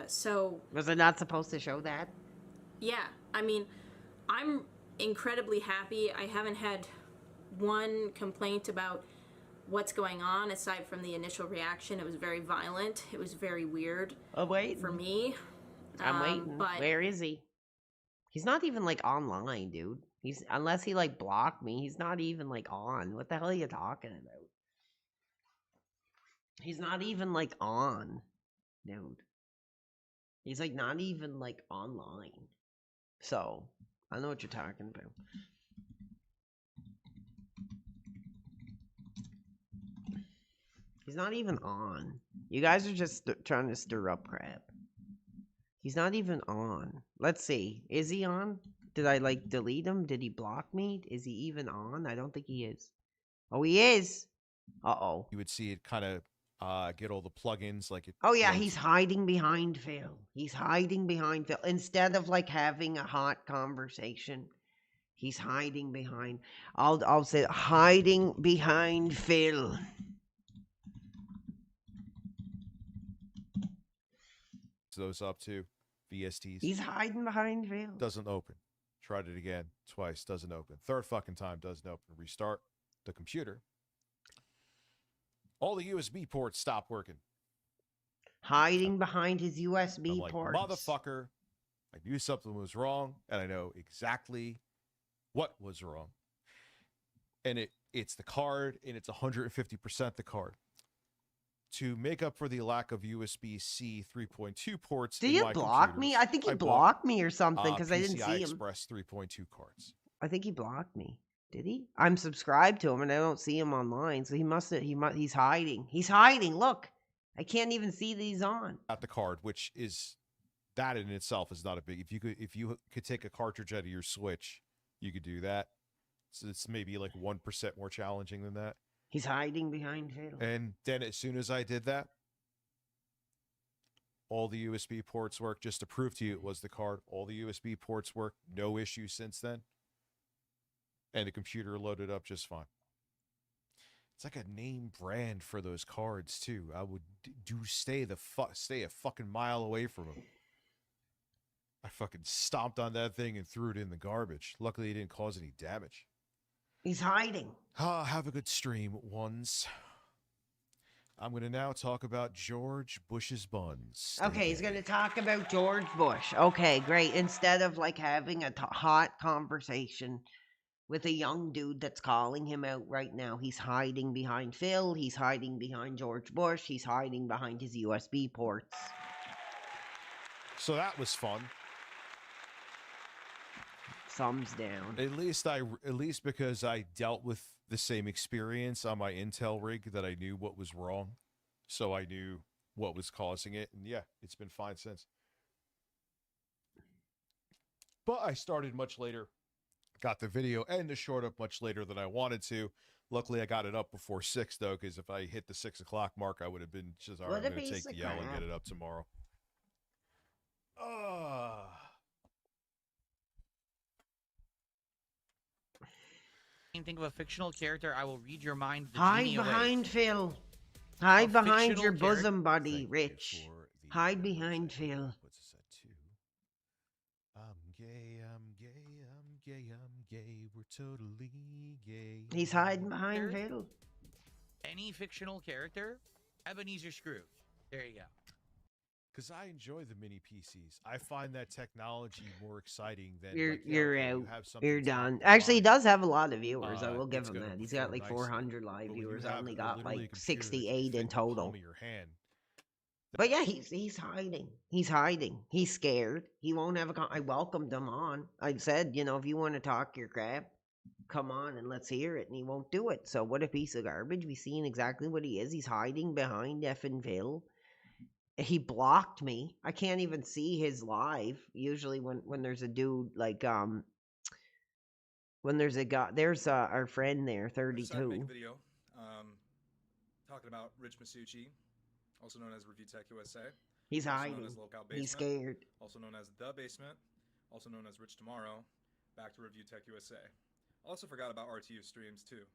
So was it not supposed to show that? Yeah, I mean, I'm incredibly happy. I haven't had one complaint about what's going on aside from the initial reaction. It was very violent. It was very weird. Oh, wait. For me. I'm waiting. But where is he? He's not even like online, dude. He's unless he like blocked me. He's not even like on. What the hell are you talking about? He's not even like on, dude. He's like not even like online. So I know what you're talking about. He's not even on. You guys are just trying to stir up crap. He's not even on. Let's see. Is he on? Did I like delete him? Did he block me? Is he even on? I don't think he is. Oh, he is. Uh-oh. You would see it kind of get all the plugins like it. Oh yeah, he's hiding behind Phil. He's hiding behind Phil. Instead of like having a hot conversation, he's hiding behind. I'll say hiding behind Phil. Those up to VSTs. He's hiding behind Phil. Doesn't open. Tried it again, twice, doesn't open. Third fucking time, doesn't open. Restart the computer. All the USB ports stop working. Hiding behind his USB ports. Motherfucker, I knew something was wrong, and I know exactly what was wrong. And it's the card, and it's 150% the card. To make up for the lack of USB-C 3.2 ports. Did you block me? I think he blocked me or something because I didn't see him. PCI Express 3.2 cards. I think he blocked me. Did he? I'm subscribed to him and I don't see him online. So he's hiding. He's hiding. Look. I can't even see that he's on. At the card, which is that in itself is not a big. If you could take a cartridge out of your Switch, you could do that. So it's maybe like 1% more challenging than that. He's hiding behind Phil. And then as soon as I did that, all the USB ports work. Just to prove to you it was the card. All the USB ports work. No issue since then. And the computer loaded up just fine. It's like a name brand for those cards too. I would stay a fucking mile away from them. I fucking stomped on that thing and threw it in the garbage. Luckily, it didn't cause any damage. He's hiding. Have a good stream, ones. I'm going to now talk about George Bush's buns. Okay, he's going to talk about George Bush. Okay, great. Instead of like having a hot conversation with a young dude that's calling him out right now, he's hiding behind Phil. He's hiding behind George Bush. He's hiding behind his USB ports. So that was fun. Thumbs down. At least because I dealt with the same experience on my Intel rig that I knew what was wrong. So I knew what was causing it. And yeah, it's been fine since. But I started much later. Got the video and the short up much later than I wanted to. Luckily, I got it up before 6, though, because if I hit the 6 o'clock mark, I would have been just, all right, I'm going to take the L and get it up tomorrow. Think of a fictional character, I will read your mind. Hide behind Phil. Hide behind your bosom buddy, Rich. Hide behind Phil. I'm gay, I'm gay, I'm gay, I'm gay. We're totally gay. He's hiding behind Phil. Any fictional character, Ebenezer Scrooge. There you go. Because I enjoy the mini PCs. I find that technology more exciting than you're out. You're done. Actually, he does have a lot of viewers. I will give him that. He's got like 400 live viewers. I only got like 68 in total. But yeah, he's hiding. He's hiding. He's scared. He won't have I welcomed him on. I said, if you want to talk your crap, come on and let's hear it. And he won't do it. So what a piece of garbage. We've seen exactly what he is. He's hiding behind effing Phil. He blocked me. I can't even see his live. Usually when there's a dude like when there's a guy, there's our friend there, 32. Decided to make a video talking about Rich Masucci, also known as Review Tech USA. He's also hiding. Known as Lookout Basement, he's scared. Also known as The Basement. Also known as Rich Tomorrow. Back to Review Tech USA. Also forgot about RTU streams too.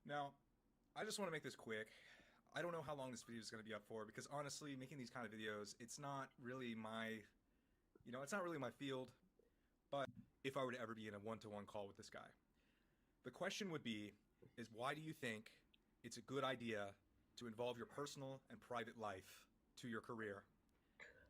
Now, I just want to make this quick. I don't know how long this video is going to be up for because honestly, making these kind of videos, it's not really my, it's not really my field. But if I were to ever be in a one-to-one call with this guy, the question would be, is why do you think it's a good idea to involve your personal and private life to your career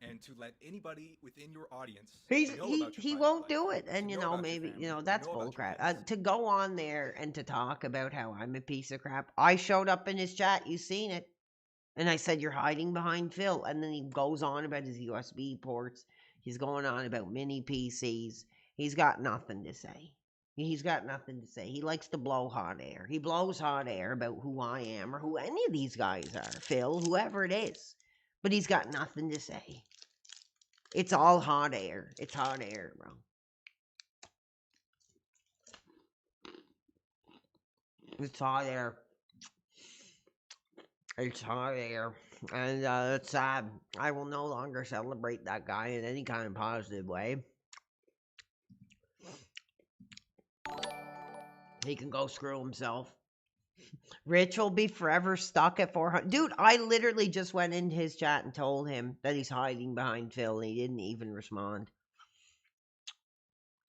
and to let anybody within your audience he won't do it. And maybe that's bullcrap. To go on there and to talk about how I'm a piece of crap. I showed up in his chat, you seen it, and I said you're hiding behind Phil, and then he goes on about his USB ports. He's going on about mini PCs. He's got nothing to say. He's got nothing to say. He likes to blow hot air. He blows hot air about who I am or who any of these guys are, Phil, whoever it is. But he's got nothing to say. It's all hot air. It's hot air, bro. It's hot air. It's hot air. And it's sad. I will no longer celebrate that guy in any kind of positive way. He can go screw himself. Rich will be forever stuck at 400. Dude, I literally just went into his chat and told him that he's hiding behind Phil, and he didn't even respond.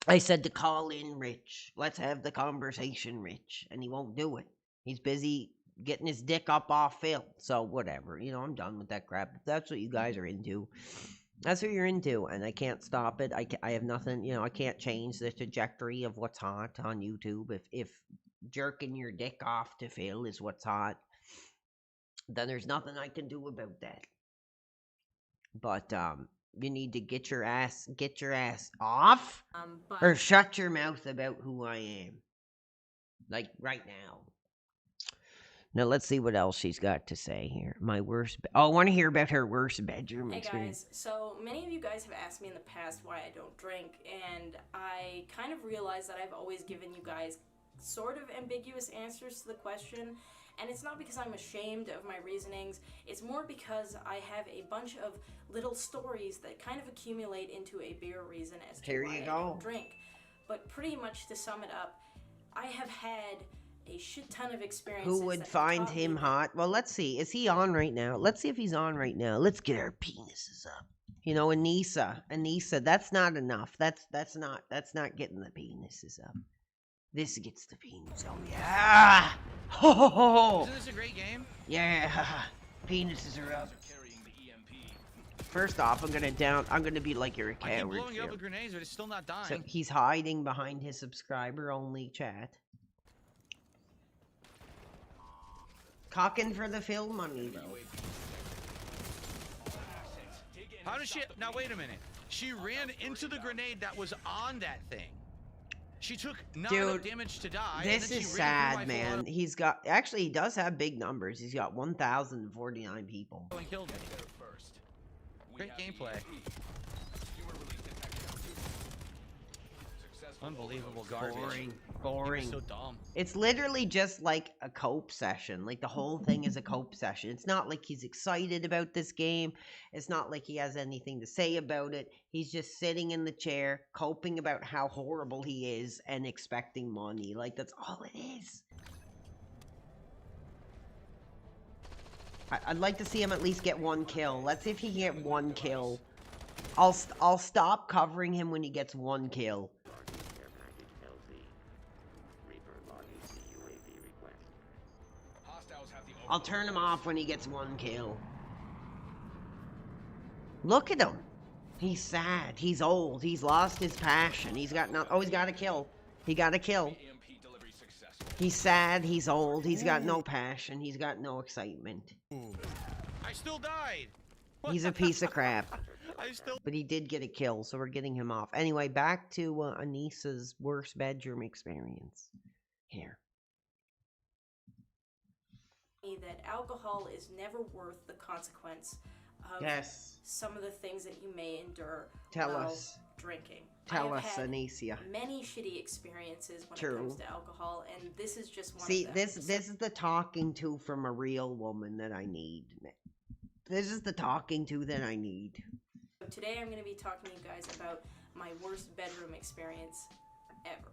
I said to call in Rich. Let's have the conversation, Rich. And he won't do it. He's busy getting his dick up off Phil. So whatever. I'm done with that crap. If that's what you guys are into, that's what you're into. And I can't stop it. I have nothing, I can't change the trajectory of what's hot on YouTube. If jerking your dick off to Phil is what's hot, then there's nothing I can do about that. But you need to get your ass off or shut your mouth about who I am. Like right now. Now let's see what else she's got to say here. My worst. I want to hear about her worst bedroom Hey experience. guys, so many of you guys have asked me in the past why I don't drink, and I kind of realized that I've always given you guys sort of ambiguous answers to the question, and it's not because I'm ashamed of my reasonings, it's more because I have a bunch of little stories that kind of accumulate into a bigger reason as to Here why you I go. don't drink. But pretty much to sum it up, I have had a shit ton of experiences. Who would that have find taught me him that hot? Well, let's see. Is he on right now? Let's see if he's on right now. Let's get our penises up. You know, Anissa, that's not enough. That's not getting the penises up. This gets the penis. Oh yeah. Ho ho ho. Isn't this a great game? Yeah. Penises are up. First off, I'm gonna be like you're a I keep coward. blowing you up Phil. with grenades, but it's still not dying. So he's hiding behind his subscriber only chat. Cocking for the Phil money though. How does she? Now wait a minute. She ran into the grenade that was on that thing. She took not enough damage to die. and This then she is ran sad, through my full man. He's got actually he does have big numbers. He's got 1,049 people. and killed me. Great gameplay. Unbelievable garbage. Boring. So dumb. It's literally just like a cope session. Like the whole thing is a cope session. It's not like he's excited about this game. It's not like he has anything to say about it. He's just sitting in the chair, coping about how horrible he is and expecting money. Like that's all it is. I'd like to see him at least get one kill. Let's see if he can get one kill. I'll stop covering him when he gets one kill. I'll turn him off when he gets one kill. Look at him. He's sad. He's old. He's lost his passion. He's got no. Oh, he's got a kill. He got a kill. He's sad. He's old. He's got no passion. He's got no excitement. I still died. He's a piece of crap. I still. But he did get a kill, so we're getting him off. Anyway, back to Anissa's worst bedroom experience. Here. That alcohol is never worth the consequence of Yes. some of the things that you may endure Tell while us. drinking. Tell I have us, had Anisia. many shitty experiences when True. it comes to alcohol, and this is just one See, of them. this is the talking to from a real woman that I need. This is the talking to that I need. So today I'm going to be talking to you guys about my worst bedroom experience ever.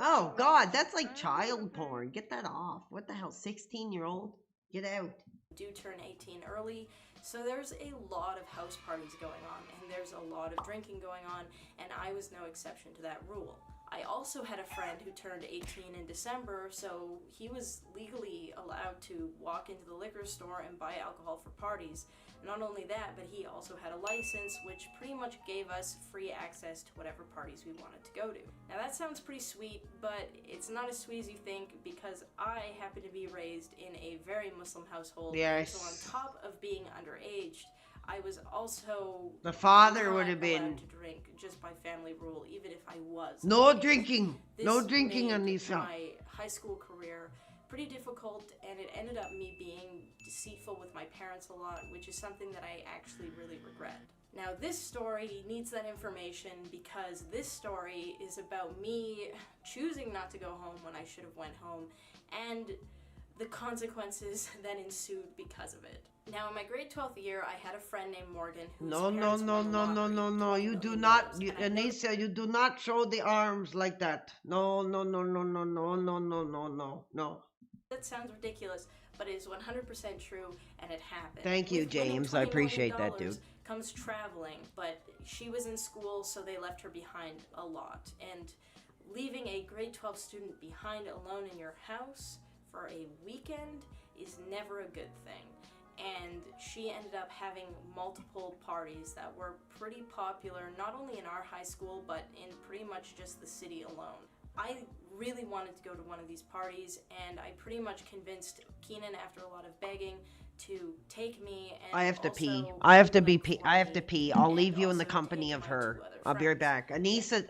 Oh God, that's like child porn. Get that off. What the hell, 16-year-old? Get out. Do turn 18 early, so there's a lot of house parties going on, and there's a lot of drinking going on, and I was no exception to that rule. I also had a friend who turned 18 in December, so he was legally allowed to walk into the liquor store and buy alcohol for parties. Not only that, but he also had a license, which pretty much gave us free access to whatever parties we wanted to go to. Now that sounds pretty sweet, but it's not as sweet as you think, because I happen to be raised in a very Muslim household. Yes. So on top of being underage, I was also The father not would have been- allowed to drink just by family rule, even if I was. No underage. drinking. No This drinking, made Anissa. my high school career pretty difficult, and it ended up me being deceitful with my parents a lot, which is something that I actually really regret. Now this story needs that information because this story is about me choosing not to go home when I should have went home, and the consequences that ensued because of it. Now in my grade 12th year, I had a friend named Morgan whose No, no, parents no, won the no, no, lottery. no, no. You do not, Anissa, you do not show the arms like that. No, no, no, no, no, no, no, no, no, no, no. That sounds ridiculous, but it is 100% true, and it happened. Thank you, With winning James. I $20 million appreciate that, dude. Comes traveling, but she was in school, so they left her behind a lot. And leaving a grade 12 student behind alone in your house for a weekend is never a good thing. And she ended up having multiple parties that were pretty popular, not only in our high school, but in pretty much just the city alone. I really wanted to go to one of these parties, and I pretty much convinced Keenan after a lot of begging to take me. And I have to pee. also I have to bring be them pee. for I have me, to pee. I'll and leave you in the also company take of my her. 2 other I'll be right friends. back.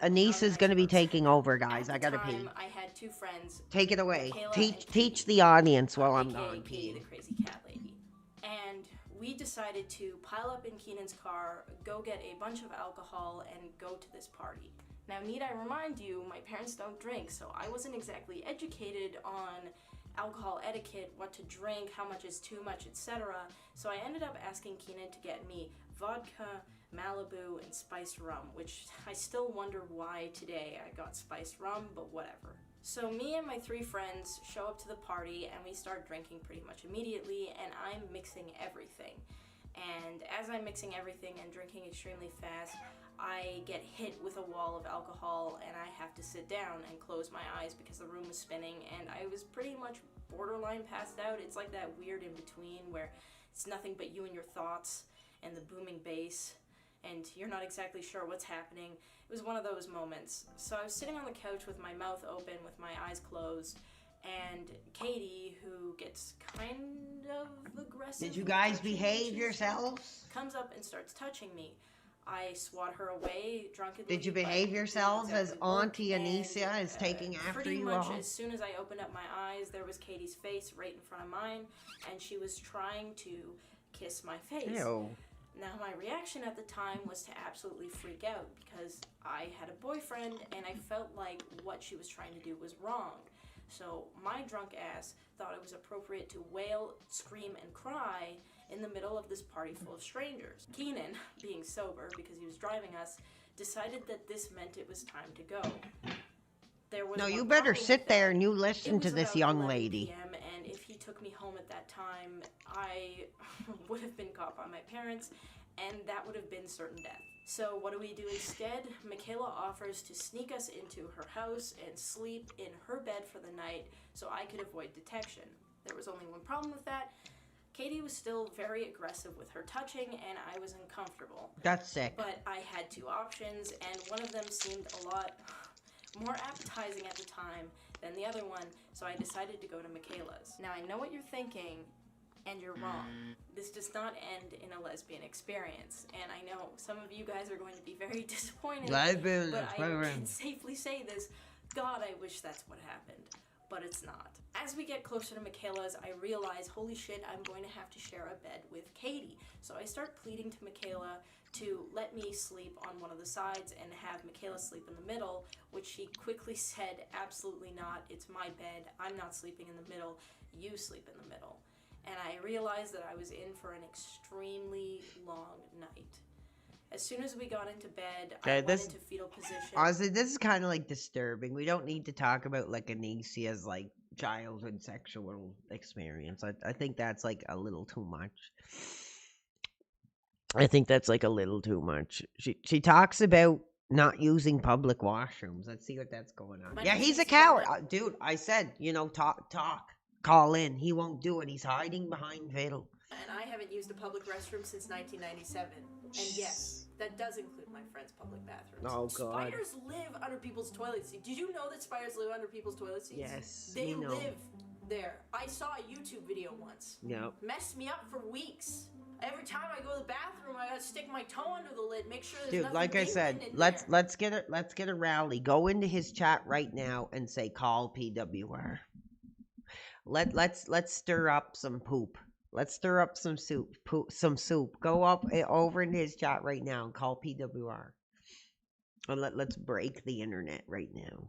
Anissa's gonna be taking over, guys. I At the gotta pee. time, I had 2 friends. Take it away. Michaela and Teach the audience while I'm AKA gone Katie, peeing. the crazy cat lady. And we decided to pile up in Keenan's car, go get a bunch of alcohol, and go to this party. Now, need I remind you, my parents don't drink, so I wasn't exactly educated on alcohol etiquette, what to drink, how much is too much, etc. So I ended up asking Keenan to get me vodka, Malibu, and spiced rum, which I still wonder why today I got spiced rum, but whatever. So me and my 3 friends show up to the party and we start drinking pretty much immediately, and I'm mixing everything. And as I'm mixing everything and drinking extremely fast, I get hit with a wall of alcohol and I have to sit down and close my eyes because the room was spinning and I was pretty much borderline passed out. It's like that weird in between where it's nothing but you and your thoughts and the booming bass and you're not exactly sure what's happening. It was one of those moments. So I was sitting on the couch with my mouth open, with my eyes closed, and Katie, who gets kind of aggressive. Did you guys behave yourselves? Comes up and starts touching me. I swat her away drunkenly. Did you but behave it yourselves didn't as exactly work, Auntie Anissa and, is taking after pretty you much all? as soon as I opened up my eyes, there was Katie's face right in front of mine, and she was trying to kiss my face. Ew. Now, my reaction at the time was to absolutely freak out because I had a boyfriend and I felt like what she was trying to do was wrong. So my drunk ass thought it was appropriate to wail, scream, and cry in the middle of this party full of strangers. Keenan, being sober because he was driving us, decided that this meant it was time to go. There was No, one you better problem sit with there that. and you It listen to was this about young 11 lady. PM, and if he took me home at that time, I would have been caught by my parents, and that would have been certain death. So what do we do instead? Michaela offers to sneak us into her house and sleep in her bed for the night so I could avoid detection. There was only one problem with that. Katie was still very aggressive with her touching, and I was uncomfortable. That's sick. But I had 2 options, and one of them seemed a lot more appetizing at the time than the other one, so I decided to go to Michaela's. Now, I know what you're thinking, and you're wrong. This does not end in a lesbian experience, and I know some of you guys are going to be very disappointed, Lesbian but I can experience. safely say this. God, I wish that's what happened, but it's not. As we get closer to Michaela's, I realize, holy shit, I'm going to have to share a bed with Katie. So I start pleading to Michaela to let me sleep on one of the sides and have Michaela sleep in the middle, which she quickly said, absolutely not, it's my bed, I'm not sleeping in the middle, you sleep in the middle. And I realized that I was in for an extremely long night. As soon as we got into bed, I went into fetal position. Honestly, this is kind of like disturbing. We don't need to talk about like Anisia's like childhood sexual experience. I think that's like a little too much. I think that's like a little too much. She talks about not using public washrooms. Let's see what that's going on. Yeah, he's a coward. Dude, I said, talk. Call in. He won't do it. He's hiding behind Fiddle. And I haven't used a public restroom since 1997. And yes, that does include my friend's public bathrooms. Oh, God. Spiders live under people's toilet seats. Did you know that spiders live under people's toilet seats? Yes, They we know. live there. I saw a YouTube video once. Yep. Messed me up for weeks. Every time I go to the bathroom, I gotta stick my toe under the lid, make sure there's Dude, nothing like I said, dingling in let's get a rally. Go into his chat right now and say call PWR. Let's stir up some poop. Let's stir up some soup. Some soup. Go up over in his chat right now and call PWR. And let's break the internet right now.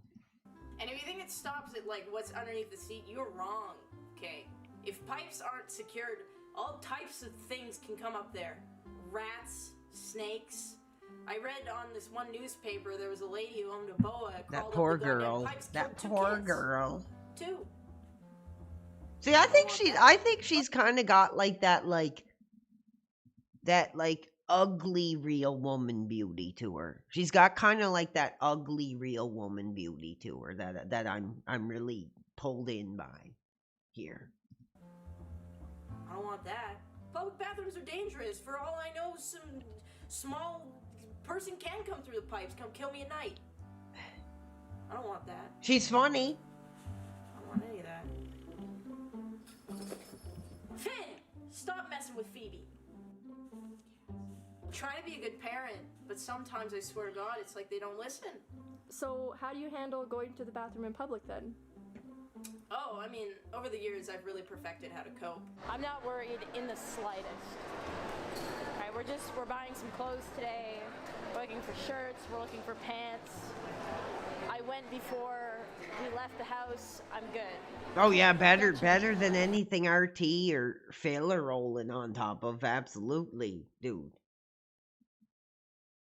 And if you think it stops at like what's underneath the seat, you're wrong. Okay, if pipes aren't secured, all types of things can come up there. Rats, snakes. I read on this one newspaper there was a lady who owned a boa. That poor girl. That poor girl. 2. See, I think she's kind of got like that ugly real woman beauty to her. She's got kind of like that ugly real woman beauty to her that I'm really pulled in by here. I don't want that. Public bathrooms are dangerous. For all I know, some small person can come through the pipes, come kill me at night. I don't want that. She's funny. I don't want any of that. Finn, stop messing with Phoebe. I'm trying to be a good parent, but sometimes I swear to God, it's like they don't listen. So, how do you handle going to the bathroom in public then? Oh, I mean, over the years, I've really perfected how to cope. I'm not worried in the slightest. Alright, we're buying some clothes today. We're looking for shirts, we're looking for pants. I went before we left the house. I'm good. Oh yeah, better than anything RT or Phil are rolling on top of. Absolutely, dude.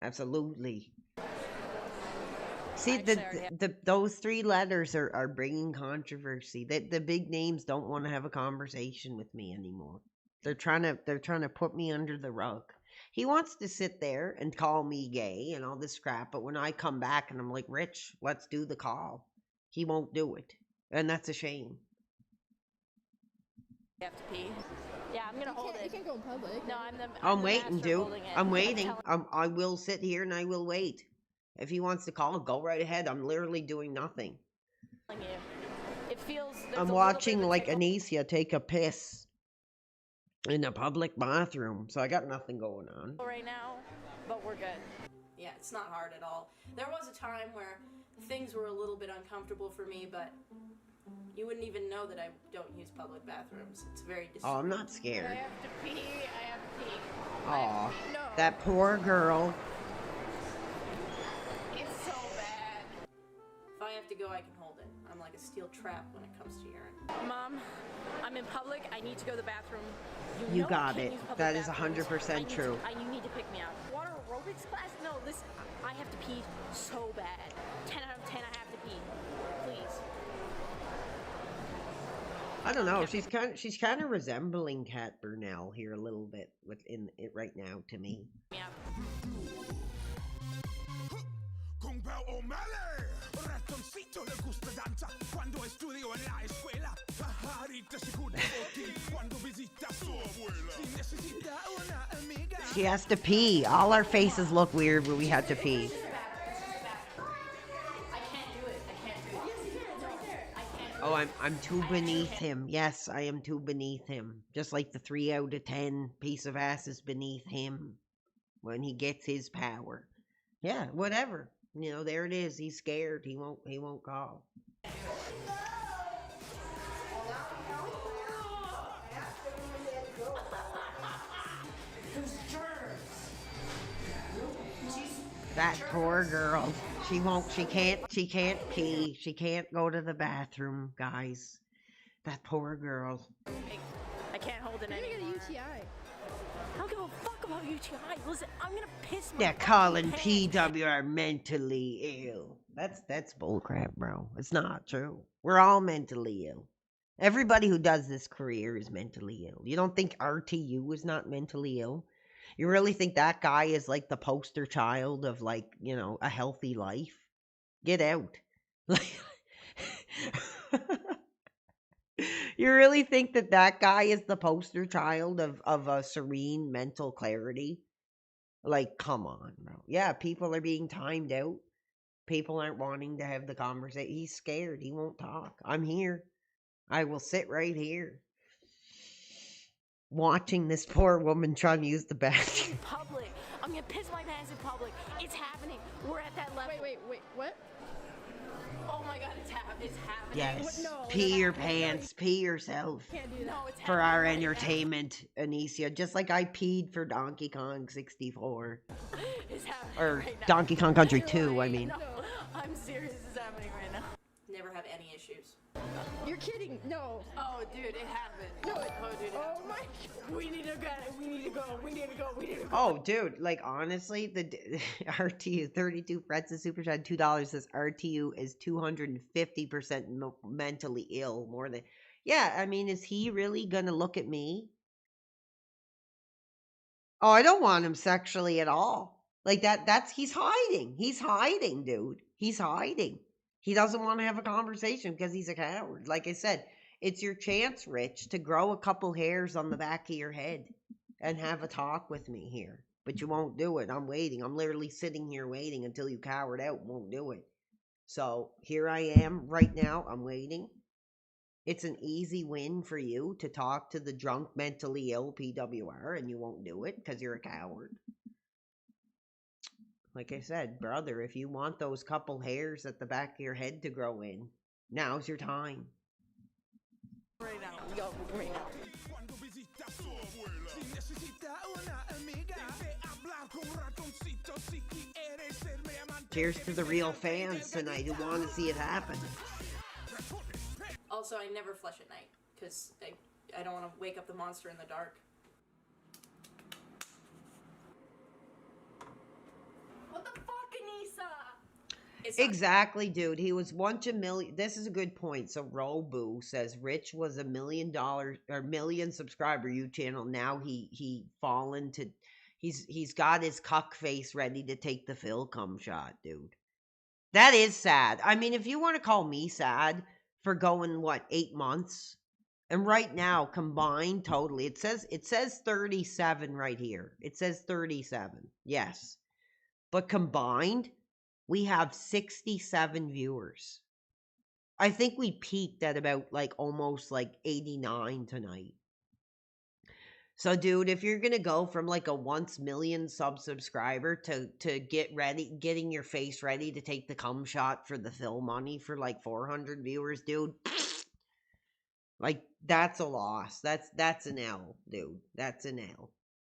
Absolutely. See, those 3 letters are bringing controversy. The big names don't want to have a conversation with me anymore. They're trying to put me under the rug. He wants to sit there and call me gay and all this crap, but when I come back and I'm like, Rich, let's do the call, he won't do it, and that's a shame. You have to pee. Yeah, I'm gonna hold it. You can't go in public. No, I'm waiting, dude. I'm waiting. I will sit here and I will wait. If he wants to call, go right ahead. I'm literally doing nothing. It feels. I'm watching like Anicia take a piss in a public bathroom, so I got nothing going on. Right now, but we're good. Yeah, it's not hard at all. There was a time where things were a little bit uncomfortable for me, but you wouldn't even know that I don't use public bathrooms. It's very discreet. Oh, I'm not scared. I have to pee. I have to pee. Aw, that poor girl. It's so bad. If I have to go, I can hold it. I'm like a steel trap when it comes to urine. Mom, I'm in public. I need to go to the bathroom. You got it. That is 100% true. You need to pick me up. Water aerobics class? No, listen. I have to pee so bad. 10 out of 10, I have to pee. Please. I don't know. She's kind of resembling Kat Burnell here a little bit within it right now to me. Yeah. She has to pee. All our faces look weird when we had to pee. Oh, I'm too beneath him. Yes, I am too beneath him. Just like the 3 out of 10 piece of ass is beneath him when he gets his power. Yeah, whatever. You know, there it is. He's scared. He won't call. That poor girl. She can't pee. She can't go to the bathroom, guys. That poor girl. I can't hold it anymore. You're gonna get a UTI. I don't give a fuck about UTI. Listen, I'm gonna piss my They're calling PWR mentally ill. That's bullcrap, bro. It's not true. We're all mentally ill. Everybody who does this career is mentally ill. You don't think RTU is not mentally ill? You really think that guy is like the poster child of, like, you know, a healthy life? Get out. You really think that guy is the poster child of a serene mental clarity? Like, come on, bro. Yeah, people are being timed out. People aren't wanting to have the conversation. He's scared. He won't talk. I'm here. I will sit right here, watching this poor woman trying to use the bathroom. Public. I'm gonna piss my pants in public. It's happening. We're at that level. Wait, what? Oh my god, it's happening. Yes. Pee your pants. Pee yourself. Can't do that. No, it's for our entertainment, Anicia. Just like I peed for Donkey Kong 64. It's happening Or right now. Donkey Kong Country 2, I mean. No, I'm serious. It's happening right now. Never have any issues. You're kidding. No. Oh, dude, it happened. No. Oh, dude. Oh my. We need to go. Oh, dude, like, honestly, the RTU 32 Frets is super chat $2 says RTU is 250% mentally ill more than. Yeah, I mean, is he really gonna look at me? Oh, I don't want him sexually at all. Like he's hiding. He's hiding, dude. He's hiding. He doesn't want to have a conversation because he's a coward. Like I said, it's your chance, Rich, to grow a couple hairs on the back of your head and have a talk with me here. But you won't do it. I'm waiting. I'm literally sitting here waiting until you cowered out and won't do it. So here I am right now. I'm waiting. It's an easy win for you to talk to the drunk, mentally ill PWR, and you won't do it because you're a coward. Like I said, brother, if you want those couple hairs at the back of your head to grow in, now's your time. Right now. Yo, right now. Cheers to the real fans tonight who want to see it happen. Also, I never flush at night because I don't want to wake up the monster in the dark. What the fuck, Anissa? Exactly, dude. He was once a million. This is a good point. So Robu says Rich was $1 million or million subscriber YouTube channel. Now he fallen to. He's got his cuck face ready to take the Phil cum shot, dude. That is sad. I mean, if you want to call me sad for going 8 months, and right now combined totally, it says 37 right here. It says 37. Yes, but combined, we have 67 viewers. I think we peaked at about almost 89 tonight. So, dude, if you're gonna go from a once million subscriber to getting your face ready to take the cum shot for the Phil money for 400 viewers, dude, that's a loss. That's an L, dude. That's an L.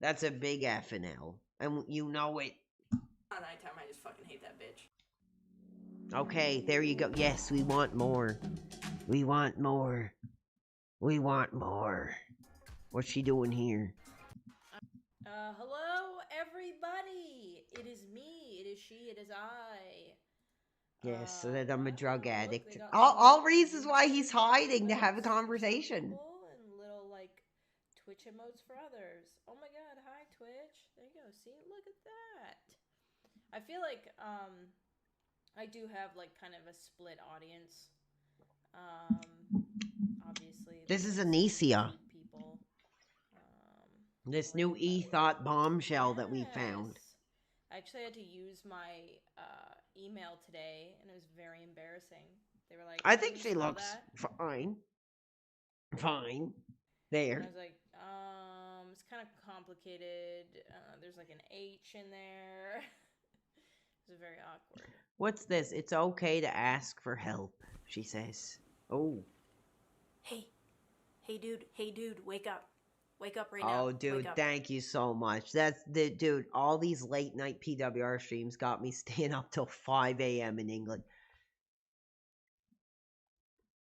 That's a big effing L, and you know it. At nighttime, I just fucking hate that bitch. Okay, there you go. Yes, we want more. We want more. We want more. What's she doing here? Hello, everybody. It is me. It is she. It is I. Yes, so that I'm a drug addict. All reasons why he's hiding to have a conversation. And little Twitch emotes for others. Oh my god, hi Twitch. There you go. See, look at that. I feel like I do have kind of a split audience. Obviously. This is Anicia. People. This new e-thought bombshell that we found. I actually had to use my email today, and it was very embarrassing. They were like, I think she looks fine. Fine. There. And I was like, it's kind of complicated. There's an H in there. It was very awkward. What's this? It's okay to ask for help, she says. Oh. Hey, dude, wake up. Wake up right now. Oh, dude, thank you so much. That's the dude. All these late night PWR streams got me staying up till 5 a.m. in England.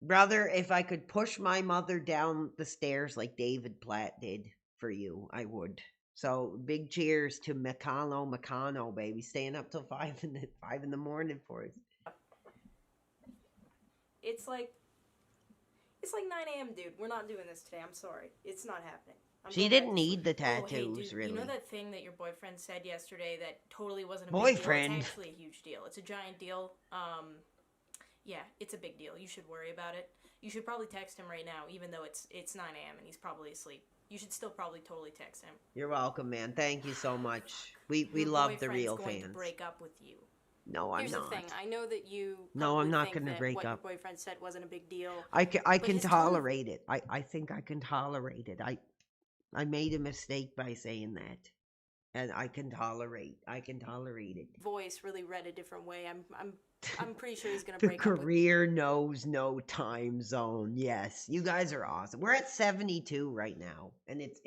Brother, if I could push my mother down the stairs like David Platt did for you, I would. So big cheers to Meccano, baby, staying up till 5 in the morning for us. It's like 9 a.m., dude. We're not doing this today. I'm sorry. It's not happening. She didn't need the tattoos, hey, dude, really. You know that thing that your boyfriend said yesterday that totally wasn't a boyfriend. Big deal? It's actually a huge deal. It's a giant deal. Yeah, it's a big deal. You should worry about it. You should probably text him right now, even though it's 9 a.m. and he's probably asleep. You should still probably totally text him. You're welcome, man. Thank you so much. We love the real going fans. To break up with you. No, I'm Here's not. the thing. I know that you. No, I'm not going to break what up. Your boyfriend said wasn't a big deal. I can tolerate it. I think I can tolerate it. I made a mistake by saying that, and I can tolerate it. Voice really read a different way. I'm pretty sure he's gonna break The up with career knows no time zone. Yes, you guys are awesome. We're at 72 right now, and it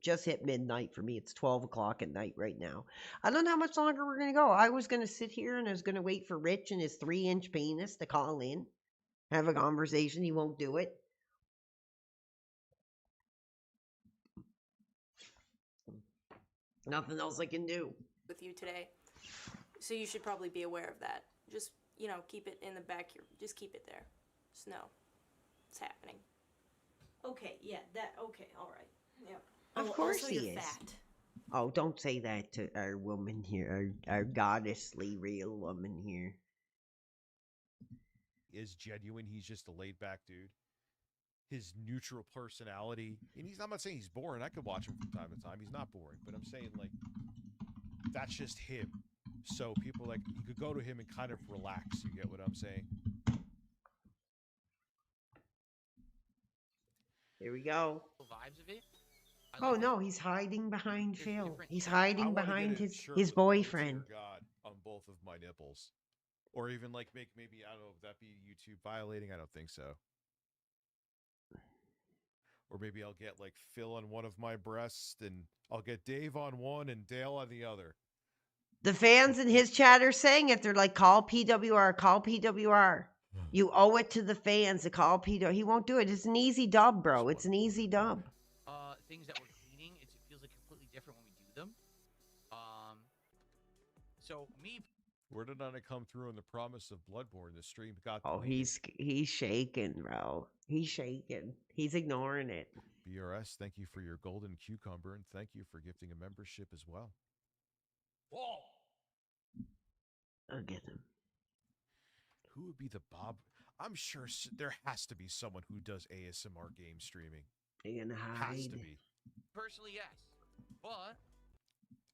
just hit midnight for me. It's 12 o'clock at night right now. I don't know how much longer we're gonna go. I was gonna sit here and I was gonna wait for Rich and his 3-inch penis to call in, have a conversation. He won't do it. Nothing else I can do. with you today, so you should probably be aware of that. Just keep it in the back here. Just keep it there. Just know it's happening. Okay, yeah, okay, all right, yeah. Of course also, he you're is. Fat. Oh, don't say that to our woman here, our goddessly real woman here. Is genuine. He's just a laid back dude. His neutral personality, and I'm not saying he's boring. I could watch him from time to time. He's not boring, but I'm saying that's just him. So people like you could go to him and kind of relax. You get what I'm saying? Here we go. Vibes of it. Oh no, he's hiding behind Phil. He's I hiding want to get behind it his shirtless. Oh boyfriend. dear God, on both of my nipples, or even like maybe I don't know. Would that be YouTube violating? I don't think so. Or maybe I'll get like Phil on one of my breasts, and I'll get Dave on one and Dale on the other. The fans in his chat are saying it. They're like, call PWR, call PWR. You owe it to the fans to call PWR. He won't do it. It's an easy dub, bro. It's an easy dub. Things that we're cleaning, it feels like completely different when we do them. So me. Where did I come through on the promise of Bloodborne? The stream got Oh, deleted. he's shaking, bro. He's shaking. He's ignoring it. BRS, thank you for your golden cucumber, and thank you for gifting a membership as well. Whoa. I'll get him. Who would be the Bob? I'm sure there has to be someone who does ASMR game streaming. You're gonna hide. Has to be. Personally, yes, but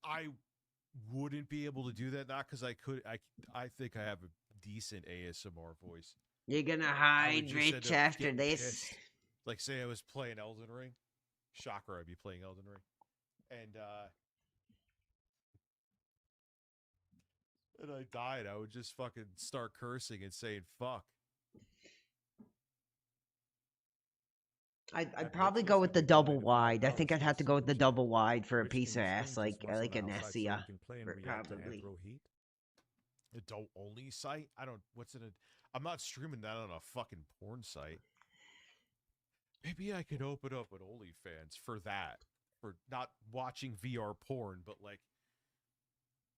I wouldn't be able to do that, not because I could. I think I have a decent ASMR voice. You're gonna hide, Rich, after this. Pissed. Like, say I was playing Elden Ring. Shocker, I'd be playing Elden Ring. And I died. I would just fucking start cursing and saying fuck. I'd probably go with the double wide. I think I'd have to go with the double wide for a piece of ass like a Nessia. Probably. Adult only site? I don't. What's in it? I'm not streaming that on a fucking porn site. Maybe I could open up an OnlyFans for that, for not watching VR porn, but like.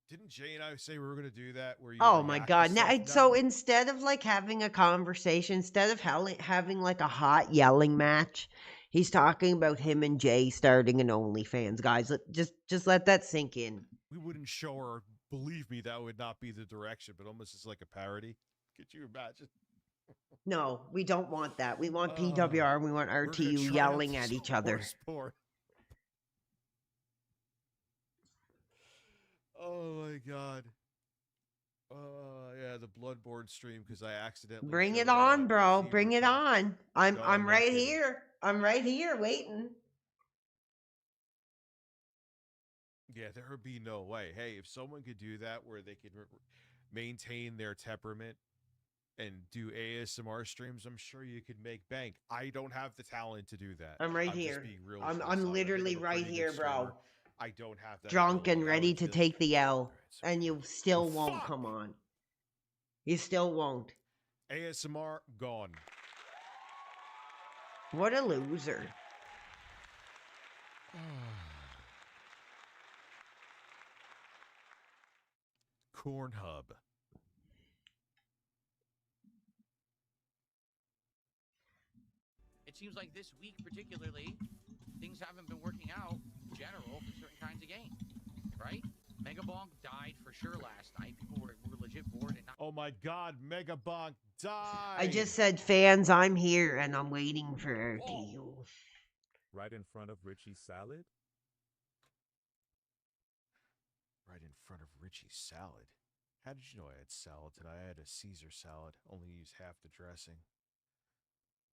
Didn't Jay and I say we were going to do that? Where you Oh my god! Now, so instead of like having a conversation, instead of having like a hot yelling match, he's talking about him and Jay starting an OnlyFans. Guys, just let that sink in. We wouldn't show her. Believe me, that would not be the direction, but almost as like a parody. Could you imagine? No, we don't want that. We want PWR. We want RTU yelling at each other. Oh my god. Yeah, the Bloodborne stream because I accidentally bring it on, bro. Bring it on. I'm right here. I'm right here waiting. Yeah, there would be no way. Hey, if someone could do that where they could maintain their temperament and do ASMR streams, I'm sure you could make bank. I don't have the talent to do that. I'm right here. I'm literally right here, bro. I don't have that. Drunk and ready to take the L, and you still won't come on. You still won't. ASMR gone. What a loser. Corn Hub. it seems like this week particularly, things haven't been working out in general for certain kinds of games, right? Megabonk died for sure last night. People were legit bored. And oh my god, Megabonk died! I just said, fans, I'm here and I'm waiting for RTU. Right in front of Richie's salad? Right in front of Richie's salad? How did you know I had salad today? I had a Caesar salad, only used half the dressing.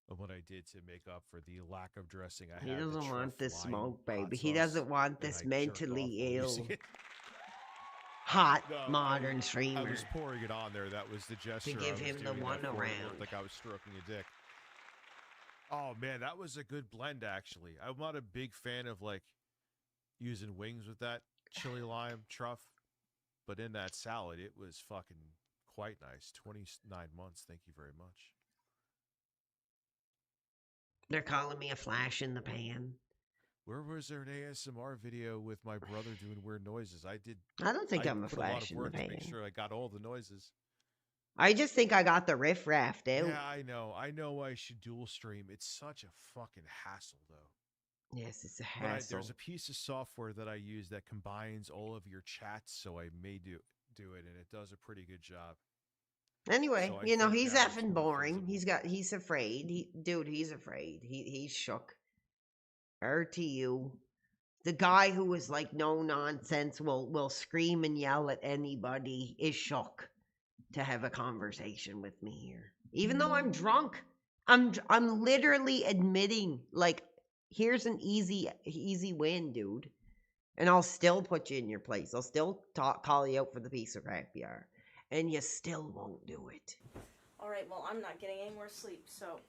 And what I did to make up for the lack of dressing, he doesn't want this smoke, baby. He doesn't want this mentally ill, hot modern streamer. I was pouring it on there. That was the gesture. To give him the one around. Like I was stroking a dick. Oh man, that was a good blend. Actually, I'm not a big fan of like using wings with that chili lime truff, but in that salad, it was fucking quite nice. 29 months. Thank you very much. They're calling me a flash in the pan. Where was there an ASMR video with my brother doing weird noises? I don't think I'm a flash in the pan. To make sure I got all the noises. I just think I got the riff raft out. Yeah, I know. I know I should dual stream. It's such a fucking hassle, though. Yes, it's a hassle. There's a piece of software that I use that combines all of your chats, so I may do it, and it does a pretty good job. Anyway, so you know, he's effing boring. He's afraid. He's afraid. He's shook. RTU. The guy who was like no nonsense, will scream and yell at anybody, is shook to have a conversation with me here. Even though I'm drunk, I'm literally admitting, like, here's an easy win, dude. And I'll still put you in your place. I'll still call you out for the piece of crap you are. And you still won't do it. Alright, well, I'm not getting any more sleep, so...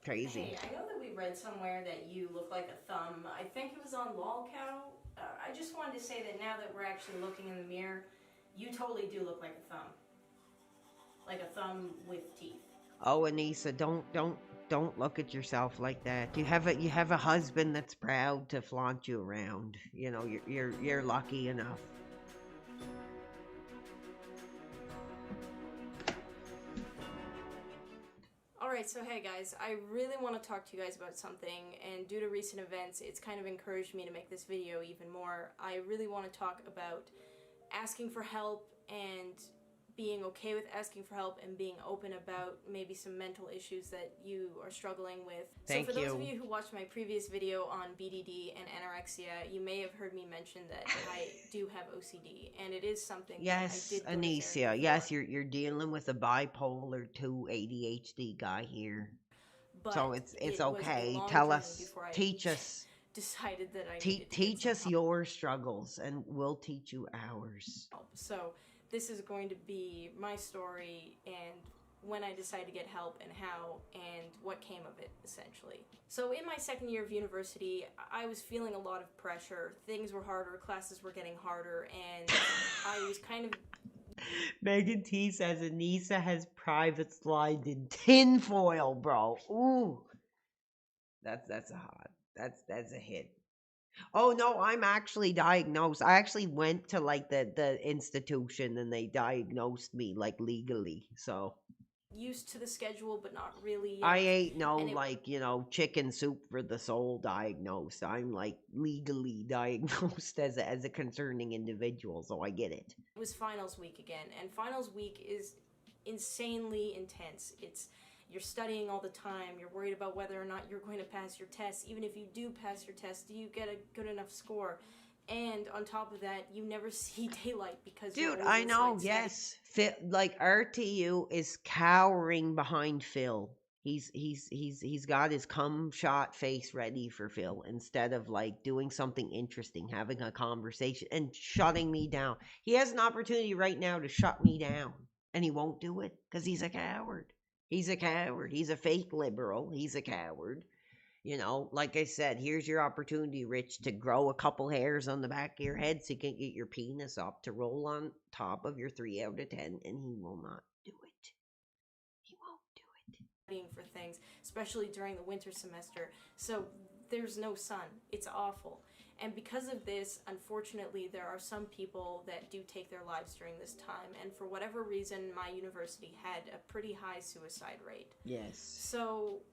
Crazy. Hey, I know that we read somewhere that you look like a thumb. I think it was on LolCow. I just wanted to say that now that we're actually looking in the mirror, you totally do look like a thumb. Like a thumb with teeth. Oh, Anissa, don't look at yourself like that. You have a husband that's proud to flaunt you around. You know, you're lucky enough. Alright, so hey guys, I really want to talk to you guys about something, and due to recent events, it's kind of encouraged me to make this video even more. I really want to talk about asking for help and being okay with asking for help and being open about maybe some mental issues that you are struggling with. Thank so for those of you. you who watched my previous video on BDD and anorexia, you may have heard me mention that I do have OCD, and it is something Yes, that I did go to therapy Anissa. for. Yes, you're dealing with a bipolar 2 ADHD guy here. But So it's it was a okay. long Tell journey us, before I teach us, decided that I needed to teach us your struggles, and we'll teach you ours. help. So this is going to be my story and when I decided to get help and how and what came of it, essentially. So in my second year of university, I was feeling a lot of pressure. Things were harder, classes were getting harder, and I was kind of... Megan T says Anissa has private slide in tinfoil, bro. Ooh. That's a hot. That's a hit. Oh no, I'm actually diagnosed. I actually went to like the institution and they diagnosed me like legally. So used to the schedule, but not really yet. I ain't no And it like, chicken soup for the soul diagnosed. I'm like legally diagnosed as a concerning individual, so I get it. was finals week again, and finals week is insanely intense. You're studying all the time, you're worried about whether or not you're going to pass your test. Even if you do pass your test, do you get a good enough score? And on top of that, you never see daylight because you're Dude, always I know, inside yes. Phil, like RTU is cowering behind Phil. He's got his cum shot face ready for Phil instead of like doing something interesting, having a conversation and shutting me down. He has an opportunity right now to shut me down, and he won't do it because he's a coward. He's a coward. He's a fake liberal. He's a coward. Like I said, here's your opportunity, Rich, to grow a couple hairs on the back of your head so you can get your penis up to roll on top of your 3 out of 10, and he will not do it. He won't do it. studying for things, especially during the winter semester. So there's no sun. It's awful. And because of this, unfortunately, there are some people that do take their lives during this time. And for whatever reason, my university had a pretty high suicide rate. Yes. So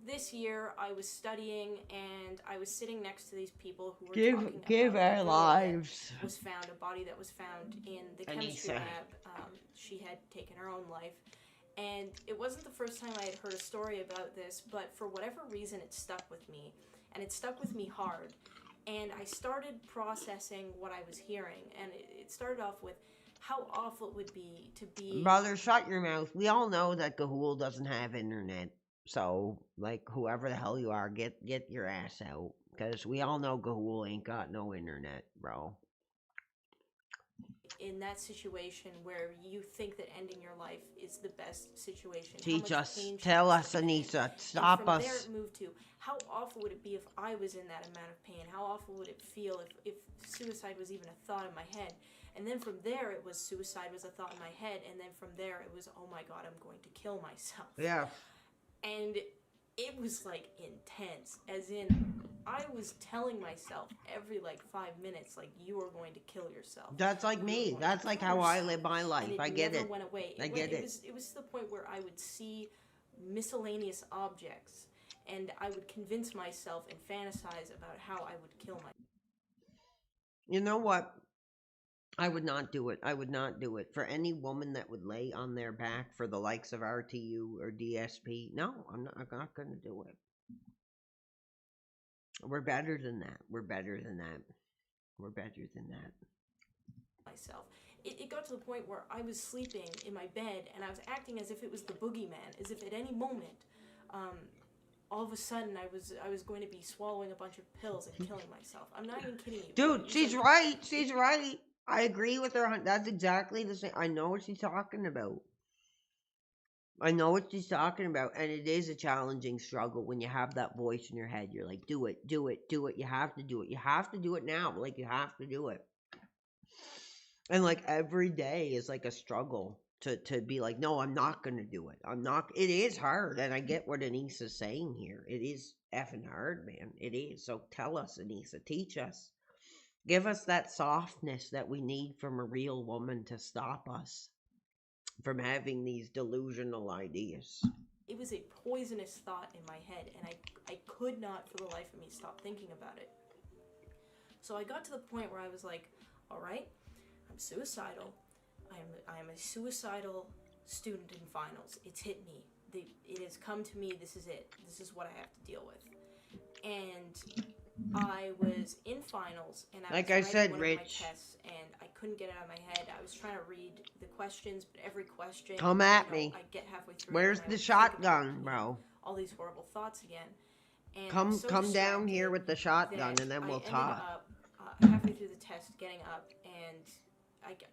this year I was studying and I was sitting next to these people who were Give talking our about lives. was found, a body that was found in the chemistry lab. She had taken her own life. And it wasn't the first time I had heard a story about this, but for whatever reason it stuck with me. And it stuck with me hard. And I started processing what I was hearing. And it started off with how awful it would be to be... Brother, shut your mouth. We all know that Gahul doesn't have internet. So, like, whoever the hell you are, get your ass out. Because we all know Gahul ain't got no internet, bro. In that situation where you think that ending your life is the best situation. Teach us. Tell us, Anissa. Stop us. From there it moved to, how awful would it be if I was in that amount of pain? How awful would it feel if suicide was even a thought in my head? And then from there it was suicide was a thought in my head. And then from there it was, oh my God, I'm going to kill myself. Yeah. And it was like intense, as in I was telling myself every like 5 minutes, like, you are going to kill yourself. That's like me. That's like how I live my life. I get it. Went away. I get it. It was to the point where I would see miscellaneous objects and I would convince myself and fantasize about how I would kill myself. You know what? I would not do it. I would not do it. For any woman that would lay on their back for the likes of RTU or DSP, no, I'm not going to do it. We're better than that. We're better than that. We're better than that. Myself. It got to the point where I was sleeping in my bed and I was acting as if it was the boogeyman, as if at any moment, all of a sudden I was going to be swallowing a bunch of pills and killing myself. I'm not even kidding you. Dude, she's right. She's right. I agree with her. That's exactly the same. I know what she's talking about. I know what she's talking about, and it is a challenging struggle when you have that voice in your head. You're like, do it, do it, do it. You have to do it. You have to do it now. Like, you have to do it. And, like, every day is, like, a struggle to be like, no, I'm not going to do it. I'm not. It is hard, and I get what Anissa's saying here. It is effing hard, man. It is. So tell us, Anissa. Teach us. Give us that softness that we need from a real woman to stop us from having these delusional ideas. It was a poisonous thought in my head, and I could not for the life of me stop thinking about it. So I got to the point where I was like, all right, I'm suicidal. I am a suicidal student in finals. It's hit me. It has come to me. This is it. This is what I have to deal with. And I was in finals, and I like was I writing said, one Rich, of my tests, and I couldn't get it out of my head. I was trying to read the questions, but every question, come at me. I get halfway through. Where's the shotgun, bro? All these horrible thoughts again. And come down here with the shotgun, and then we'll talk. I ended up halfway through the test, getting up, and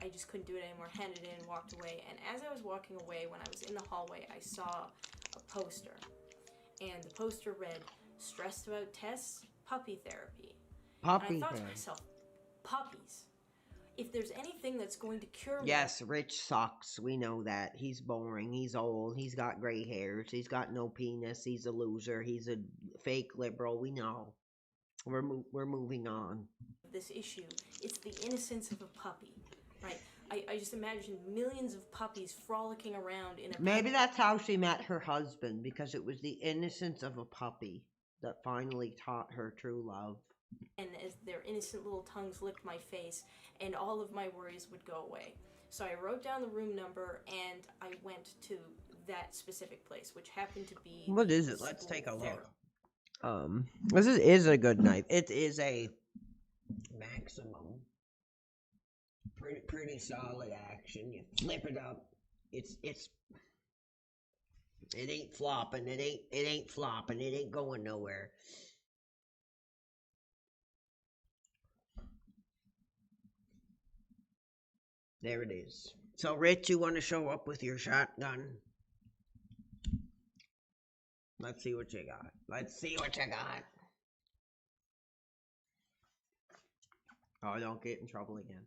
I just couldn't do it anymore. Handed it in, walked away. And as I was walking away, when I was in the hallway, I saw a poster, and the poster read, "Stressed about tests? Puppy therapy." Puppy and I thought therapy. to myself, puppies. If there's anything that's going to cure me. Yes, Rich sucks. We know that. He's boring. He's old. He's got gray hairs. He's got no penis. He's a loser. He's a fake liberal. We know. We're moving on. This issue, it's the innocence of a puppy, right? I just imagine millions of puppies frolicking around in a. Maybe that's how she met her husband, because it was the innocence of a puppy that finally taught her true love. And as their innocent little tongues licked my face, and all of my worries would go away. So I wrote down the room number, and I went to that specific place, which happened to be. What is it? Let's take a look. This is a good knife. It is a Maximum. Pretty solid action. You flip it up. It ain't flopping. It ain't flopping. It ain't going nowhere. There it is. So, Rich, you want to show up with your shotgun? Let's see what you got. Let's see what you got. Oh, don't get in trouble again.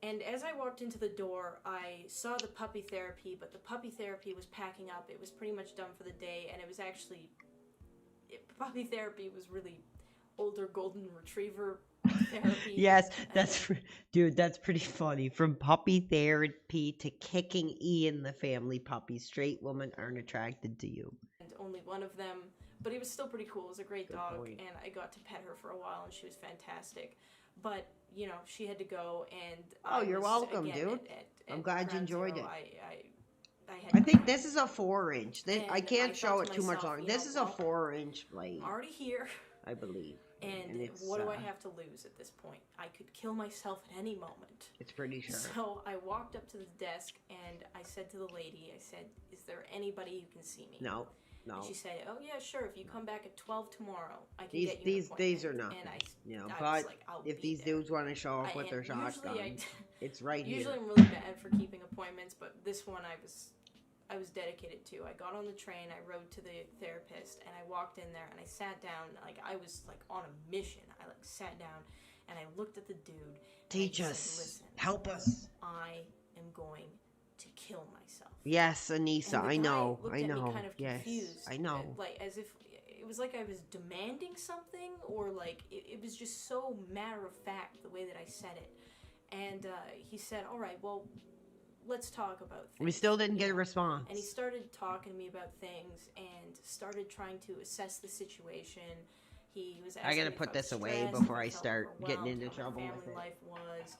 And as I walked into the door, I saw the puppy therapy, but the puppy therapy was packing up. It was pretty much done for the day, and it was actually... puppy therapy was really older golden retriever therapy. Yes, dude, that's pretty funny. From puppy therapy to kicking Ian the family puppy, straight women aren't attracted to you. And only one of them, but it was still pretty cool. It was a great dog, and I got to pet her for a while, and she was fantastic. But, you know, she had to go, and you're welcome, dude. I'm glad you enjoyed it. I think this is a 4-inch. I can't I show thought it to too much myself, longer. you know, This is a well, 4-inch blade, I'm already here. I believe. And it's, what do I have to lose at this point? I could kill myself at any moment. It's pretty sure. So I walked up to the desk and I said to the lady, I said, "Is there anybody who can see me?" No. And she said, "Oh yeah, sure. If you come back at 12 tomorrow, I can These get you an appointment." these are nothing. And I was but like, "I'll if be these there." dudes want to show up with their and shotgun, it's right here. Usually I'm really bad for keeping appointments, but this one I was dedicated to. I got on the train, I rode to the therapist, and I walked in there and I sat down like I was like on a mission. I like sat down and I looked at the dude. Teach and I us. said, "Listen, Help us. I am going to kill myself." Yes, Anissa, And the I guy know. looked I at me know. kind of Yes, confused, I know. like as if it was like I was demanding something, or like it was just so matter of fact the way that I said it. And he said, "All right, well, let's talk about things." We still didn't get a response. And he started talking to me about things and started trying to assess the situation. He was asking I gotta me if put I this was away stressed, before if I felt start getting overwhelmed, into how my trouble with family it. life was,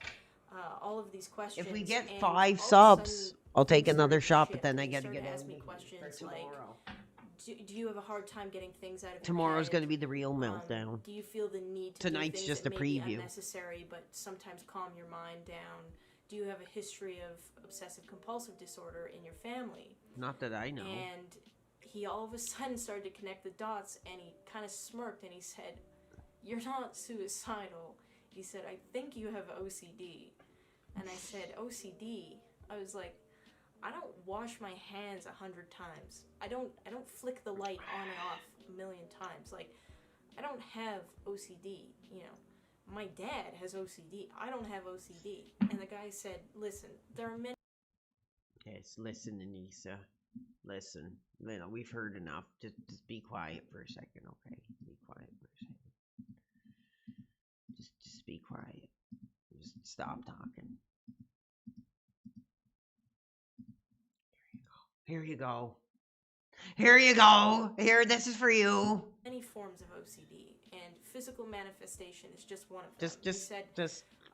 all of these questions. If we get and 5 all of a subs, sudden, I'll take things another started to shot, but shift, then and I he gotta started get to ask in me for questions like, tomorrow. do you have a hard time getting things out of your Tomorrow's head? going to be the real meltdown. Do you feel the need to Tonight's do things just that a may be preview. unnecessary but sometimes calm your mind down? Do you have a history of obsessive compulsive disorder in your family? Not that I know. And he all of a sudden started to connect the dots, and he kind of smirked and he said, "You're not suicidal." He said, "I think you have OCD." And I said, "OCD?" I was like, I don't wash my hands 100 times. I don't flick the light on and off a million times. Like, I don't have OCD, you know. My dad has OCD. I don't have OCD. And the guy said, "Listen, there are many..." Yes, listen, Anissa. Listen. You know, we've heard enough. Just be quiet for a second, okay? Be quiet for a second. Just be quiet. Just stop talking. Here you go. Here you go. Here, this is for you. Many forms of OCD, and physical manifestation is just one of them. He said,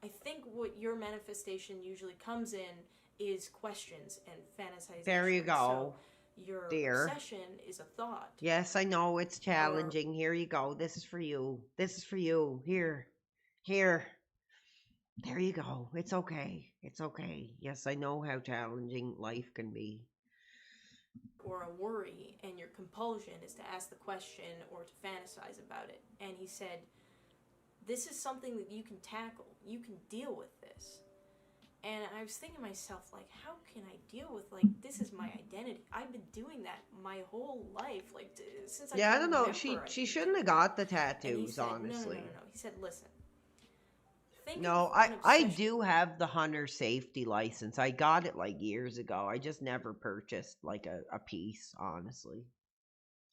I think what your manifestation usually comes in is questions and fantasization. There you go. So your dear. obsession is a thought. Yes, I know it's challenging. Here you go. This is for you. This is for you. Here. Here. There you go. It's okay. It's okay. Yes, I know how challenging life can be. Or a worry, and your compulsion is to ask the question or to fantasize about it. And he said, this is something that you can tackle. You can deal with this. And I was thinking to myself, like, how can I deal with, like, this is my identity. I've been doing that my whole life, like, since I Yeah, I can don't know. remember, She shouldn't have got the And he tattoos, said, honestly. No. He said, listen. No, I do have the hunter safety license. I got it like years ago. I just never purchased like a piece, honestly.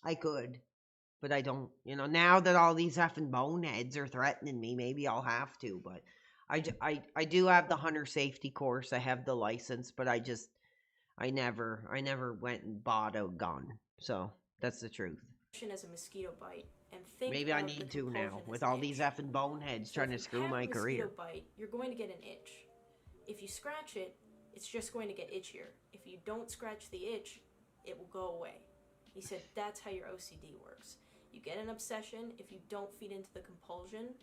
I could, but I don't. You know, now that all these effing boneheads are threatening me, maybe I'll have to. But I do have the hunter safety course. I have the license, but I never went and bought a gun. So that's the truth. As a mosquito bite, and think Maybe I of need the to now compulsion with as an all these itch. effing boneheads So trying to if you screw have my a mosquito career. bite, you're going to get an itch. If you scratch it, it's just going to get itchier. If you don't scratch the itch, it will go away. He said that's how your OCD works. You get an obsession. If you don't feed into the compulsion,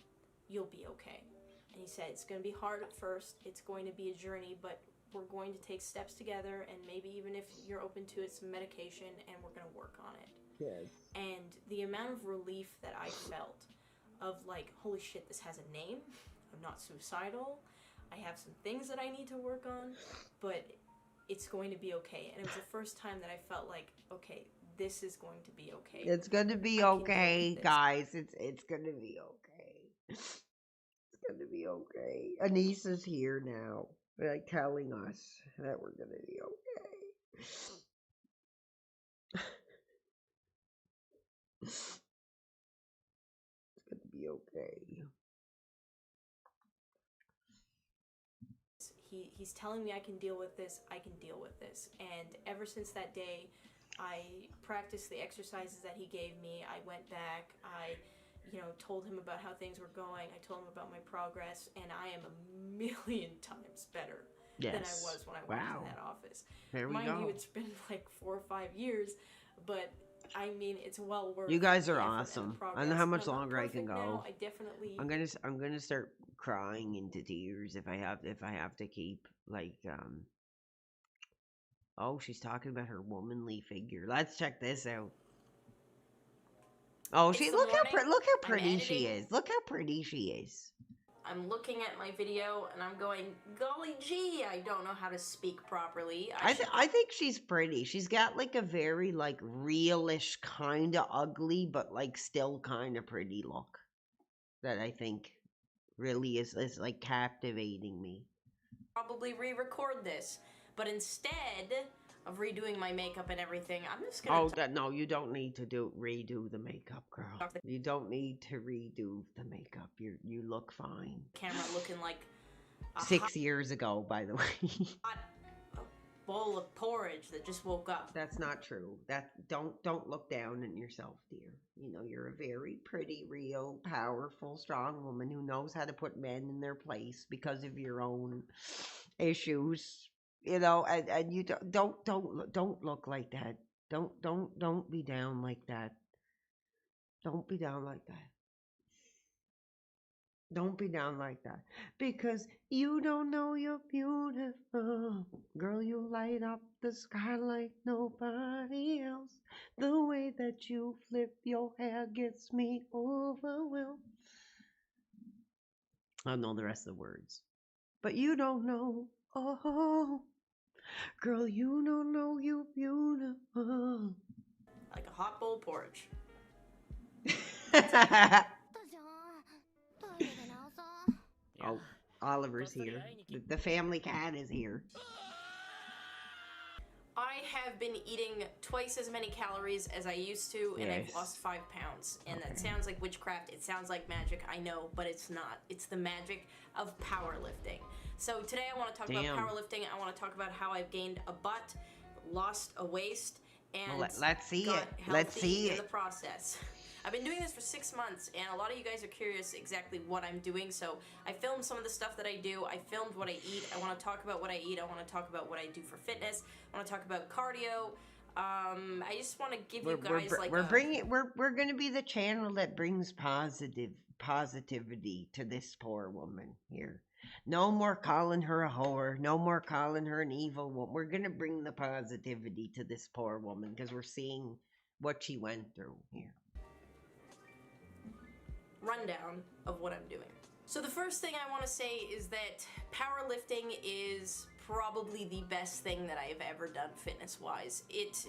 you'll be okay. And he said it's going to be hard at first. It's going to be a journey, but we're going to take steps together, and maybe even if you're open to it, some medication, and we're going to work on it. Yes. And the amount of relief that I felt of like, holy shit, this has a name. I'm not suicidal. I have some things that I need to work on, but it's going to be okay. And it was the first time that I felt like, okay, this is going to be okay. It's gonna be okay, guys. It's gonna be okay. It's gonna be okay. Anissa's here now, like telling us that we're gonna be okay. It's gonna be okay. He's telling me I can deal with this. I can deal with this. And ever since that day, I practiced the exercises that he gave me. I went back. I, told him about how things were going. I told him about my progress, and I am a million times better than I was when I went into that office. There we Mind go. you, it's been like 4 or 5 years, but I mean, it's well worth. You guys are the effort and the awesome. I progress. don't know how much I'm not longer I can perfect go. now. I definitely. I'm gonna start crying into tears if I have to keep like Oh, she's talking about her womanly figure. Let's check this out. Oh, It's she the look how morning. look how I'm pretty she editing. is. Look how pretty she is. I'm looking at my video and I'm going, golly gee, I don't know how to speak properly. I think she's pretty. She's got like a very like realish kind of ugly, but like still kind of pretty look that I think really is like captivating me. probably re-record this. But instead of redoing my makeup and everything, I'm just gonna No, you don't need to redo the makeup, girl. You don't need to redo the makeup. You look fine. camera looking like a 6 years ago, by the way. hot bowl of porridge that just woke up. That's not true. Don't look down on yourself, dear. You know, you're a very pretty, real, powerful, strong woman who knows how to put men in their place because of your own issues. You know, and you don't look like that. Don't be down like that. Don't be down like that. Don't be down like that. Because you don't know you're beautiful. Girl, you light up the sky like nobody else. The way that you flip your hair gets me overwhelmed. I don't know the rest of the words. But you don't know. Oh, girl, you don't know you're beautiful. Like a hot bowl porridge. Oh, Oliver's here. The family cat is here. I have been eating twice as many calories as I used to, and I've Yes. lost 5 pounds. And that sounds like witchcraft. It sounds like magic. I know, but it's not. It's the magic of powerlifting. So today I want to talk about powerlifting. I want to talk about how I've gained a butt, lost a waist, and Let's see got it. healthy Let's see in it. the process. I've been doing this for 6 months, and a lot of you guys are curious exactly what I'm doing, so I filmed some of the stuff that I do. I filmed what I eat. I want to talk about what I eat. I want to talk about what I do for fitness. I want to talk about cardio. I just want to give you guys we're going to be the channel that brings positivity to this poor woman here. No more calling her a whore. No more calling her an evil woman. We're going to bring the positivity to this poor woman because we're seeing what she went through here. Rundown of what I'm doing. So the first thing I want to say is that powerlifting is probably the best thing that I have ever done fitness-wise. It's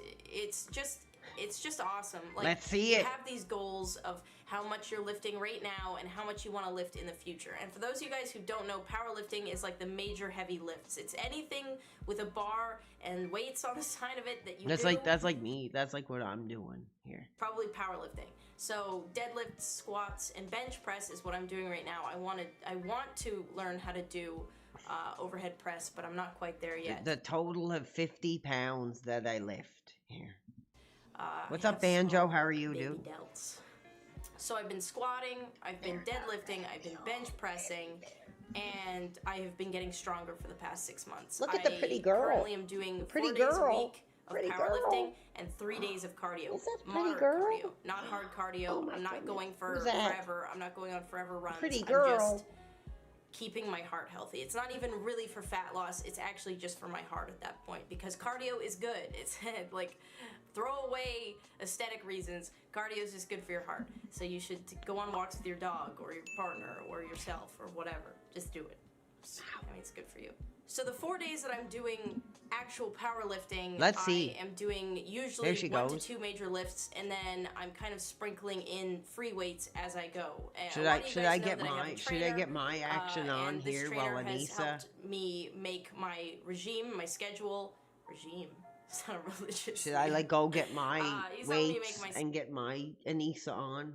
just awesome. Like, Let's see you it. have these goals of how much you're lifting right now and how much you want to lift in the future. And for those of you guys who don't know, powerlifting is like the major heavy lifts. It's anything with a bar and weights on the side of it that you do. That's like me. That's like what I'm doing here. Probably powerlifting. So deadlifts, squats, and bench press is what I'm doing right now. I want to learn how to do overhead press, but I'm not quite there yet. The total of 50 pounds that I lift here. What's up, Banjo? How are you, dude? Delts. So I've been squatting, I've been deadlifting, I've been bench pressing, and I have been getting stronger for the past 6 months. Look at the pretty girl. I currently am doing 4 Pretty days girl. a week of Pretty powerlifting girl. and 3 days of cardio. Is that pretty Moderate girl? cardio, not hard cardio. Oh my I'm not goodness. going for Who's that? forever. I'm not going on forever runs. Pretty I'm girl. just keeping my heart healthy. It's not even really for fat loss. It's actually just for my heart at that point, because cardio is good. It's like, throw away aesthetic reasons. Cardio is just good for your heart. So you should go on walks with your dog or your partner or yourself or whatever. Just do it. I mean, it's good for you. So the 4 days that I'm doing actual powerlifting, Let's see. I am doing usually There she 1 to goes. 2 major lifts, and then I'm kind of sprinkling in free weights as I go. And Should a lot I of you should guys I know get that I have a my should I trainer, get my action on and this here trainer while has Anissa? helped me make my regime, my schedule. Regime. It's not a religious. Should I like go get my he's helped me make weights my and get my Anissa on?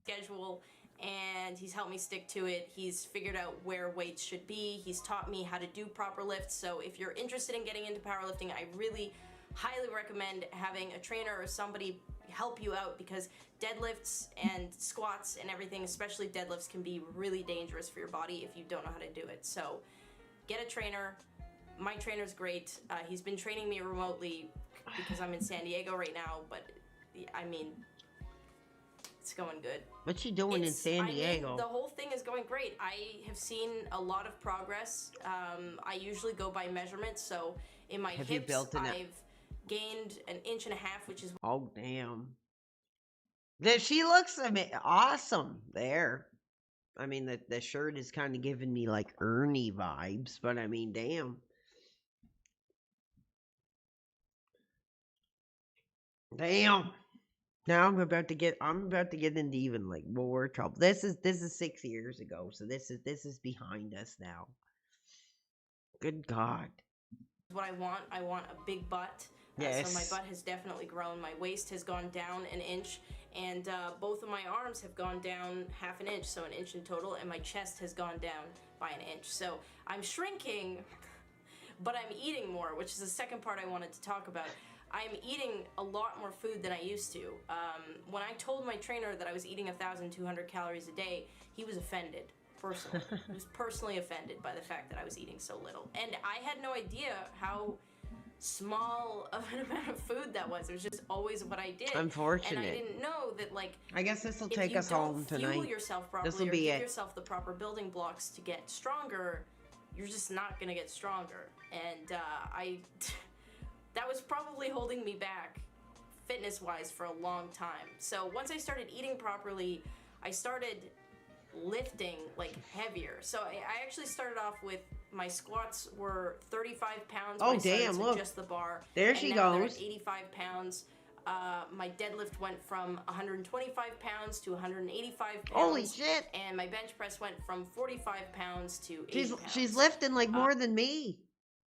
schedule, and he's helped me stick to it. He's figured out where weights should be. He's taught me how to do proper lifts. So if you're interested in getting into powerlifting, I really highly recommend having a trainer or somebody help you out, because deadlifts and squats and everything, especially deadlifts, can be really dangerous for your body if you don't know how to do it. So get a trainer. My trainer's great. He's been training me remotely because I'm in San Diego right now, but I mean, it's going good. What's she doing in San Diego? I mean, the whole thing is going great. I have seen a lot of progress. I usually go by measurements, so in my Have you hips, built an- I've gained 1.5 inches, which is Oh damn! She looks awesome there. I mean, the shirt is kind of giving me like Ernie vibes, but I mean, damn. Damn. Now I'm about to get into even like more trouble. This is 6 years ago, so this is behind us now. Good God. what I want. I want a big butt. So Yes. my butt has definitely grown. My waist has gone down 1 inch, and both of my arms have gone down 1/2 inch, so 1 inch in total, and my chest has gone down by 1 inch. So I'm shrinking, but I'm eating more, which is the second part I wanted to talk about. I'm eating a lot more food than I used to. When I told my trainer that I was eating 1,200 calories a day, he was offended. Personally, he was personally offended by the fact that I was eating so little, and I had no idea how small of an amount of food that was. It was just always what I did. And I Unfortunate. didn't know that, like, I guess this will if take you us don't home fuel tonight. yourself properly This will or be give it. yourself the proper building blocks to get stronger, you're just not gonna get stronger. And that was probably holding me back fitness-wise for a long time. So once I started eating properly, I started lifting like heavier. So I actually started off with my squats were 35 pounds. Oh, when I started damn, to look. just the bar. There and she now they're goes. at 85 pounds. My deadlift went from 125 pounds to 185 pounds. Holy shit. And my bench press went from 45 pounds to 80 pounds. She's lifting like more than me.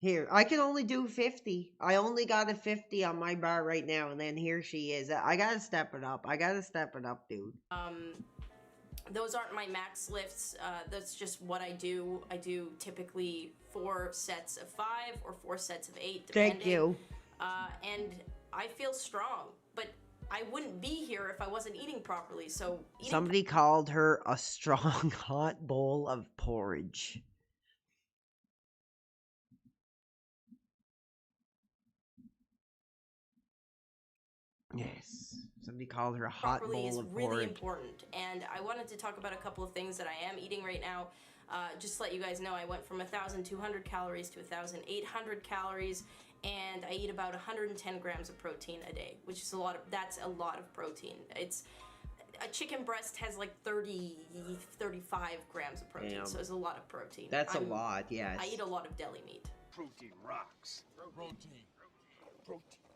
Here, I can only do 50. I only got a 50 on my bar right now, and then here she is. I gotta step it up. I gotta step it up, dude. Those aren't my max lifts. That's just what I do. I do typically 4 sets of 5 or 4 sets of 8, depending. Thank you. And I feel strong, but I wouldn't be here if I wasn't eating properly. So Somebody called her a strong hot bowl of porridge. Yes. Somebody called her a hot properly bowl is of really porridge. important. And I wanted to talk about a couple of things that I am eating right now. Just to let you guys know, I went from 1,200 calories to 1,800 calories, and I eat about 110 grams of protein a day, which is that's a lot of protein. It's a chicken breast has like 35 grams of protein, Damn. so it's a lot of protein. That's a lot, yes. I eat a lot of deli meat. Protein rocks. Protein.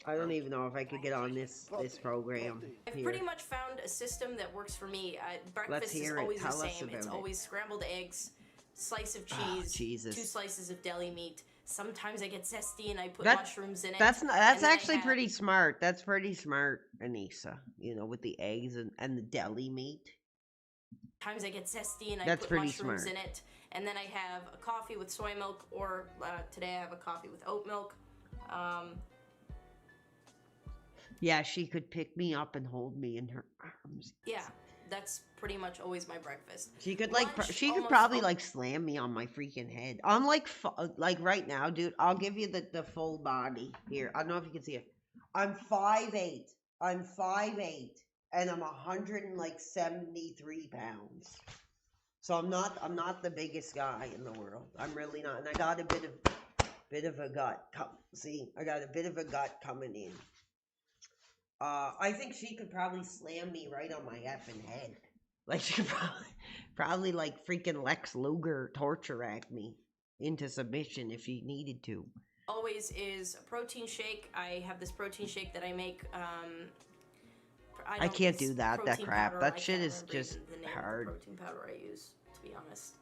I don't even know if I could get on this program. I've here. pretty much found a system that works for me. Breakfast is hear it. always the Tell us same. It's about it. always scrambled eggs, slice of Oh, cheese, Jesus. 2 slices of deli meat. Sometimes I get zesty and I put That- mushrooms in it. That's and then I actually have- pretty smart. That's pretty smart, Anissa. You know, with the eggs and the deli meat. Sometimes I get zesty and I That's put pretty mushrooms smart. in it. And then I have a coffee with soy milk, or today I have a coffee with oat milk. Yeah, she could pick me up and hold me in her arms. Yeah, that's pretty much always my breakfast. She could Lunch, almost probably like slam me on my freaking head. I'm like right now, dude. I'll give you the full body here. I don't know if you can see it. I'm 5'8". I'm 5'8", and I'm 173 pounds. So I'm not the biggest guy in the world. I'm really not, and I got a bit of a gut. See, I got a bit of a gut coming in. I think she could probably slam me right on my effing head. Like she could probably like freaking Lex Luger torture rack me into submission if she needed to. Always is a protein shake. I have this protein shake that I make. I can't do that protein crap. powder. That I shit can't is remember just even the name of the hard. protein powder I use, to be honest.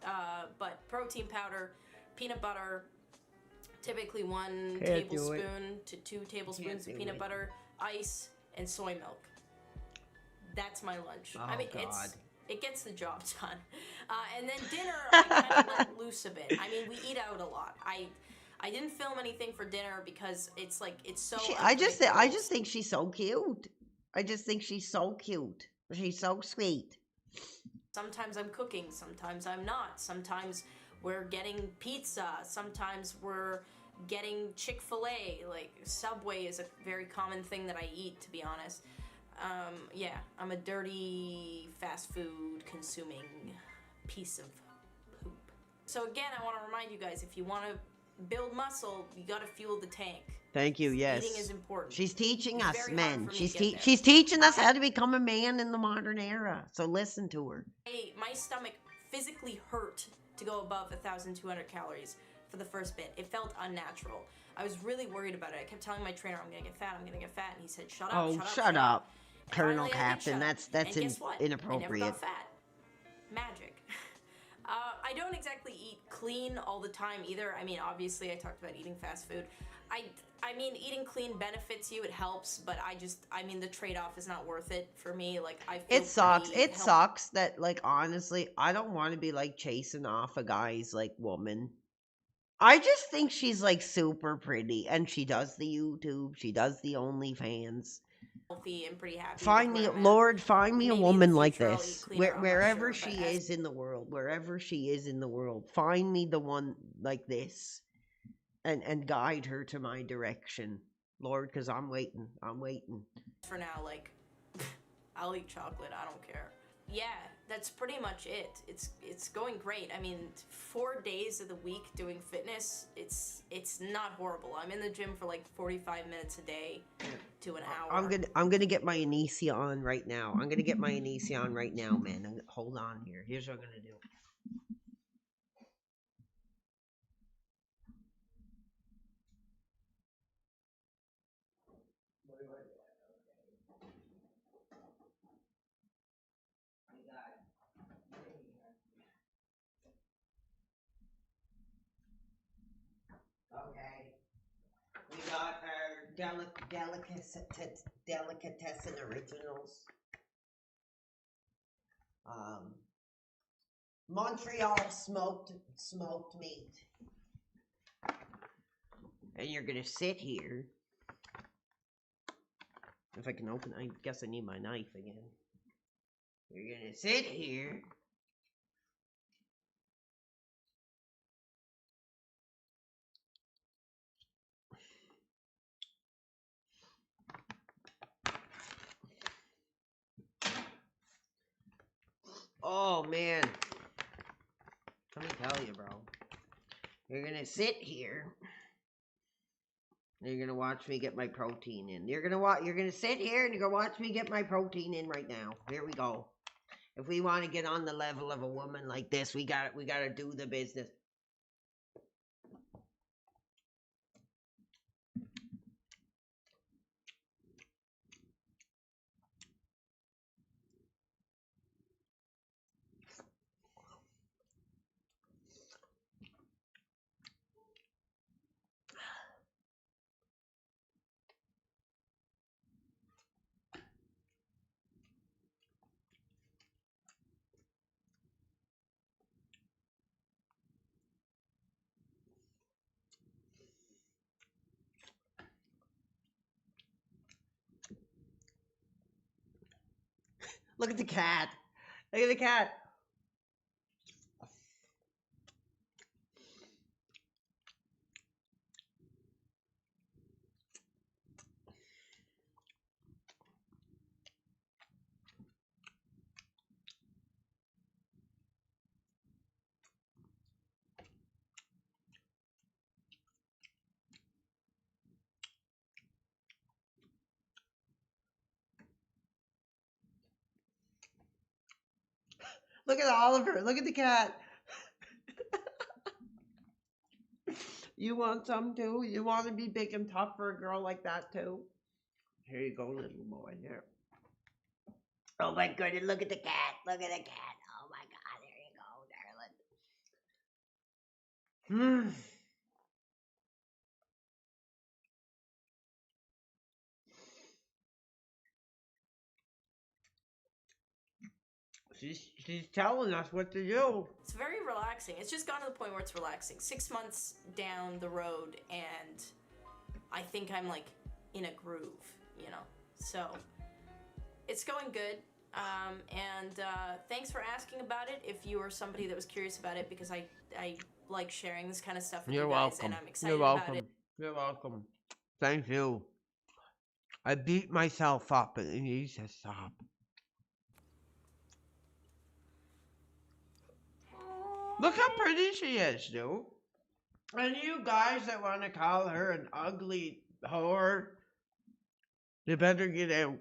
But protein powder, peanut butter, typically 1 Can't do it. tablespoon to 2 tablespoons do of peanut it. butter, ice, and soy milk. That's my lunch. Oh, I mean, God. it gets the job done. And then dinner, I kind of let loose a bit. I mean, we eat out a lot. I didn't film anything for dinner because it's so. I just unpredictable. think she's so cute. I just think she's so cute. She's so sweet. Sometimes I'm cooking, sometimes I'm not. Sometimes we're getting pizza, sometimes we're getting Chick-fil-A. Like, Subway is a very common thing that I eat, to be honest. Yeah, I'm a dirty, fast food consuming piece of poop. So again, I want to remind you guys, if you want to build muscle, you got to fuel the tank. Thank you. Yes. Eating is important. She's teaching It's us, very hard men. for me to get there. She's teaching us how to become a man in the modern era. So listen to her. My stomach physically hurt to go above 1,200 calories for the first bit. It felt unnatural. I was really worried about it. I kept telling my trainer, I'm gonna get fat, I'm gonna get fat, and he said, shut up, Oh, shut up, shut up, And Colonel finally I did Captain. shut up. That's And guess what? I never inappropriate. got fat. Magic. I don't exactly eat clean all the time either. I mean, obviously I talked about eating fast food. I mean, eating clean benefits you, it helps, but I mean, the trade-off is not worth it for me. Like, I feel It sucks. pretty It sucks that, like, honestly, I don't want to be like chasing off a guy's like woman. I just think she's like super pretty, and she does the YouTube, she does the OnlyFans. healthy and pretty happy. Find with me, where I'm at. Lord, find me a Maybe in the woman like future I'll eat this, cleaner, I'm not wherever sure, she but as is in the world, wherever she is in the world. Find me the one like this. and guide her to my direction, Lord, because I'm waiting. I'm waiting. For now, like, I'll eat chocolate. I don't care. Yeah, that's pretty much it. It's going great. I mean, 4 days of the week doing fitness, it's not horrible. I'm in the gym for like 45 minutes a day to an hour. I'm gonna get my Anesia on right now. I'm gonna get my Anesia on right now, man. Hold on here. Here's what I'm gonna do. Okay. We got our delicatessen originals. Montreal smoked meat. And you're gonna sit here. If I can open, I guess I need my knife again. You're gonna sit here. Oh man. Let me tell you, bro. You're gonna sit here. You're gonna watch me get my protein in. You're gonna sit here and you're gonna watch me get my protein in right now. Here we go. If we want to get on the level of a woman like this, we gotta do the business. Look at the cat. Look at the cat. Look at Oliver. Look at the cat. You want some too? You want to be big and tough for a girl like that too? Here you go, little boy. Here. Oh my goodness, look at the cat. Look at the cat. Oh my god, there you go, darling. She's telling us what to do. It's very relaxing. It's just gotten to the point where it's relaxing. 6 months down the road, and I think I'm like in a groove, you know? So it's going good. Thanks for asking about it. If you are somebody that was curious about it, because I like sharing this kind of stuff with You're you guys, welcome. and I'm excited You're about welcome. it. You're welcome. Thank you. I beat myself up and it needs to stop. Look how pretty she is, dude. And you guys that want to call her an ugly whore, you better get out.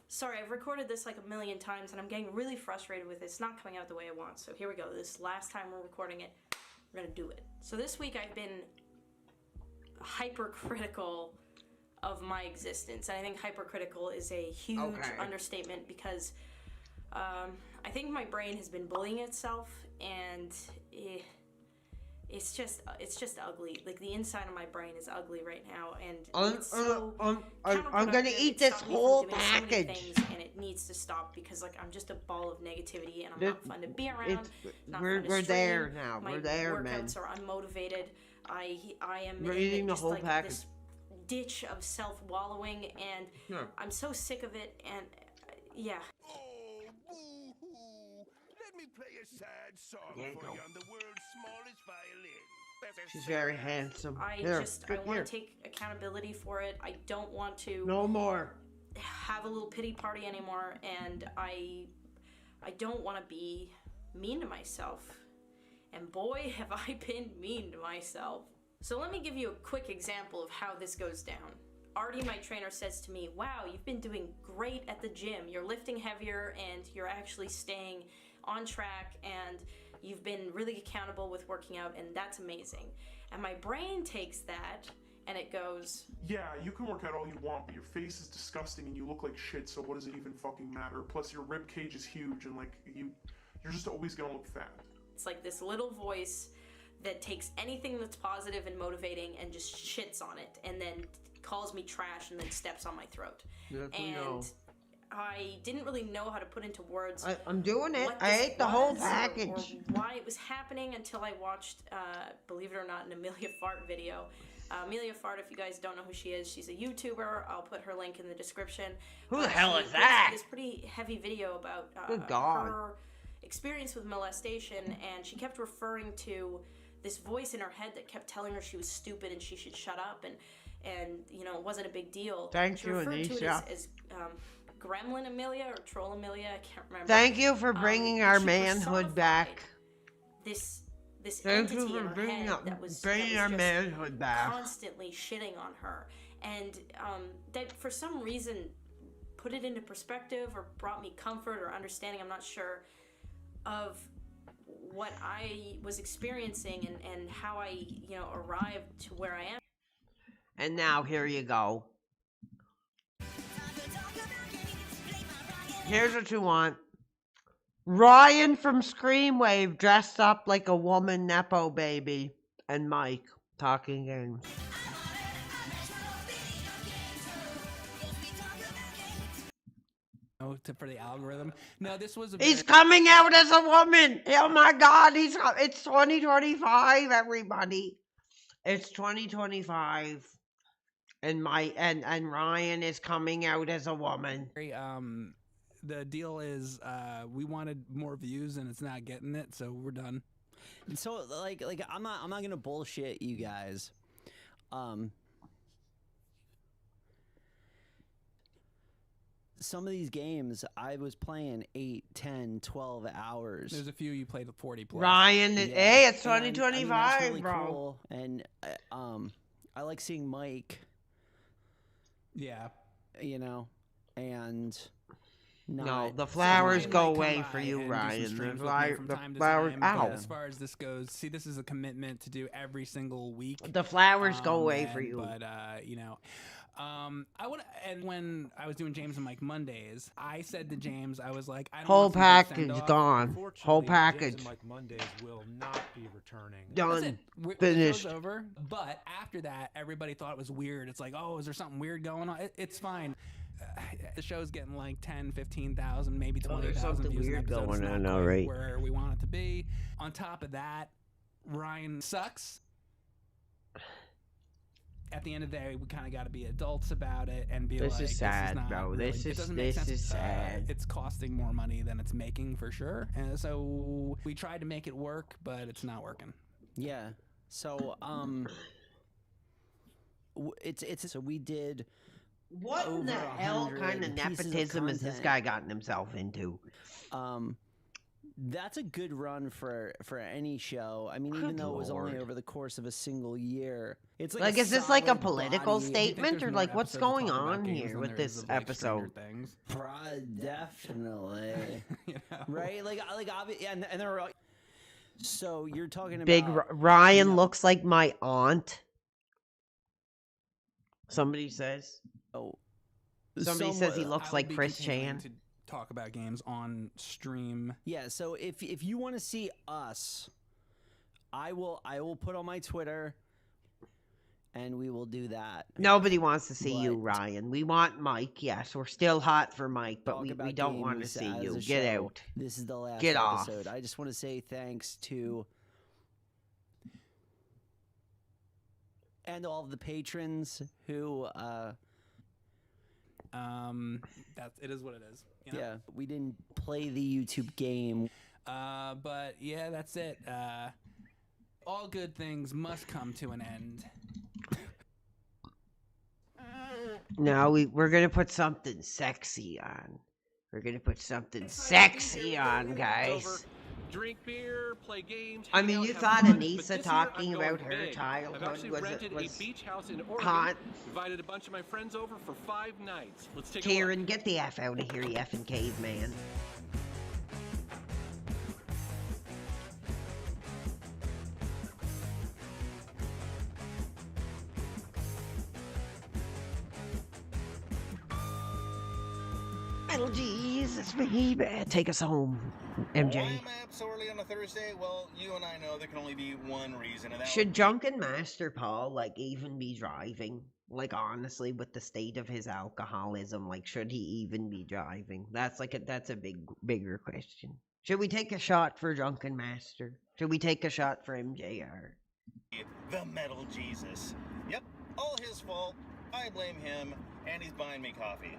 Sorry, I've recorded this like a million times, and I'm getting really frustrated with it. It's not coming out the way I want. So here we go. This last time we're recording it, we're gonna do it. So this week I've been hypercritical of my existence, and I think hypercritical is a huge understatement, because I think my brain has been bullying itself, and it's just ugly. Like, the inside of my brain is ugly right now, and it's so I'm gonna eat this whole package. And it needs to stop, because like I'm just a ball of negativity, and I'm not fun to be around. We're there now. We're there, man. My workouts are unmotivated. I am We're in eating the just whole like package. this ditch of self-wallowing, and I'm so sick of it, and yeah. Let me play a sad song for you on the world's smallest violin. She's very handsome. I Here, want to take accountability for it. I don't want to No more. have a little pity party anymore, and I don't want to be mean to myself. And boy, have I been mean to myself. So let me give you a quick example of how this goes down. Artie, my trainer, says to me, wow, you've been doing great at the gym. You're lifting heavier and you're actually staying on track and you've been really accountable with working out, and that's amazing. And my brain takes that and it goes, yeah, you can work out all you want, but your face is disgusting and you look like shit, so what does it even fucking matter? Plus your rib cage is huge and like you're just always gonna look fat. it's like this little voice that takes anything that's positive and motivating and just shits on it and then calls me trash and then steps on my throat. And I didn't really know how to put into words. I'm doing it. what I this ate the whole was package. Or why it was happening until I watched, believe it or not, an Amelia Fart video. Amelia Fart, if you guys don't know who she is, she's a YouTuber. I'll put her link in the description. Who the hell is She that? posted this pretty heavy video about Good God. her experience with molestation, and she kept referring to this voice in her head that kept telling her she was stupid and she should shut up, and you know, it wasn't a big deal. Thank she you, referred to it Anisha. as Gremlin Amelia or Troll Amelia, I can't remember. Thank you for bringing our she manhood back. This Thank entity you for in her bringing head up- that was bringing our just manhood back. constantly shitting on her, and that for some reason put it into perspective or brought me comfort or understanding, I'm not sure, of what I was experiencing and how I, you know, arrived to where I am. And now here you go. Here's what you want. Ryan from Screamwave dressed up like a woman Nepo baby. And Mike talking games. For the algorithm. No, this was a He's coming out as a woman. Oh my God, it's 2025, everybody. It's 2025. And and Ryan is coming out as a woman. The deal is we wanted more views and it's not getting it, so we're done. And so like I'm not gonna bullshit you guys. Some of these games I was playing 8, 10, 12 hours. There's a few you played 40 plus. Ryan, hey, it's And, I mean, 2025, that's really bro. cool. And I like seeing Mike. Yeah. You know, and No, the flowers go away for you, Ryan. The flowers, ow. As far as this goes, see, this is a commitment to do every single week. The flowers go away for you. But you know, I would. And when I was doing James and Mike Mondays, I said to James, I was like, I don't Whole want some big package send-off. gone. Whole James package. and Mike Mondays will not be returning. That's Done. it. The Finished. show's over. But after that, everybody thought it was weird. It's like, oh, is there something weird going on? It's fine. The show's getting like 10, 15,000, maybe Oh, 20,000 there's something views an weird episode. It's going not on, quite all right. where we want it to be. On top of that, Ryan sucks. At the end of the day, we kind of got to be adults about it and be This like, is sad, this is not bro. really, This it is- doesn't make this sense. is sad. It's costing more money than it's making for sure. And so we tried to make it work, but it's not working. Yeah. So it's so we did. What in the over hell 100 kind of pieces nepotism has this content. guy gotten himself into? That's a good run for any show. I mean, Good even though it was only Lord. over the course of a single year, it's Like, a is this like a solid political body. statement, or like what's going on games here than with there this is of, like, episode? Stranger Things. Definitely. Right? Like obviously, and there are. So you're talking about Big Ryan looks like my aunt. Somebody says. Oh. Somebody says he somewhat- looks I will like be Chris continuing Chan. to talk about games on stream. Yeah, so if you want to see us, I will put on my Twitter, and we will do that. Nobody wants to see you, Ryan. We want Mike. Yes, we're still hot for Mike, but Talk we about don't want to games see as you. a Get show. out. This is the last Get off. episode. I just want to say thanks to and all of the patrons who That's it is what it is. You know? yeah, we didn't play the YouTube game. But yeah, that's it. All good things must come to an end. No, we're gonna put something sexy on. We're gonna put something sexy on, guys. Drink beer, play games. I hang mean, out, you have thought fun, but Anissa this year talking I'm going about her big. I've childhood actually was rented a beach house in Oregon. hot. Invited a bunch of my friends over for 5 nights. Let's take a Kieran, get the F out of here, you effing caveman. Metal Jesus, baby. Take us home, MJ. Why am I up so early on a Thursday? Well, you and I know there can only be one reason, and that Should would be Drunken Master Paul, like, even be driving? Like, honestly, with the state of his alcoholism, like, should he even be driving? That's a bigger question. Should we take a shot for Drunken Master? Should we take a shot for MJR? the Metal Jesus. Yep, all his fault. I blame him, and he's buying me coffee.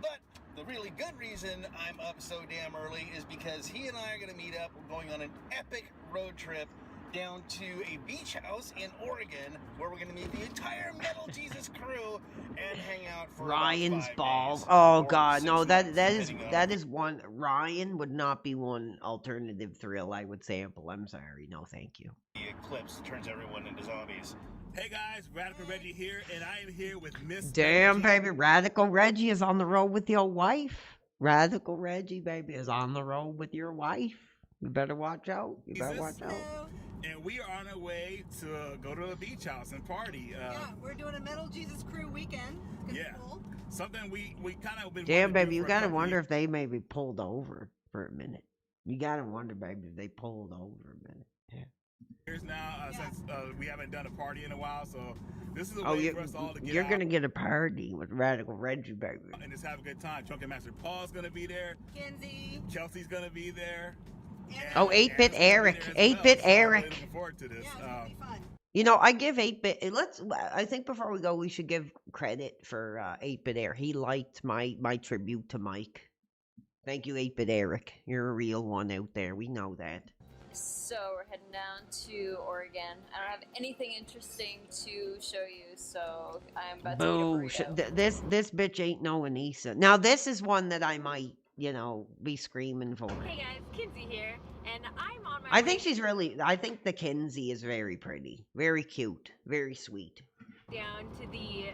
But the really good reason I'm up so damn early is because he and I are going to meet up. We're going on an epic road trip down to a beach house in Oregon where we're going to meet the entire Metal Jesus crew and hang out for Ryan's about 5 balls. days. Oh Or god, 6 no, months, that is one. Ryan would not be one alternative thrill I would sample. I'm sorry, no, thank you. The eclipse turns everyone into zombies. Hey guys, Radical Reggie here, and I am here with Miss. Damn, baby, Radical Reggie is on the road with your wife. Radical Reggie, baby, is on the road with your wife. You better watch out. You better watch out. And we are on our way to go to a beach house and party. Yeah, we're doing a Metal Jesus Crew weekend. Yeah, something we kind of been. Damn, baby, you gotta wonder if they maybe pulled over for a minute. You gotta wonder, baby, if they pulled over a minute. Yeah. Years now since we haven't done a party in a while, so this is a Oh, way for us all to get you're out gonna get a party with Radical Reggie, baby. and just have a good time. Drunken Master Paul's gonna be there. Kinsey. Kelsey's gonna be there. Oh, 8-Bit Eric. 8-Bit Eric. Looking forward to this. You know, I give 8-Bit. I think before we go, we should give credit for 8-Bit Eric. He liked my tribute to Mike. Thank you, 8-Bit Eric. You're a real one out there. We know that. So we're heading down to Oregon. I don't have anything interesting to show you, so I'm about Boo! to get a burrito. This bitch ain't no Anissa. Now this is one that I might, be screaming for. Hey guys, Kinsey here, and I'm on my I think she's really. I think the Kinsey is very pretty, very cute, very sweet. down to the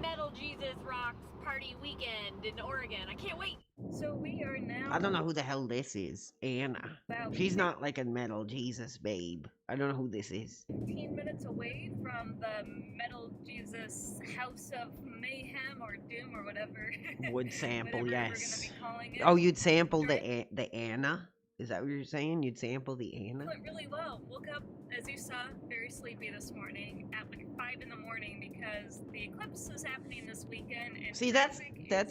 Metal Jesus Rocks party weekend in Oregon. I can't wait. So we are now. I don't know who the hell this is. Anna. She's not like a Metal Jesus babe. I don't know who this is. 15 minutes away from the Metal Jesus House of Mayhem or Doom or whatever. Would sample, whatever yes. We're gonna be calling it. Oh, you'd sample the Anna? Is that what you're saying? You'd sample the Anna? Went really well. Woke up, as you saw, very sleepy this morning at like 5 in the morning because the eclipse is happening this weekend. And See, that's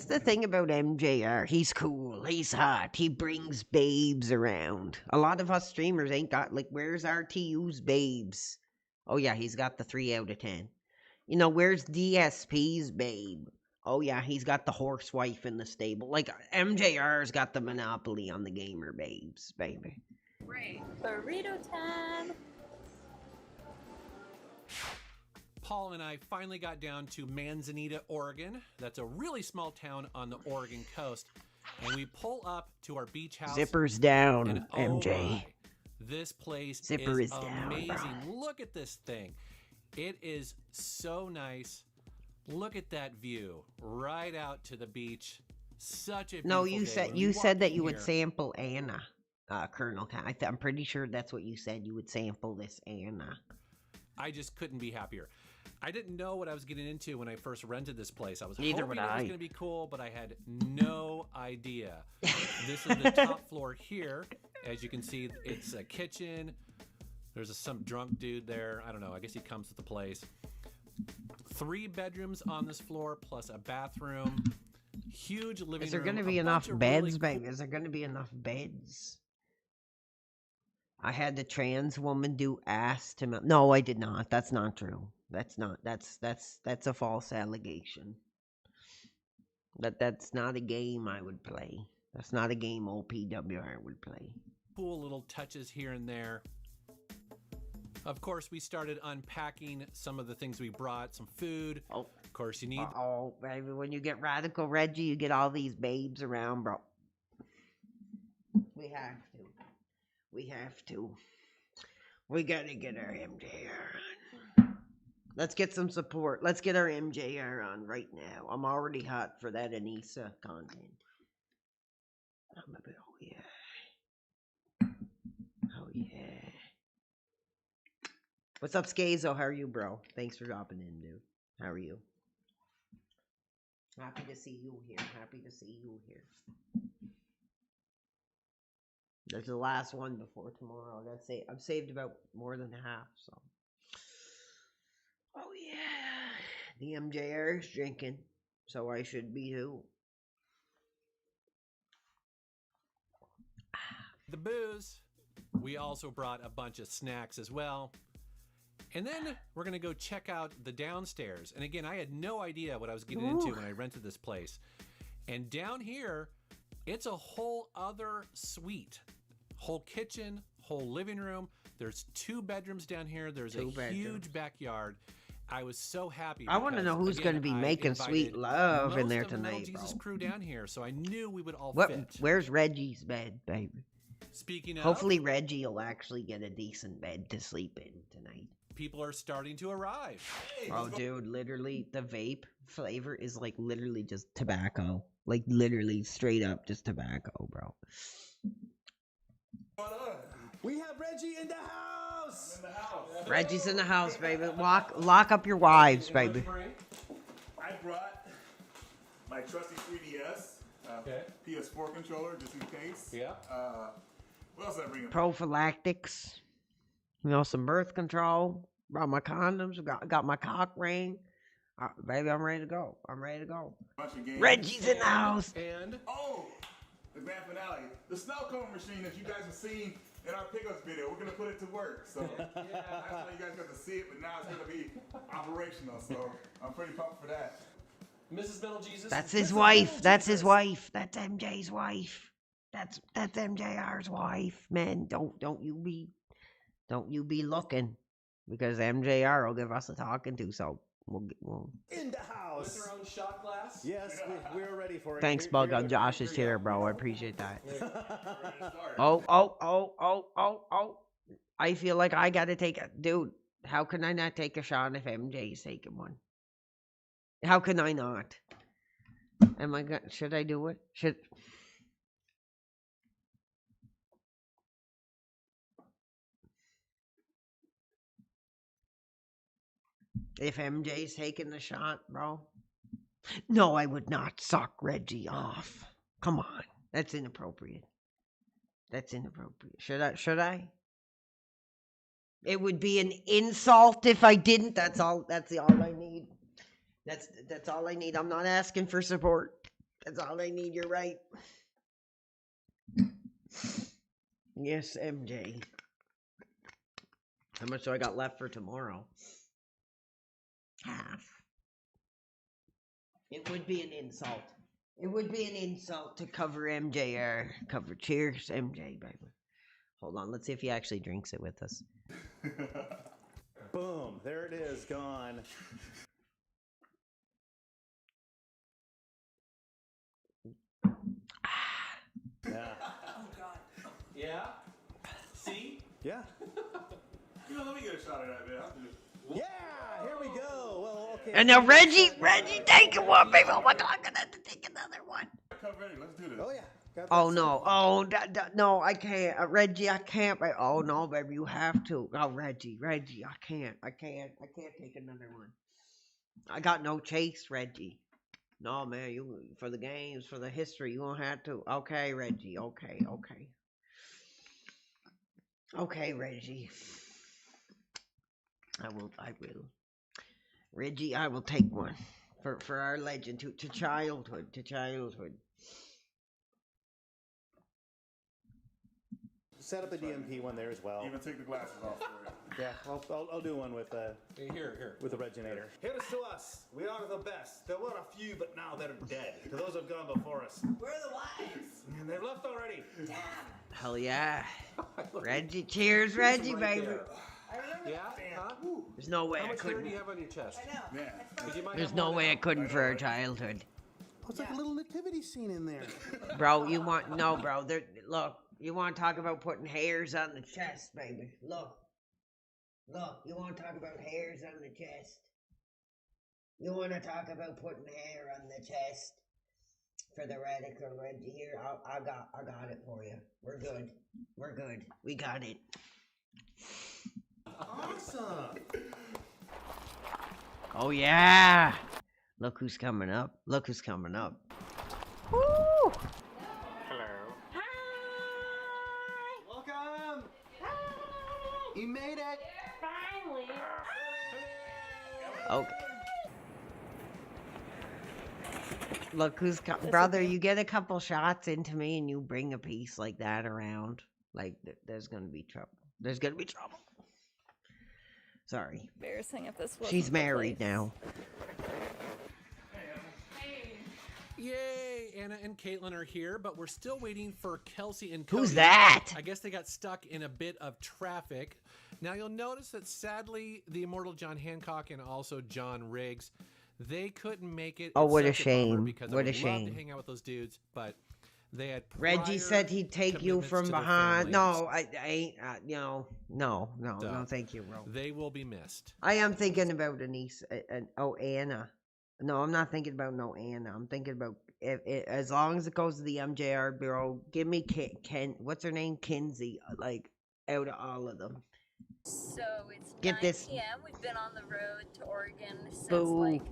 the thing about MJR. He's cool. He's hot. He brings babes around. A lot of us streamers ain't got, like, where's RTU's babes? Oh, yeah, he's got the 3 out of 10. Where's DSP's babe? Oh, yeah, he's got the horse wife in the stable. Like, MJR's got the monopoly on the gamer babes, baby. Right. Burrito time. Paul and I finally got down to Manzanita, Oregon. That's a really small town on the Oregon coast. And we pull up to our beach house. Zippers down, and, oh MJ. my, this place Zipper is is down, amazing. bro. Look at this thing. It is so nice. Look at that view right out to the beach. Such a beautiful No, you day. said When you we said walk that in you would here- sample Anna, Colonel. I'm pretty sure that's what you said. You would sample this Anna. I just couldn't be happier. I didn't know what I was getting into when I first rented this place. I was Neither hoping would it was I. going to be cool, but I had no idea. This is the top floor here. As you can see, it's a kitchen. There's some drunk dude there. I don't know. I guess he comes to the place. 3 bedrooms on this floor plus a bathroom. Huge living room. Is there going to be enough beds, baby? Is there going to be enough beds? I had the trans woman do ass to me. No, I did not. That's not true. That's a false allegation. That's not a game I would play. That's not a game OPWR would play. Cool little touches here and there. Of course, we started unpacking some of the things we brought, some food. Oh. Of course, you need... Oh, baby, when you get radical, Reggie, you get all these babes around, bro. We have to. We have to. We gotta get our MJR on. Let's get some support. Let's get our MJR on right now. I'm already hot for that Anissa content. I'm a bit, oh yeah. Oh yeah. What's up, Skazo? How are you, bro? Thanks for dropping in, dude. How are you? Happy to see you here. Happy to see you here. There's the last one before tomorrow. I've saved about more than half, so. Oh yeah. The MJR is drinking, so I should be too. The booze. We also brought a bunch of snacks as well. And then we're going to go check out the downstairs. And again, I had no idea what I was getting into when I rented this place. And down here, it's a whole other suite. Whole kitchen, whole living room. There's 2 bedrooms down here. There's a huge backyard. I was so happy. I want to know who's going to be making sweet love in there most of the Metal tonight, Jesus bro. crew down here, so I knew we would all What? fit. Where's Reggie's bed, baby? Speaking of, Hopefully Reggie will actually get a decent bed to sleep in tonight. people are starting to arrive. Oh, dude, literally, the vape flavor is like literally just tobacco. Like literally straight up just tobacco, bro. We have Reggie in the house. Reggie's in the house, baby. Lock up your wives, baby. I brought my trusty 3DS, PS4 controller, just in case. Yeah. What else did I bring? Prophylactics. You know, some birth control. Brought my condoms. Got my cock ring. Baby, I'm ready to go. Bunch of games. Reggie's in the house. And the grand finale, the snow cone machine that you guys have seen in our pickups video. We're gonna put it to work. So that's why you guys got to see it, but now it's gonna be operational. So I'm pretty pumped for that. Mrs. Metal Jesus. That's his wife. That's his wife. That's MJ's wife. That's MJR's wife. Man, don't you be looking, because MJR will give us a talking to. So we'll In the house. With her own shot glass. Yes, we're ready for it. Thanks, Bug, on Josh's chair, bro. I appreciate that. Oh. I feel like I gotta take a... Dude, how can I not take a shot if MJ's taking one? How can I not? Should I do it? If MJ's taking the shot, bro? No, I would not suck Reggie off. Come on. That's inappropriate. Should I? It would be an insult if I didn't. That's all I need. That's all I need. I'm not asking for support. That's all I need. You're right. Yes, MJ. How much do I got left for tomorrow? Half. It would be an insult. It would be an insult to cover MJR. Cover. Cheers, MJ, baby. Hold on. Let's see if he actually drinks it with us. Boom. There it is. Gone. Yeah. Oh, God. Yeah? See? Yeah. Let me get a shot of that, man. Yeah, here we go. Well, okay. And now Reggie taking one, baby. Oh my God, I'm gonna have to take another one. Let's do this. Oh yeah. Oh no! Oh no! I can't, Reggie. I can't. Oh no, baby, you have to. Oh, Reggie, I can't. I can't take another one. I got no chase, Reggie. No, man. You for the games, for the history. You won't have to. Okay, Reggie. Okay, Reggie. I will. Reggie, I will take one for our legend to childhood. Set up a DMP one there as well. Even take the glasses off for it. Yeah, I'll do one with here with the Reginator. Here's to us. We are the best. There were a few, but now they're dead. To those who've gone before us. Where are the wives? And they've left already. Damn. Hell yeah. Reggie, cheers, Reggie, baby. Yeah? Huh? There's no way How I much hair do couldn't. you have on your chest? Yeah. 'Cause you might There's have no more way I now. couldn't for her childhood. Oh, it's like a little nativity scene in there. Bro, you want no, bro. Look, you want to talk about putting hairs on the chest, baby. Look, you want to talk about hairs on the chest. You want to talk about putting hair on the chest for the radical Reggie here. I got it for you. We're good. We got it. Awesome. Oh yeah. Look who's coming up. Woo! Hello. Welcome. You made it. Finally. Okay. Look who's brother. You get a couple shots into me, and you bring a piece like that around. Like there's gonna be trouble. Sorry. Embarrassing if this was. She's married now. Yay! Anna and Caitlin are here, but we're still waiting for Kelsey and Who's Cody. that? I guess they got stuck in a bit of traffic. Now you'll notice that sadly, the immortal John Hancock and also John Riggs, they couldn't make it. Oh, It's what a such bummer shame. Because What I a would love shame. to hang out with those dudes, but they had Reggie prior said he'd take you commitments from to their behind. families. No, I ain't. No, So, thank you, bro. They will be missed. I am thinking about Anise. Anna. No, I'm not thinking about no Anna. I'm thinking about as long as it goes to the MJR bureau. Give me Ken. What's her name? Kinsey. Like out of all of them. So it's Get 9 this. p.m. We've been on the road to Oregon since Boo. like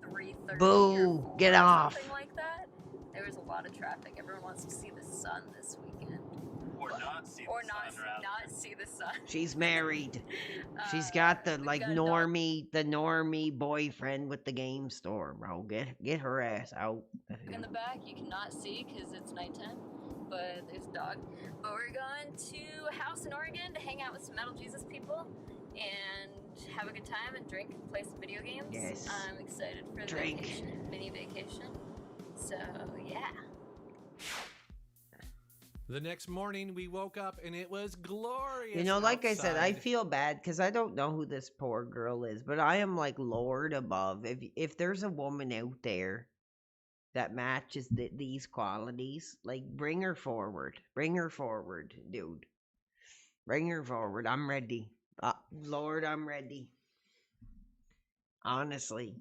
3:30 Boo. or 4 Get or off. something like that. There was a lot of traffic. Everyone wants to see the sun this weekend. Or not see Or the not, sun, rather. not see the sun. She's married. She's got the like normie boyfriend with the game store, bro. Get her ass out. In the back, you cannot see because it's nighttime, but there's a dog. But we're going to a house in Oregon to hang out with some Metal Jesus people and have a good time and drink and play some video games. Yes. I'm excited for the Drink. vacation, mini vacation. So, yeah. The next morning, we woke up and it was glorious. You know, like I said, I outside. feel bad because I don't know who this poor girl is, but I am like Lord above. If there's a woman out there that matches these qualities, like bring her forward, dude. Bring her forward. I'm ready, Lord. I'm ready. Honestly,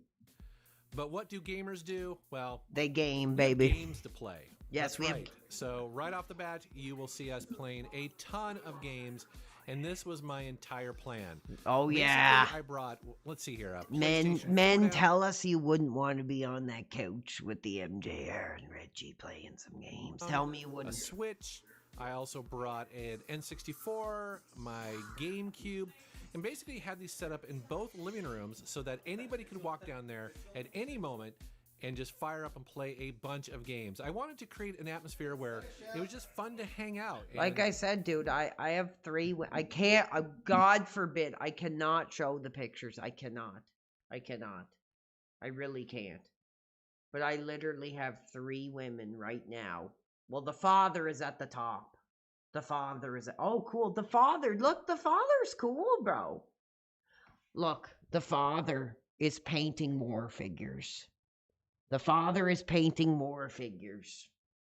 But what do gamers do? Well, they game, we have baby. games to play. Yes, That's we have- right. So right off the bat, you will see us playing a ton of games, and this was my entire plan. Oh, Basically, yeah. I brought. Let's see here. Men PlayStation 4 down. tell us you wouldn't want to be on that couch with the MJR and Reggie playing some games. Tell me you A wouldn't. Switch. I also brought an N64, my GameCube, and basically had these set up in both living rooms so that anybody could walk down there at any moment and just fire up and play a bunch of games. I wanted to create an atmosphere where it was just fun to hang out. Like and- I said, dude, I have 3. I can't. God forbid, I cannot show the pictures. I cannot. I really can't. But I literally have 3 women right now. Well, the father is at the top. Oh, cool. The father. Look, the father's cool, bro. Look, the father is painting more figures.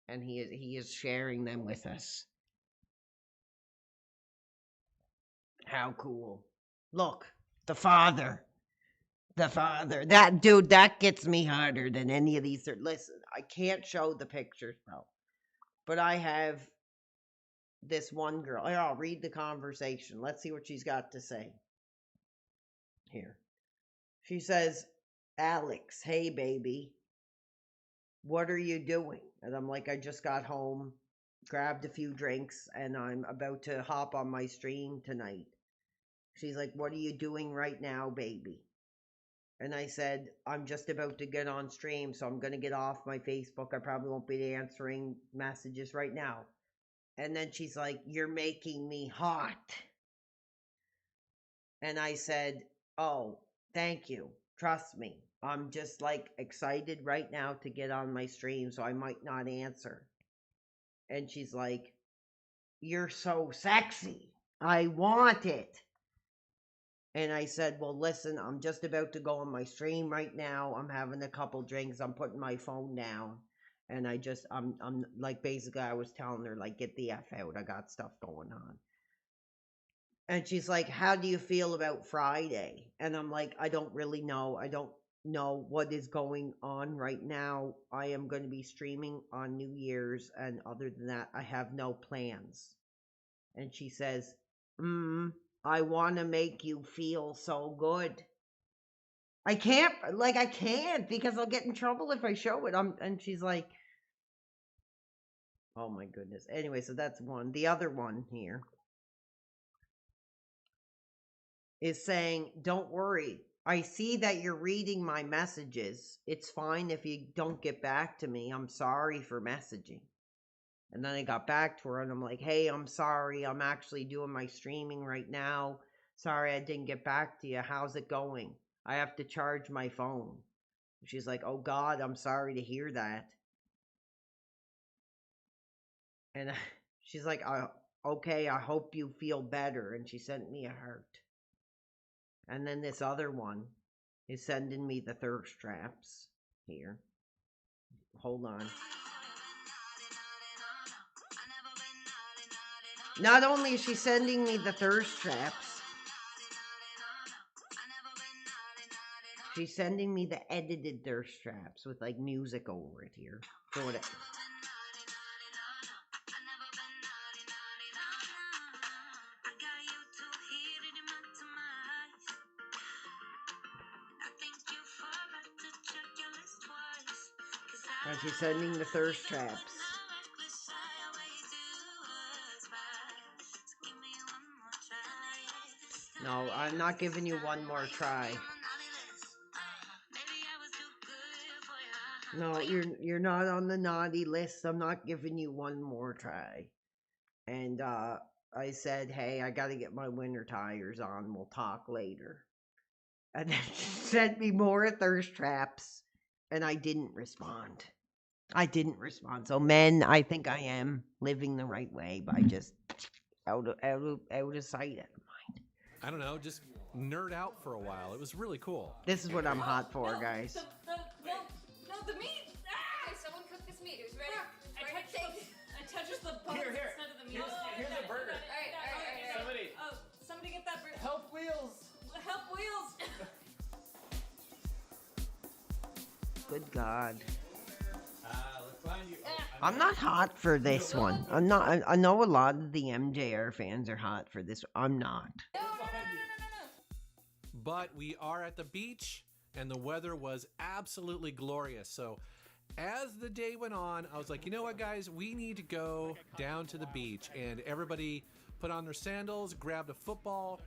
And he is sharing them with us. How cool. Look, the father. That dude, that gets me harder than any of these. Listen, I can't show the pictures, bro. But I have this one girl. I'll read the conversation. Let's see what she's got to say. Here. She says, Alex, hey, baby. What are you doing? And I'm like, I just got home, grabbed a few drinks, and I'm about to hop on my stream tonight. She's like, what are you doing right now, baby? And I said, I'm just about to get on stream, so I'm going to get off my Facebook. I probably won't be answering messages right now. And then she's like, you're making me hot. And I said, oh, thank you. Trust me. I'm just like excited right now to get on my stream, so I might not answer. And she's like, you're so sexy. I want it. And I said, well, listen, I'm just about to go on my stream right now. I'm having a couple drinks. I'm putting my phone down. And I'm like, basically, I was telling her, like, get the F out. I got stuff going on. And she's like, how do you feel about Friday? And I'm like, I don't really know. I don't know what is going on right now. I am going to be streaming on New Year's. And other than that, I have no plans. And she says, I want to make you feel so good. I can't because I'll get in trouble if I show it. And she's like, oh my goodness. Anyway, so that's one. The other one here is saying, don't worry. I see that you're reading my messages. It's fine if you don't get back to me. I'm sorry for messaging. And then I got back to her and I'm like, hey, I'm sorry. I'm actually doing my streaming right now. Sorry I didn't get back to you. How's it going? I have to charge my phone. She's like, oh God, I'm sorry to hear that. And she's like, okay, I hope you feel better. And she sent me a heart. And then this other one is sending me the thirst traps here. Hold on. Not only is she sending me the thirst traps, she's sending me the edited thirst traps with like music over it here. For what and she's sending the thirst traps. No, I'm not giving you one more try. No, you're not on the naughty list. I'm not giving you one more try. And I said, hey, I got to get my winter tires on. We'll talk later. And then she sent me more thirst traps, and I didn't respond. So men, I think I am living the right way by just out of sight, out of mind. I don't know, just nerd out for a while. It was really cool. This is what I'm hot for, guys. No, the meat! Ah! Hey, someone cook this meat. It was ready. I touched the bones Here. instead of the meat. Here's a burger. Alright. Somebody get that burger. Help Wheels. Help Wheels. Good God. Let's find you. I'm not hot for this one. I'm not. I know a lot of the MJR fans are hot for this. I'm not. But we are at the beach, and the weather was absolutely glorious. So as the day went on, I was like, you know what, guys? We need to go down to the beach. And everybody put on their sandals, grabbed a football,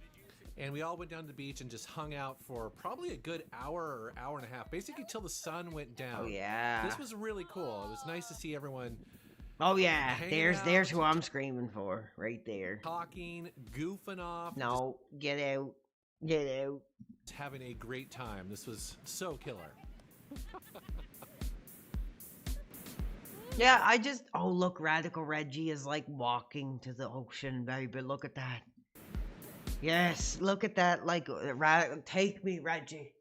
and we all went down to the beach and just hung out for probably a good hour or hour and a half, basically till the sun went down. Oh, yeah. This was really cool. It was nice to see everyone. Oh, yeah. hanging out, There's who I'm screaming for right there. talking, goofing off. No, get out. Get out. Just having a great time. This was so killer. Yeah, oh, look, Radical Reggie is like walking to the ocean, baby. Look at that. Yes, look at that. Like, take me, Reggie.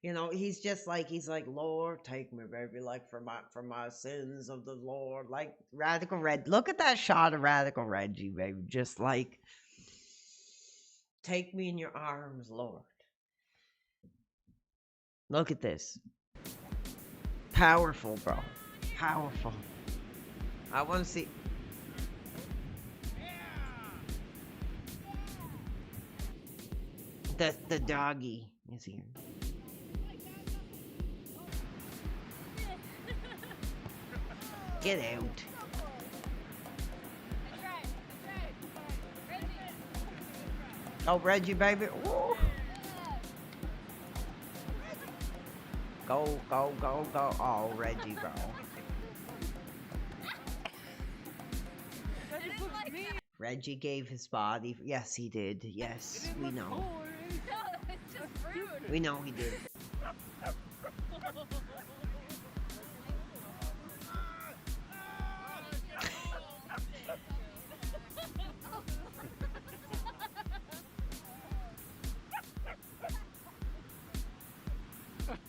You know, he's like, Lord, take me, baby. Like, for my sins of the Lord. Like, Radical Red. Look at that shot of Radical Reggie, baby. Just like, take me in your arms, Lord. Look at this. Powerful, bro. Powerful. I want to see. The doggy is here. Get out. Oh, Reggie, baby. Ooh. Go, go, go, go. Oh, Reggie, bro. Reggie gave his body. Yes, he did. Yes, we know. We know he did.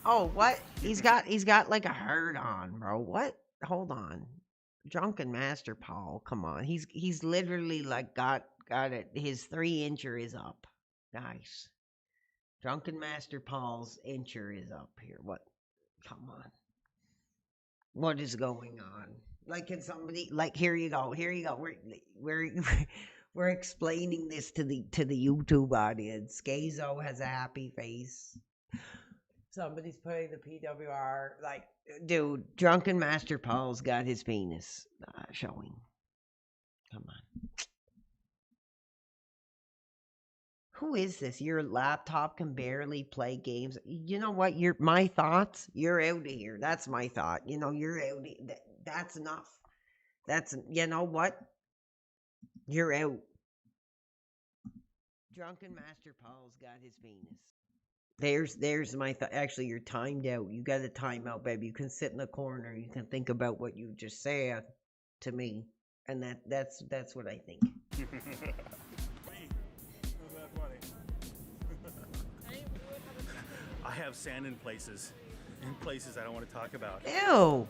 Oh, what? He's got like a herd on, bro. What? Hold on. Drunken Master Paul, come on. He's literally like got it. His 3-incher is up. Nice. Drunken Master Paul's incher is up here. What? Come on. What is going on? Like, can somebody like? Here you go. Here you go. We're we're explaining this to the YouTube audience. Scazo has a happy face. Somebody's putting the PWR like, dude. Drunken Master Paul's got his penis showing. Come on. Who is this? Your laptop can barely play games. You know what? My thoughts. You're out of here. That's my thought. You know, you're out. That's enough. That's, you know what? You're out. Drunken Master Paul's got his penis. There's my thought. Actually, you're timed out. You got a timeout, baby. You can sit in the corner. You can think about what you just said to me, and that's what I think. I have sand in places I don't want to talk about. Ew.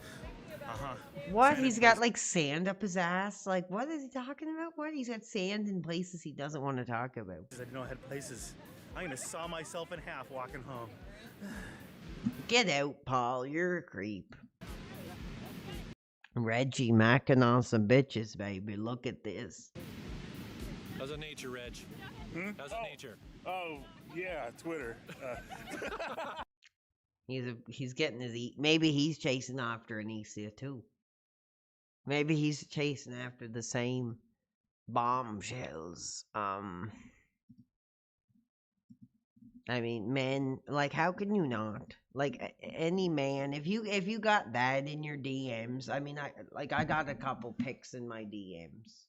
Uh-huh. What? Sand He's in got places. like sand up his ass? Like, what is he talking about? What? He's got sand in places he doesn't want to talk about. I didn't know I had places. I'm gonna saw myself in half walking home. Get out, Paul. You're a creep. Reggie macking on some bitches, baby. Look at this. How's it nature, Reg? How's it nature? Oh, yeah, Twitter. He's getting his eat. Maybe he's chasing after Anicia too. Maybe he's chasing after the same bombshells. I mean, men, like, how can you not? Like, any man, if you got that in your DMs, I mean, I got a couple pics in my DMs.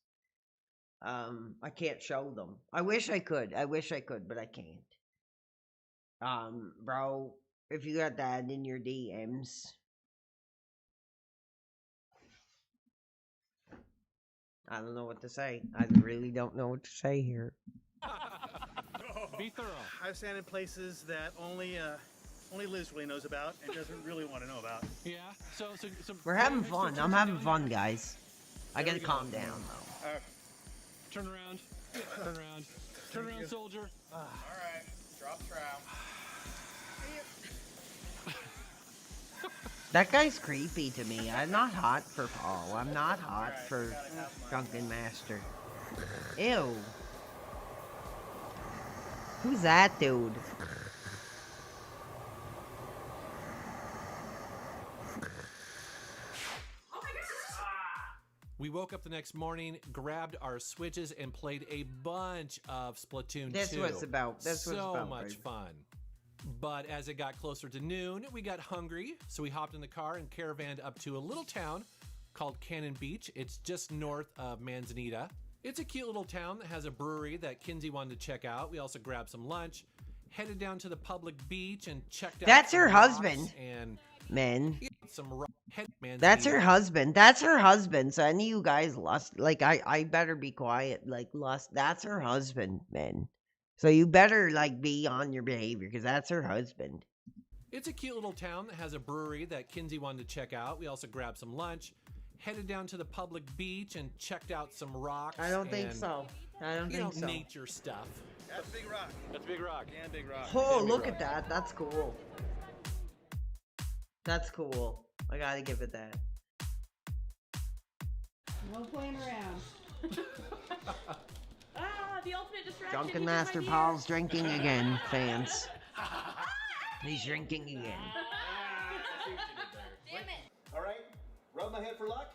I can't show them. I wish I could, but I can't. Bro, if you got that in your DMs, I don't know what to say. I really don't know what to say here. Be thorough. I've sand in places that only Liz really knows about and doesn't really want to know about. Yeah. So We're having fun. I'm having fun, guys. I gotta calm down, though. Turn around. Turn around. Turn around, soldier. All right, drop trout. That guy's creepy to me. I'm not hot for Paul. I'm not hot for Drunken Master. Ew. Who's that dude? We woke up the next morning, grabbed our Switches, and played a bunch of Splatoon 2. That's what it's about. That's what it's so about, much baby. fun. But as it got closer to noon, we got hungry, so we hopped in the car and caravanned up to a little town called Cannon Beach. It's just north of Manzanita. It's a cute little town that has a brewery that Kinsey wanted to check out. We also grabbed some lunch, headed down to the public beach, and checked out That's some her rocks husband. And Men. some That's her husband. That's her husband. So any of you guys lust, like, I better be quiet. Like, lust. That's her husband, men. So you better, like, be on your behavior, because that's her husband. It's a cute little town that has a brewery that Kinsey wanted to check out. We also grabbed some lunch, headed down to the public beach, and checked out some rocks. I don't think and, so. I don't you think know, so. nature stuff. That's Big Rock. That's Big Rock. Damn Big Rock. Oh, Damn look Big at that. That's cool. That's cool. I gotta give it that. No playing around. The ultimate distraction. Drunken Master Paul's drinking again, fans. He's drinking again. Damn it. All right, rub my head for luck.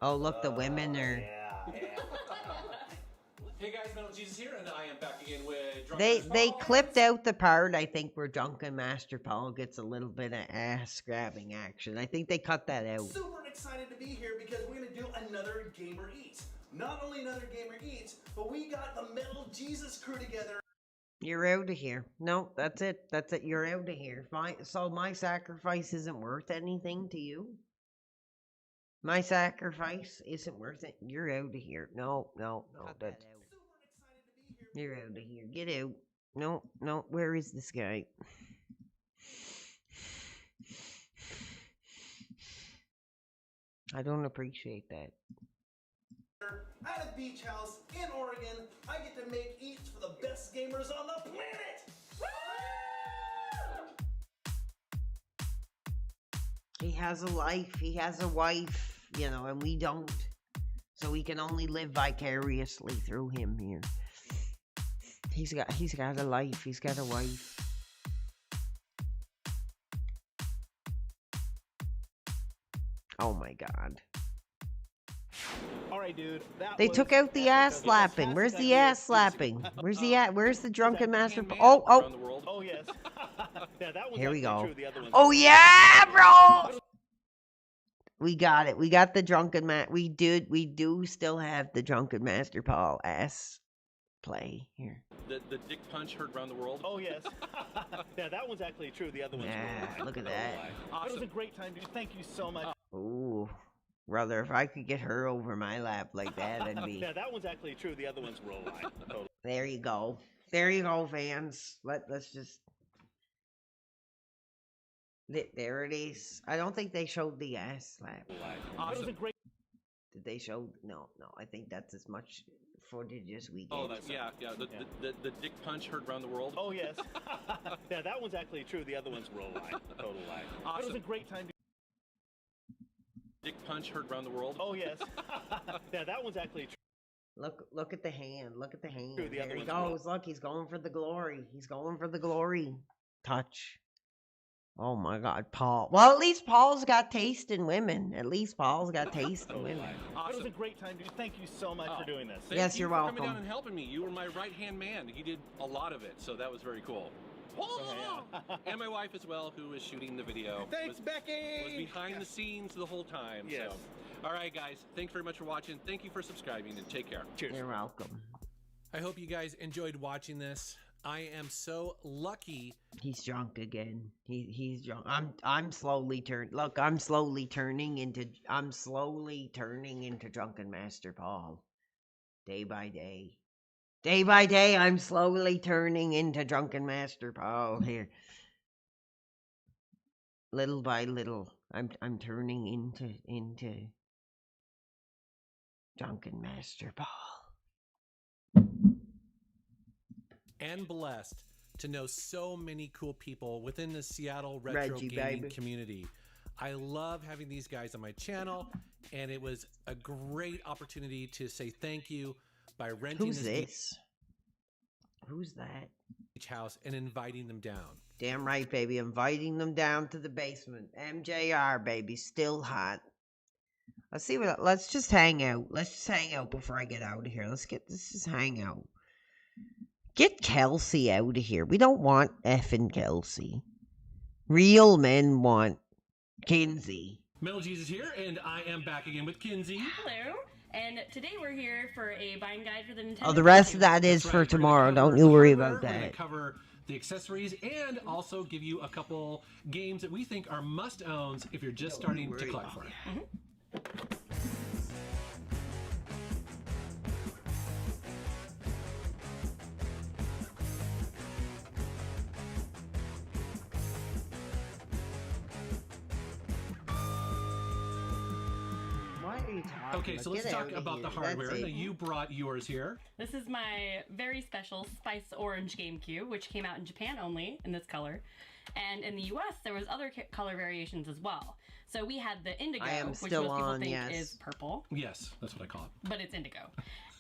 Oh, look, the women are... Hey guys, Metal Jesus here, and I am back again with Drunken They Master they Paul. clipped out the part, I think, where Drunken Master Paul gets a little bit of ass grabbing action. I think they cut that out. Super excited to be here because we're gonna do another Gamer Eats. Not only another Gamer Eats, but we got the Metal Jesus crew together. You're out of here. No, that's it. That's it. You're out of here. Fine. So my sacrifice isn't worth anything to you? My sacrifice isn't worth it? You're out of here. No. That's... You're out of here. Get out. No. Where is this guy? I don't appreciate that. At a beach house in Oregon, I get to make eats for the best gamers on the planet! He has a life. He has a wife, you know, and we don't. So we can only live vicariously through him here. He's got a life. He's got a wife. Oh my God. All right, dude. They took out the ass slapping. Where's the ass slapping? Where's the Where's the drunken master? Oh. Oh, yes. Yeah, that was Here we actually go. true. The other one's Oh yeah, bro. We got it. We got the drunken We do still have the drunken master Paul ass play here. The dick punch heard around the world. Oh, yes. Yeah, that one's actually true. The other one's Yeah, look at that. It was a great time, dude. Thank you so much. Ooh, brother, if I could get her over my lap like that, I'd be. Yeah, that one's actually true. The other one's real life. Totally. There you go. There you go, fans. Let's just. There it is. I don't think they showed the ass slap. Awesome. It was a great. Did they show? No. I think that's as much footage as we get. Oh, yeah. The dick punch heard around the world. Oh, yes. Yeah, that one's actually true. The other one's real life. Total life. Awesome. It was a great time. Dick punch heard around the world. Oh, yes. Yeah, that one's actually true. Look at the hand. Look at the hand. True, the other There he one's goes. Look, he's going for the glory. He's going for the glory. Touch. Oh my God, Paul. Well, at least Paul's got taste in women. At least Paul's got taste in women. Awesome. It was a great time, dude. Thank you so much for doing this. Yes, you're for welcome. coming down and helping me. You were my right-hand man. He did a lot of it, so that was very cool. And my wife as well, who was shooting the video. Thanks, Becky! Was behind the scenes the whole time. Yes. So. All right, guys. Thanks very much for watching. Thank you for subscribing, and take care. Cheers. You're welcome. I hope you guys enjoyed watching this. I am so lucky. He's drunk again. He's drunk. I'm slowly Look, I'm slowly turning into drunken master Paul. Day by day. Day by day, I'm slowly turning into drunken master Paul here. Little by little, I'm turning into drunken master Paul. And blessed to know so many cool people within the Seattle retro Reggie, gaming baby. community. I love having these guys on my channel, and it was a great opportunity to say thank you by renting Who's this this? Who's that? beach house and inviting them down. Damn right, baby. Inviting them down to the basement. MJR, baby. Still hot. Let's just hang out. Let's just hang out before I get out of here. Let's just hang out. Get Kelsey out of here. We don't want effing Kelsey. Real men want Kinsey. Metal Jesus here, and I am back again with Kinsey. Hello. And today we're here for a buying guide for the Nintendo. Oh, the rest of that is for tomorrow. Don't you worry about We're going that. to cover the accessories and also give you a couple games that we think are must-owns if you're just starting to collect for it. Why are you talking? Okay, so let's talk about the hardware. Now, you brought yours here. This is my very special Spice Orange GameCube, which came out in Japan only in this color. And in the US, there was other color variations as well. So we had the indigo, which most people think is purple. Yes, that's what I call it. But it's indigo.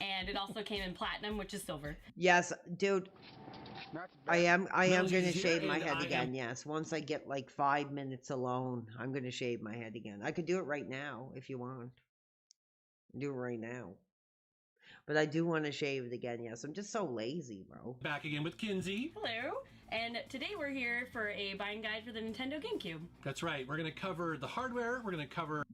And it also came in platinum, which is silver. Yes, dude. I am Metal gonna Jesus shave here, my and head I again. am- Yes, once I get like 5 minutes alone, I'm gonna shave my head again. I could do it right now if you want. Do it right now. But I do want to shave it again. Yes, I'm just so lazy, bro. Back again with Kinsey. Hello. And today we're here for a buying guide for the Nintendo GameCube. That's right. We're going to cover the hardware. We're going to cover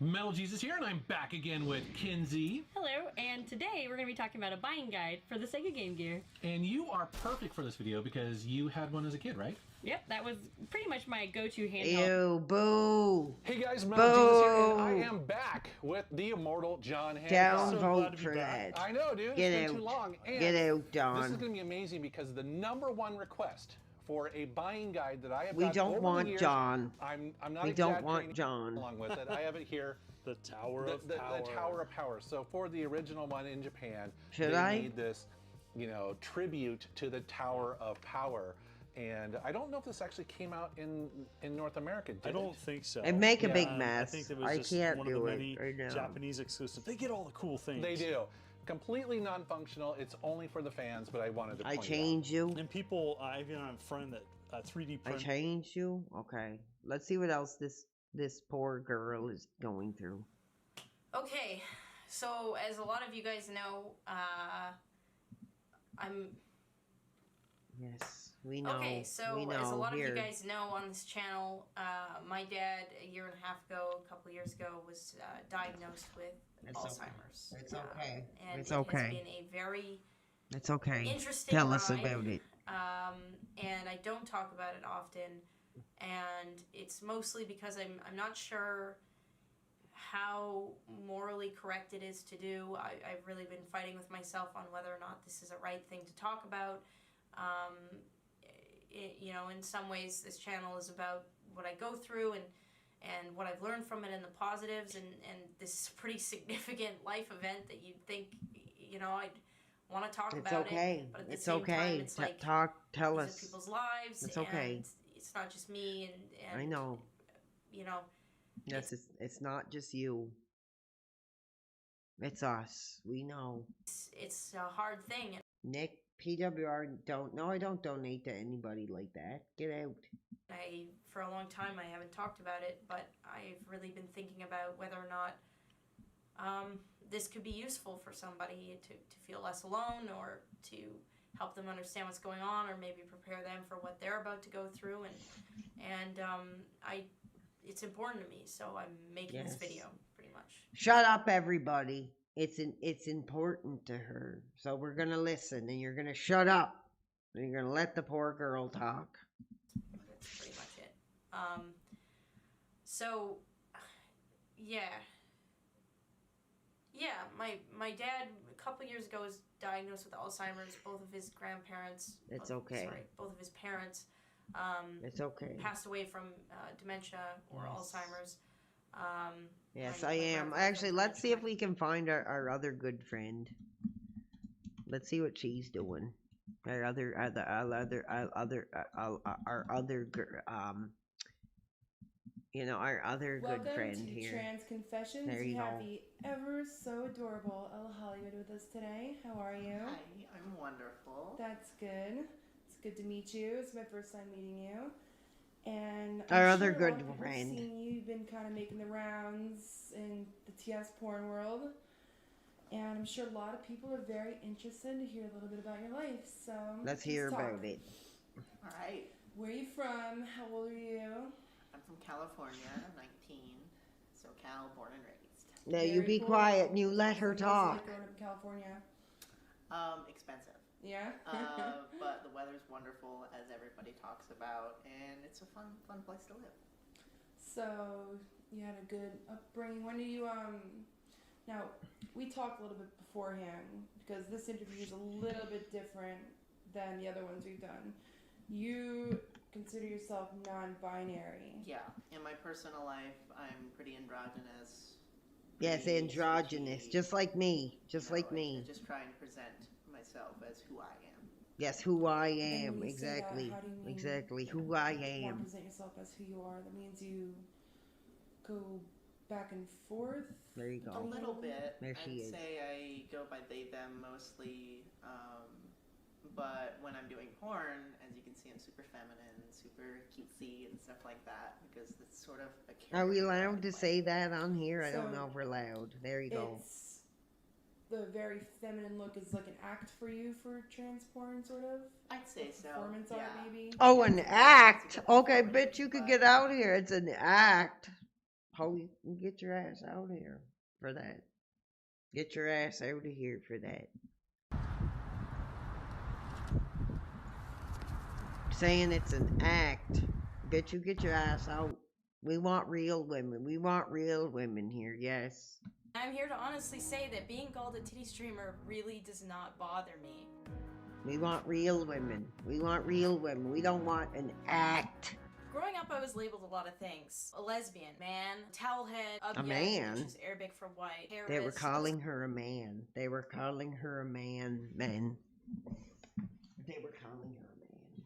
Metal Jesus here, and I'm back again with Kinsey. Hello. And today we're going to be talking about a buying guide for the Sega Game Gear. And you are perfect for this video because you had one as a kid, right? Yep, that was pretty much my go-to handheld. Ew, boo. Hey guys, Metal Jesus here, and I Boo. am back with the immortal John Hancock. Downvote for that. I know, dude. Get It's been out. too long. And Get out, This Don. is going to be amazing because the #1 request for a buying guide that I have We got don't over want the years. John. I'm not We don't exaggerating want John. along with it. I have it here. The Tower of Power. The Tower of Power. So for the original one in Japan, Should they I? made this, you know, tribute to the Tower of Power. And I don't know if this actually came out in North America. Did I don't think so. It'd make a big I mess. think it was I just can't one of the do it many right now. Japanese exclusive. They get all the cool things. They do. Completely non-functional. It's only for the fans, but I wanted to point I it out. change you. And people, I even have a friend that 3D I print. change you. Okay. Let's see what else this poor girl is going through. Okay, so as a lot of you guys know, I'm... Yes, we know. Okay, so we know. as a lot of Here. you guys know on this channel, my dad, a year and a half ago, a couple years ago, was diagnosed with It's okay. Alzheimer's. It's okay. And It's it okay. has been a very It's okay. interesting Tell us ride. about it. And I don't talk about it often, and it's mostly because I'm not sure how morally correct it is to do. I've really been fighting with myself on whether or not this is a right thing to talk about. You know, in some ways, this channel is about what I go through and what I've learned from it and the positives, and this is a pretty significant life event that you'd think, you know, I'd want to talk It's about okay. it. But at the It's same okay. time, it's like, Tell these us. are people's lives. It's okay. And it's not just me, and I know. you know, Yes, it's not just you. It's us. We know. it's a hard thing. Nick, PWR, I don't donate to anybody like that. Get out. For a long time, I haven't talked about it, but I've really been thinking about whether or not this could be useful for somebody to feel less alone, or to help them understand what's going on, or maybe prepare them for what they're about to go through. And it's important to me, so I'm making this video pretty much. Shut up, everybody. It's important to her. So we're gonna listen, and you're gonna shut up, and you're gonna let the poor girl talk. That's pretty much it. So, yeah, my dad a couple years ago was diagnosed with Alzheimer's. Both of his grandparents. It's okay. Sorry, both of his parents. It's okay. Passed away from dementia or Alzheimer's. Yes, I am. Actually, let's see if we can find our other good friend. Let's see what she's doing. Our other Welcome good friend to here. Trans Confessions. There We you have go. the ever so adorable Ella Hollywood with us today. How are you? Hi, I'm wonderful. That's good. It's good to meet you. It's my first time meeting you. And Our I'm other sure a lot good of people friend. have seen you. You've been kind of making the rounds in the TS porn world. And I'm sure a lot of people are very interested to hear a little bit about your life. So Let's hear talk. about it. All right. Where are you from? How old are you? I'm from California, 19, SoCal, born and raised. Now you Very be cool. quiet and you let her What's it talk. like growing up in California? Expensive. Yeah. But the weather's wonderful, as everybody talks about, and it's a fun place to live. So you had a good upbringing. When did you Now we talked a little bit beforehand because this interview is a little bit different than the other ones we've done. You consider yourself non-binary. Yeah. In my personal life, I'm pretty androgynous. Yes, pretty androgynous, switchy, just like me, just you know, like me. I just try and present myself as who I am. Yes, who I And am, when you say that, exactly, how do you mean exactly, who I Want to am. present yourself as who you are. That means you go back and forth. There you A go. little bit. There she I'd is. say I go by they, them mostly. But when I'm doing porn, as you can see, I'm super feminine, super cutesy, and stuff like that because it's sort of a character. Are we allowed to say that on here? I don't So, know if we're allowed. There you go. It's the very feminine look is like an act for you for trans porn, sort of. I'd say so. Performance art, maybe. Oh, an act. Okay, bitch, you could get out here. It's an act. Oh, you can get your ass out here for that. Get your ass out of here for that. Saying it's an act. Bitch, you get your ass out. We want real women. We want real women here, yes. I'm here to honestly say that being called a titty streamer really does not bother me. We want real women. We want real women. We don't want an act. Growing up, I was labeled a lot of things. A lesbian, man, towelhead, A man? which is Arabic for white, They were terrorist. calling her a man. They were calling her a man, men. They were calling her a man.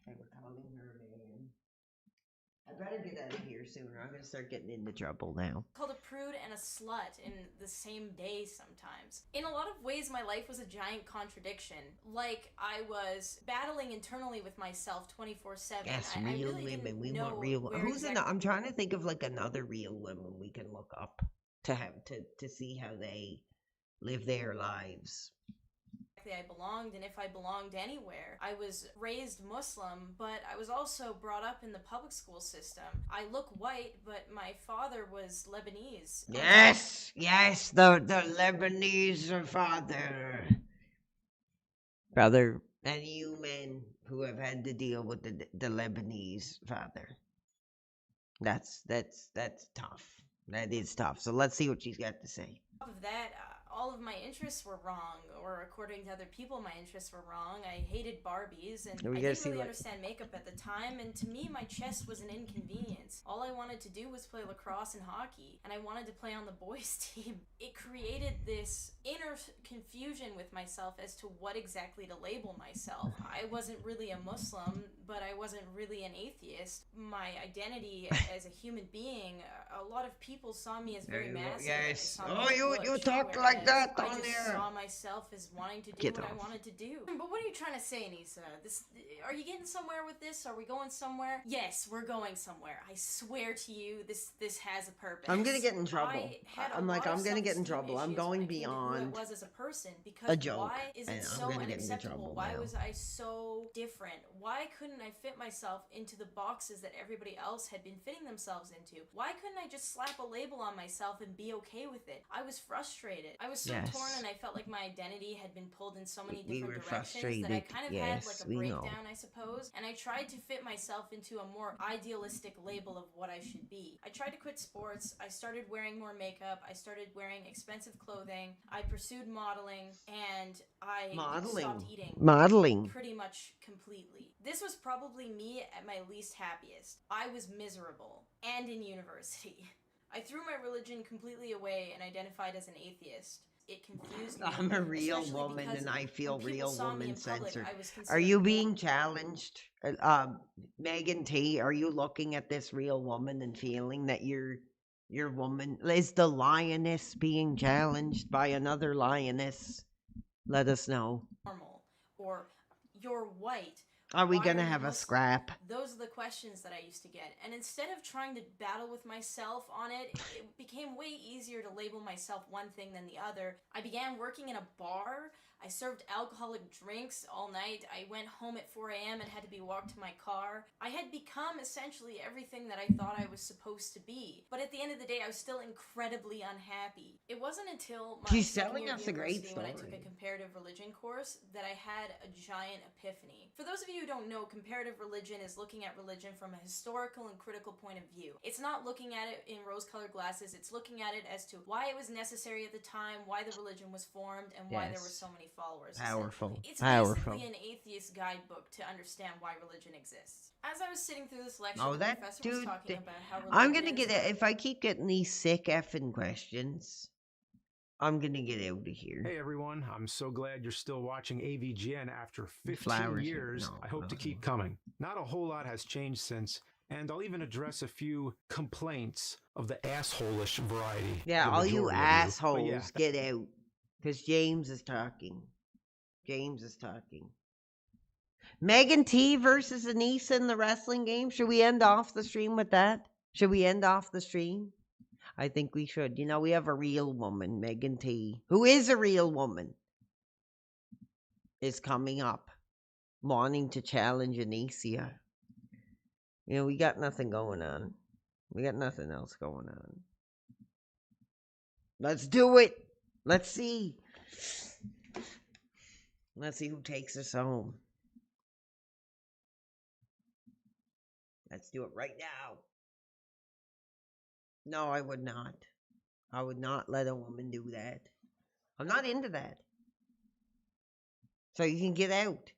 They were calling her a man. I better get out of here sooner. I'm going to start getting into trouble now. Called a prude and a slut in the same day sometimes. In a lot of ways, my life was a giant contradiction. Like, I was battling internally with myself 24/7. Yes, I real really women. didn't We know want real. where Who's in? exactly I'm trying to think of like another real woman we can look up to have to see how they live their lives. I belonged and if I belonged anywhere. I was raised Muslim, but I was also brought up in the public school system. I look white, but my father was Lebanese. Yes, yes, the Lebanese father, and you men who have had to deal with the Lebanese father. That's tough. That is tough. So let's see what she's got to say. On top of that, all of my interests were wrong, or according to other people, my interests were wrong. I hated Barbies, and We I gotta didn't see really what- understand makeup at the time, and to me, my chest was an inconvenience. All I wanted to do was play lacrosse and hockey, and I wanted to play on the boys' team. It created this inner confusion with myself as to what exactly to label myself. I wasn't really a Muslim, but I wasn't really an atheist. My identity as a human being, a lot of people saw me as very There you go. masculine. They Yes. saw me Oh, as you butch, talk like that I on just there. saw myself as wanting to do Get what I off. wanted to do. But what are you trying to say, Nisa? Are you getting somewhere with this? Are we going somewhere? Yes, we're going somewhere. I swear to you, this has a purpose. I'm gonna get in trouble. I had a I'm like, lot of I'm gonna get in self-esteem trouble. I'm issues going when it came to who I beyond was as a person, because a joke, why is and it I'm so gonna get into unacceptable? trouble Why now. was I so different? Why couldn't I fit myself into the boxes that everybody else had been fitting themselves into? Why couldn't I just slap a label on myself and be okay with it? I was frustrated. I was so Yes. torn, and I felt like my identity had been pulled in so many We different were directions that I frustrated. kind of Yes, had like a we know. breakdown, I suppose, and I tried to fit myself into a more idealistic label of what I should be. I tried to quit sports. I started wearing more makeup. I started wearing expensive clothing. I pursued modeling, and I stopped eating. Modeling. Pretty much completely. This was probably me at my least happiest. I was miserable, and in university. I threw my religion completely away and identified as an atheist. It confused me. I'm a real especially woman, because and I feel when people real saw me woman in public, censored. I was Are considered you being challenged? Megan T, are you looking at this real woman and feeling that you're woman? Is the lioness being challenged by another lioness? Let us know. normal, or you're white. Are we Why gonna you have a Muslim? scrap? Those are the questions that I used to get. And instead of trying to battle with myself on it, it became way easier to label myself one thing than the other. I began working in a bar. I served alcoholic drinks all night. I went home at 4 a.m. and had to be walked to my car. I had become essentially everything that I thought I was supposed to be. But at the end of the day, I was still incredibly unhappy. It wasn't until my She's second telling year of us a great university when I took story. a comparative religion course that I had a giant epiphany. For those of you who don't know, comparative religion is looking at religion from a historical and critical point of view. It's not looking at it in rose-colored glasses. It's looking at it as to why it was necessary at the time, why the religion was formed, and why there were Yes. so many followers. Powerful. It's Powerful. basically an atheist guidebook to understand why religion exists. As I was sitting through this lecture, Oh, the that professor was dude. talking about how I'm religion gonna is get it if I keep getting these sick effing questions. I'm gonna get out of here. Hey everyone, I'm so glad you're still watching AVGN after 15 Flowers. years. No, I hope to keep coming. Not a whole lot has changed since, and I'll even address a few complaints of the asshole-ish variety. Yeah, the all you majority of assholes, But yeah, get out. Because James is talking. James is talking. Megan T versus Anissa in the wrestling game. Should we end off the stream with that? Should we end off the stream? I think we should. You know, we have a real woman, Megan T, who is a real woman, is coming up, wanting to challenge Anicia. You know, we got nothing going on. We got nothing else going on. Let's do it. Let's see. Let's see who takes us home. Let's do it right now. No, I would not. I would not let a woman do that. I'm not into that. So you can get out.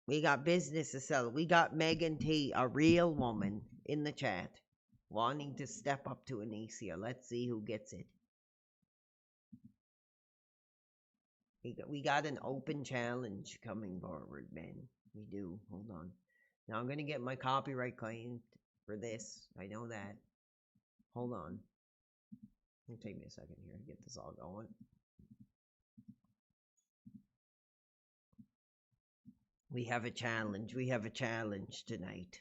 We got business to sell. We got Megan T, a real woman, in the chat, wanting to step up to Anicia. Let's see who gets it. We got an open challenge coming forward, man. We do. Hold on. Now I'm going to get my copyright claimed for this. I know that. Hold on. It'll take me a second here to get this all going. We have a challenge. We have a challenge tonight.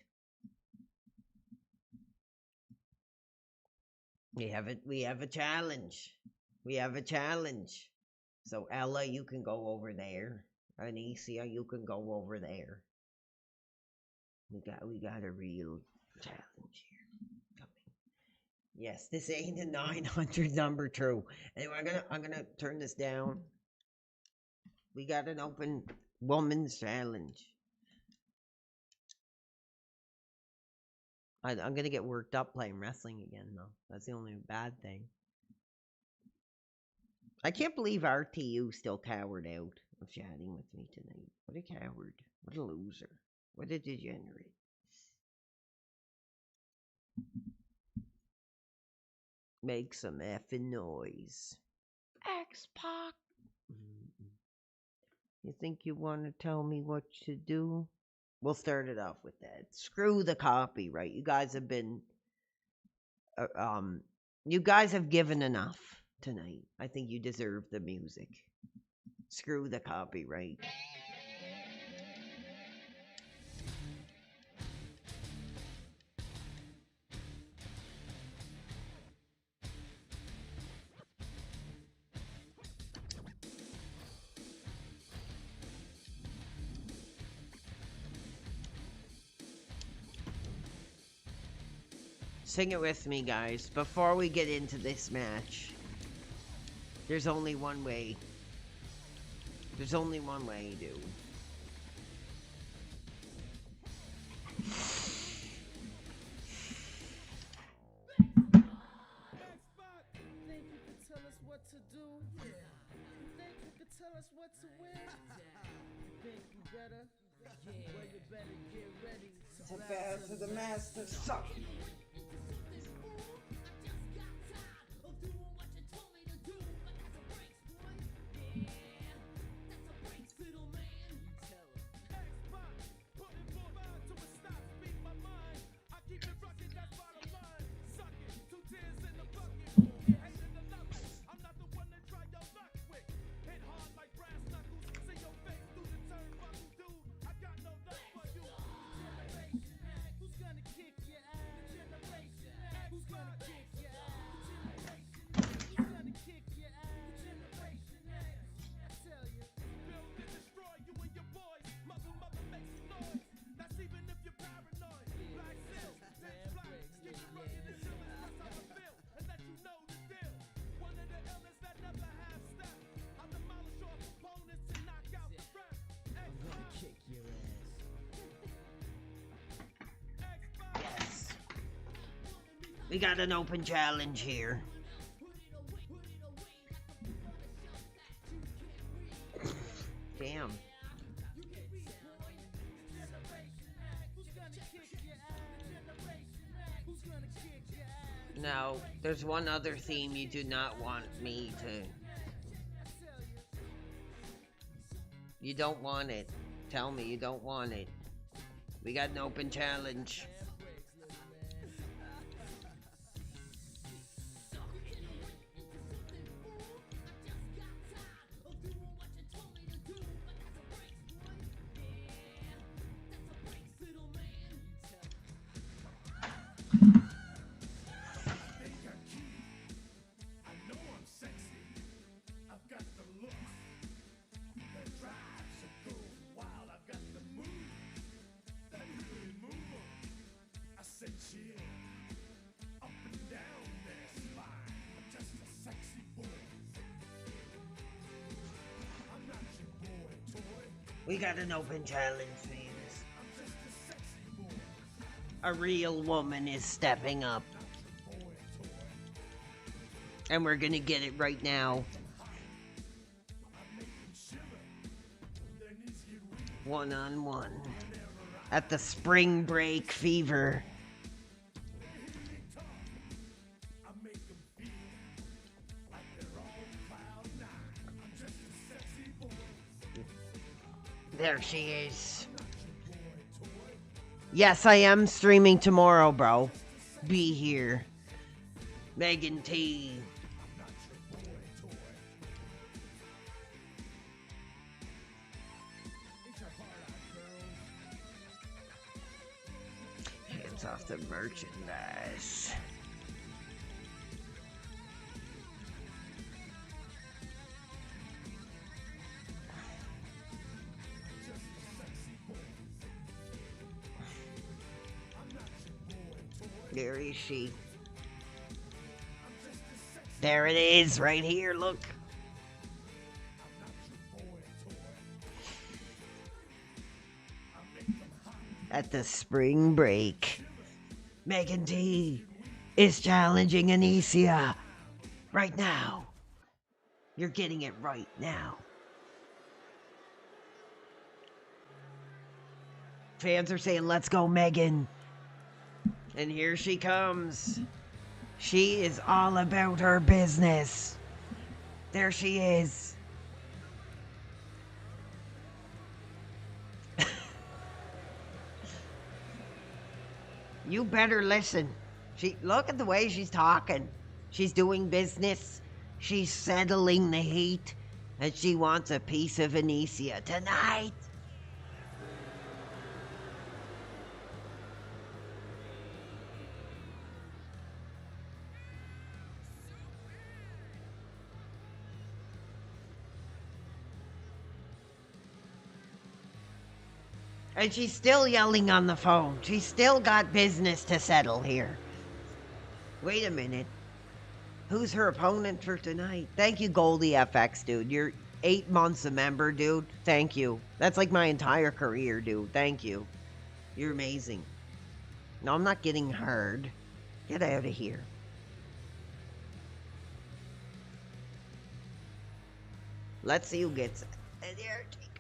We have a challenge. We have a challenge. So Ella, you can go over there. Anicia, you can go over there. We got a real challenge here coming. Yes, this ain't a 900 number, true. Anyway, I'm gonna turn this down. We got an open woman's challenge. I'm gonna get worked up playing wrestling again, though. That's the only bad thing. I can't believe RTU still cowered out of chatting with me tonight. What a coward. What a loser. What a degenerate. Make some effing noise. X-Pac. You think you want to tell me what to do? We'll start it off with that. Screw the copyright. You guys have been... you guys have given enough tonight. I think you deserve the music. Screw the copyright. Sing it with me, guys. Before we get into this match, there's only one way. There's only one way to do. To bow to the master, suck. We got an open challenge here. Damn. Now, there's one other theme you do not want me to... You don't want it. Tell me you don't want it. We got an open challenge. We got an open challenge, fans. A real woman is stepping up. And we're gonna get it right now. 1-on-1 at the spring break fever. There she is. Yes, I am streaming tomorrow, bro. Be here. Megan T. Hands off the merchandise. There is she. There it is, right here, look. At the spring break, Megan T is challenging Anicia right now. You're getting it right now. Fans are saying, let's go, Megan. And here she comes. She is all about her business. There she is. You better listen. Look at the way she's talking. She's doing business. She's settling the heat. And she wants a piece of Anicia tonight. And she's still yelling on the phone. She's still got business to settle here. Wait a minute. Who's her opponent for tonight? Thank you, Goldie FX, dude. You're 8 months a member, dude. Thank you. That's like my entire career, dude. Thank you. You're amazing. No, I'm not getting hard. Get out of here. Let's see who gets it. And there she goes.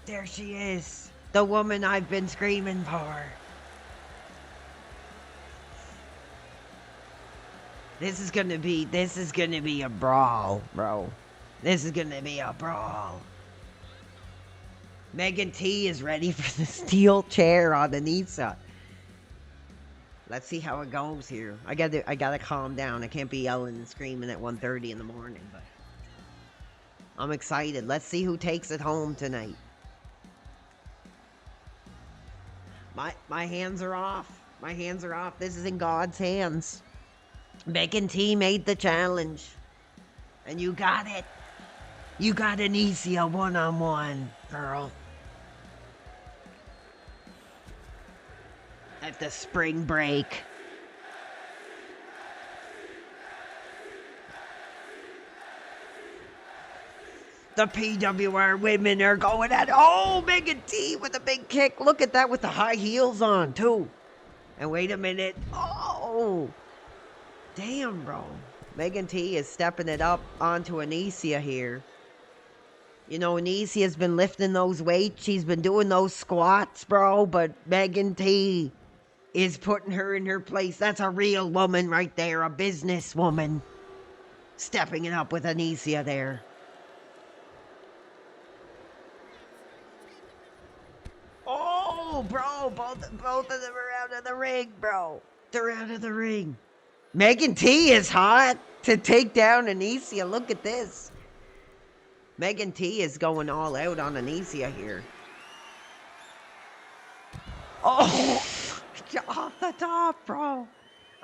There she is. The woman I've been screaming for. This is gonna be a brawl, bro. This is gonna be a brawl. Megan T is ready for the steel chair on Anissa. Let's see how it goes here. I gotta calm down. I can't be yelling and screaming at 1:30 in the morning, but I'm excited. Let's see who takes it home tonight. My hands are off. My hands are off. This is in God's hands. Megan T made the challenge. And you got it. You got Anicia 1-on-1, girl. At the spring break. The PWR women are going at, oh, Megan T with a big kick. Look at that with the high heels on, too. And wait a minute. Oh, damn, bro. Megan T is stepping it up onto Anicia here. You know, Anicia's been lifting those weights. She's been doing those squats, bro. But Megan T is putting her in her place. That's a real woman right there. A businesswoman. Stepping it up with Anicia there. Oh, bro, both of them are out of the ring, bro. They're out of the ring. Megan T is hot to take down Anicia. Look at this. Megan T is going all out on Anicia here. Oh, off the top, bro.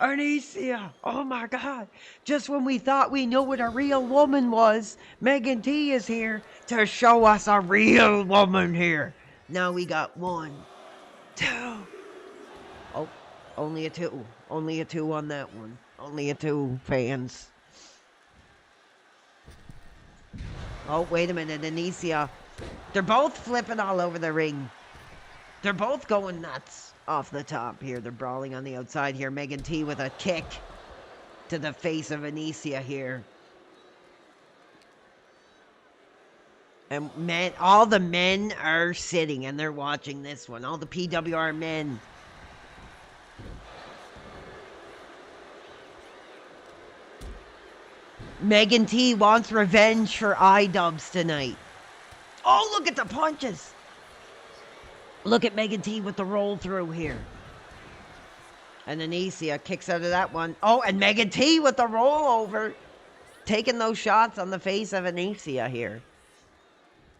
Anicia, oh my God. Just when we thought we knew what a real woman was, Megan T is here to show us a real woman here. Now we got 1, 2. Oh, only a 2. Only a 2 on that one. Only a 2, fans. Oh, wait a minute, Anicia. They're both flipping all over the ring. They're both going nuts off the top here. They're brawling on the outside here. Megan T with a kick to the face of Anicia here. And men, all the men are sitting and they're watching this one. All the PWR men. Megan T wants revenge for iDubbbz tonight. Oh, look at the punches. Look at Megan T with the roll through here. And Anicia kicks out of that one. Oh, and Megan T with the rollover. Taking those shots on the face of Anicia here.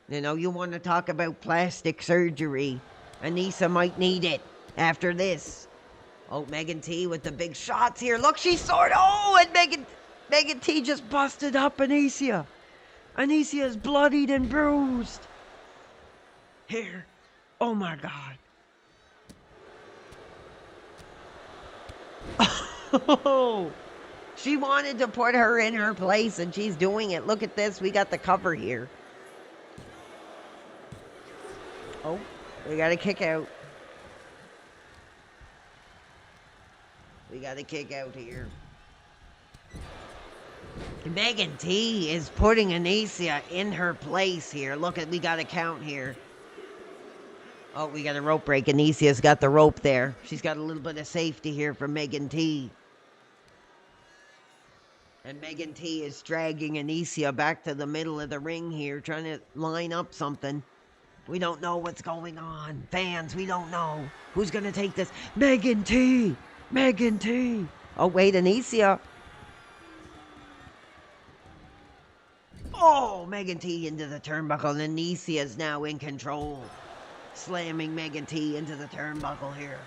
You know, you want to talk about plastic surgery. Anissa might need it after this. Oh, Megan T with the big shots here. Look, she's sort of... Oh, and Megan T just busted up Anicia. Anicia is bloodied and bruised. Here. Oh, my God. Oh, she wanted to put her in her place, and she's doing it. Look at this. We got the cover here. Oh, we got a kick out. We got a kick out here. Megan T is putting Anicia in her place here. Look at, we got a count here. Oh, we got a rope break. Anicia's got the rope there. She's got a little bit of safety here from Megan T. And Megan T is dragging Anicia back to the middle of the ring here, trying to line up something. We don't know what's going on. Fans, we don't know. Who's going to take this? Megan T! Megan T! Oh, wait, Anicia. Oh, Megan T into the turnbuckle. And Anicia is now in control. Slamming Megan T into the turnbuckle here.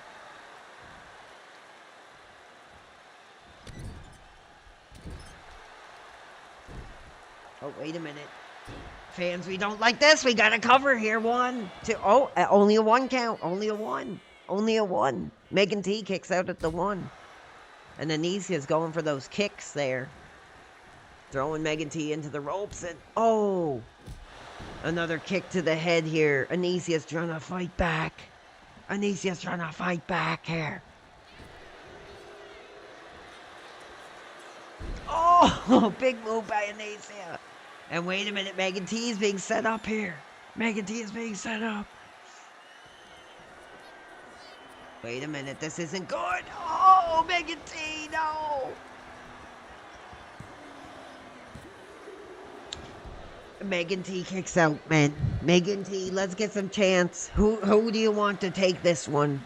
Oh, wait a minute. Fans, we don't like this. We got to cover here. 1, 2. Oh, only a 1 count. Only a 1. Only a 1. Megan T kicks out at the 1. And Anicia's going for those kicks there. Throwing Megan T into the ropes. And, oh, another kick to the head here. Anicia's trying to fight back. Anicia's trying to fight back here. Oh, big move by Anicia. And wait a minute, Megan T is being set up here. Megan T is being set up. Wait a minute, this isn't good. Oh, Megan T, no. Megan T kicks out, man. Megan T, let's get some chants. Who do you want to take this one?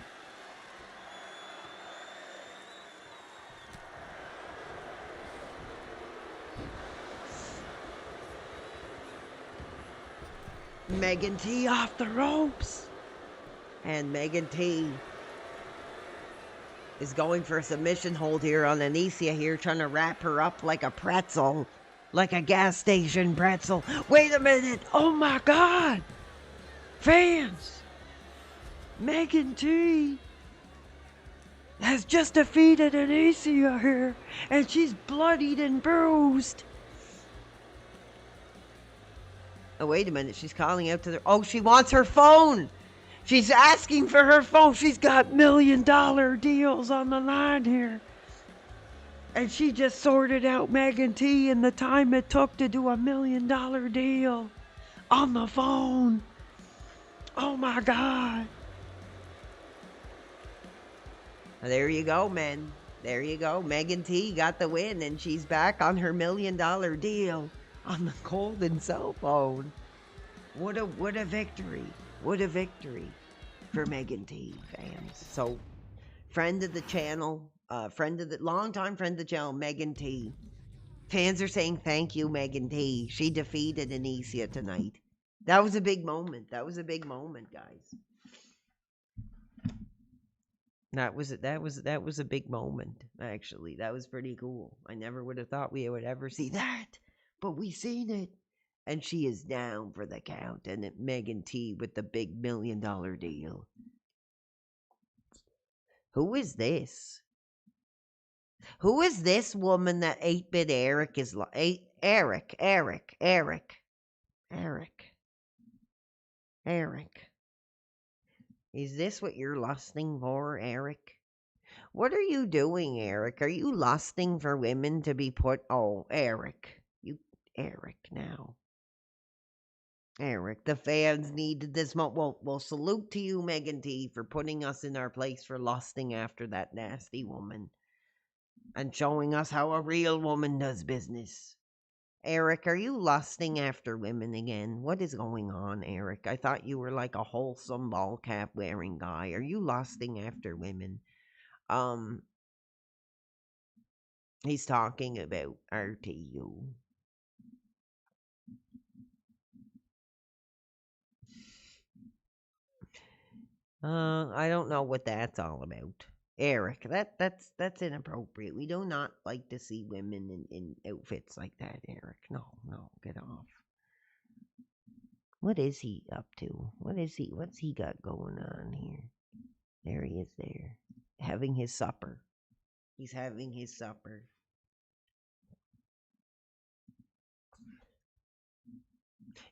Megan T off the ropes. And Megan T is going for a submission hold here on Anicia here, trying to wrap her up like a pretzel. Like a gas station pretzel. Wait a minute. Oh my God. Fans. Megan T has just defeated Anicia here. And she's bloodied and bruised. Oh, wait a minute. She's calling out to the... Oh, she wants her phone. She's asking for her phone. She's got $1 million deals on the line here. And she just sorted out Megan T in the time it took to do $1 million deal on the phone. Oh my God. There you go, men. There you go. Megan T got the win, and she's back on her $1 million deal on the golden cell phone. What a victory. What a victory for Megan T, fans. So, friend of the channel, longtime friend of the channel, Megan T. Fans are saying thank you, Megan T. She defeated Anicia tonight. That was a big moment. That was a big moment, guys. That was a big moment, actually. That was pretty cool. I never would have thought we would ever see that, but we seen it. And she is down for the count. And Megan T with the big $1 million deal. Who is this? Who is this woman that 8-Bit Eric is like? Eric. Is this what you're lusting for, Eric? What are you doing, Eric? Are you lusting for women to be put... Oh, Eric. Eric now. Eric, the fans needed this moment. Well, salute to you, Megan T, for putting us in our place for lusting after that nasty woman and showing us how a real woman does business. Eric, are you lusting after women again? What is going on, Eric? I thought you were like a wholesome ball cap wearing guy. Are you lusting after women? He's talking about RTU. I don't know what that's all about. Eric, that's inappropriate. We do not like to see women in outfits like that, Eric. No, get off. What is he up to? What's he got going on here? There he is there. Having his supper. He's having his supper.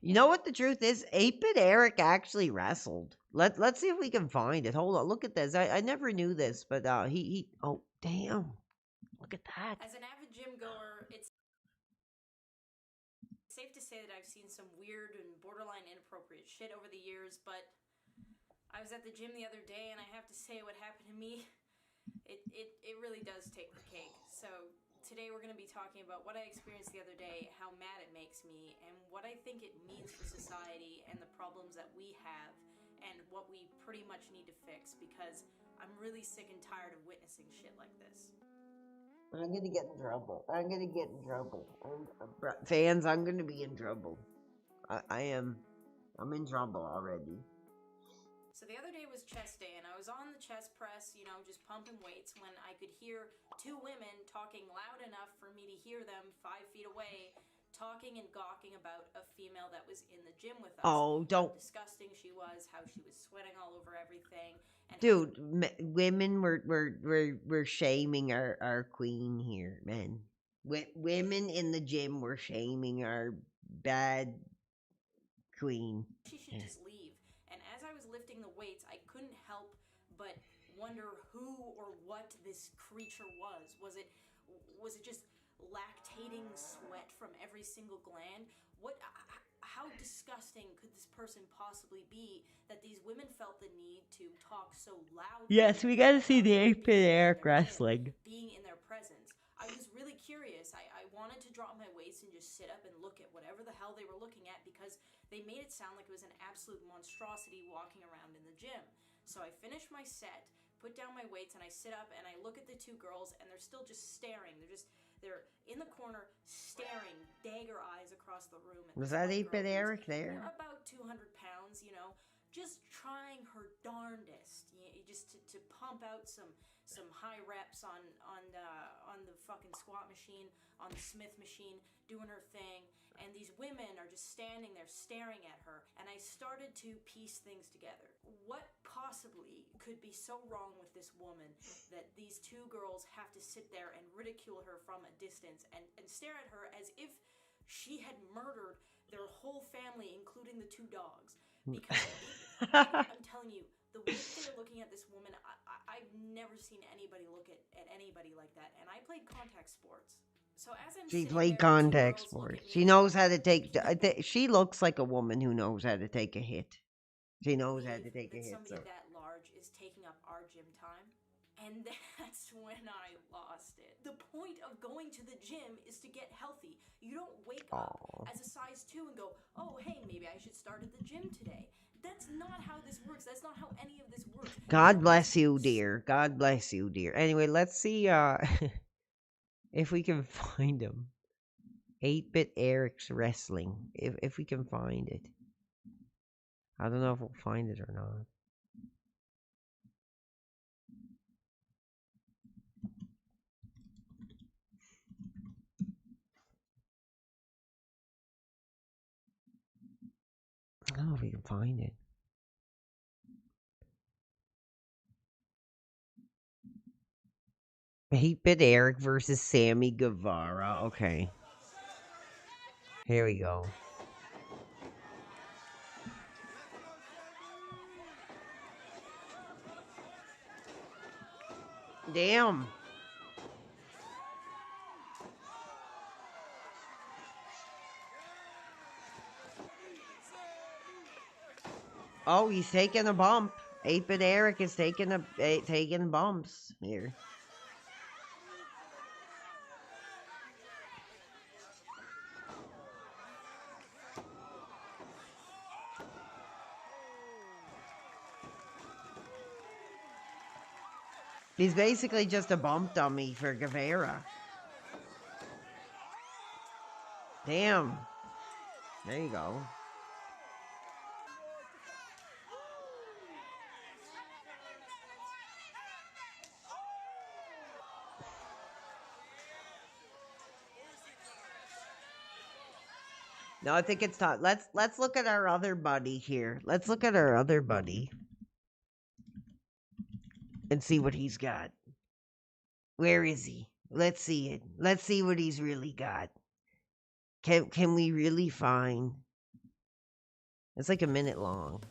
You know what the truth is? 8-Bit Eric actually wrestled. Let's see if we can find it. Hold on, look at this. I never knew this, but he oh damn. Look at that. As an avid gym goer, it's safe to say that I've seen some weird and borderline inappropriate shit over the years, but I was at the gym the other day and I have to say what happened to me, it really does take the cake. So today we're going to be talking about what I experienced the other day, how mad it makes me, and what I think it means for society and the problems that we have and what we pretty much need to fix, because I'm really sick and tired of witnessing shit like this. I'm gonna get in trouble. Fans, I'm gonna be in trouble. I am. I'm in trouble already. So the other day was chest day, and I was on the chest press, just pumping weights, when I could hear two women talking loud enough for me to hear them 5 feet away, talking and gawking about a female that was in the gym with us. Oh, don't. How disgusting she was, how she was sweating all over everything. And Dude, women were shaming our queen here, man. Women in the gym were shaming our bad queen. She should just leave. And as I was lifting the weights, I couldn't help but wonder who or what this creature was. Was it just lactating sweat from every single gland? How disgusting could this person possibly be that these women felt the need to talk so loudly? Yes, we gotta see the 8-Bit Eric wrestling. Being in their presence. I was really curious. I wanted to drop my weights and just sit up and look at whatever the hell they were looking at, because they made it sound like it was an absolute monstrosity walking around in the gym. So I finished my set, put down my weights, and I sit up and I look at the two girls, and they're still just staring. They're in the corner staring, dagger eyes across the room. Was that 8-Bit Eric there? They're about 200 pounds, just trying her darndest, just to pump out some high reps on the fucking squat machine, on the Smith machine, doing her thing. And these women are just standing there staring at her. And I started to piece things together. What possibly could be so wrong with this woman that these two girls have to sit there and ridicule her from a distance and stare at her as if she had murdered their whole family, including the two dogs? Because I'm telling you, the way that they're looking at this woman, I've never seen anybody look at anybody like that. And I played contact sports. So as I'm She played contact sports. She knows how to take. She looks like a woman who knows how to take a hit. She knows how to take a hit. Somebody that large is taking up our gym time, and that's when I lost it. The point of going to the gym is to get healthy. You don't wake up as a size 2 and go, "Oh, hey, maybe I should start at the gym today." That's not how this works. That's not how any of this works. God bless you, dear. God bless you, dear. Anyway, let's see if we can find him. 8-Bit Eric's wrestling. If we can find it. I don't know if we'll find it or not. I don't know if we can find it. 8-Bit Eric versus Sammy Guevara. Okay. Here we go. Damn. Oh, he's taking a bump. 8-Bit Eric is taking bumps here. He's basically just a bump dummy for Guevara. Damn. There you go. No, I think it's time. Let's look at our other buddy here. Let's look at our other buddy and see what he's got. Where is he? Let's see it. Let's see what he's really got. Can we really find? It's like a minute long.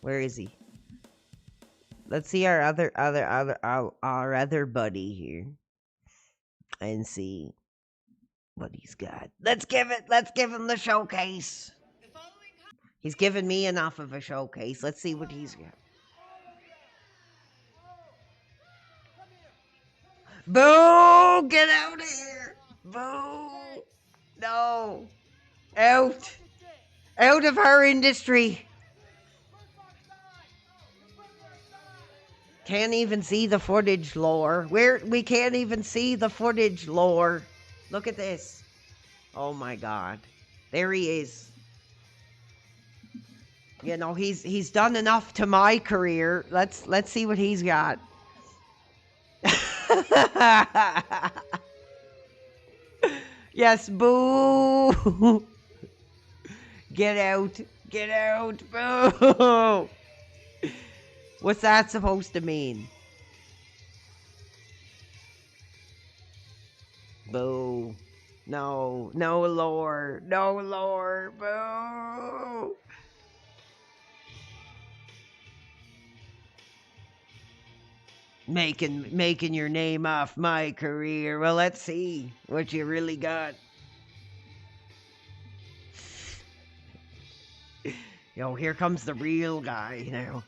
Where is he? Let's see our other buddy here and see what he's got. Let's give him the showcase. He's given me enough of a showcase. Let's see what he's got. Boo! Get out of here! Boo! No! Out! Out of our industry! Can't even see the footage, lore. We can't even see the footage, lore. Look at this. Oh my god. There he is. You know, he's done enough to my career. Let's see what he's got. Yes, boo. Get out. Get out. Boo. What's that supposed to mean? Boo. No. No lore. No lore. Boo. Making your name off my career. Well, let's see what you really got. Yo, here comes the real guy now.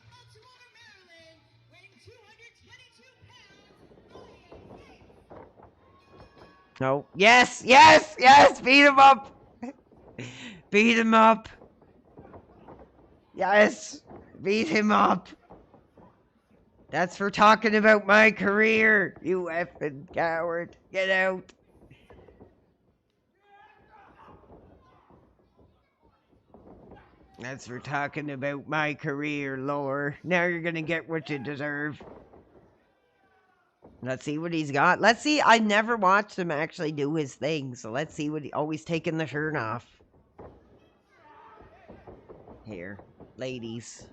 No. Yes, yes, yes! Beat him up! Beat him up! Yes! Beat him up! That's for talking about my career, you effing coward. Get out. That's for talking about my career, lore. Now you're gonna get what you deserve. Let's see what he's got. Let's see. I never watched him actually do his thing, so let's see what he... Always taking the shirt off. Here, ladies.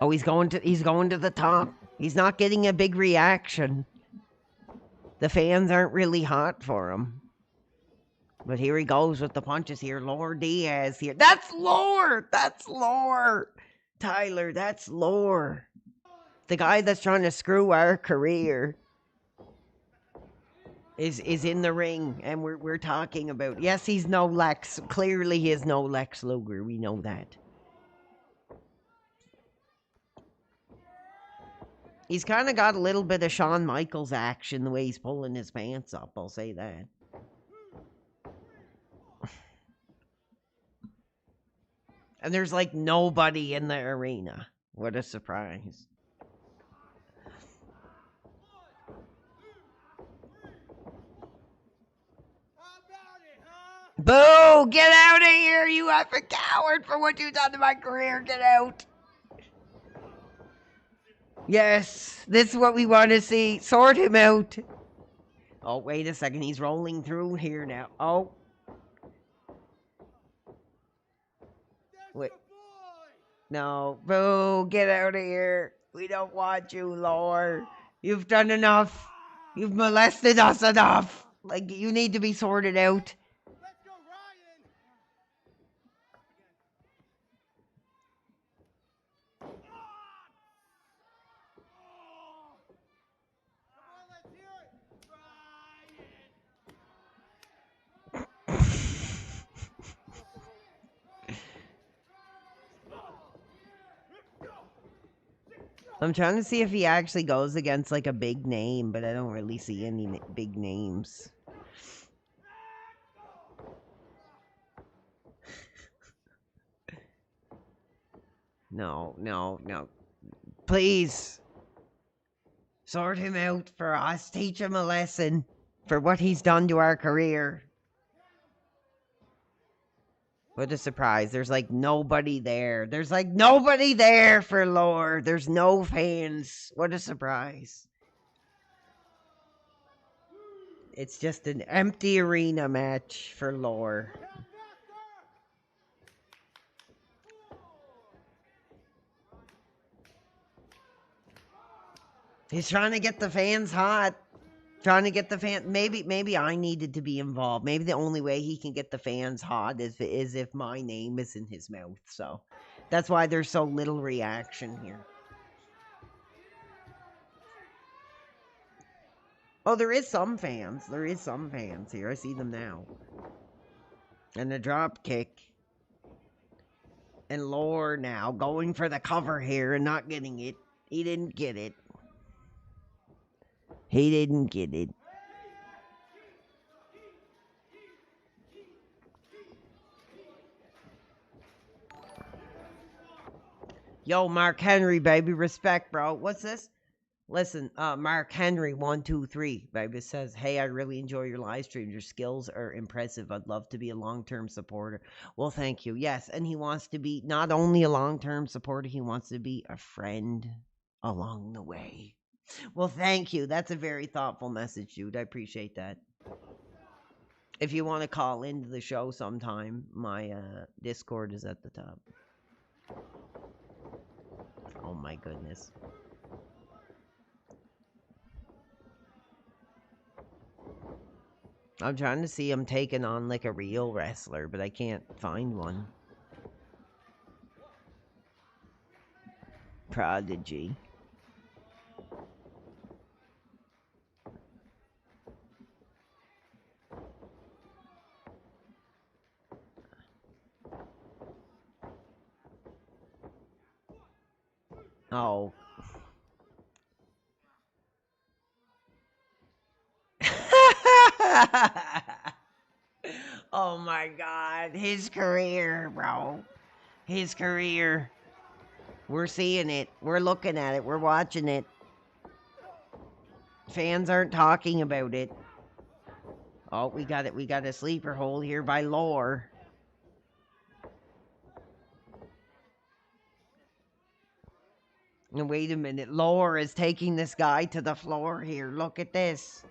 Oh, he's going to the top. He's not getting a big reaction. The fans aren't really hot for him. But here he goes with the punches here. Lore Diaz here. That's lore. That's lore. Tyler, that's lore. The guy that's trying to screw our career is in the ring, and we're talking about. Yes, he's no Lex. Clearly, he is no Lex Luger. We know that. He's kind of got a little bit of Shawn Michaels action the way he's pulling his pants up. I'll say that. And there's like nobody in the arena. What a surprise. Boo! Get out of here, you effing coward, for what you've done to my career. Get out. Yes, this is what we want to see. Sort him out. Oh, wait a second. He's rolling through here now. Oh. Wait. No. Boo. Get out of here. We don't want you, lore. You've done enough. You've molested us enough. Like, you need to be sorted out. I'm trying to see if he actually goes against like a big name, but I don't really see any big names. No. Please. Sort him out for us. Teach him a lesson for what he's done to our career. What a surprise. There's like nobody there. There's like nobody there for lore. There's no fans. What a surprise. It's just an empty arena match for lore. He's trying to get the fans hot. Trying to get the fan. Maybe I needed to be involved. Maybe the only way he can get the fans hot is if my name is in his mouth. So that's why there's so little reaction here. Oh, there is some fans. There is some fans here. I see them now. And the drop kick. And Lore now going for the cover here and not getting it. He didn't get it. He didn't get it. Yo, Mark Henry, baby. Respect, bro. What's this? Listen, Mark Henry, 123, baby, says, hey, I really enjoy your live streams. Your skills are impressive. I'd love to be a long-term supporter. Well, thank you. Yes, and he wants to be not only a long-term supporter, he wants to be a friend along the way. Well, thank you. That's a very thoughtful message, dude. I appreciate that. If you want to call into the show sometime, my Discord is at the top. Oh, my goodness. I'm trying to see him taking on like a real wrestler, but I can't find one. Prodigy. Oh. Oh my God. His career, bro. His career. We're seeing it. We're looking at it. We're watching it. Fans aren't talking about it. Oh, we got it. We got a sleeper hold here by Lore. And wait a minute. Lore is taking this guy to the floor here. Look at this.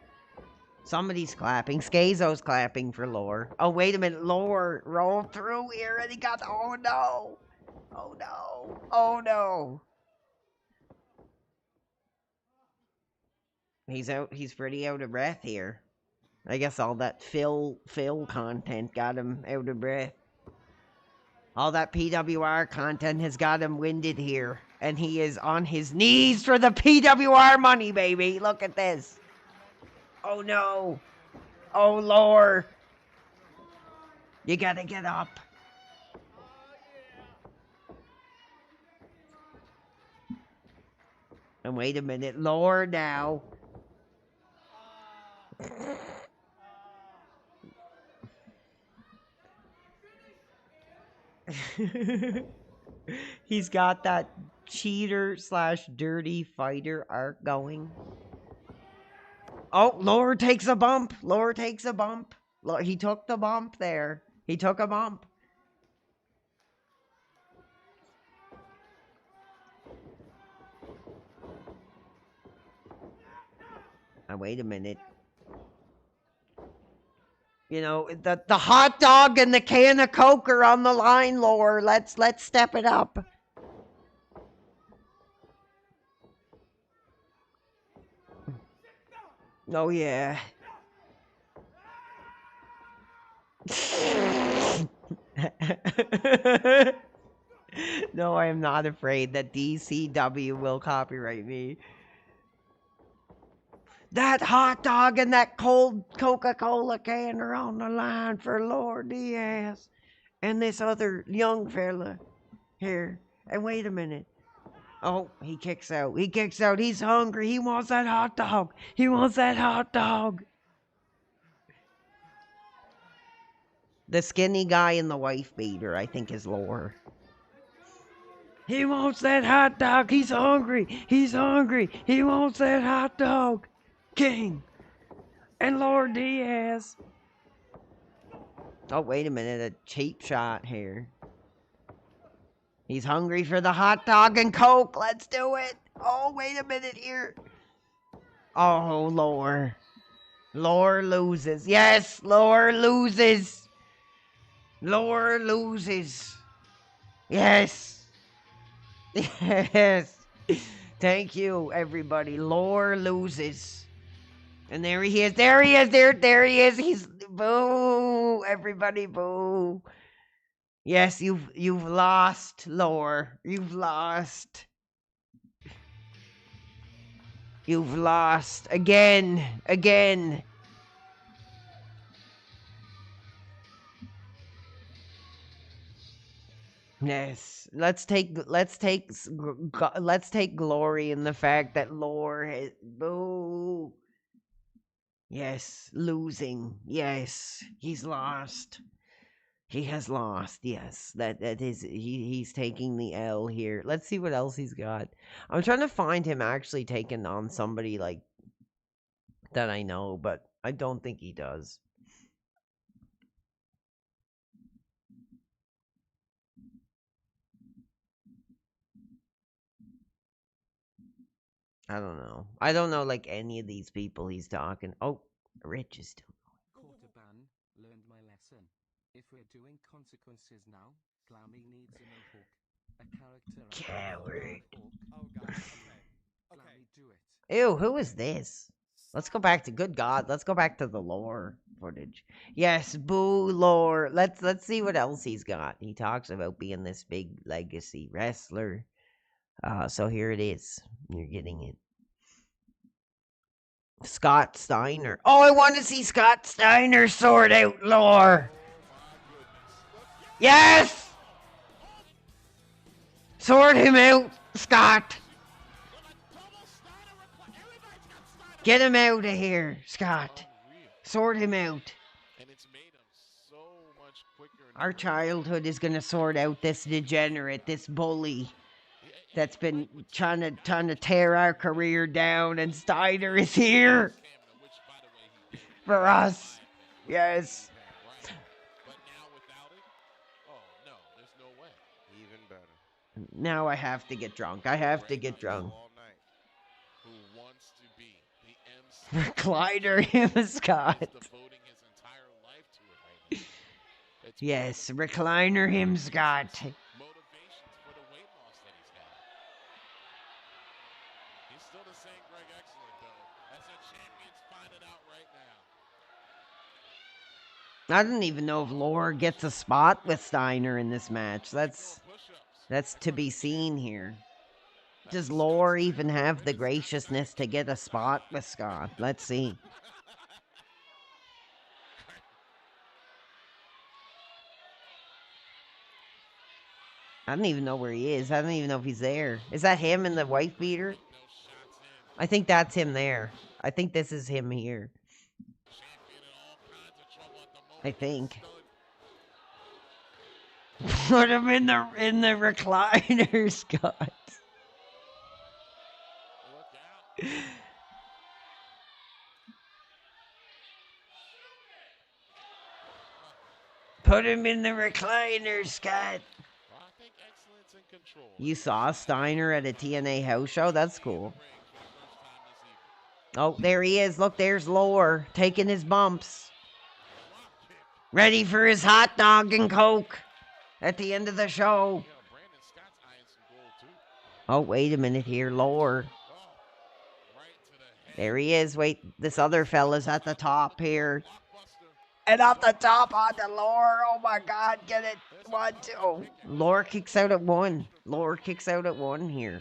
Somebody's clapping. Scazo's clapping for Lore. Oh, wait a minute. Lore rolled through here and he got... Oh, no. Oh, no. Oh, no. He's out. He's pretty out of breath here. I guess all that Phil content got him out of breath. All that PWR content has got him winded here. And he is on his knees for the PWR money, baby. Look at this. Oh, no. Oh, Lord. You gotta get up. And wait a minute. Lord, now. He's got that cheater / dirty fighter arc going. Oh, Lord takes a bump. Lord takes a bump. He took the bump there. He took a bump. Now, wait a minute. You know, the hot dog and the can of Coke are on the line, Lore. Let's step it up. Oh, yeah. No, I am not afraid that DCW will copyright me. That hot dog and that cold Coca-Cola can are on the line for Lord Diaz. And this other young fella here. And wait a minute. Oh, he kicks out. He kicks out. He's hungry. He wants that hot dog. He wants that hot dog. The skinny guy in the wife beater, I think, is Lore. He wants that hot dog. He's hungry. He's hungry. He wants that hot dog. King. And Lord Diaz. Oh, wait a minute. A cheap shot here. He's hungry for the hot dog and Coke. Let's do it. Oh, wait a minute here. Oh, Lore. Lore loses. Yes, Lore loses. Lore loses. Yes. Yes. Thank you, everybody. Lore loses. And there he is. There he is. There he is. He's boo. Everybody boo. Yes, you've lost, Lore. You've lost. You've lost. Again. Again. Yes. Let's take glory in the fact that Lore has boo. Yes, losing. Yes, he's lost. He has lost. Yes, that is he's taking the L here. Let's see what else he's got. I'm trying to find him actually taking on somebody like that I know, but I don't think he does. I don't know. I don't know like any of these people he's talking. Oh, Rich is still Quarter ban, learned my lesson. If we're doing consequences now, Clammy needs a mohawk. A character. Coward. Oh god, okay. Clammy, do it. Ew, who is this? Let's go back to good God. Let's go back to the Lore footage. Yes, boo Lore. Let's see what else he's got. He talks about being this big legacy wrestler. So here it is. You're getting it. Scott Steiner. Oh, I want to see Scott Steiner sort out Lore. Yes! Sort him out, Scott. Get him out of here, Scott. Sort him out. Our childhood is going to sort out this degenerate, this bully that's been trying to tear our career down, and Steiner is here for us. Yes. Now I have to get drunk. I have to get drunk. Recliner him, Scott. Yes, recliner him, Scott. I don't even know if Lore gets a spot with Steiner in this match. That's to be seen here. Does Lore even have the graciousness to get a spot with Scott? Let's see. I don't even know where he is. I don't even know if he's there. Is that him in the wife beater? I think that's him there. I think this is him here. I think. Put him in the recliner, Scott. Put him in the recliner, Scott. You saw Steiner at a TNA house show? That's cool. Oh, there he is. Look, there's Lore taking his bumps. Ready for his hot dog and Coke at the end of the show. Oh, wait a minute here, Lore. There he is. Wait, this other fella's at the top here. And off the top onto Lore. Oh my God, get it. 1, 2. Oh, Lore kicks out at 1. Lore kicks out at 1 here.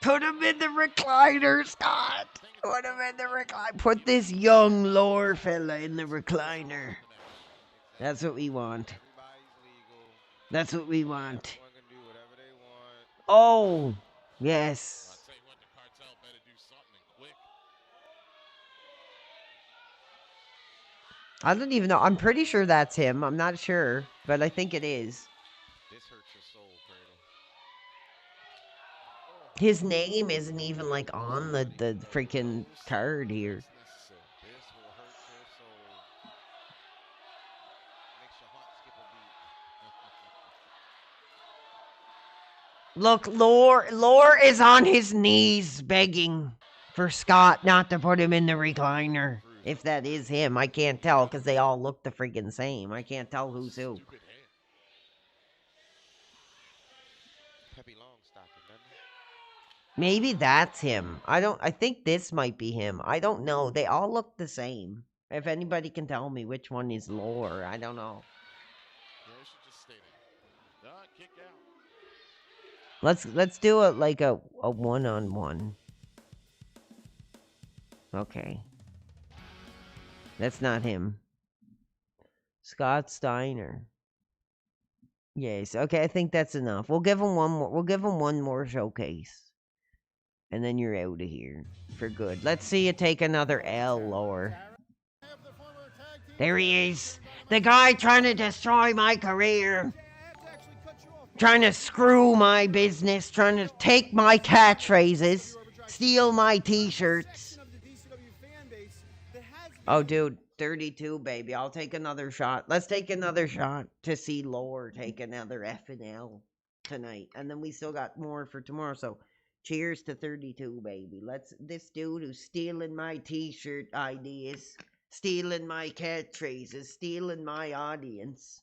Put him in the recliner, Scott. Put him in the recliner. Put this young Lore fella in the recliner. That's what we want. That's what we want. Oh, yes. I don't even know. I'm pretty sure that's him. I'm not sure, but I think it is. His name isn't even like on the freaking card here. Look, Lore is on his knees begging for Scott not to put him in the recliner. If that is him, I can't tell because they all look the freaking same. I can't tell who's who. Maybe that's him. I think this might be him. I don't know. They all look the same. If anybody can tell me which one is Lore, I don't know. Let's do it like a one-on-one. Okay. That's not him. Scott Steiner. Yes. Okay, I think that's enough. We'll give him one more. We'll give him one more showcase. And then you're out of here for good. Let's see you take another L, Lore. There he is. The guy trying to destroy my career. Trying to screw my business. Trying to take my catchphrases. Steal my t-shirts. Oh, dude. 32, baby. I'll take another shot. Let's take another shot to see Lore take another F and L tonight. And then we still got more for tomorrow. So cheers to 32, baby. This dude who's stealing my t-shirt ideas, stealing my catchphrases, stealing my audience.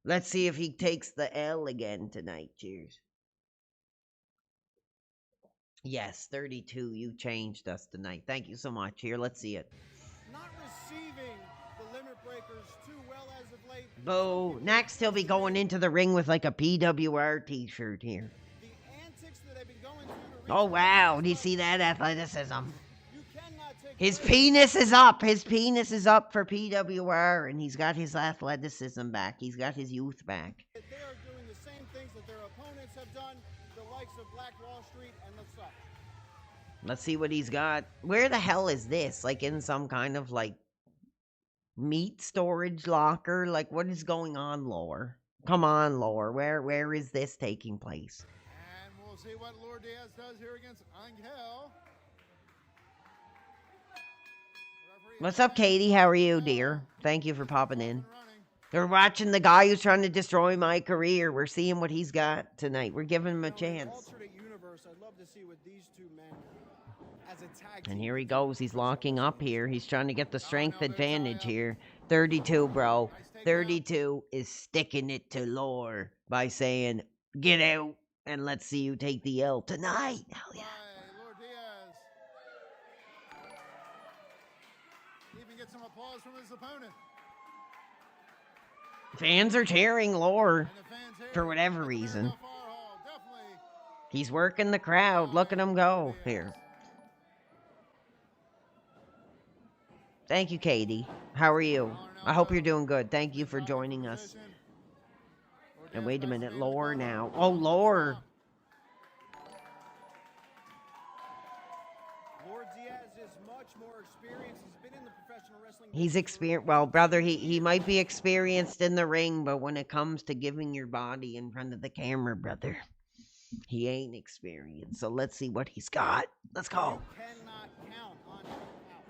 Let's see if he takes the L again tonight. Cheers. Yes, 32. You changed us tonight. Thank you so much. Here, let's see it. Not receiving the limit breakers too well as of late. Boo. Next, he'll be going into the ring with like a PWR t-shirt here. The antics that I've been going through to Oh, wow. Do you see that athleticism? His penis is up. His penis is up for PWR, and he's got his athleticism back. He's got his youth back. they are doing the same things that their opponents have done, the likes of Black Wall Street and the such. Let's see what he's got. Where the hell is this? Like in some kind of like meat storage locker? Like what is going on, Lore? Come on, Lore. Where is this taking place? And we'll see what Lord Diaz does here against Angel. What's up, Katie? How are you, dear? Thank you for popping in. We're watching the guy who's trying to destroy my career. We're seeing what he's got tonight. We're giving him a chance. Alternate universe, I'd love to see what these two men as a tag And here he goes. He's locking up here. He's trying to get the strength advantage here. 32, bro. 32 is sticking it to Lore by saying, get out and let's see you take the L tonight. Hell yeah. Lord Diaz. Even get some applause from his opponent. Fans are cheering Lore for whatever reason. He's working the crowd. Look at him go here. Thank you, Katie. How are you? I hope you're doing good. Thank you for joining us. And wait a minute, Lore now. Oh, Lore. Lord Diaz is much more experienced. He's been in the professional wrestling. He's experienced. Well, brother, he might be experienced in the ring, but when it comes to giving your body in front of the camera, brother, he ain't experienced. So let's see what he's got. Let's go.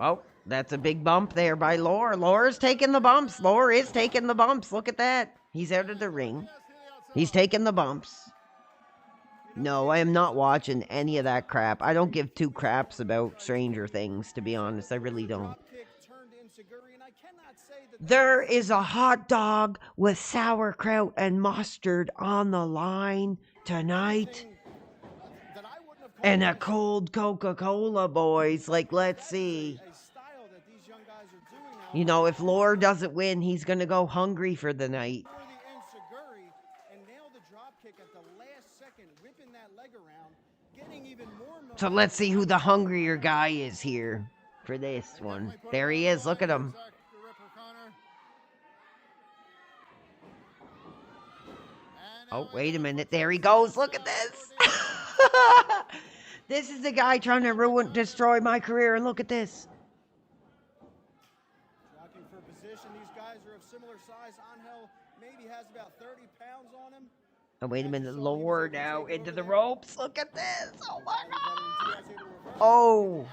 Oh, that's a big bump there by Lore. Lore's taking the bumps. Lore is taking the bumps. Look at that. He's out of the ring. He's taking the bumps. No, I am not watching any of that crap. I don't give two craps about Stranger Things, to be honest. I really don't. There is a hot dog with sauerkraut and mustard on the line tonight. And a cold Coca-Cola, boys. Like, let's see. You know, if Lore doesn't win, he's going to go hungry for the night. So let's see who the hungrier guy is here for this one. There he is. Look at him. Oh, wait a minute. There he goes. Look at this. This is the guy trying to destroy my career. And look at this. Jockeying for position. These guys are of similar size. Angel maybe has about 30 pounds on him. Oh, wait a minute. Lower now into the ropes. Look at this. Oh, my God. Oh.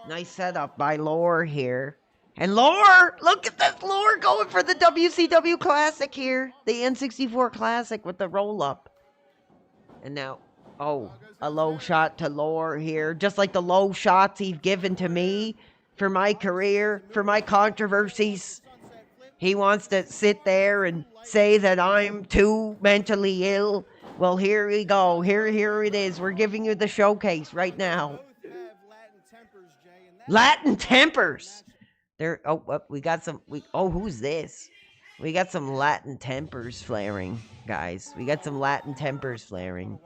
Nice setup by Lore here. And Lore, look at this. Lore going for the WCW Classic here. The N64 Classic with the roll-up. And now, oh, a low shot to Lore here. Just like the low shots he's given to me for my career, for my controversies. He wants to sit there and say that I'm too mentally ill. Well, here we go. Here it is. We're giving you the showcase right now. Latin tempers. There. Oh, we got some. Who's this? We got some Latin tempers flaring, guys. We got some Latin tempers flaring.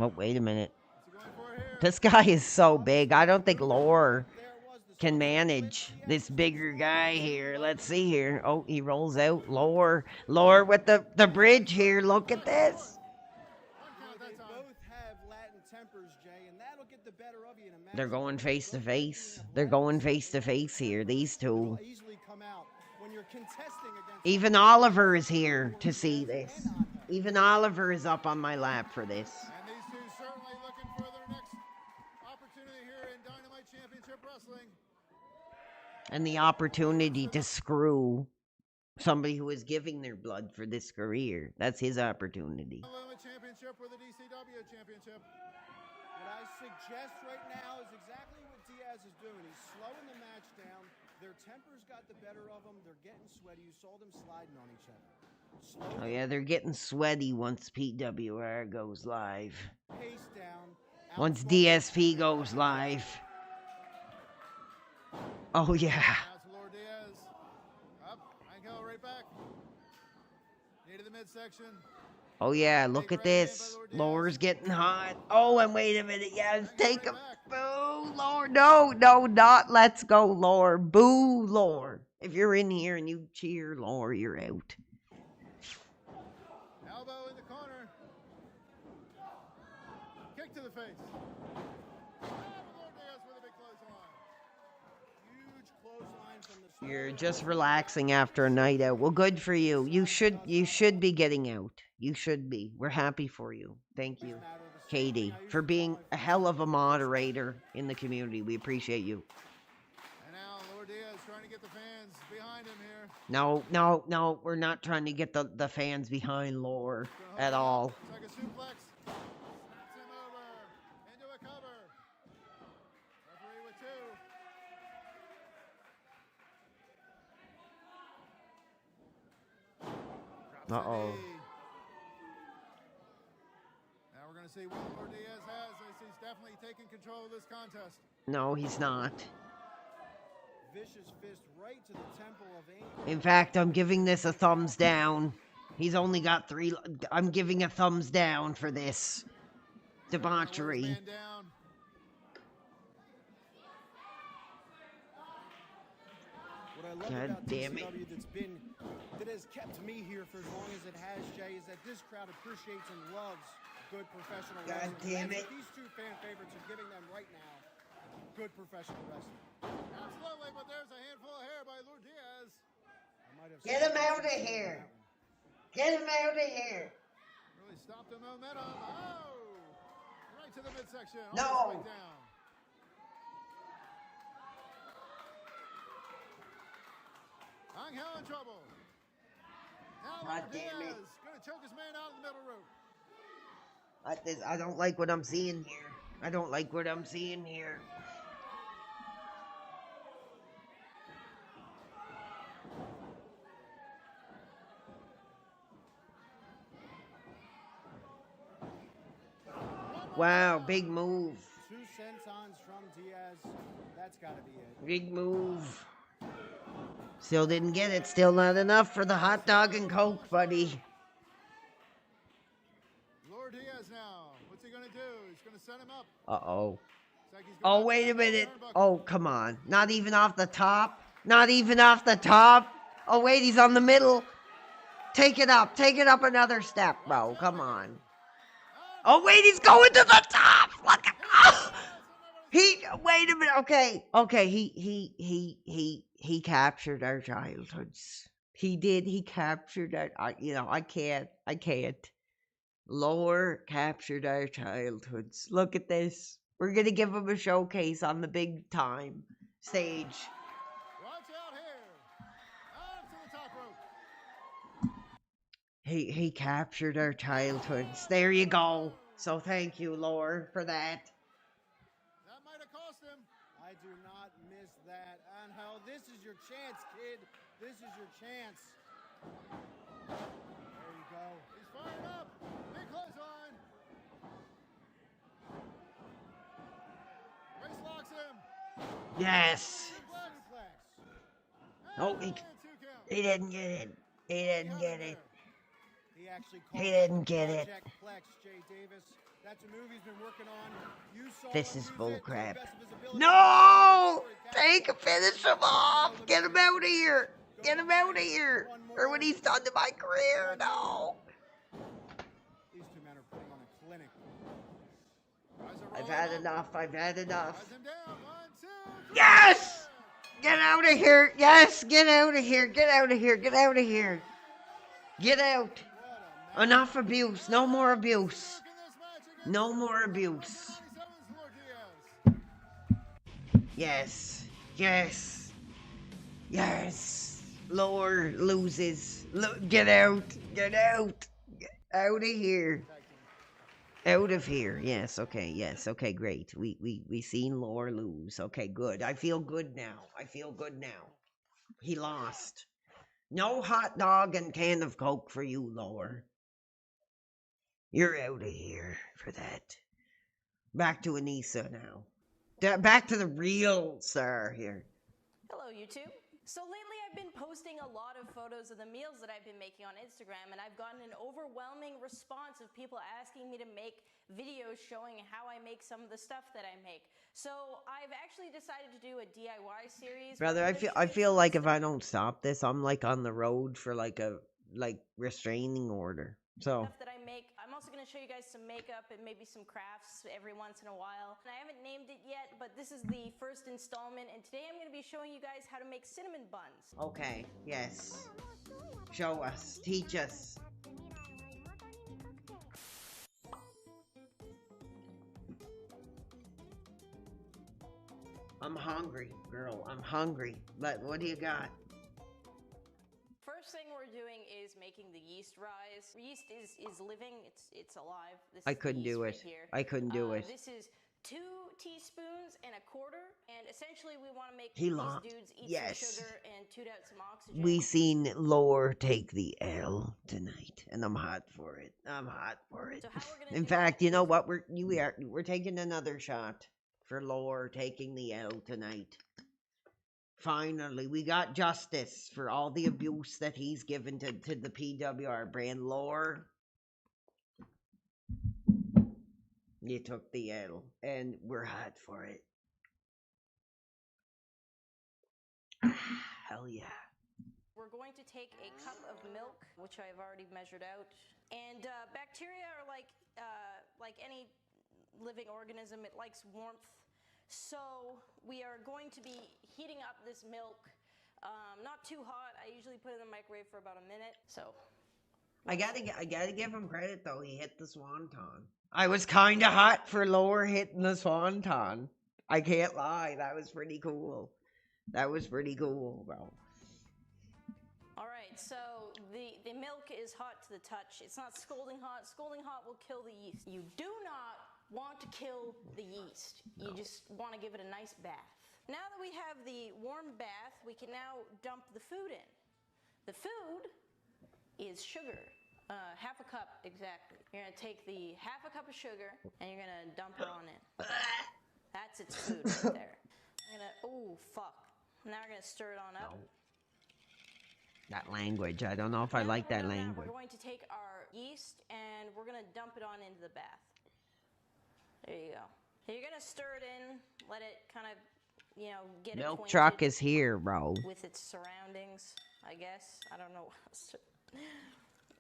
Oh, wait a minute. This guy is so big. I don't think Lore can manage this bigger guy here. Let's see here. Oh, he rolls out. Lore with the bridge here. Look at this. They're going face to face. They're going face to face here. These two. Even Oliver is here to see this. Even Oliver is up on my lap for this. And these two certainly looking for their next opportunity here in Dynamite Championship Wrestling. And the opportunity to screw somebody who is giving their blood for this career. That's his opportunity. Championship with the DCW Championship. What I suggest right now is exactly what Diaz is doing. He's slowing the match down. Their tempers got the better of them. They're getting sweaty. You saw them sliding on each other. Oh yeah, they're getting sweaty once PWR goes live. Pace down. Once DSP goes live. Oh yeah. That's Lord Diaz. Up. Angel right back. Into the midsection. Oh yeah, look at this. Lore's getting hot. Oh, and wait a minute. Yeah, take him. Boo, Lore. No, not let's go, Lore. Boo, Lore. If you're in here and you cheer Lore, you're out. Elbow in the corner. Kick to the face. Lord Diaz with a big clothesline. Huge clothesline from the start. You're just relaxing after a night out. Well, good for you. You should be getting out. You should be. We're happy for you. Thank you, Katie, for being a hell of a moderator in the community. We appreciate you. And now Lord Diaz trying to get the fans behind him here. No. We're not trying to get the fans behind Lore at all. It's like a suplex. Snaps him over into a cover. Referee with two. Uh-oh. Now we're going to see what Lord Diaz has as he's definitely taking control of this contest. No, he's not. Vicious fist right to the temple of Angel. In fact, I'm giving this a thumbs down. He's only got 3. I'm giving a thumbs down for this debauchery. God damn it. That has kept me here for as long as it has, Jay, is that this crowd appreciates and loves good professional wrestling. God damn it. These two fan favorites are giving them right now good professional wrestling. Absolutely, but there's a handful of hair by Lord Diaz. Get him out of here. Get him out of here. Really stopped the momentum. Oh! Right to the midsection. No. Right down. Angel in trouble. Now God Lord damn it. Diaz gonna choke his man out in the middle rope. I don't like what I'm seeing here. I don't like what I'm seeing here. Wow, big move. 2 sentons from Diaz. That's gotta be it. Big move. Still didn't get it. Still not enough for the hot dog and Coke, buddy. Lord Diaz now. What's he gonna do? He's gonna set him up. Uh-oh. Oh, wait a minute. Oh, come on. Not even off the top. Not even off the top. Oh, wait, he's on the middle. Take it up. Take it up another step, bro. Come on. Oh, wait, he's going to the top. Look at, oh, wait a minute. Okay, he captured our childhoods. He did. He captured our, I can't. Lore captured our childhoods. Look at this. We're going to give him a showcase on the big time stage. Watch out here. Up to the top rope. He captured our childhoods. There you go. So thank you, Lore, for that. That might have cost him. I do not miss that. Angel, this is your chance, kid. This is your chance. There you go. He's fired up. Big clothesline. Waist locks him. Yes. Oh, he didn't get it. He didn't get it. He didn't get it. That's a move he's been working on. You saw This him is use bull it to the crap. best of his ability. No! Finish him off. Get him out of here. Get him out of here. Or what he's done to my career. No. These two men are putting on a clinic. I've had enough. Yes! Get out of here. Yes, get out of here. Get out of here. Get out. Enough abuse. No more abuse. Yes. Lore loses. Get out. Out of here. Out of here. Yes. Okay. Great. We seen Lore lose. Okay. Good. I feel good now. He lost. No hot dog and can of Coke for you, Lore. You're out of here for that. Back to Anissa now. Back to the real sir here. Hello, YouTube. So lately I've been posting a lot of photos of the meals that I've been making on Instagram, and I've gotten an overwhelming response of people asking me to make videos showing how I make some of the stuff that I make. So I've actually decided to do a DIY series. Brother, I feel like if I don't stop this, I'm like on the road for like a restraining order. So Stuff that I make. I'm also going to show you guys some makeup and maybe some crafts every once in a while. And I haven't named it yet, but this is the first installment, and today I'm going to be showing you guys how to make cinnamon buns. okay, yes. Show us, teach us. I'm hungry, girl. I'm hungry. But what do you got? First thing we're doing is making the yeast rise. Yeast is living. It's alive. This I is the couldn't yeast do right it. here. I couldn't do it. This is 2 teaspoons and a quarter, and essentially we want to make He these lost. dudes eat Yes. some sugar and toot out some oxygen. We seen Lore take the L tonight, and I'm hot for it. So how we're gonna In fact, you know what? We're taking another shot for Lore taking the L tonight. Finally, we got justice for all the abuse that he's given to the PWR brand. Lore, you took the L, and we're hot for it. Hell yeah. We're going to take a cup of milk, which I've already measured out. And bacteria are like any living organism. It likes warmth. So we are going to be heating up this milk. Not too hot. I usually put it in the microwave for about a minute. So I gotta give him credit though. He hit the swanton. I was kind of hot for Lore hitting the swanton. I can't lie. That was pretty cool. Bro. Alright, so the milk is hot to the touch. It's not scalding hot. Scalding hot will kill the yeast. You do not want to kill the yeast. You just want to give it a nice bath. Now that we have the warm bath, we can now dump the food in. The food is sugar. Half a cup, exactly. You're going to take the half a cup of sugar and you're going to dump it on in. That's its food right there. Oh, fuck. Now we're going to stir it on up. That language. I don't know if I like that language. We're going to take our yeast and we're going to dump it on into the bath. There you go. You're gonna stir it in, let it kind of, you know, get Milk acquainted truck is here, bro. with its surroundings, I guess. I don't know what else to...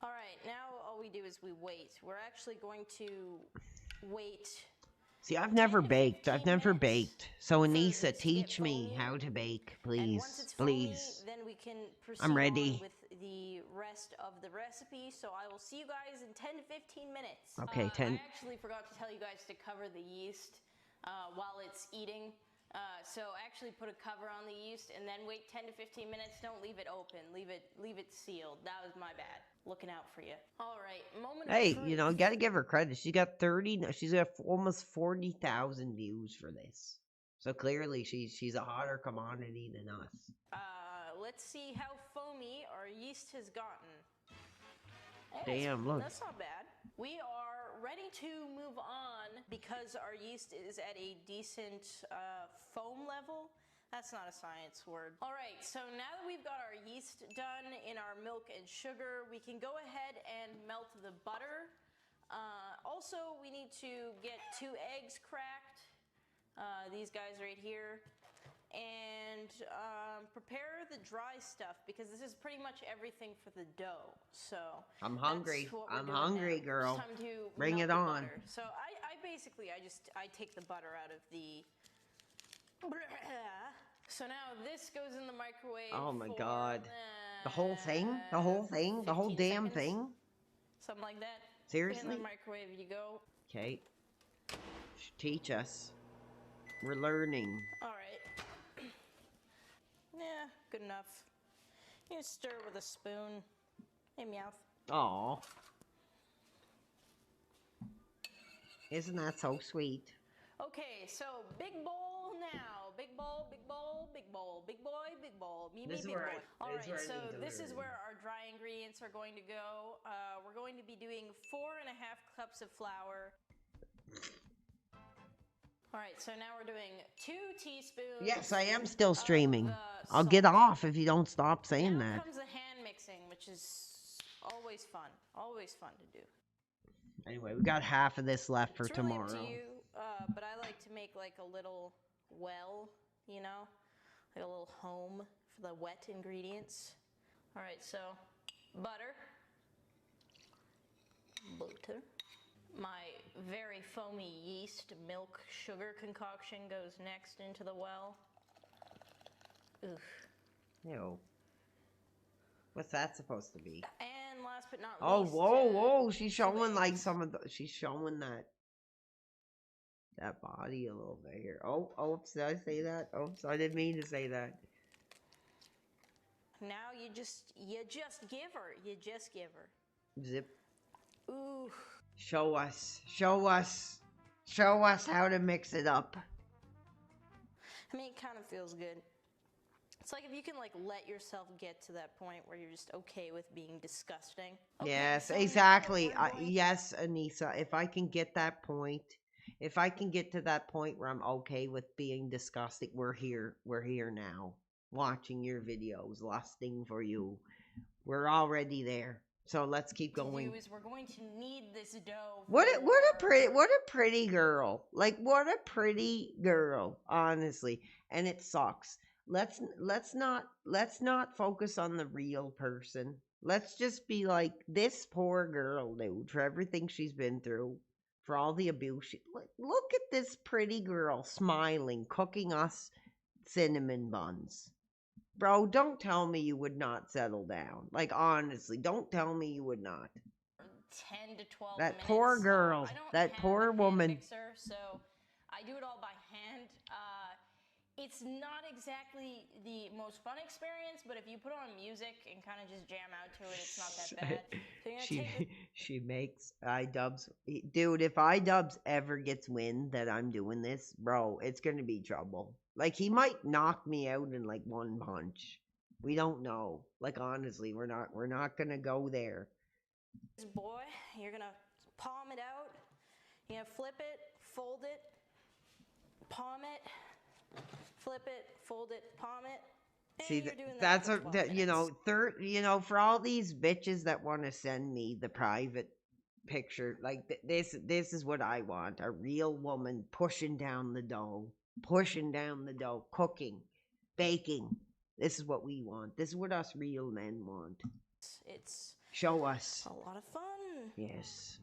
All right, now all we do is we wait. We're actually going to wait. See, I've never baked. I've never baked. So, Anissa, teach me how to bake, please. Please. Then we can proceed I'm ready. on with the rest of the recipe. So I will see you guys in 10 to 15 minutes. Okay, 10. I actually forgot to tell you guys to cover the yeast while it's eating. So actually put a cover on the yeast and then wait 10 to 15 minutes. Don't leave it open. Leave it sealed. That was my bad. Looking out for you. All right, moment Hey, of truth. you know, gotta give her credit. She got 30. She's got almost 40,000 views for this. So clearly, she's a hotter commodity than us. Let's see how foamy our yeast has gotten. Hey, Damn, look. That's not bad. We are ready to move on because our yeast is at a decent foam level. That's not a science word. All right, so now that we've got our yeast done in our milk and sugar, we can go ahead and melt the butter. Also, we need to get 2 eggs cracked. These guys right here. And prepare the dry stuff because this is pretty much everything for the dough. So I'm hungry. that's what we're I'm doing hungry, now. girl. It's time to Bring melt it the on. butter. So I basically take the butter out of the. So now this goes in the microwave. Oh my for, God. The whole thing? The whole thing? The whole 15 damn seconds, thing? something like that. Seriously? In the microwave you go. Okay. Teach us. We're learning. All right. Yeah, good enough. You stir with a spoon. Hey, Meowth. Aw. Isn't that so sweet? Okay, so big bowl now. Big bowl, big bowl, big bowl, big boy, big bowl. Me, This is big where boy. I- All this is right, where I so need to this is learn. where our dry ingredients are going to go. We're going to be doing 4.5 cups of flour. All right, so now we're doing 2 teaspoons. Yes, I am still streaming. I'll get off if you don't stop saying Now that. comes the hand mixing, which is always fun. Always fun to do. Anyway, we got half of this left for It's really tomorrow. up to you, but I like to make like a little well, you know, like a little home for the wet ingredients. All right, so butter, my very foamy yeast milk sugar concoction goes next into the well. Oof. Ew. What's that supposed to be? And last but not Oh, least, whoa. She's showing like some of the. She's showing that body a little bit here. Oh, did I say that? Oops, I didn't mean to say that. now you just give her. You just give her. Zip. Ooh. Show us how to mix it up. I mean, it kind of feels good. It's like if you can like let yourself get to that point where you're just okay with being disgusting. Okay, Yes, so exactly. now we're going- Yes, Anissa. If I can get that point, if I can get to that point where I'm okay with being disgusting, we're here. We're here now, watching your videos, lusting for you. We're already there. So let's keep going. Is we're going to need this dough. What a pretty girl. Like what a pretty girl, honestly. And it sucks. Let's not focus on the real person. Let's just be like this poor girl, dude, for everything she's been through, for all the abuse. Look at this pretty girl smiling, cooking us cinnamon buns. Bro, don't tell me you would not settle down. Like, honestly, don't tell me you would not. 10 to 12 That minutes. poor girl. I don't That have poor a hand woman. mixer, so I do it all by hand. It's not exactly the most fun experience, but if you put on music and kind of just jam out to it, it's not that bad. So you're gonna take She makes iDubbbz. Dude, if iDubbbz ever gets wind that I'm doing this, bro, it's gonna be trouble. Like, he might knock me out in like one punch. We don't know. Like, honestly, we're not gonna go there. this boy, you're gonna palm it out. You're gonna flip it, fold it, palm it, flip it, fold it, palm it. And See, you're doing that's for a 12 that, minutes. for all these bitches that want to send me the private picture. Like this is what I want. A real woman pushing down the dough, cooking, baking. This is what we want. This is what us real men want. It's Show us. a lot of fun. Yes.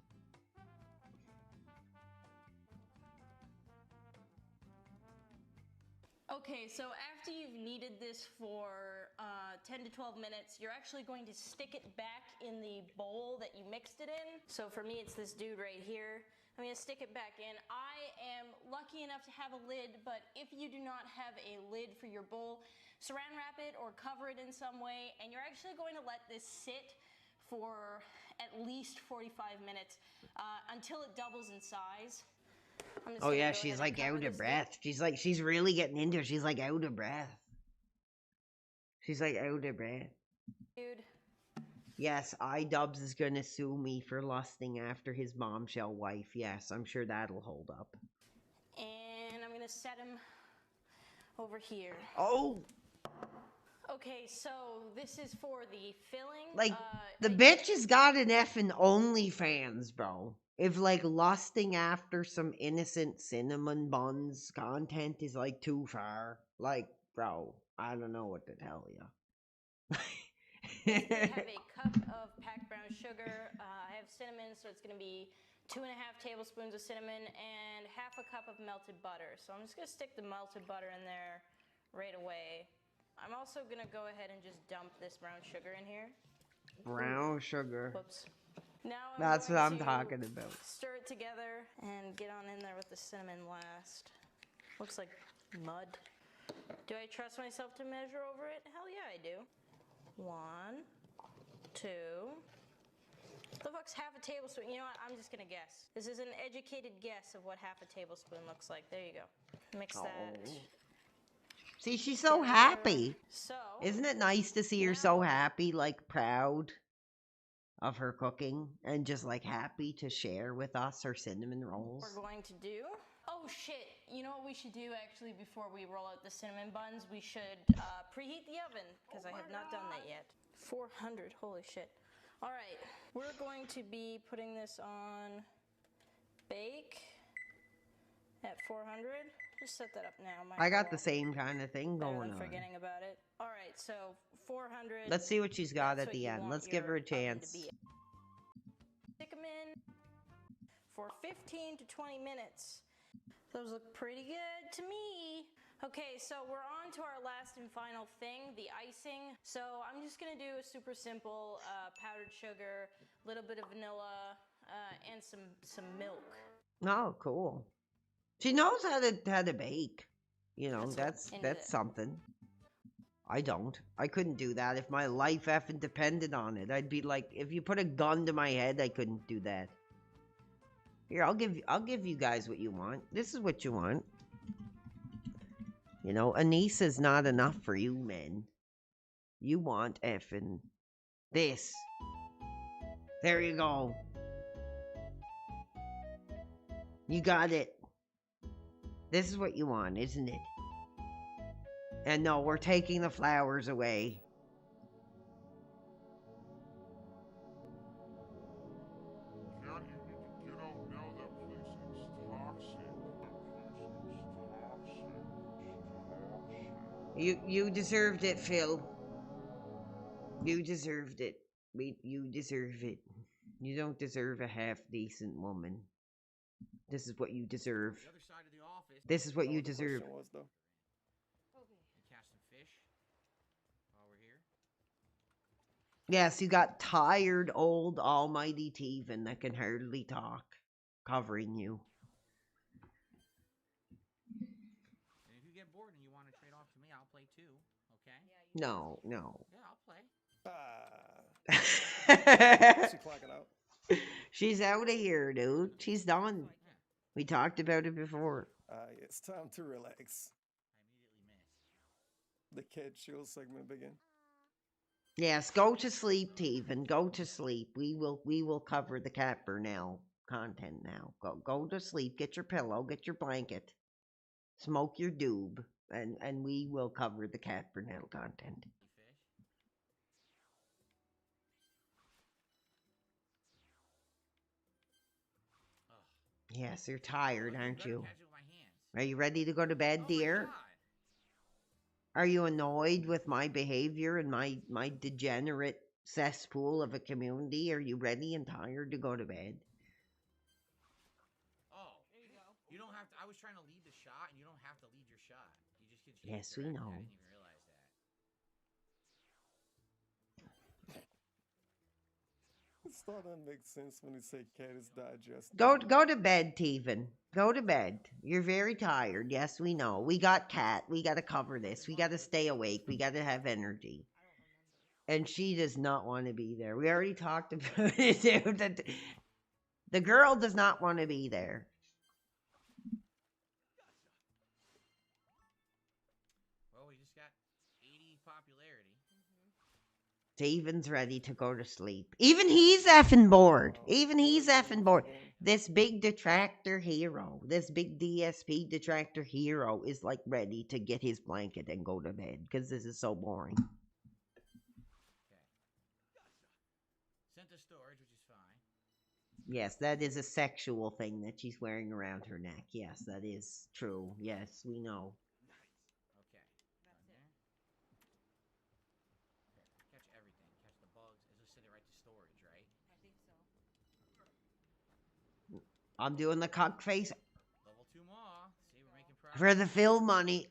Okay, so after you've kneaded this for 10 to 12 minutes, you're actually going to stick it back in the bowl that you mixed it in. So for me, it's this dude right here. I'm gonna stick it back in. I am lucky enough to have a lid, but if you do not have a lid for your bowl, saran wrap it or cover it in some way, and you're actually going to let this sit for at least 45 minutes until it doubles in size. Oh yeah, she's like out of breath. She's really getting into it. She's like out of breath. She's like out of breath. Dude. Yes, iDubbbz is gonna sue me for lusting after his bombshell wife. Yes, I'm sure that'll hold up. And I'm gonna set him over here. Oh! Okay, so this is for the filling. Like, the bitch has got an effing OnlyFans, bro. If, like, lusting after some innocent cinnamon buns content is, like, too far, like, bro, I don't know what to tell you. I have a cup of packed brown sugar. I have cinnamon, so it's going to be 2.5 tablespoons of cinnamon and half a cup of melted butter. So I'm just going to stick the melted butter in there right away. I'm also going to go ahead and just dump this brown sugar in here. Brown sugar. Whoops. Now That's what I'm talking about. Stir it together and get on in there with the cinnamon last. Looks like mud. Do I trust myself to measure over it? Hell yeah, I do. 1, 2. The fuck's half a tablespoon? You know what? I'm just gonna guess. This is an educated guess of what half a tablespoon looks like. There you go. Mix that. See, she's so happy. Isn't it nice to see her so happy, like proud of her cooking and just like happy to share with us her cinnamon rolls? We're going to do. Oh shit! You know what we should do actually before we roll out the cinnamon buns? We should preheat the oven because I have not done that yet. 400. Holy shit! All right, we're going to be putting this on bake at 400. Just set that up now. I got the same kind of thing Better going than on. forgetting about it. All right, so 400. Let's see what she's got That's at what the you end. want Let's give her a your oven to chance. be. Stick them in for 15 to 20 minutes. Those look pretty good to me. Okay, so we're on to our last and final thing, the icing. So I'm just gonna do a super simple powdered sugar, a little bit of vanilla, and some milk. Oh, cool. She knows how to bake. You know, That's that's something. I don't. I couldn't do that if my life effing depended on it. I'd be like, if you put a gun to my head, I couldn't do that. Here, I'll give you guys what you want. This is what you want. You know, anise is not enough for you men. You want effing this. There you go. You got it. This is what you want, isn't it? And no, we're taking the flowers away. You deserved it, Phil. You deserved it. You deserve it. You don't deserve a half-decent woman. This is what you deserve. This is what you deserve. Yes, you got tired old almighty Teven that can hardly talk, covering you. And if you get bored and you want to trade off to me, I'll play too. Okay? No, no. Yeah, I'll play. She clocking out. She's out of here, dude. She's done. We talked about it before. It's time to relax. The Kid Shield segment begin. Yes, go to sleep, Teven. Go to sleep. We will cover the Cat Burnell content now. Go to sleep. Get your pillow. Get your blanket. Smoke your doob, and we will cover the Cat Burnell content. Yes, you're tired, aren't you? Catch it with my hands. Are you ready to go to bed, Oh dear? my God. Are you annoyed with my behavior and my degenerate cesspool of a community? Are you ready and tired to go to bed? Oh, there you go. You don't have to. I was trying to lead the shot, and you don't have to lead your shot. You just get. Yes, we know. I didn't even realize that. It still doesn't make sense when you say cat is digesting. Go to bed, Teven. Go to bed. You're very tired. Yes, we know. We got Cat. We got to cover this. We got to stay awake. We got to have energy. And she does not want to be there. We already talked about it. The girl does not want to be there. Well, we just got 80 popularity. Teven's ready to go to sleep. Even he's effing bored. Even he's effing bored. This big detractor hero, this big DSP detractor hero is like ready to get his blanket and go to bed because this is so boring. Sent to storage, which is fine. Yes, that is a sexual thing that she's wearing around her neck. Yes, that is true. Yes, we know. Okay. That's it. Okay. Catch everything. Catch the bugs. It's just send it right to storage, right? I think so. I'm doing the cock face Level 2 more. See, we're making progress. for the Phil money.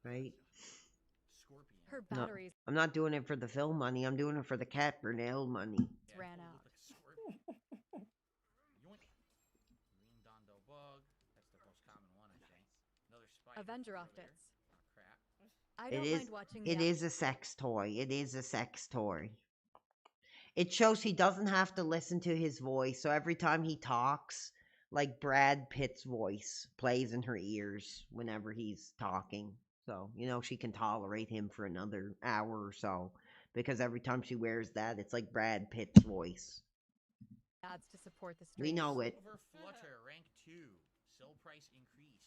Right? Scorpion. Her No, batteries I'm not doing it for the Phil money. I'm doing it for the Cat Burnell money. ran out. Yoink. Green Dondo bug. That's the most common one, I think. Another spider. Avenger over optics. there. Oh, crap. I It don't is. mind watching. It is a sex toy. It is a sex toy. It shows he doesn't have to listen to his voice. So every time he talks, like Brad Pitt's voice plays in her ears whenever he's talking. So, she can tolerate him for another hour or so. Because every time she wears that, it's like Brad Pitt's voice. Ads to support the We stream. know it. Silver Flutter, rank 2. Sell price increased.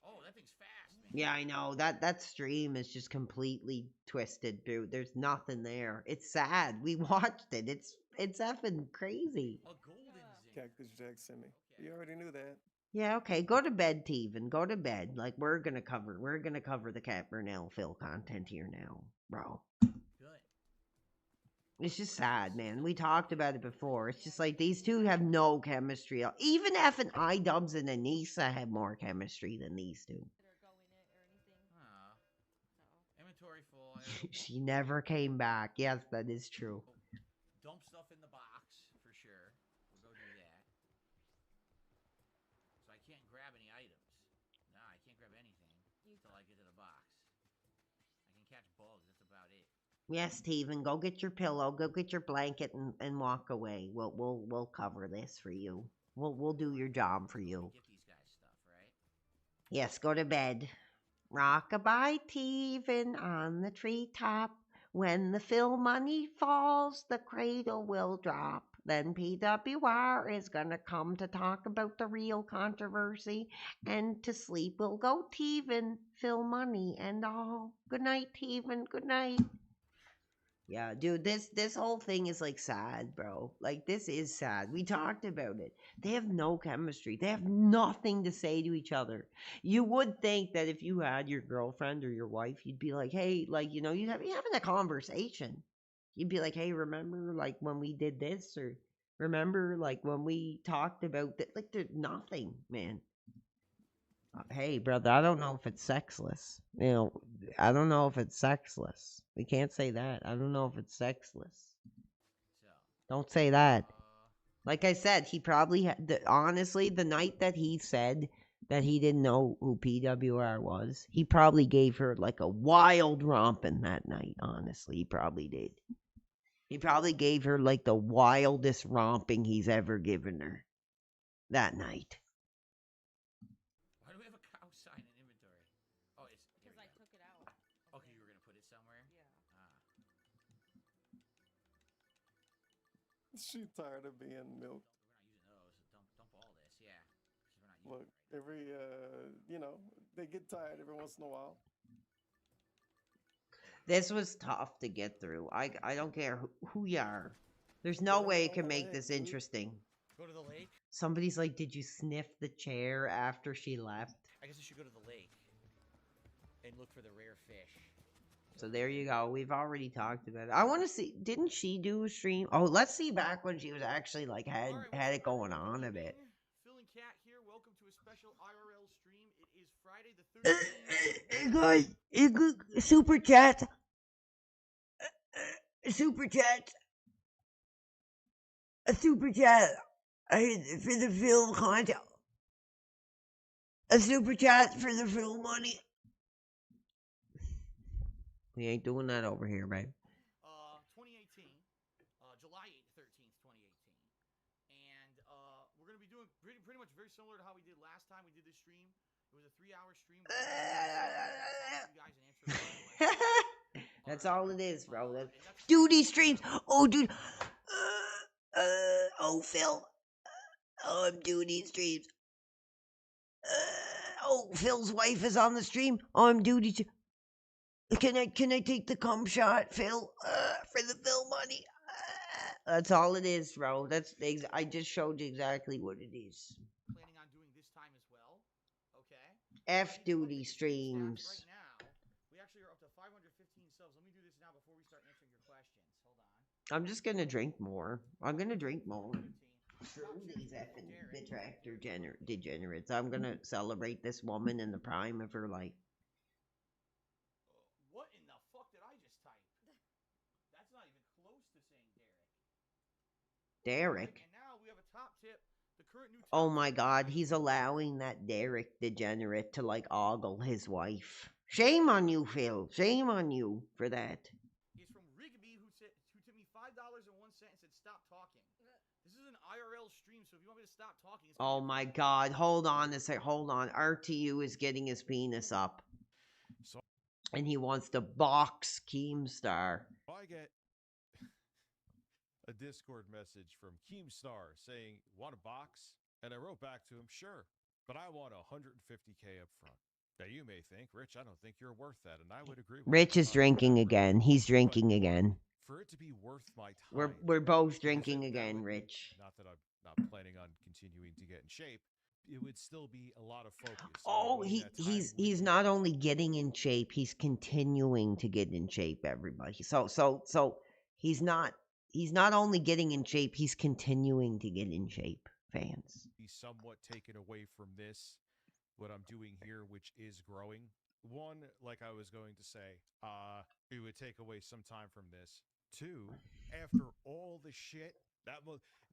Oh, that thing's fast, man. Yeah, I know. That stream is just completely twisted, dude. There's nothing there. It's sad. We watched it. It's effing crazy. A golden zinc. Cactus Jack sent me. You already knew that. Yeah, okay. Go to bed, Teven. Go to bed. Like we're gonna cover the Cat Burnell Phil content here now, bro. Good. It's just sad, man. We talked about it before. It's just like these two have no chemistry. Even effing iDubbbz and Anissa have more chemistry than these two. Aw. Inventory full. She never came back. Yes, that is true. Dump stuff in the box, for sure. We'll go do that. So I can't grab any items. No, I can't grab anything until I get to the box. I can catch bugs. That's about it. Yes, Steven, go get your pillow, go get your blanket, and walk away. We'll cover this for you. We'll do your job for you. Get these guys stuff, right? Yes, go to bed. Rockabye, Steven, on the treetop. When the Phil money falls, the cradle will drop. Then PWR is gonna come to talk about the real controversy, and to sleep will go Steven, Phil money and all. Good night, Steven. Good night. Yeah, dude, this whole thing is like sad, bro. Like this is sad. We talked about it. They have no chemistry. They have nothing to say to each other. You would think that if you had your girlfriend or your wife, you'd be like, hey, like, you're having a conversation. You'd be like, hey, remember like when we did this, or remember like when we talked about that? Like there's nothing, man. Hey, brother, I don't know if it's sexless. I don't know if it's sexless. We can't say that. I don't know if it's sexless. Don't say that. Like I said, he probably had, honestly, the night that he said that he didn't know who PWR was, he probably gave her like a wild romping that night, honestly. He probably did. He probably gave her like the wildest romping he's ever given her that night. Why do we have a cow sign in inventory? Oh, it's because I took it out. Okay, you were gonna put it somewhere. Yeah. She's tired of being milked. We're not using those. So dump all this. Yeah. Because we're not using. Look, they get tired every once in a while. This was tough to get through. I don't care who you are. There's no way it can make this interesting. Go to the lake? Somebody's like, did you sniff the chair after she left? I guess I should go to the lake and look for the rare fish. So there you go. We've already talked about it. I want to see. Didn't she do a stream? Oh, let's see back when she was actually like had it going on a bit. Phil and Kat here. Welcome to a special IRL stream. It is Friday the 13th. Super chat. Super chat. A super chat. For the film content. A super chat for the film money. We ain't doing that over here, babe. 2018, July 13th, 2018. And we're going to be doing pretty much very similar to how we did last time we did this stream. It was a 3-hour stream. That's all it is, bro. That's duty streams. Oh, dude. Oh, Phil. Oh, I'm duty streams. Oh, Phil's wife is on the stream. Oh, I'm duty. Can I take the cum shot, Phil? For the Phil money. That's all it is, bro. I just showed you exactly what it is. Planning on doing this time as well. Okay. F duty streams. Right now, we actually are up to 515 subs. Let me do this now before we start answering your questions. Hold on. I'm just gonna drink more. I'm gonna drink more. Screw these effing detractor degenerates. I'm gonna celebrate this woman in the prime of her life. What in the fuck did I just type? That's not even close to saying Derek. Derek? And now we have a top tip. The current new Oh my god, he's allowing that Derek degenerate to like ogle his wife. Shame on you, Phil. Shame on you for that. Is from Rigby who tipped me $5.01 and said stop talking. This is an IRL stream, so if you want me to stop talking, it's Oh my god, hold on a sec. Hold on. RTU is getting his penis up. And he wants to box Keemstar. I get a Discord message from Keemstar saying, want a box? And I wrote back to him, sure, but I want $150K up front. Now you may think, Rich, I don't think you're worth that, and I would agree with Rich you. is drinking again. He's drinking again. For it to be worth my time. We're both drinking again, Rich. Not that I'm not planning on continuing to get in shape. It would still be a lot of focus. Oh, he's not only getting in shape, he's continuing to get in shape, everybody. So he's not only getting in shape, he's continuing to get in shape, fans. Be somewhat taken away from this, what I'm doing here, which is growing. One, like I was going to say, it would take away some time from this. Two, after all the shit,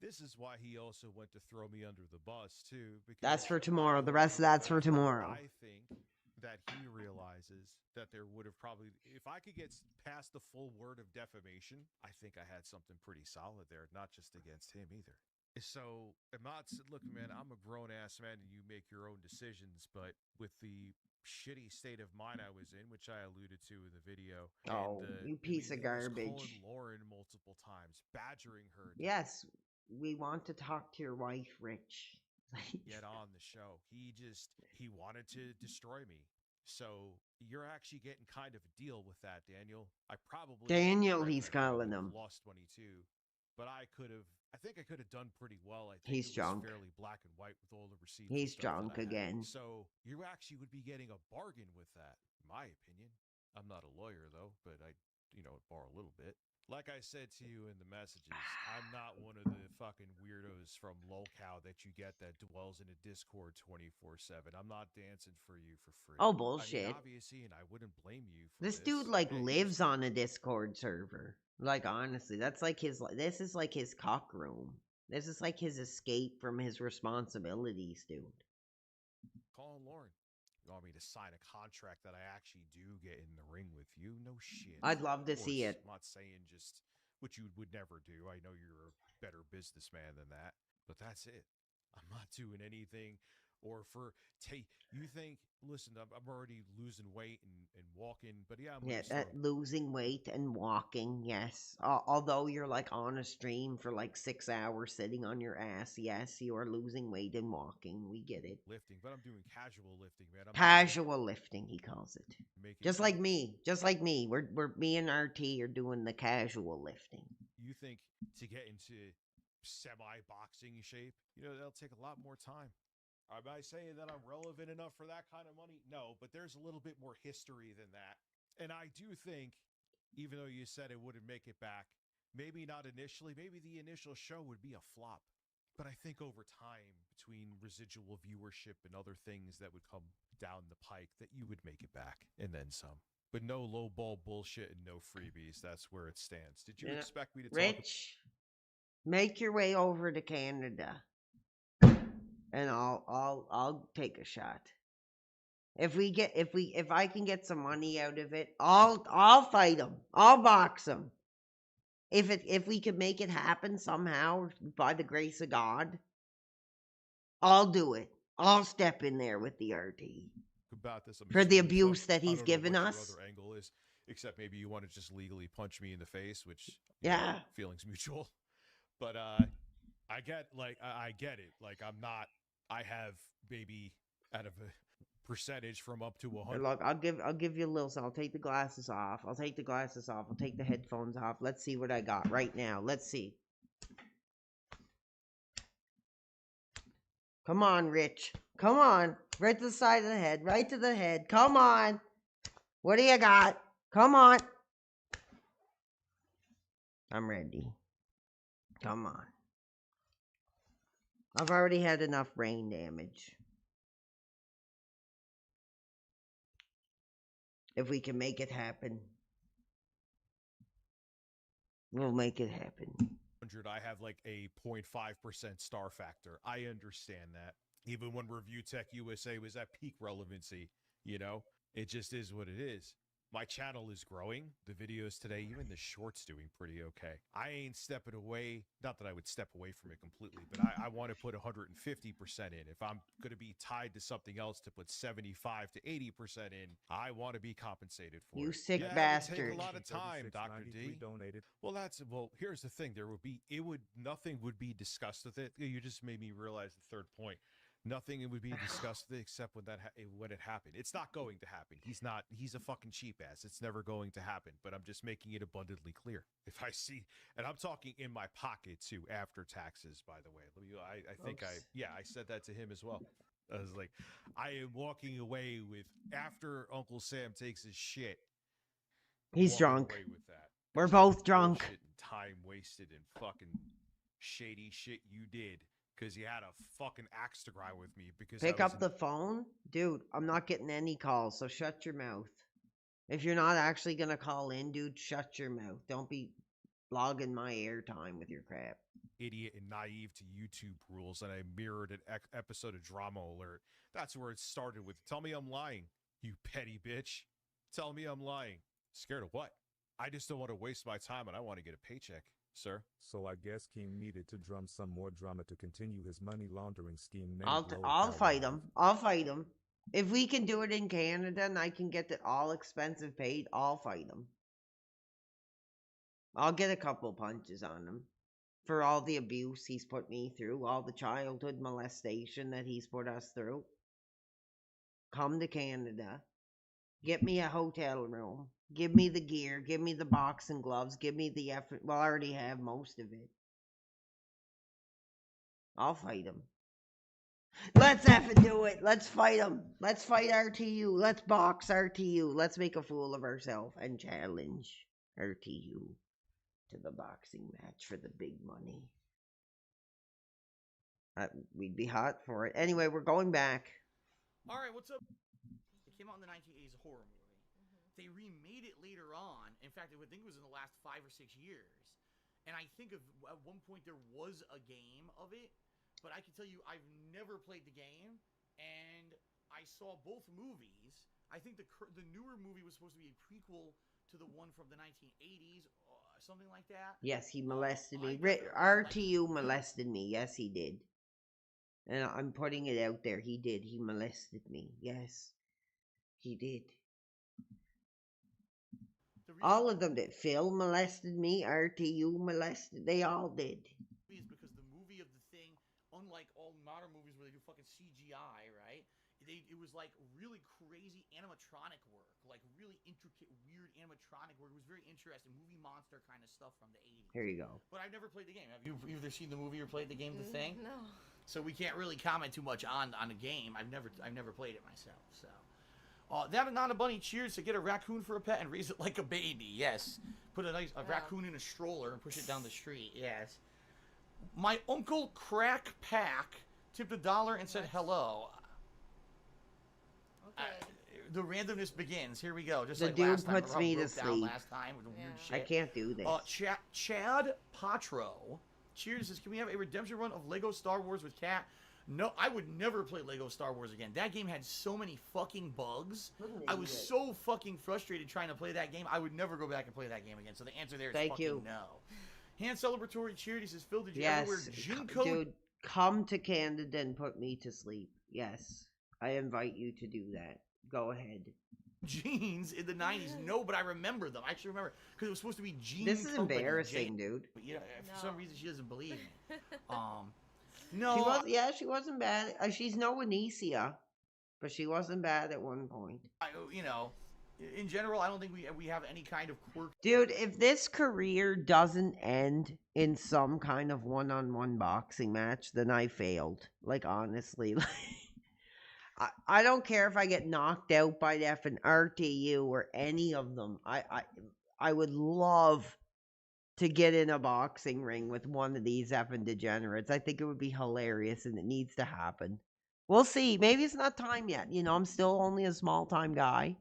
this is why he also went to throw me under the bus too. Because That's for tomorrow. The rest of that's for tomorrow. I think that he realizes that there would have probably, if I could get past the full word of defamation, I think I had something pretty solid there, not just against him either. So I'm not, look, man, I'm a grown ass man and you make your own decisions, but with the shitty state of mind I was in, which I alluded to in the video. Oh, you piece of garbage. Calling Lauren multiple times, badgering her. Yes, we want to talk to your wife, Rich. Get on the show. He wanted to destroy me. So you're actually getting kind of a deal with that, Daniel. Daniel, he's calling him. Lost 22, but I think I could have done pretty well. I think he's it was drunk. Fairly black and white with all the receipts. He's drunk again. So you actually would be getting a bargain with that, in my opinion. I'm not a lawyer though, but I, borrow a little bit. Like I said to you in the messages, I'm not one of the fucking weirdos from lolcow that you get that dwells in a Discord 24/7. I'm not dancing for you for free. Oh, bullshit. I mean, obviously, and I wouldn't blame you for This dude lives on a Discord server. Like, honestly, this is like his cock room. This is like his escape from his responsibilities, dude. Call Lauren. You want me to sign a contract that I actually do get in the ring with you? No shit. I'd love to see it. I'm not saying just what you would never do. I know you're a better businessman than that, but that's it. I'm not doing anything. Or you think, listen, I'm already losing weight and walking, but yeah, losing weight and walking, yes. Although you're like on a stream for like 6 hours sitting on your ass, yes, you are losing weight and walking. We get it. Lifting, but I'm doing casual lifting, man. Casual lifting, he calls it. Just like me. We're me and RT are doing the casual lifting. You think to get into semi-boxing shape, that'll take a lot more time. Am I saying that I'm relevant enough for that kind of money? No, but there's a little bit more history than that. And I do think, even though you said it wouldn't make it back, maybe not initially, maybe the initial show would be a flop. But I think over time, between residual viewership and other things that would come down the pike, that you would make it back and then some. But no lowball bullshit and no freebies. That's where it stands. Did you expect me to talk? Rich, make your way over to Canada, and I'll take a shot. If I can get some money out of it, I'll fight him. I'll box him. If we can make it happen somehow by the grace of God, I'll do it. I'll step in there with the RT About this for the abuse that he's given us. Your other angle is, except maybe you want to just legally punch me in the face, which feelings mutual. But I get it. Like I have maybe out of a percentage from up to 100. Look, I'll give you a little. So I'll take the glasses off. I'll take the headphones off. Let's see what I got right now. Let's see. Come on, Rich. Come on. Right to the side of the head. Right to the head. Come on. What do you got? Come on. I'm ready. Come on. I've already had enough brain damage. If we can make it happen, we'll make it happen. I have like a 0.5% star factor. I understand that. Even when Review Tech USA was at peak relevancy, it just is what it is. My channel is growing. The videos today, even the shorts, doing pretty okay. I ain't stepping away. Not that I would step away from it completely, but I want to put 150% in. If I'm going to be tied to something else to put 75 to 80% in, I want to be compensated for it. You sick It bastard. would take a lot of time, Dr. D. Donated. Well, here's the thing. Nothing would be discussed with it. You just made me realize the third point. Nothing would be discussed except when it happened. It's not going to happen. He's a fucking cheap ass. It's never going to happen, but I'm just making it abundantly clear. If I see, and I'm talking in my pocket too, after taxes, by the way. I said that to him as well. I was like, I am walking away with, after Uncle Sam takes his shit. He's drunk. Away with that. We're both drunk. Bullshit and time wasted and fucking shady shit you did. Because you had a fucking axe to grind with me. Because Pick up the phone? Dude, I'm not getting any calls, so shut your mouth. If you're not actually going to call in, dude, shut your mouth. Don't be blogging my airtime with your crap. Idiot and naive to YouTube rules, and I mirrored an episode of Drama Alert. That's where it started with, tell me I'm lying, you petty bitch. Tell me I'm lying. Scared of what? I just don't want to waste my time, and I want to get a paycheck. Sir? So I guess King needed to drum some more drama to continue his money laundering scheme. I'll fight him. I'll fight him. If we can do it in Canada and I can get it all expensive paid, I'll fight him. I'll get a couple punches on him for all the abuse he's put me through, all the childhood molestation that he's put us through. Come to Canada. Get me a hotel room. Give me the gear. Give me the boxing gloves. Give me the effort. Well, I already have most of it. I'll fight him. Let's effing do it. Let's fight him. Let's fight RTU. Let's box RTU. Let's make a fool of ourselves and challenge RTU to the boxing match for the big money. We'd be hot for it. Anyway, we're going back. All right, what's up? It came out in the 1980s, a horror movie. They remade it later on. In fact, I think it was in the last 5 or 6 years. And I think at one point there was a game of it. But I can tell you, I've never played the game. And I saw both movies. I think the newer movie was supposed to be a prequel to the one from the 1980s, something like that. Yes, he molested me. RTU molested me. Yes, he did. And I'm putting it out there. He did. He molested me. Yes, he did. All of them did. Phil molested me. RTU molested. They all did. Is because the movie of the thing, unlike all modern movies where they do fucking CGI, right? it was like really crazy animatronic work, like really intricate, weird animatronic work. It was very interesting, movie monster kind of stuff from the 80s. Here you go. But I've never played the game. Have you either seen the movie or played the game, The Thing? No. So we can't really comment too much on the game. I've never played it myself. So that Anana Bunny cheers to get a raccoon for a pet and raise it like a baby. Yes, put a raccoon in a stroller and push it down the street. Yes. My uncle Crack Pack tipped $1 and said hello. Okay. The randomness begins. Here we go. Just The like dude last time. puts me to sleep. Last time with the weird shit. I can't do this. Chad Patro. Cheers says, can we have a redemption run of Lego Star Wars with Cat? No, I would never play Lego Star Wars again. That game had so many fucking bugs. I was so fucking frustrated trying to play that game. I would never go back and play that game again. So the answer there is fucking no. Hand celebratory cheer. He says, Phil, did you ever wear Jinko? Dude, come to Canada and put me to sleep. Yes, I invite you to do that. Go ahead. Jeans in the 90s? No, but I remember them. I actually remember because it was supposed to be Jean. This is Company, embarrassing, dude. But you know, for some reason she doesn't believe me. No. She wasn't bad. She's no Anicia, but she wasn't bad at one point. In general, I don't think we have any kind of quirk. Dude, if this career doesn't end in some kind of one-on-one boxing match, then I failed. Like, honestly. I don't care if I get knocked out by the effing RTU or any of them. I would love to get in a boxing ring with one of these effing degenerates. I think it would be hilarious, and it needs to happen. We'll see. Maybe it's not time yet. I'm still only a small-time guy.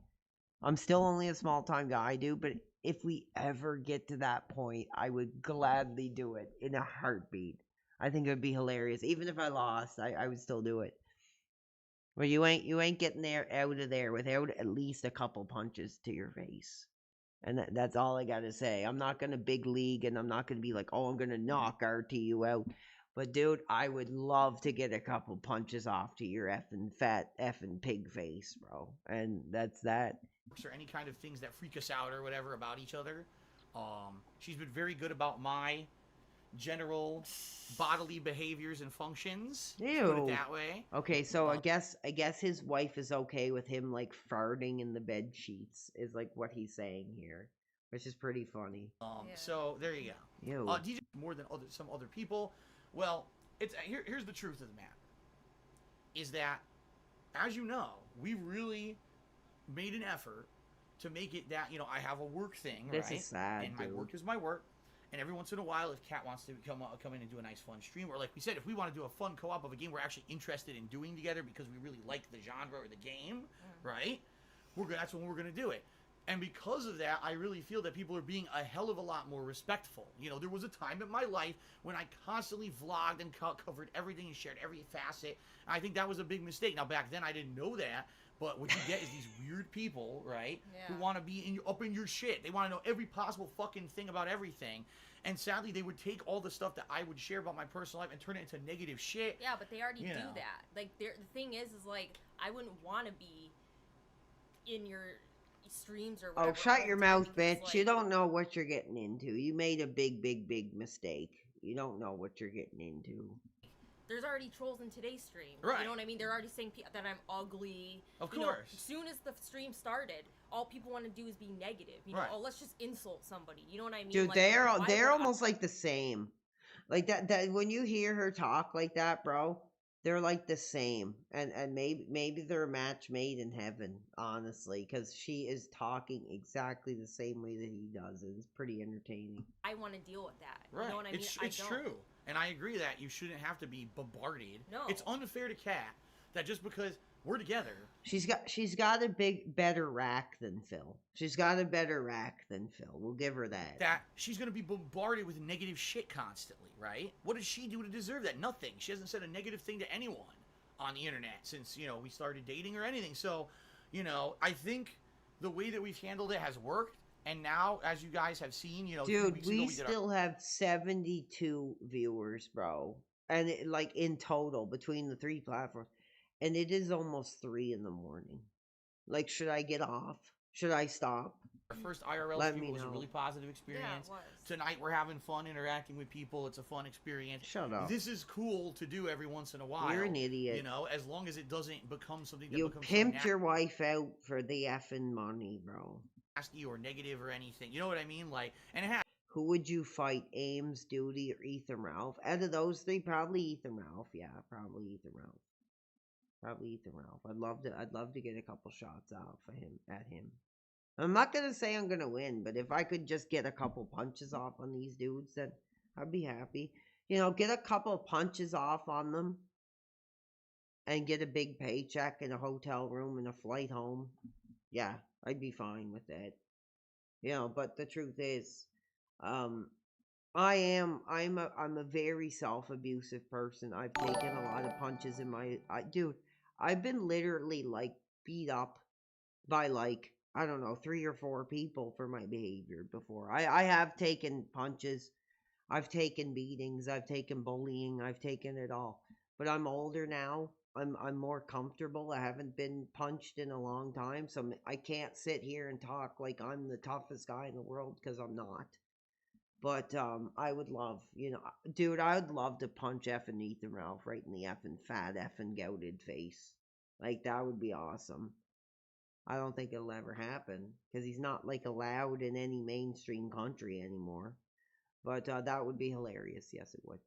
Dude. But if we ever get to that point, I would gladly do it in a heartbeat. I think it would be hilarious. Even if I lost, I would still do it. Well, you ain't getting out of there without at least a couple punches to your face. And that's all I got to say. I'm not going to big league, and I'm not going to be like, oh, I'm going to knock RTU out. But, dude, I would love to get a couple punches off to your effing fat effing pig face, bro. And that's that. Or any kind of things that freak us out or whatever about each other. She's been very good about my general bodily behaviors and functions. Ew. Put it that way. Okay, so I guess his wife is okay with him like farting in the bed sheets is like what he's saying here, which is pretty funny. So there you go. Ew. DJ more than some other people. Well, it's here's the truth of the matter. Is that, as you know, we really made an effort to make it that I have a work thing, This right? is sad, and my dude. work is my work. And every once in a while, if Kat wants to come in and do a nice fun stream, or like we said, if we want to do a fun co-op of a game we're actually interested in doing together because we really like the genre or the game, right? That's when we're gonna do it. And because of that, I really feel that people are being a hell of a lot more respectful. There was a time in my life when I constantly vlogged and covered everything and shared every facet. And I think that was a big mistake. Now, back then, I didn't know that. But what you get is these weird people, right? Yeah. Who want to be up in your shit. They want to know every possible fucking thing about everything. And sadly, they would take all the stuff that I would share about my personal life and turn it into negative shit. Yeah, but they already do that. Like, the thing is like, I wouldn't want to be in your streams or whatever. Oh, shut your mouth, bitch. Like, You don't know what you're getting into. You made a big, big, big mistake. You don't know what you're getting into. There's already trolls in today's stream. Right. You know what I mean? They're already saying that I'm ugly. Of You know, course. as soon as the stream started, all people want to do is be negative. You know, Right. oh, let's just insult somebody. You know what I mean? Dude, Like, they're why would almost like the same. Like that when you hear her talk like that, bro, they're like the same. And maybe they're a match made in heaven, honestly, because she is talking exactly the same way that he does. It's pretty entertaining. I want to deal with that. Right. You know what I mean? It's true. And I agree that you shouldn't have to be bombarded. No. It's unfair to Kat that just because we're together. She's got a better rack than Phil. She's got a better rack than Phil. We'll give her that. That she's going to be bombarded with negative shit constantly, right? What does she do to deserve that? Nothing. She hasn't said a negative thing to anyone on the internet since, we started dating or anything. So, I think the way that we've handled it has worked. And now, as you guys have seen, Dude, we still have 72 viewers, bro. And in total between the three platforms. And it is almost 3 in the morning. Like, should I get off? Should I stop? Our first IRL Let stream me was a know. really positive experience. Yeah, it was. Tonight we're having fun interacting with people. It's a fun experience. Shut up. This is cool to do every once in a while. You're an idiot. You know, as long as it doesn't become something that You becomes pimped so your wife out for the effing money, bro. nasty or negative or anything. You know what I mean? Like, and it has. Who would you fight, Ames, Duty, or Ethan Ralph? Out of those three, probably Ethan Ralph. Yeah, probably Ethan Ralph. Probably Ethan Ralph. I'd love to get a couple shots out for him at him. I'm not gonna say I'm gonna win, but if I could just get a couple punches off on these dudes, then I'd be happy. You know, get a couple punches off on them and get a big paycheck and a hotel room and a flight home. Yeah, I'd be fine with that. You know, but the truth is, I'm a very self-abusive person. I've taken a lot of punches in dude, I've been literally like beat up by like, I don't know, 3 or 4 people for my behavior before. I have taken punches. I've taken beatings. I've taken bullying. I've taken it all. But I'm older now. I'm more comfortable. I haven't been punched in a long time, so I can't sit here and talk like I'm the toughest guy in the world, because I'm not. But I would love, you know, dude, I would love to punch effing Ethan Ralph right in the effing fat effing gouted face. Like, that would be awesome. I don't think it'll ever happen, because he's not, like, allowed in any mainstream country anymore. But that would be hilarious. Yes, it would.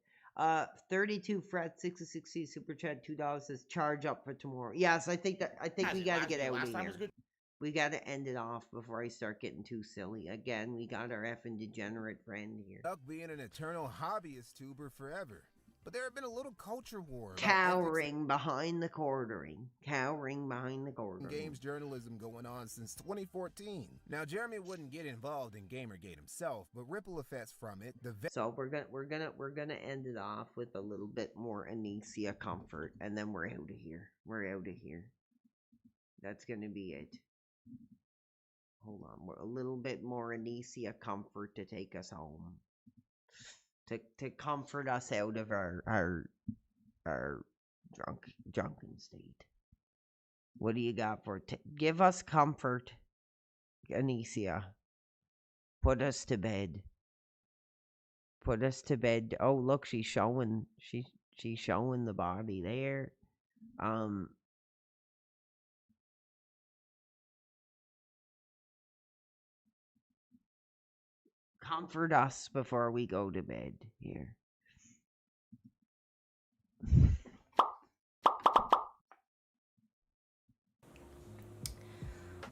32 Fred 660 Super Chat $2 says charge up for tomorrow. Yes, I think we got to get out of here. We got to end it off before I start getting too silly. Again, we got our effing degenerate friend here. Stuck being an eternal hobbyist tuber forever. But there have been a little culture war. Cowering behind the quartering. Cowering behind the quartering. Games journalism going on since 2014. Now, Jeremy wouldn't get involved in Gamergate himself, but ripple effects from it. So we're gonna end it off with a little bit more Anicia comfort, and then we're out of here. We're out of here. That's gonna be it. Hold on, a little bit more Anicia comfort to take us home. To comfort us out of our drunken state. What do you got for give us comfort, Anicia? Put us to bed. Put us to bed. Oh, look, she's showing the body there. Comfort us before we go to bed here.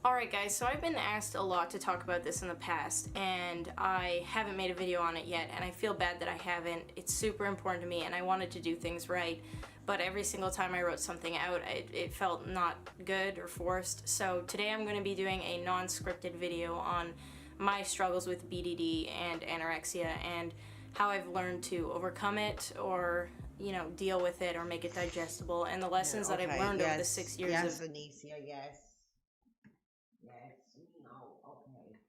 Alright guys, so I've been asked a lot to talk about this in the past, and I haven't made a video on it yet, and I feel bad that I haven't. It's super important to me, and I wanted to do things right, but every single time I wrote something out, it felt not good or forced. So today I'm going to be doing a non-scripted video on my struggles with BDD and anorexia, and how I've learned to overcome it, or, you know, deal with it, or make it digestible, and the lessons that I've learned over the 6 years yes, of... Anicia, yes. Yes, no, okay.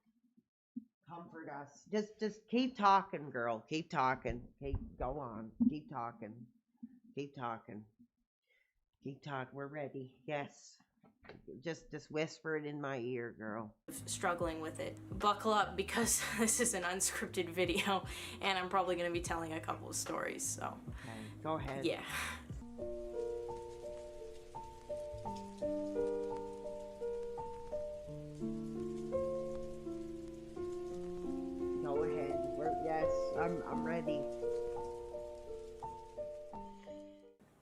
Comfort us. Just keep talking, girl. Keep talking. Go on. Keep talking. Keep talking. Keep talking. We're ready. Yes. Just whisper it in my ear, girl. Struggling with it. Buckle up, because this is an unscripted video, and I'm probably going to be telling a couple of stories, so... Okay, go ahead. Yeah. Go ahead. Yes, I'm ready.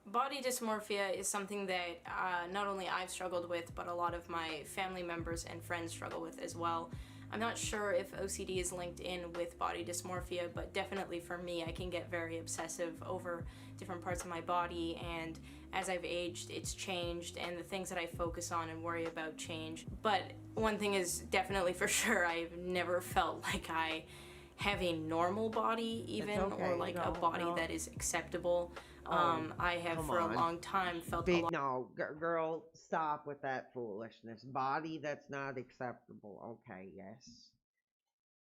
Body dysmorphia is something that not only I've struggled with, but a lot of my family members and friends struggle with as well. I'm not sure if OCD is linked in with body dysmorphia, but definitely for me, I can get very obsessive over different parts of my body, and as I've aged, it's changed, and the things that I focus on and worry about change. But one thing is definitely for sure, I've never felt like I have a normal body even, or like a body that is acceptable. I have for a long time felt a lot... No, girl, stop with that foolishness. Body that's not acceptable. Okay, yes.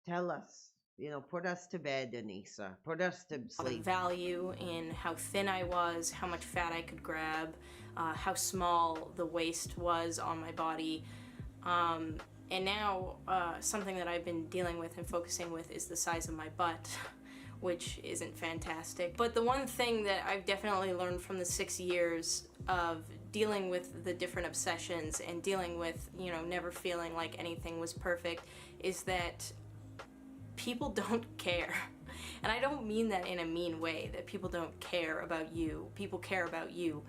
Tell us, you know, put us to bed, Anissa. Put us to sleep. Value in how thin I was, how much fat I could grab, how small the waist was on my body. And now, something that I've been dealing with and focusing with is the size of my butt, which isn't fantastic. But the one thing that I've definitely learned from the 6 years of dealing with the different obsessions and dealing with, you know, never feeling like anything was perfect is that people don't care. And I don't mean that in a mean way, that people don't care about you. People care about you.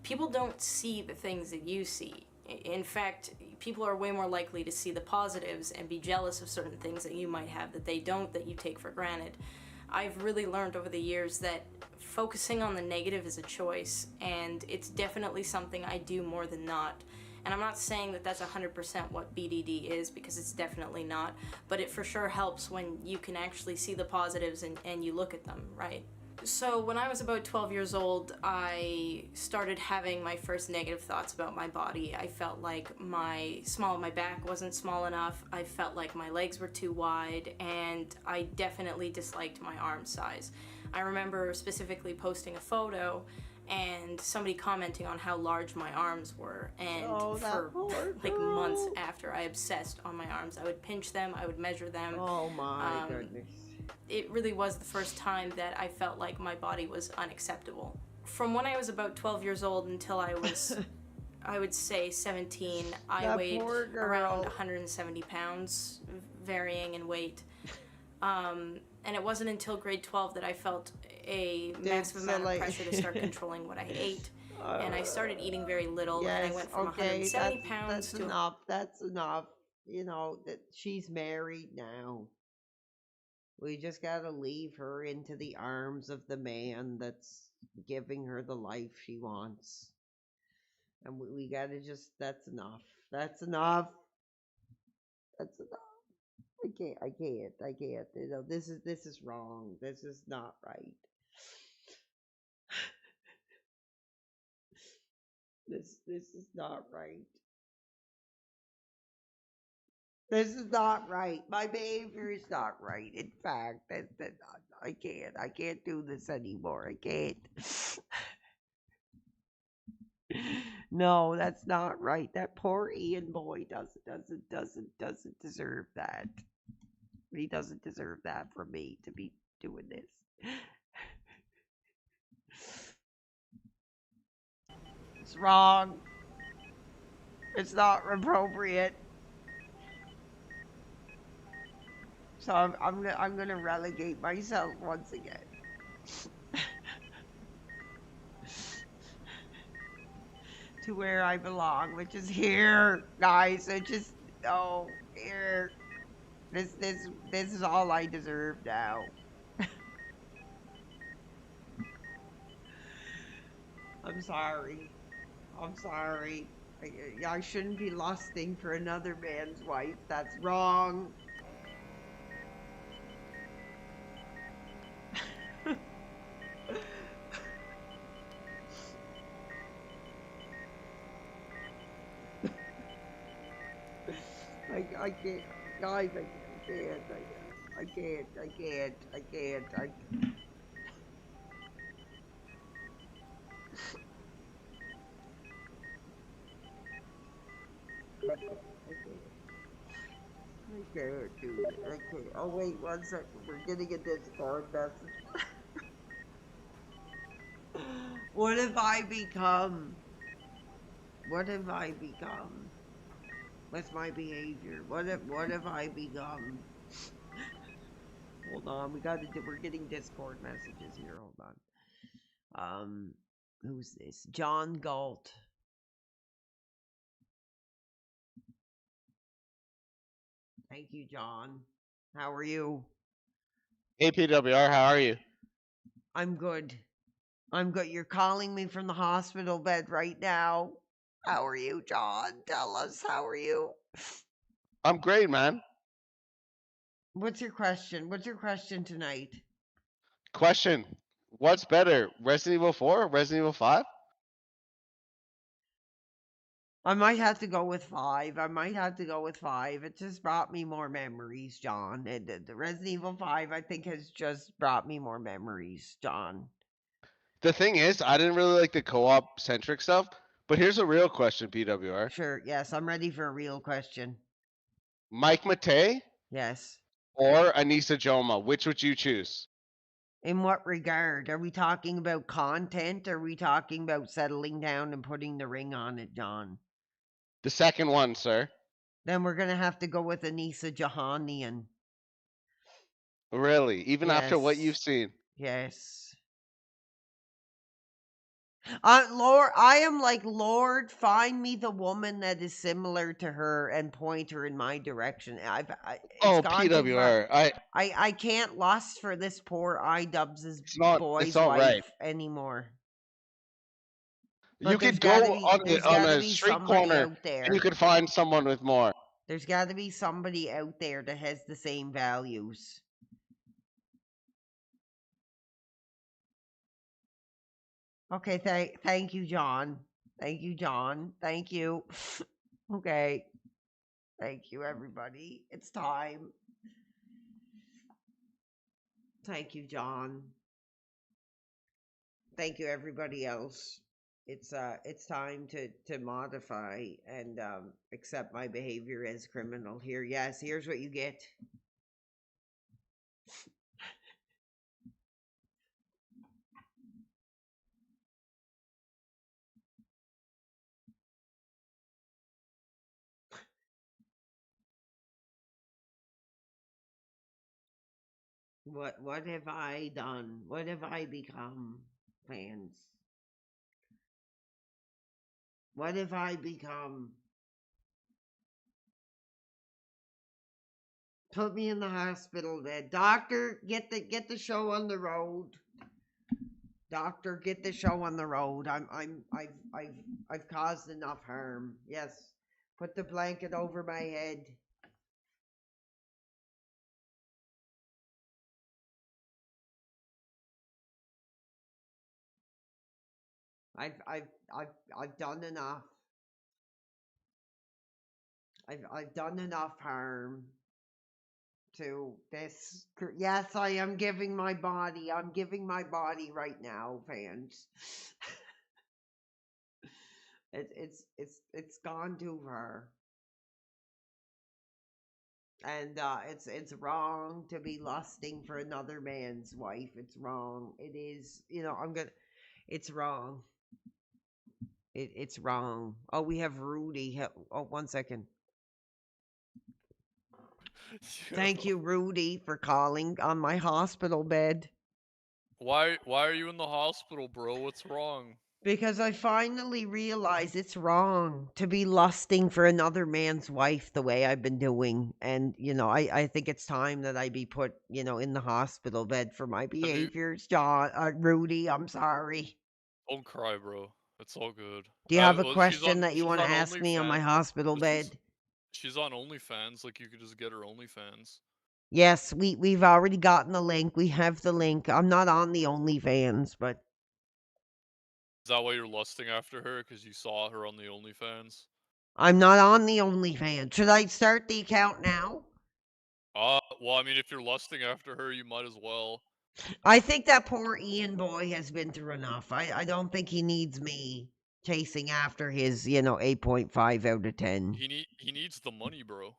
People don't see the things that you see. In fact, people are way more likely to see the positives and be jealous of certain things that you might have that they don't, that you take for granted. I've really learned over the years that focusing on the negative is a choice, and it's definitely something I do more than not. And I'm not saying that that's 100% what BDD is, because it's definitely not, but it for sure helps when you can actually see the positives and you look at them, right? So when I was about 12 years old, I started having my first negative thoughts about my body. I felt like my back wasn't small enough. I felt like my legs were too wide, and I definitely disliked my arm size. I remember specifically posting a photo and somebody commenting on how large my arms were, and for like months after, I obsessed on my arms. I would pinch them, I would measure them. Oh my goodness. It really was the first time that I felt like my body was unacceptable. From when I was about 12 years old until I was, I would say 17, I weighed around 170 pounds, varying in weight. And it wasn't until grade 12 that I felt a massive amount of pressure to start controlling what I ate. And I started eating very little, and I went from 170 pounds that's to... enough. That's enough. You know, that she's married now. We just gotta leave her into the arms of the man that's giving her the life she wants. And we gotta just, that's enough. That's enough. That's enough. I can't. You know, this is wrong. This is not right. This is not right. This is not right. My behavior is not right. In fact, I can't do this anymore. I can't. No, that's not right. That poor Ian boy doesn't deserve that. He doesn't deserve that from me to be doing this. It's wrong. It's not appropriate. So I'm gonna relegate myself once again. To where I belong, which is here, guys. It just here. This is all I deserve now. I'm sorry. I'm sorry. I shouldn't be lusting for another man's wife. That's wrong. I can't, guys. I can't. I can't do it. I can't. Oh wait, 1 second. We're getting a Discord message. What have I become? What have I become? With my behavior? What have I become? Hold on, we're getting Discord messages here. Hold on. Who's this? John Galt. Thank you, John. How are you? Hey, PWR, how are you? I'm good. I'm good. You're calling me from the hospital bed right now. How are you, John? Tell us, how are you? I'm great, man. What's your question? What's your question tonight? Question. What's better, Resident Evil 4 or Resident Evil 5? I might have to go with 5. It just brought me more memories, John. The Resident Evil 5, I think, has just brought me more memories, John. The thing is, I didn't really like the co-op centric stuff, but here's a real question, PWR. Sure, yes, I'm ready for a real question. Mike Matei Yes. or Anissa Joma? Which would you choose? In what regard? Are we talking about content? Or are we talking about settling down and putting the ring on it, John? The second one, sir. Then we're going to have to go with Anissa Jahanian. Really? Even after what you've Yes. seen? Yes. Lord, I am like, Lord, find me the woman that is similar to her and point her in my direction. It's Oh, gone too far. PWR. I can't lust for this poor iDubbbz's It's boy's not right. wife anymore. You But could go on gotta a be street somebody corner out and you there. could find someone with more. There's got to be somebody out there that has the same values. Okay, thank you, John. Thank you, John. Thank you. Okay. Thank you, everybody. It's time. Thank you, John. Thank you, everybody else. It's time to modify and accept my behavior as criminal here. Yes, here's what you get. What have I done? What have I become, fans? What have I become? Put me in the hospital bed. Doctor, get the show on the road. Doctor, get the show on the road. I've caused enough harm. Yes. Put the blanket over my head. I've done enough. I've done enough harm to this. Yes, I am giving my body. I'm giving my body right now, fans. It's gone too far. And it's wrong to be lusting for another man's wife. It's wrong. It is, it's wrong. It's wrong. Oh, we have Rudy. Oh, 1 second. Thank you, Rudy, for calling on my hospital bed. Why are you in the hospital, bro? What's wrong? Because I finally realized it's wrong to be lusting for another man's wife the way I've been doing. And, I think it's time that I be put, in the hospital bed for my behaviors. John, Rudy, I'm sorry. Don't cry, bro. It's all good. Do you have a Well, question that you want to on ask me on my OnlyFans. hospital bed? She's on OnlyFans. Like, you could just get her OnlyFans. Yes, we've already gotten the link. We have the link. I'm not on the OnlyFans, but Is that why you're lusting after her? Because you saw her on the OnlyFans? I'm not on the OnlyFans. Should I start the account now? Well, I mean, if you're lusting after her, you might as well. I think that poor Ian boy has been through enough. I don't think he needs me chasing after his, 8.5 out of 10. He needs the money, bro.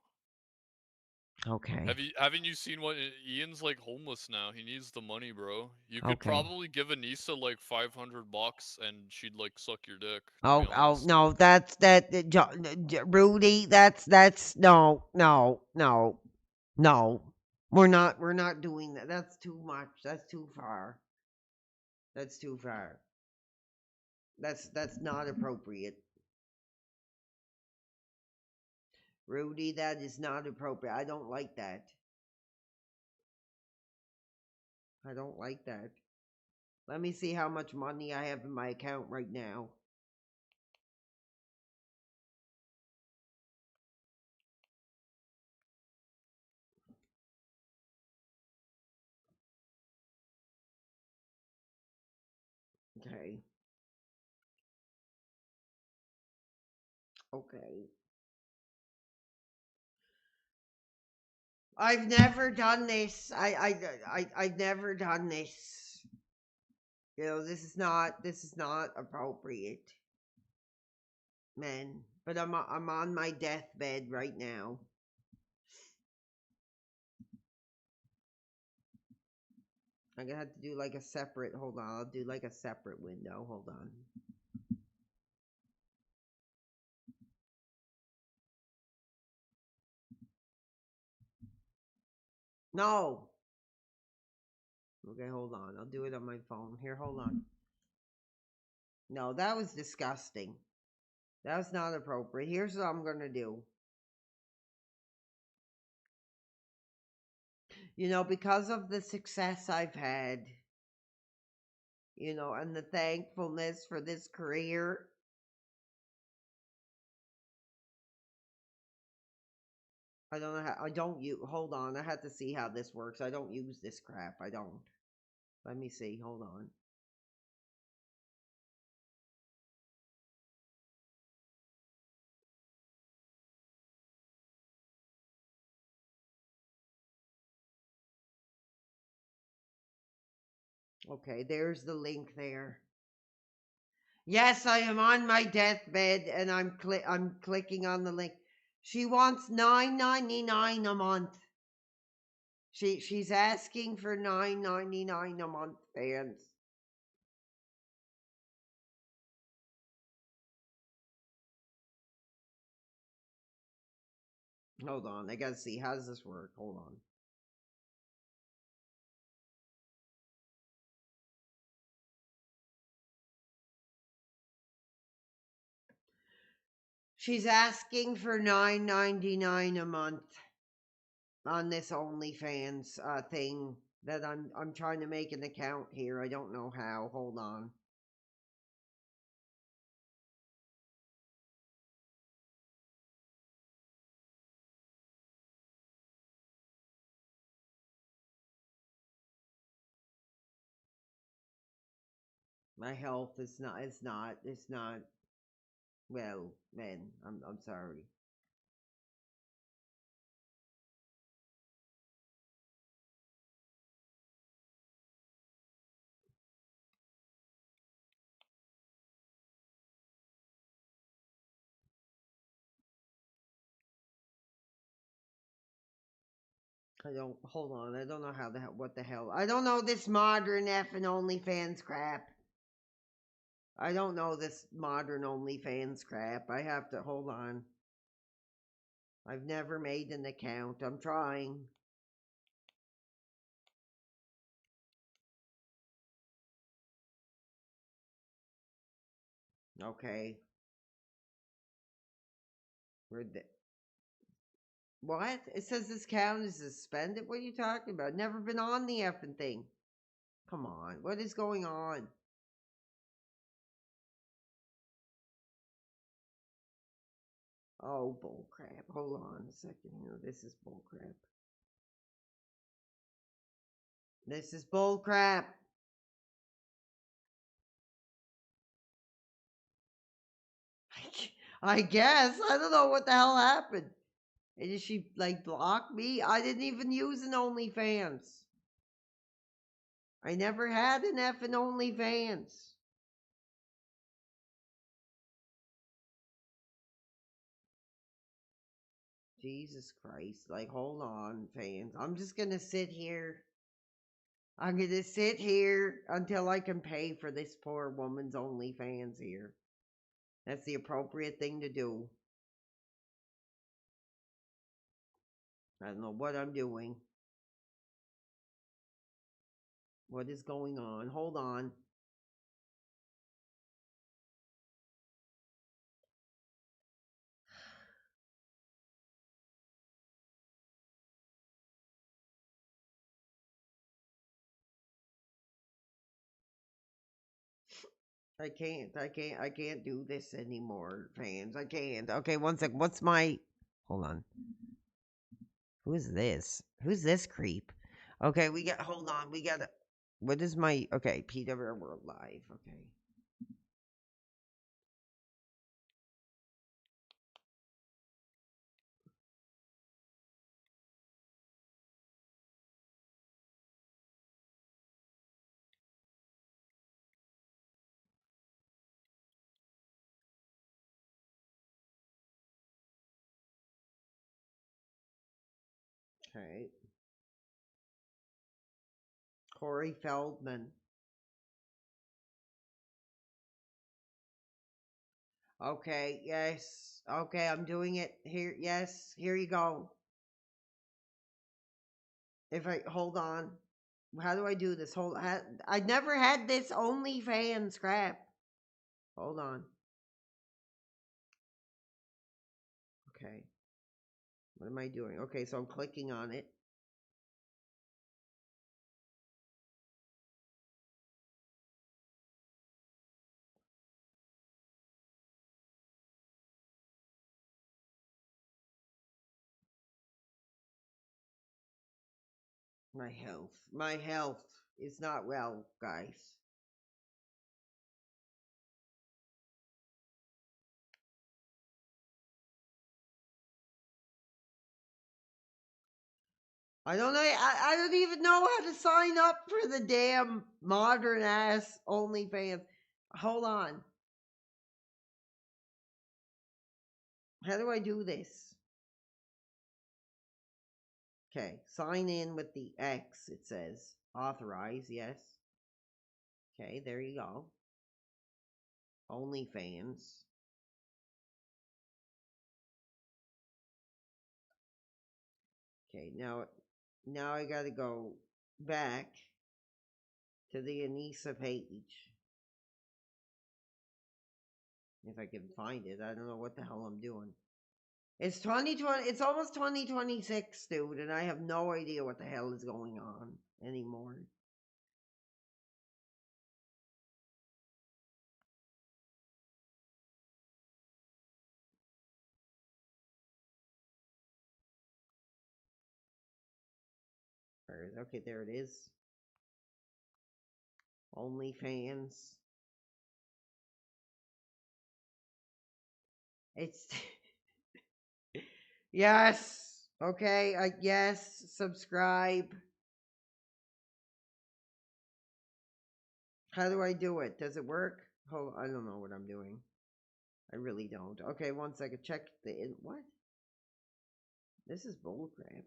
Okay. Haven't you seen what Ian's like homeless now? He needs the money, bro. You could Okay. probably give Anissa like $500 and she'd like suck your dick. Oh no, Rudy, that's no. We're not doing that. That's too much. That's too far. That's too far. That's not appropriate. Rudy, that is not appropriate. I don't like that. I don't like that. Let me see how much money I have in my account right now. Okay. Okay. I've never done this. I've never done this. This is not appropriate, man. But I'm on my deathbed right now. I'm gonna have to do like a separate, hold on, I'll do like a separate window, hold on. No! Okay, hold on, I'll do it on my phone. Here, hold on. No, that was disgusting. That was not appropriate. Here's what I'm gonna do. You know, because of the success I've had, you know, and the thankfulness for this career, I don't know how, I don't use, hold on, I had to see how this works. I don't use this crap, I don't. Let me see, hold on. Okay, there's the link there. Yes, I am on my deathbed and I'm clicking on the link. She wants $9.99 a month. She's asking for $9.99 a month, fans. Hold on, I gotta see, how does this work? Hold on. She's asking for $9.99 a month on this OnlyFans thing that I'm trying to make an account here. I don't know how. Hold on. My health is not, well, man, I'm sorry. Hold on, I don't know how the hell, what the hell. I don't know this modern effing OnlyFans crap. I don't know this modern OnlyFans crap. I have to, hold on. I've never made an account. I'm trying. Okay. What? It says this account is suspended? What are you talking about? Never been on the effing thing. Come on. What is going on? Oh, bullcrap. Hold on a second here. This is bullcrap. This is bullcrap. I guess. I don't know what the hell happened. Did she, like, block me? I didn't even use an OnlyFans. I never had an effing OnlyFans. Jesus Christ. Like, hold on, fans. I'm just gonna sit here. I'm gonna sit here until I can pay for this poor woman's OnlyFans here. That's the appropriate thing to do. I don't know what I'm doing. What is going on? Hold on. I can't do this anymore, fans. I can't. Okay, one sec. What's my... Hold on. Who is this? Who's this creep? Okay, hold on. We got... What is my... Okay, PWR World Live. Okay. Okay. Corey Feldman. Okay, yes. Okay, I'm doing it here. Yes, here you go. If I hold on, how do I do this? I never had this OnlyFans crap. Hold on. Okay. What am I doing? Okay, so I'm clicking on it. My health. My health is not well, guys. I don't know. I don't even know how to sign up for the damn modern ass OnlyFans. Hold on. How do I do this? Okay, sign in with the X, it says. Authorize, yes. Okay, there you go. OnlyFans. Okay, now I gotta go back to the Anissa page. If I can find it. I don't know what the hell I'm doing. It's 2020. It's almost 2026, dude, and I have no idea what the hell is going on anymore. Okay, there it is. OnlyFans. It's yes. Okay. Yes. Subscribe. How do I do it? Does it work? Hold on, I don't know what I'm doing. I really don't. Okay, one second. Check the what? This is bullcrap.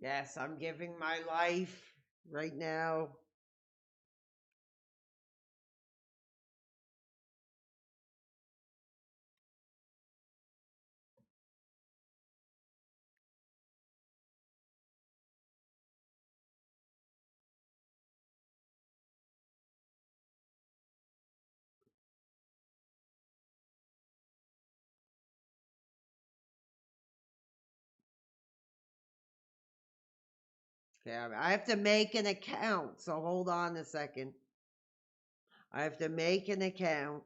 Yes, I'm giving my life right now. Okay, I have to make an account, so hold on a second. I have to make an account.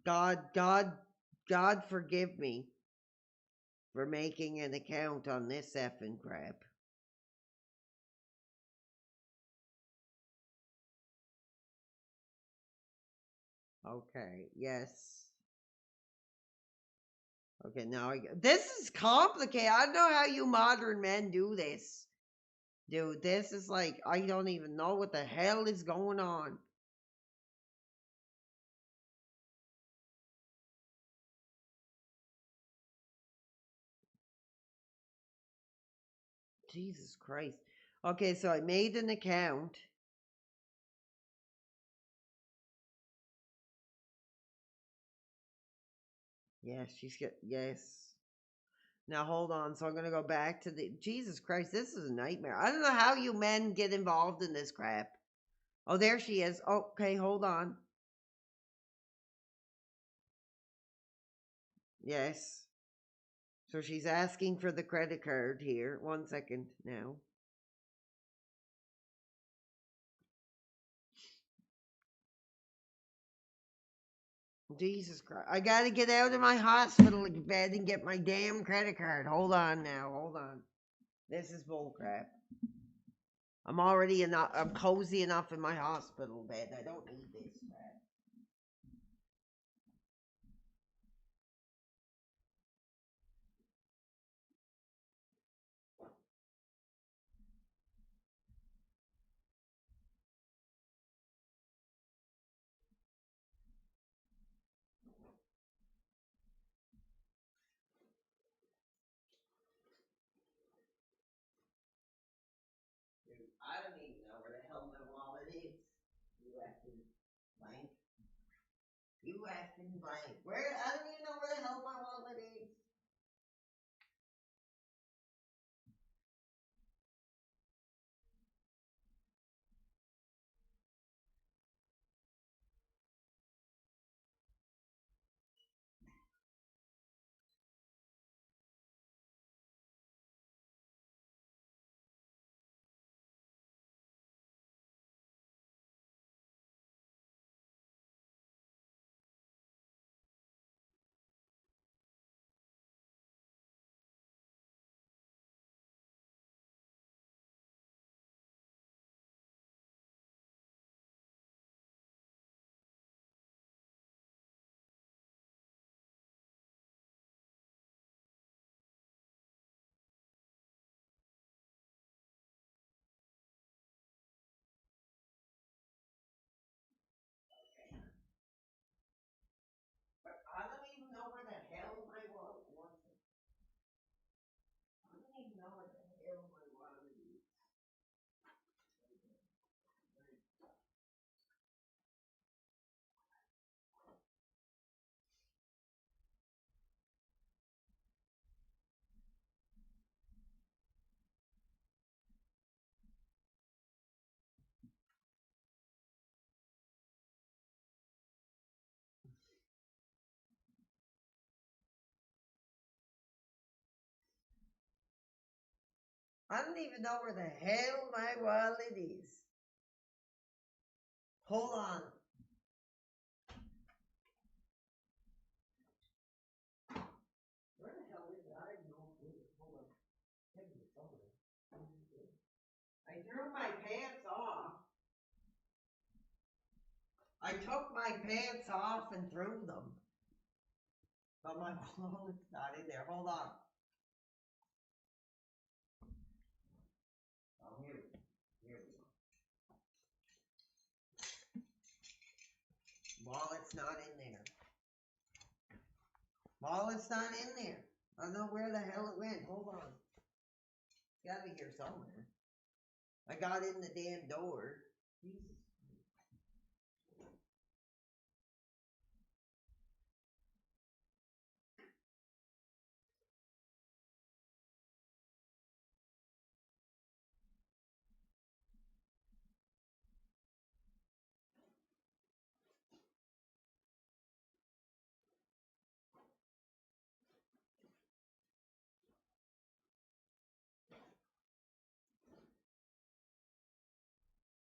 God forgive me for making an account on this effing crap. Okay, yes. Okay, now this is complicated. I don't know how you modern men do this. Dude, this is like, I don't even know what the hell is going on. Jesus Christ. Okay, so I made an account. Yes, yes. Now hold on. So I'm going to go back to the, Jesus Christ, this is a nightmare. I don't know how you men get involved in this crap. Oh, there she is. Okay, hold on. Yes. So she's asking for the credit card here. 1 second now. Jesus Christ. I gotta get out of my hospital bed and get my damn credit card. Hold on now. Hold on. This is bullcrap. I'm cozy enough in my hospital bed. I don't need this crap. I don't even know where the hell my wallet is. You effing blank. You effing blank. Where? I don't even know where the hell my wallet is. I don't even know where the hell my wallet was. I don't even know where the hell my wallet is. I don't even know where the hell my wallet is. Hold on. Where the hell is it? I have no clue. Hold on. Maybe it's somewhere. I threw my pants off. I took my pants off and threw them. But my wallet's not in there. Hold on. Oh, here we go. Here we go. Wallet's not in there. Wallet's not in there. I don't know where the hell it went. Hold on. It's gotta be here somewhere. I got in the damn door. Jesus.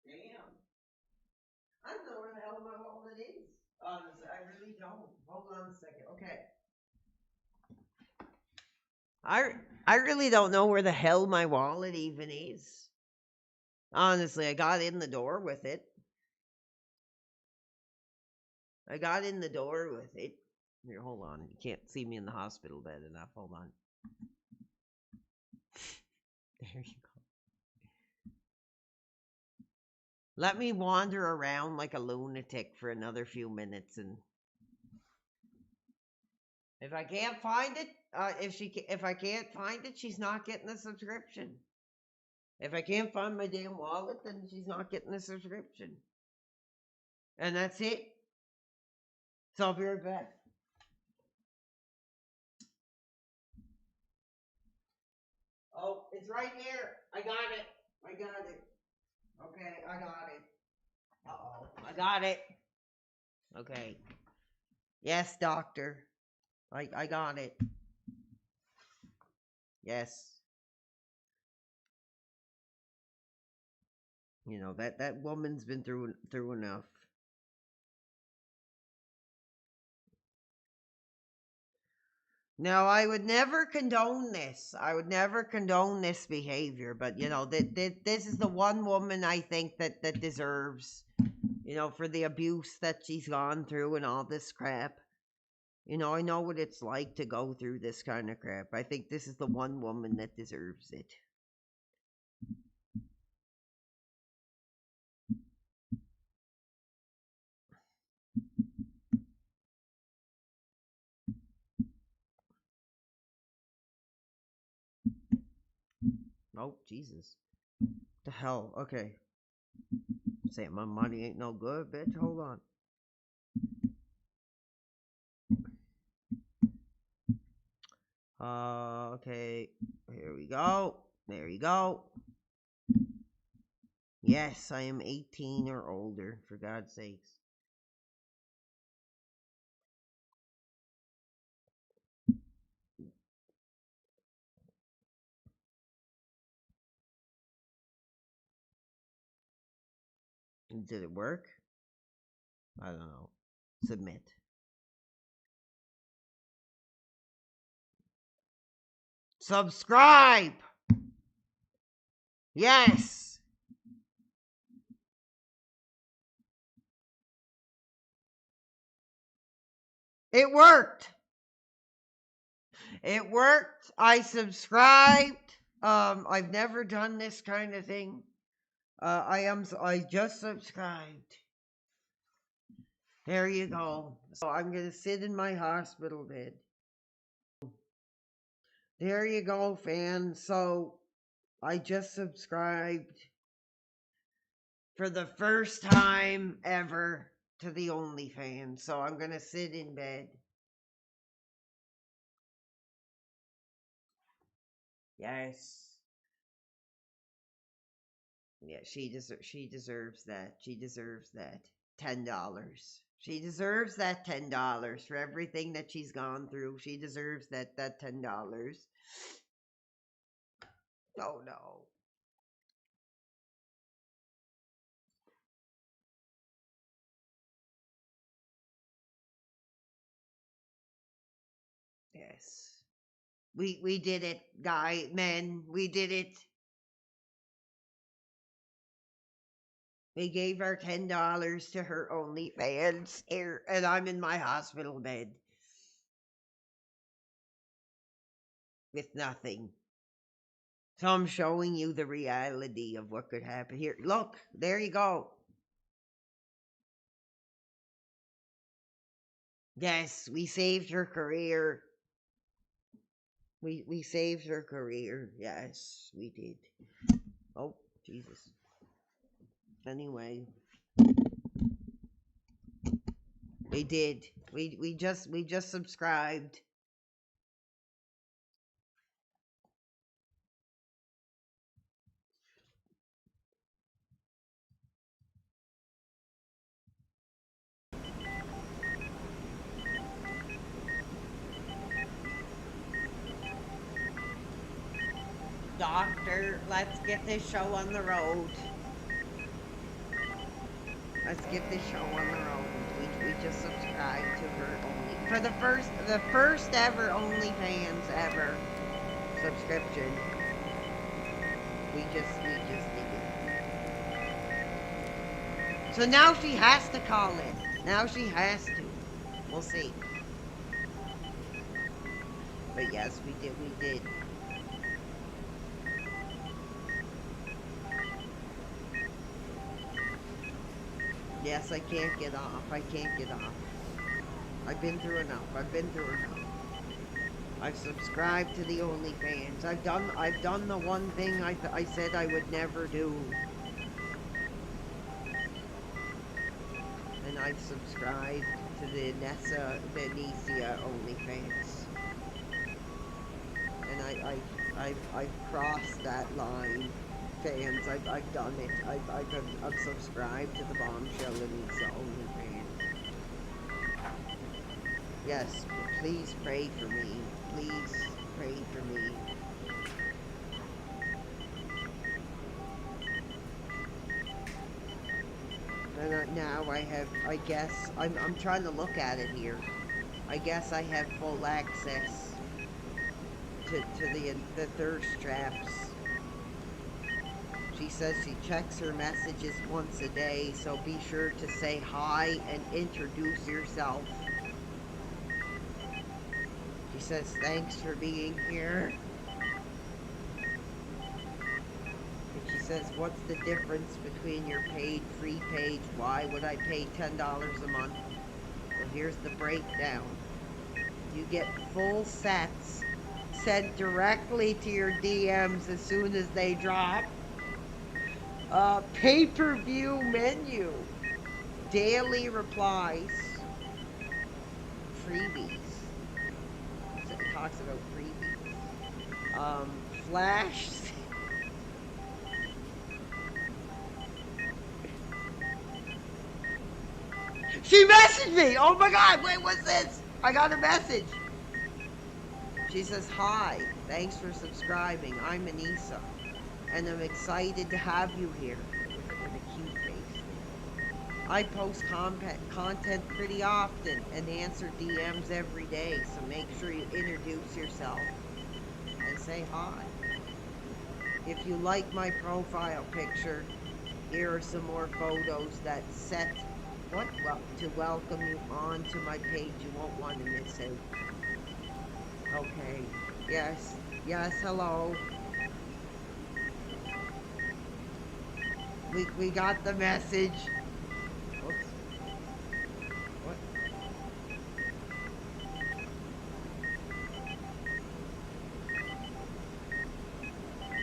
Damn. I don't know where the hell my wallet is. Honestly, I really don't. Hold on a second. Okay. I really don't know where the hell my wallet even is. Honestly, I got in the door with it. I got in the door with it. Here, hold on. You can't see me in the hospital bed enough. Hold on. There you go. Let me wander around like a lunatic for another few minutes, and if I can't find it, if I can't find it, she's not getting a subscription. If I can't find my damn wallet, then she's not getting a subscription. And that's it. So I'll be right back. Oh, it's right here. I got it. I got it. Okay, I got it. Uh-oh. I got it. Okay. Yes, doctor. I got it. Yes. You know, that woman's been through enough. Now, I would never condone this. I would never condone this behavior, but you know, this is the one woman I think that deserves, you know, for the abuse that she's gone through and all this crap. You know, I know what it's like to go through this kind of crap. I think this is the one woman that deserves it. Oh, Jesus. The hell? Okay. Say my money ain't no good, bitch. Hold on. Okay. Here we go. There you go. Yes, I am 18 or older, for God's sakes. Did it work? I don't know. Submit. Subscribe! Yes! It worked! It worked. I subscribed. I've never done this kind of thing. I just subscribed. There you go. So I'm gonna sit in my hospital bed. There you go, fans. So I just subscribed for the first time ever to the OnlyFans. So I'm gonna sit in bed. Yes. Yeah, she deserves that. She deserves that. $10. She deserves that $10 for everything that she's gone through. She deserves that $10. Oh no. Yes. We did it, men. We did it. We gave our $10 to her OnlyFans here, and I'm in my hospital bed with nothing. So I'm showing you the reality of what could happen here. Look, there you go. Yes, we saved her career. We saved her career. Yes, we did. Oh, Jesus. Anyway, we did. We just subscribed. Doctor, let's get this show on the road. Let's get this show on the road. We just subscribed to her only for the first ever OnlyFans ever subscription. We just did it. So now she has to call it. Now she has to. We'll see. But yes, we did. Yes, I can't get off. I've been through enough. I've subscribed to the OnlyFans. I've done the one thing I said I would never do. And I've subscribed to the Benicia OnlyFans. And I've crossed that line. Fans, I've done it. I've subscribed to the Bombshell Anissa OnlyFans. Yes, please pray for me. Please pray for me. And now I guess, I'm trying to look at it here. I guess I have full access to the thirst traps. She says she checks her messages once a day, so be sure to say hi and introduce yourself. She says thanks for being here. And she says, what's the difference between your paid, free page? Why would I pay $10 a month? Well, here's the breakdown. You get full sets sent directly to your DMs as soon as they drop. Pay-per-view menu. Daily replies. Freebies. It talks about freebies. Flash. She messaged me! Oh my god, wait, what's this? I got a message. She says, hi, thanks for subscribing. I'm Anissa, and I'm excited to have you here. With a cute face. I post content pretty often and answer DMs every day, so make sure you introduce yourself and say hi. If you like my profile picture, here are some more photos that set to welcome you onto my page. You won't want to miss out. Okay. Yes. Yes, hello. We got the message. Oops. What?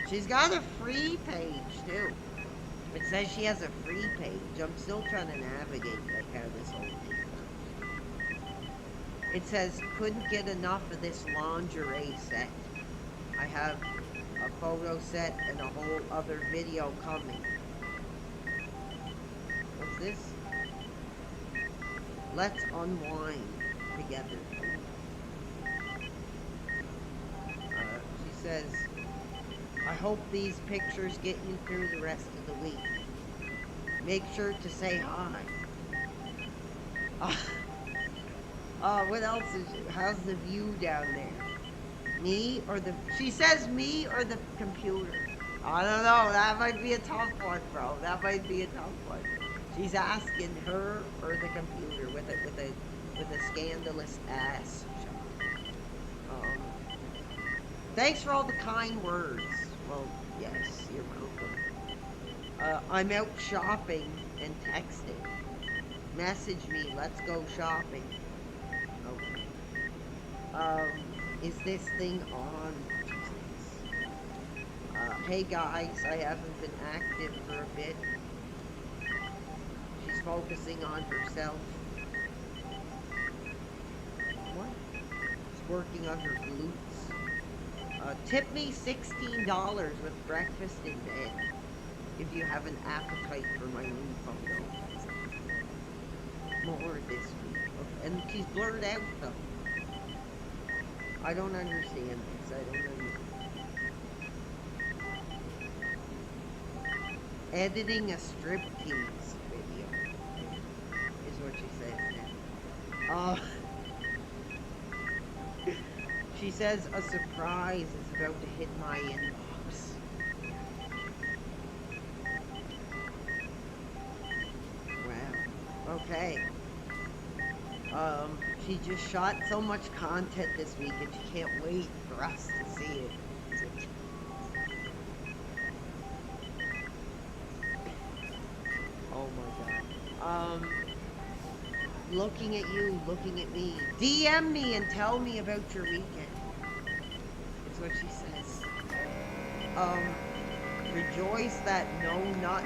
She's got a free page too. It says she has a free page. I'm still trying to navigate like how this whole thing works. It says couldn't get enough of this lingerie set. I have a photo set and a whole other video coming. What's this? Let's unwind together. She says, I hope these pictures get you through the rest of the week. Make sure to say hi. What else is, how's the view down there? Me or the, she says me or the computer. I don't know, that might be a tough one, bro. That might be a tough one. She's asking her or the computer with a scandalous ass shot. Thanks for all the kind words. Well, yes, you're welcome. I'm out shopping and texting. Message me, let's go shopping. Okay. Is this thing on? Hey guys, I haven't been active for a bit. She's focusing on herself. What? She's working on her glutes. Tip me $16 with breakfast in bed if you have an appetite for my new photo. More this week. Okay. And she's blurred out though. I don't understand this. I don't understand. Editing a striptease video is what she says now. She says a surprise is about to hit my inbox. Wow. Okay. She just shot so much content this week and she can't wait for us to see it. Oh my god. Looking at you, looking at me. DM me and tell me about your weekend. Is what she says. Rejoice that not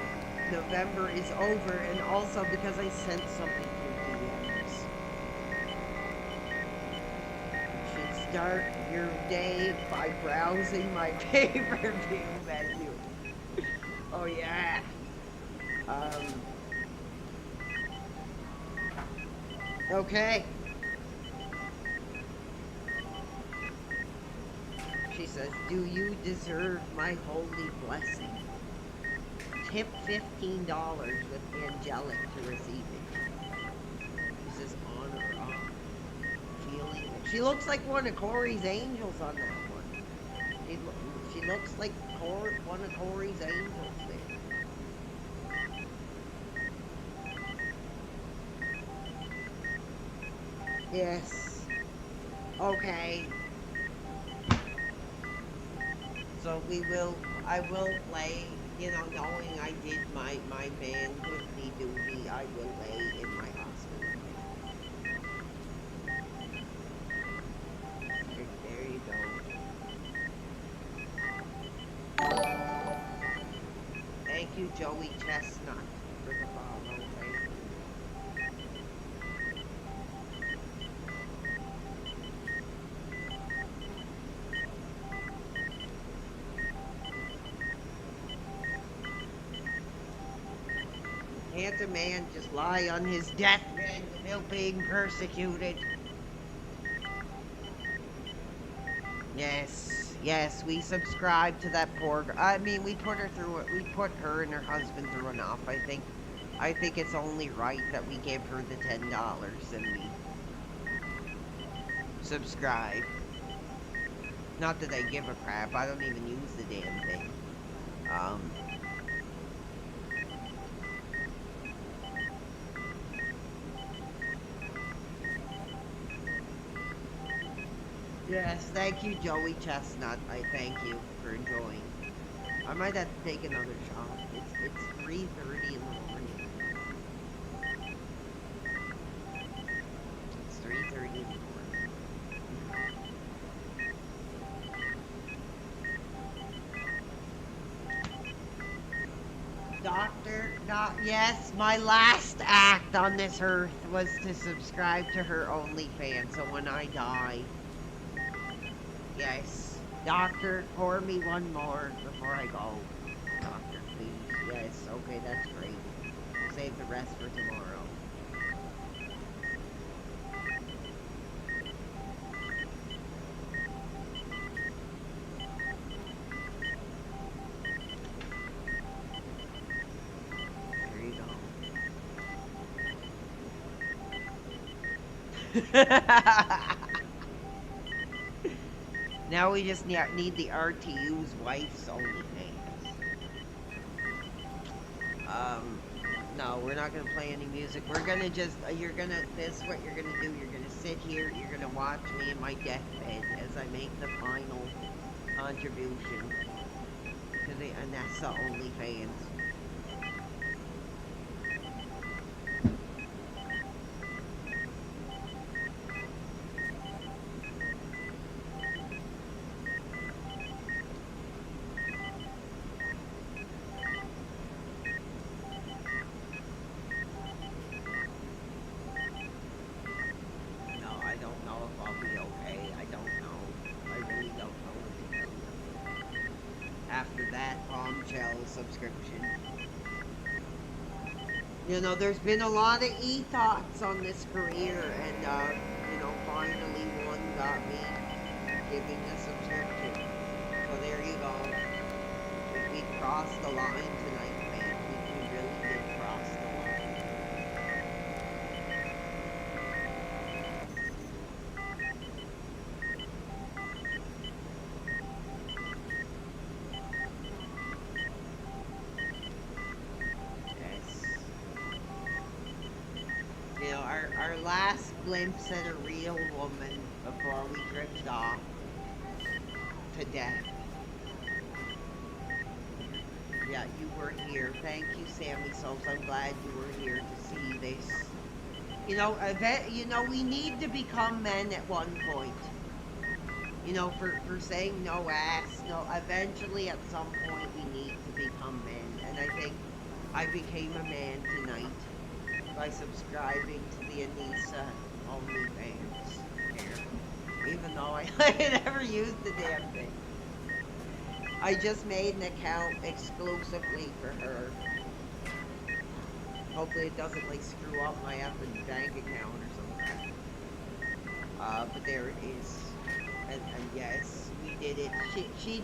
November is over, and also because I sent something through DMs. You should start your day by browsing my pay-per-view menu. Oh yeah. Okay. She says, do you deserve my holy blessing? Tip $15 with angelic to receive it. She says, on or off. Feeling it. She looks like one of Corey's angels on that one. She looks like one of Corey's angels there. Yes. Okay. So I will play, you know, knowing I did my manhood duty, I will lay in my hospital. There you go. Thank you, Joey Chestnut, for the follow. Thank you. Can't a man just lie on his deathbed without being persecuted? Yes, we subscribe to that poor I mean, we put her through it. We put her and her husband through enough. I think it's only right that we give her the $10 and we subscribe. Not that I give a crap. I don't even use the damn thing. Yes, thank you, Joey Chestnut. I thank you for enjoying. I might have to take another shot. It's 3:30 in the morning. It's 3:30 in the morning. Yes, my last act on this earth was to subscribe to her OnlyFans, so when I die, yes. Doctor, pour me one more before I go. Doctor, please. Yes, okay, that's great. Save the rest for tomorrow. There you go. Now we just need the RTU's wife's OnlyFans. No, we're not gonna play any music. We're gonna just, this is what you're gonna do. You're gonna sit here, you're gonna watch me in my deathbed as I make the final contribution to the Anessa OnlyFans. Subscription. You know, there's been a lot of e-thoughts on this career, and you know, finally one got me giving a subscription. So there you go. We crossed the line tonight, man. We really did cross the line. You know, our last glimpse at a real woman before we drift off to death. Yeah, you were here. Thank you, Sammy Soaps. I'm glad you were here to see this. You know, we need to become men at one point. You know, for saying no ass. No, eventually at some point we need to become men. And I think I became a man tonight by subscribing to the Anissa OnlyFans here. Even though I never used the damn thing. I just made an account exclusively for her. Hopefully it doesn't like screw up my effing bank account or something. But there it is. And yes, we did it. She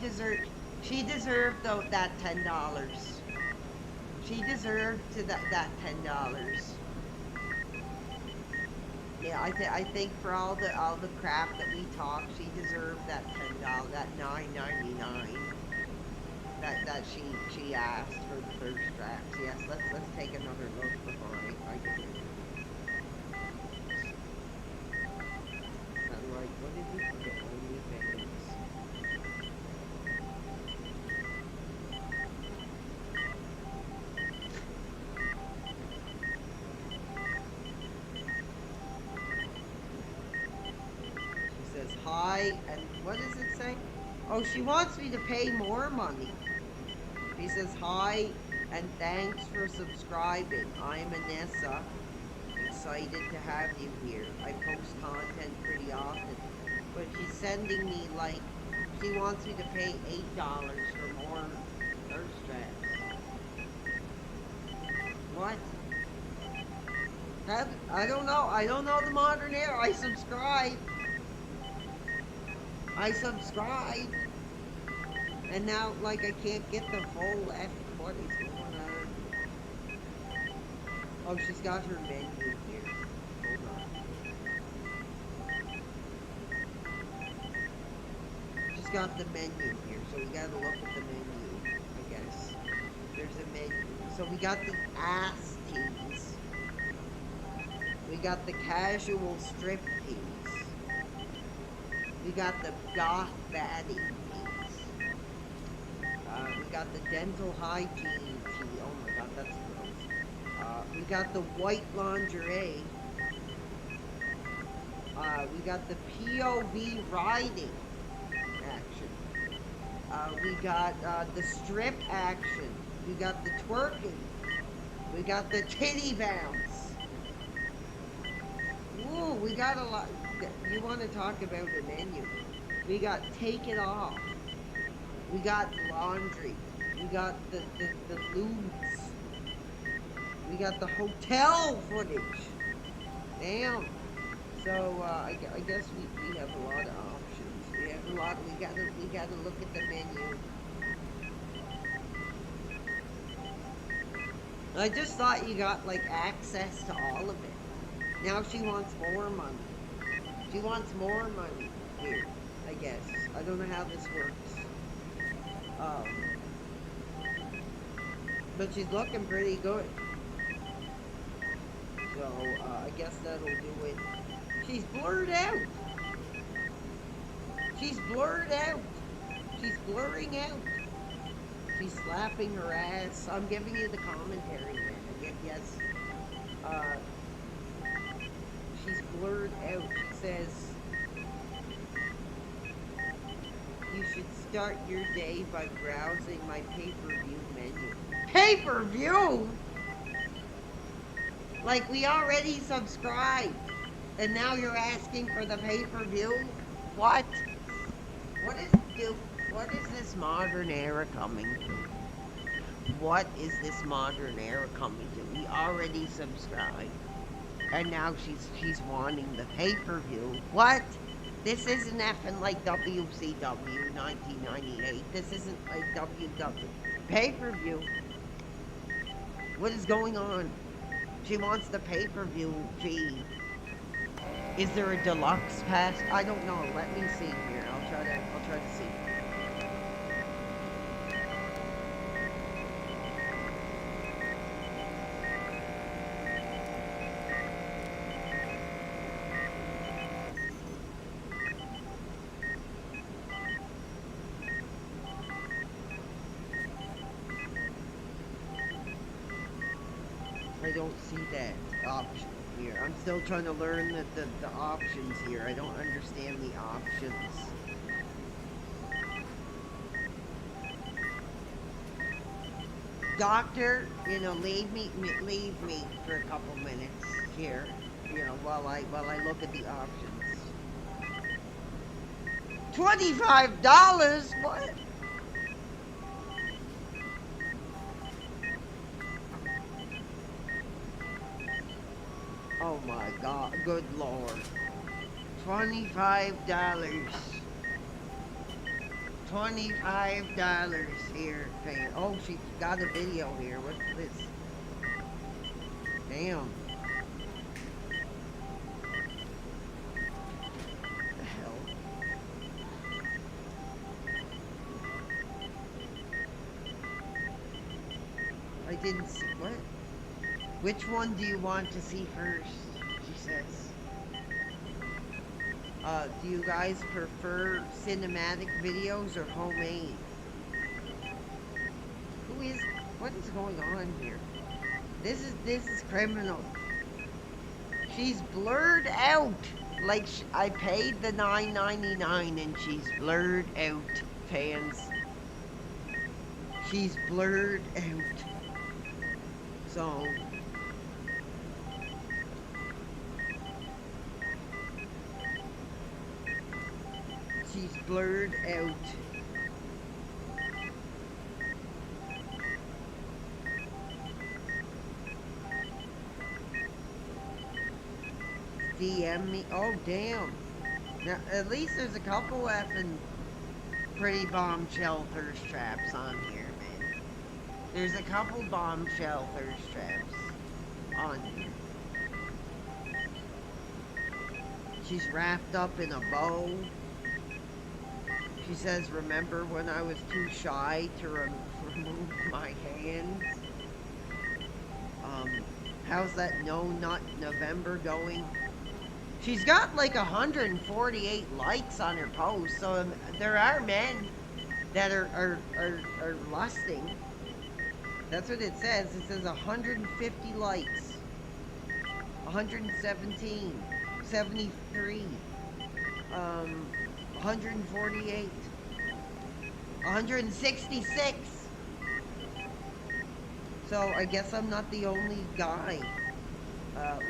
deserved though that $10. She deserved that $10. Yeah, I think for all the crap that we talked, she deserved that $10, that $9.99 that she asked for the thirst traps. Yes, let's take another look before I get it. Like, what did we forget? OnlyFans. Hi, and what does it say? Oh, she wants me to pay more money. He says hi, And thanks for subscribing. I'm Anessa. Excited to have you here. I post content pretty often. But she's sending me like, she wants me to pay $8 for more thirst traps. What? I don't know. I don't know the modern era. I subscribe. And now, like, I can't get the full F. What is going on? Oh, she's got her menu here. Hold on. She's got the menu here, so we gotta look at the menu, I guess. There's a menu. So we got the ass tees. We got the casual strip tees. We got the goth baddie tees. We got the dental hygiene tee. Oh my god, that's gross. We got the white lingerie. We got the POV riding action. We got the strip action. We got the twerking. We got the titty bounce. Ooh, we got a lot. You want to talk about the menu? We got take it off. We got laundry. We got the lubes. We got the hotel footage. Damn. So I guess we have a lot of options. We have a lot. We gotta look at the menu. I just thought you got like access to all of it. Now she wants more money. She wants more money here, I guess. I don't know how this works. But she's looking pretty good. So, I guess that'll do it. She's blurred out. She's blurred out. She's blurring out. She's slapping her ass. I'm giving you the commentary, man. Yes. She's blurred out. She says, you should start your day by browsing my pay-per-view menu. Pay-per-view? Like, we already subscribed. And now you're asking for the pay-per-view? What? What is this modern era coming to? What is this modern era coming to? We already subscribed. And now she's wanting the pay-per-view. What? This isn't effing like WCW 1998. This isn't like WW. Pay-per-view. What is going on? She wants the pay-per-view fee. Is there a deluxe pass? I don't know. Let me see here. I'll try to see. I don't see that option here. I'm still trying to learn the options here. I don't understand the options. Doctor, you know, leave me for a couple minutes here, you know, while I look at the options. $25? What? Oh my God, good Lord. $25. $25 here, fan. Oh, she got a video here. What's this? Damn. What the hell? I didn't see, what? Which one do you want to see first? She says. Do you guys prefer cinematic videos or homemade? What is going on here? This is criminal. She's blurred out. Like, I paid the $9.99 and she's blurred out, fans. She's blurred out. So she's blurred out. DM me. Oh, damn. Now, at least there's a couple effing pretty bombshell thirst traps on here, man. There's a couple bombshell thirst traps on here. She's wrapped up in a bow. She says, remember when I was too shy to remove my hands? How's that No Nut November going? She's got like 148 likes on her post, so there are men that are lusting. That's what it says. It says 150 likes, 117, 73, 148, 166. So I guess I'm not the only guy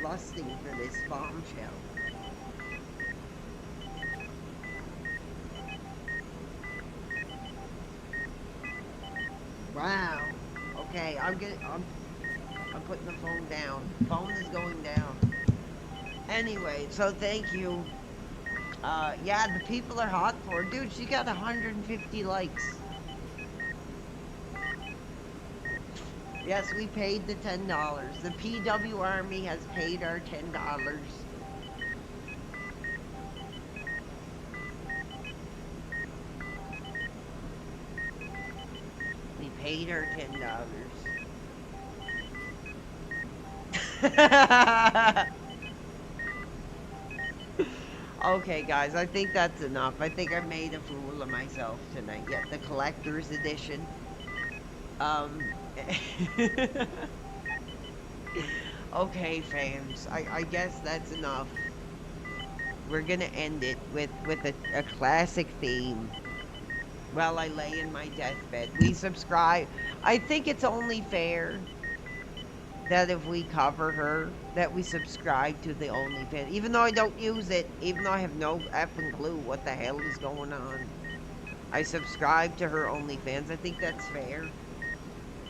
lusting for this bombshell. Wow. Okay, I'm putting the phone down. Phone is going down. Anyway, so thank you. Yeah, the people are hot for her. Dude, she got 150 likes. Yes, we paid the $10. The PW Army has paid our $10. We paid our $10. Okay, guys, I think that's enough. I think I made a fool of myself tonight. Yeah, the collector's edition. Okay, fams. I guess that's enough. We're gonna end it with a classic theme. While I lay in my deathbed. We subscribe. I think it's only fair that if we cover her, that we subscribe to the OnlyFans. Even though I don't use it, even though I have no effing clue what the hell is going on. I subscribe to her OnlyFans. I think that's fair.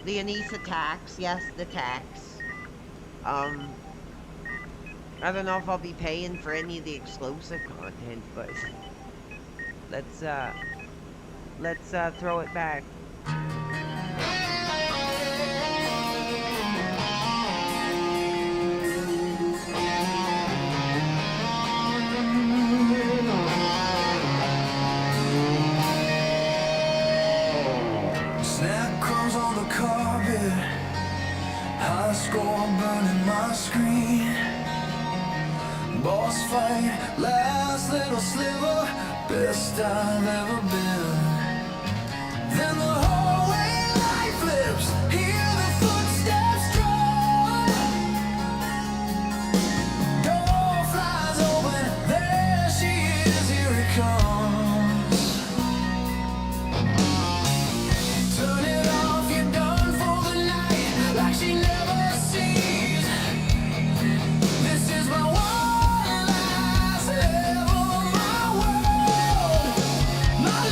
The Anissa tax. Yes, the tax. I don't know if I'll be paying for any of the exclusive content, but let's throw it back. Snack crumbs on the carpet, high score burning my screen. Boss fight, last little sliver, best I've ever been. Then the hallway light flips, hear the footsteps draw. Door flies open, there she is, here it comes. Turn it off, you're done for the night, like she never sees. This is my one last level, my world, my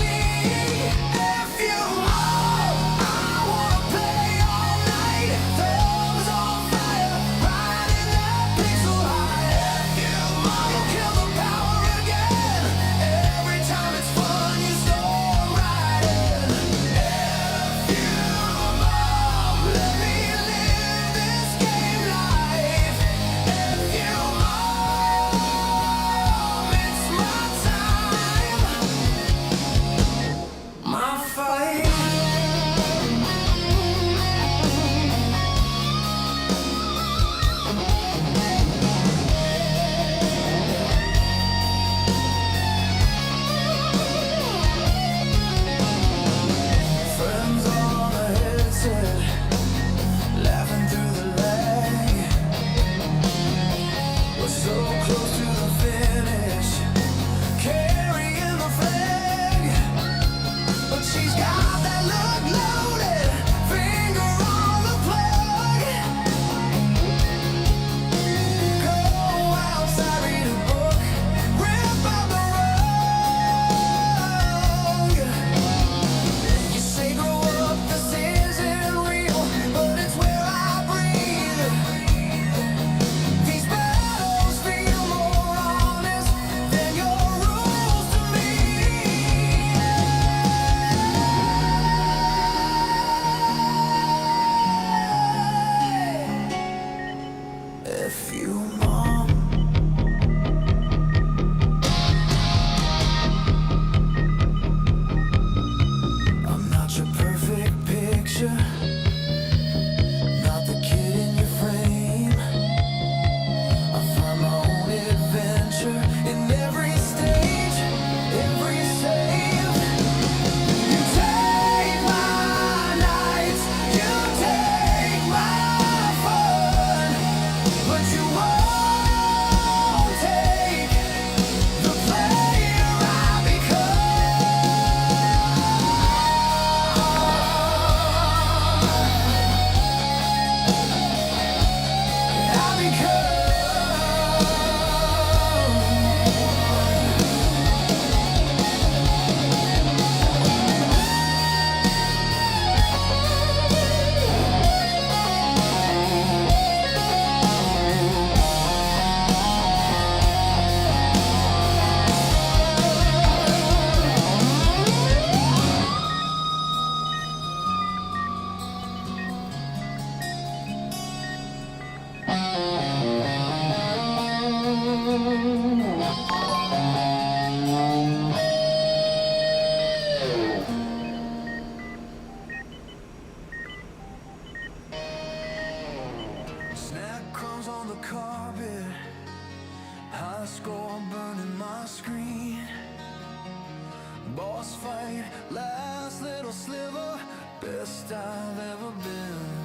night, last little sliver, best I've ever been.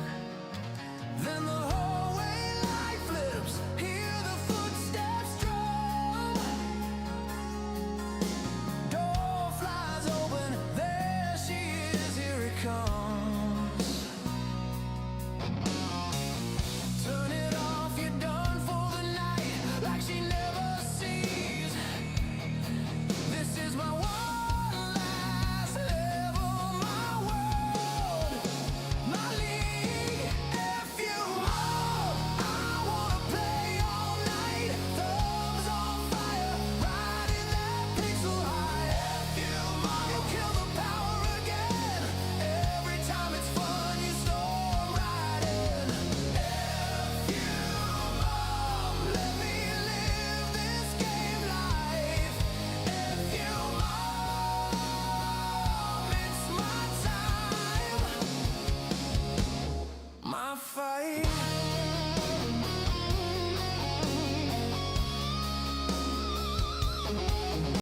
Then the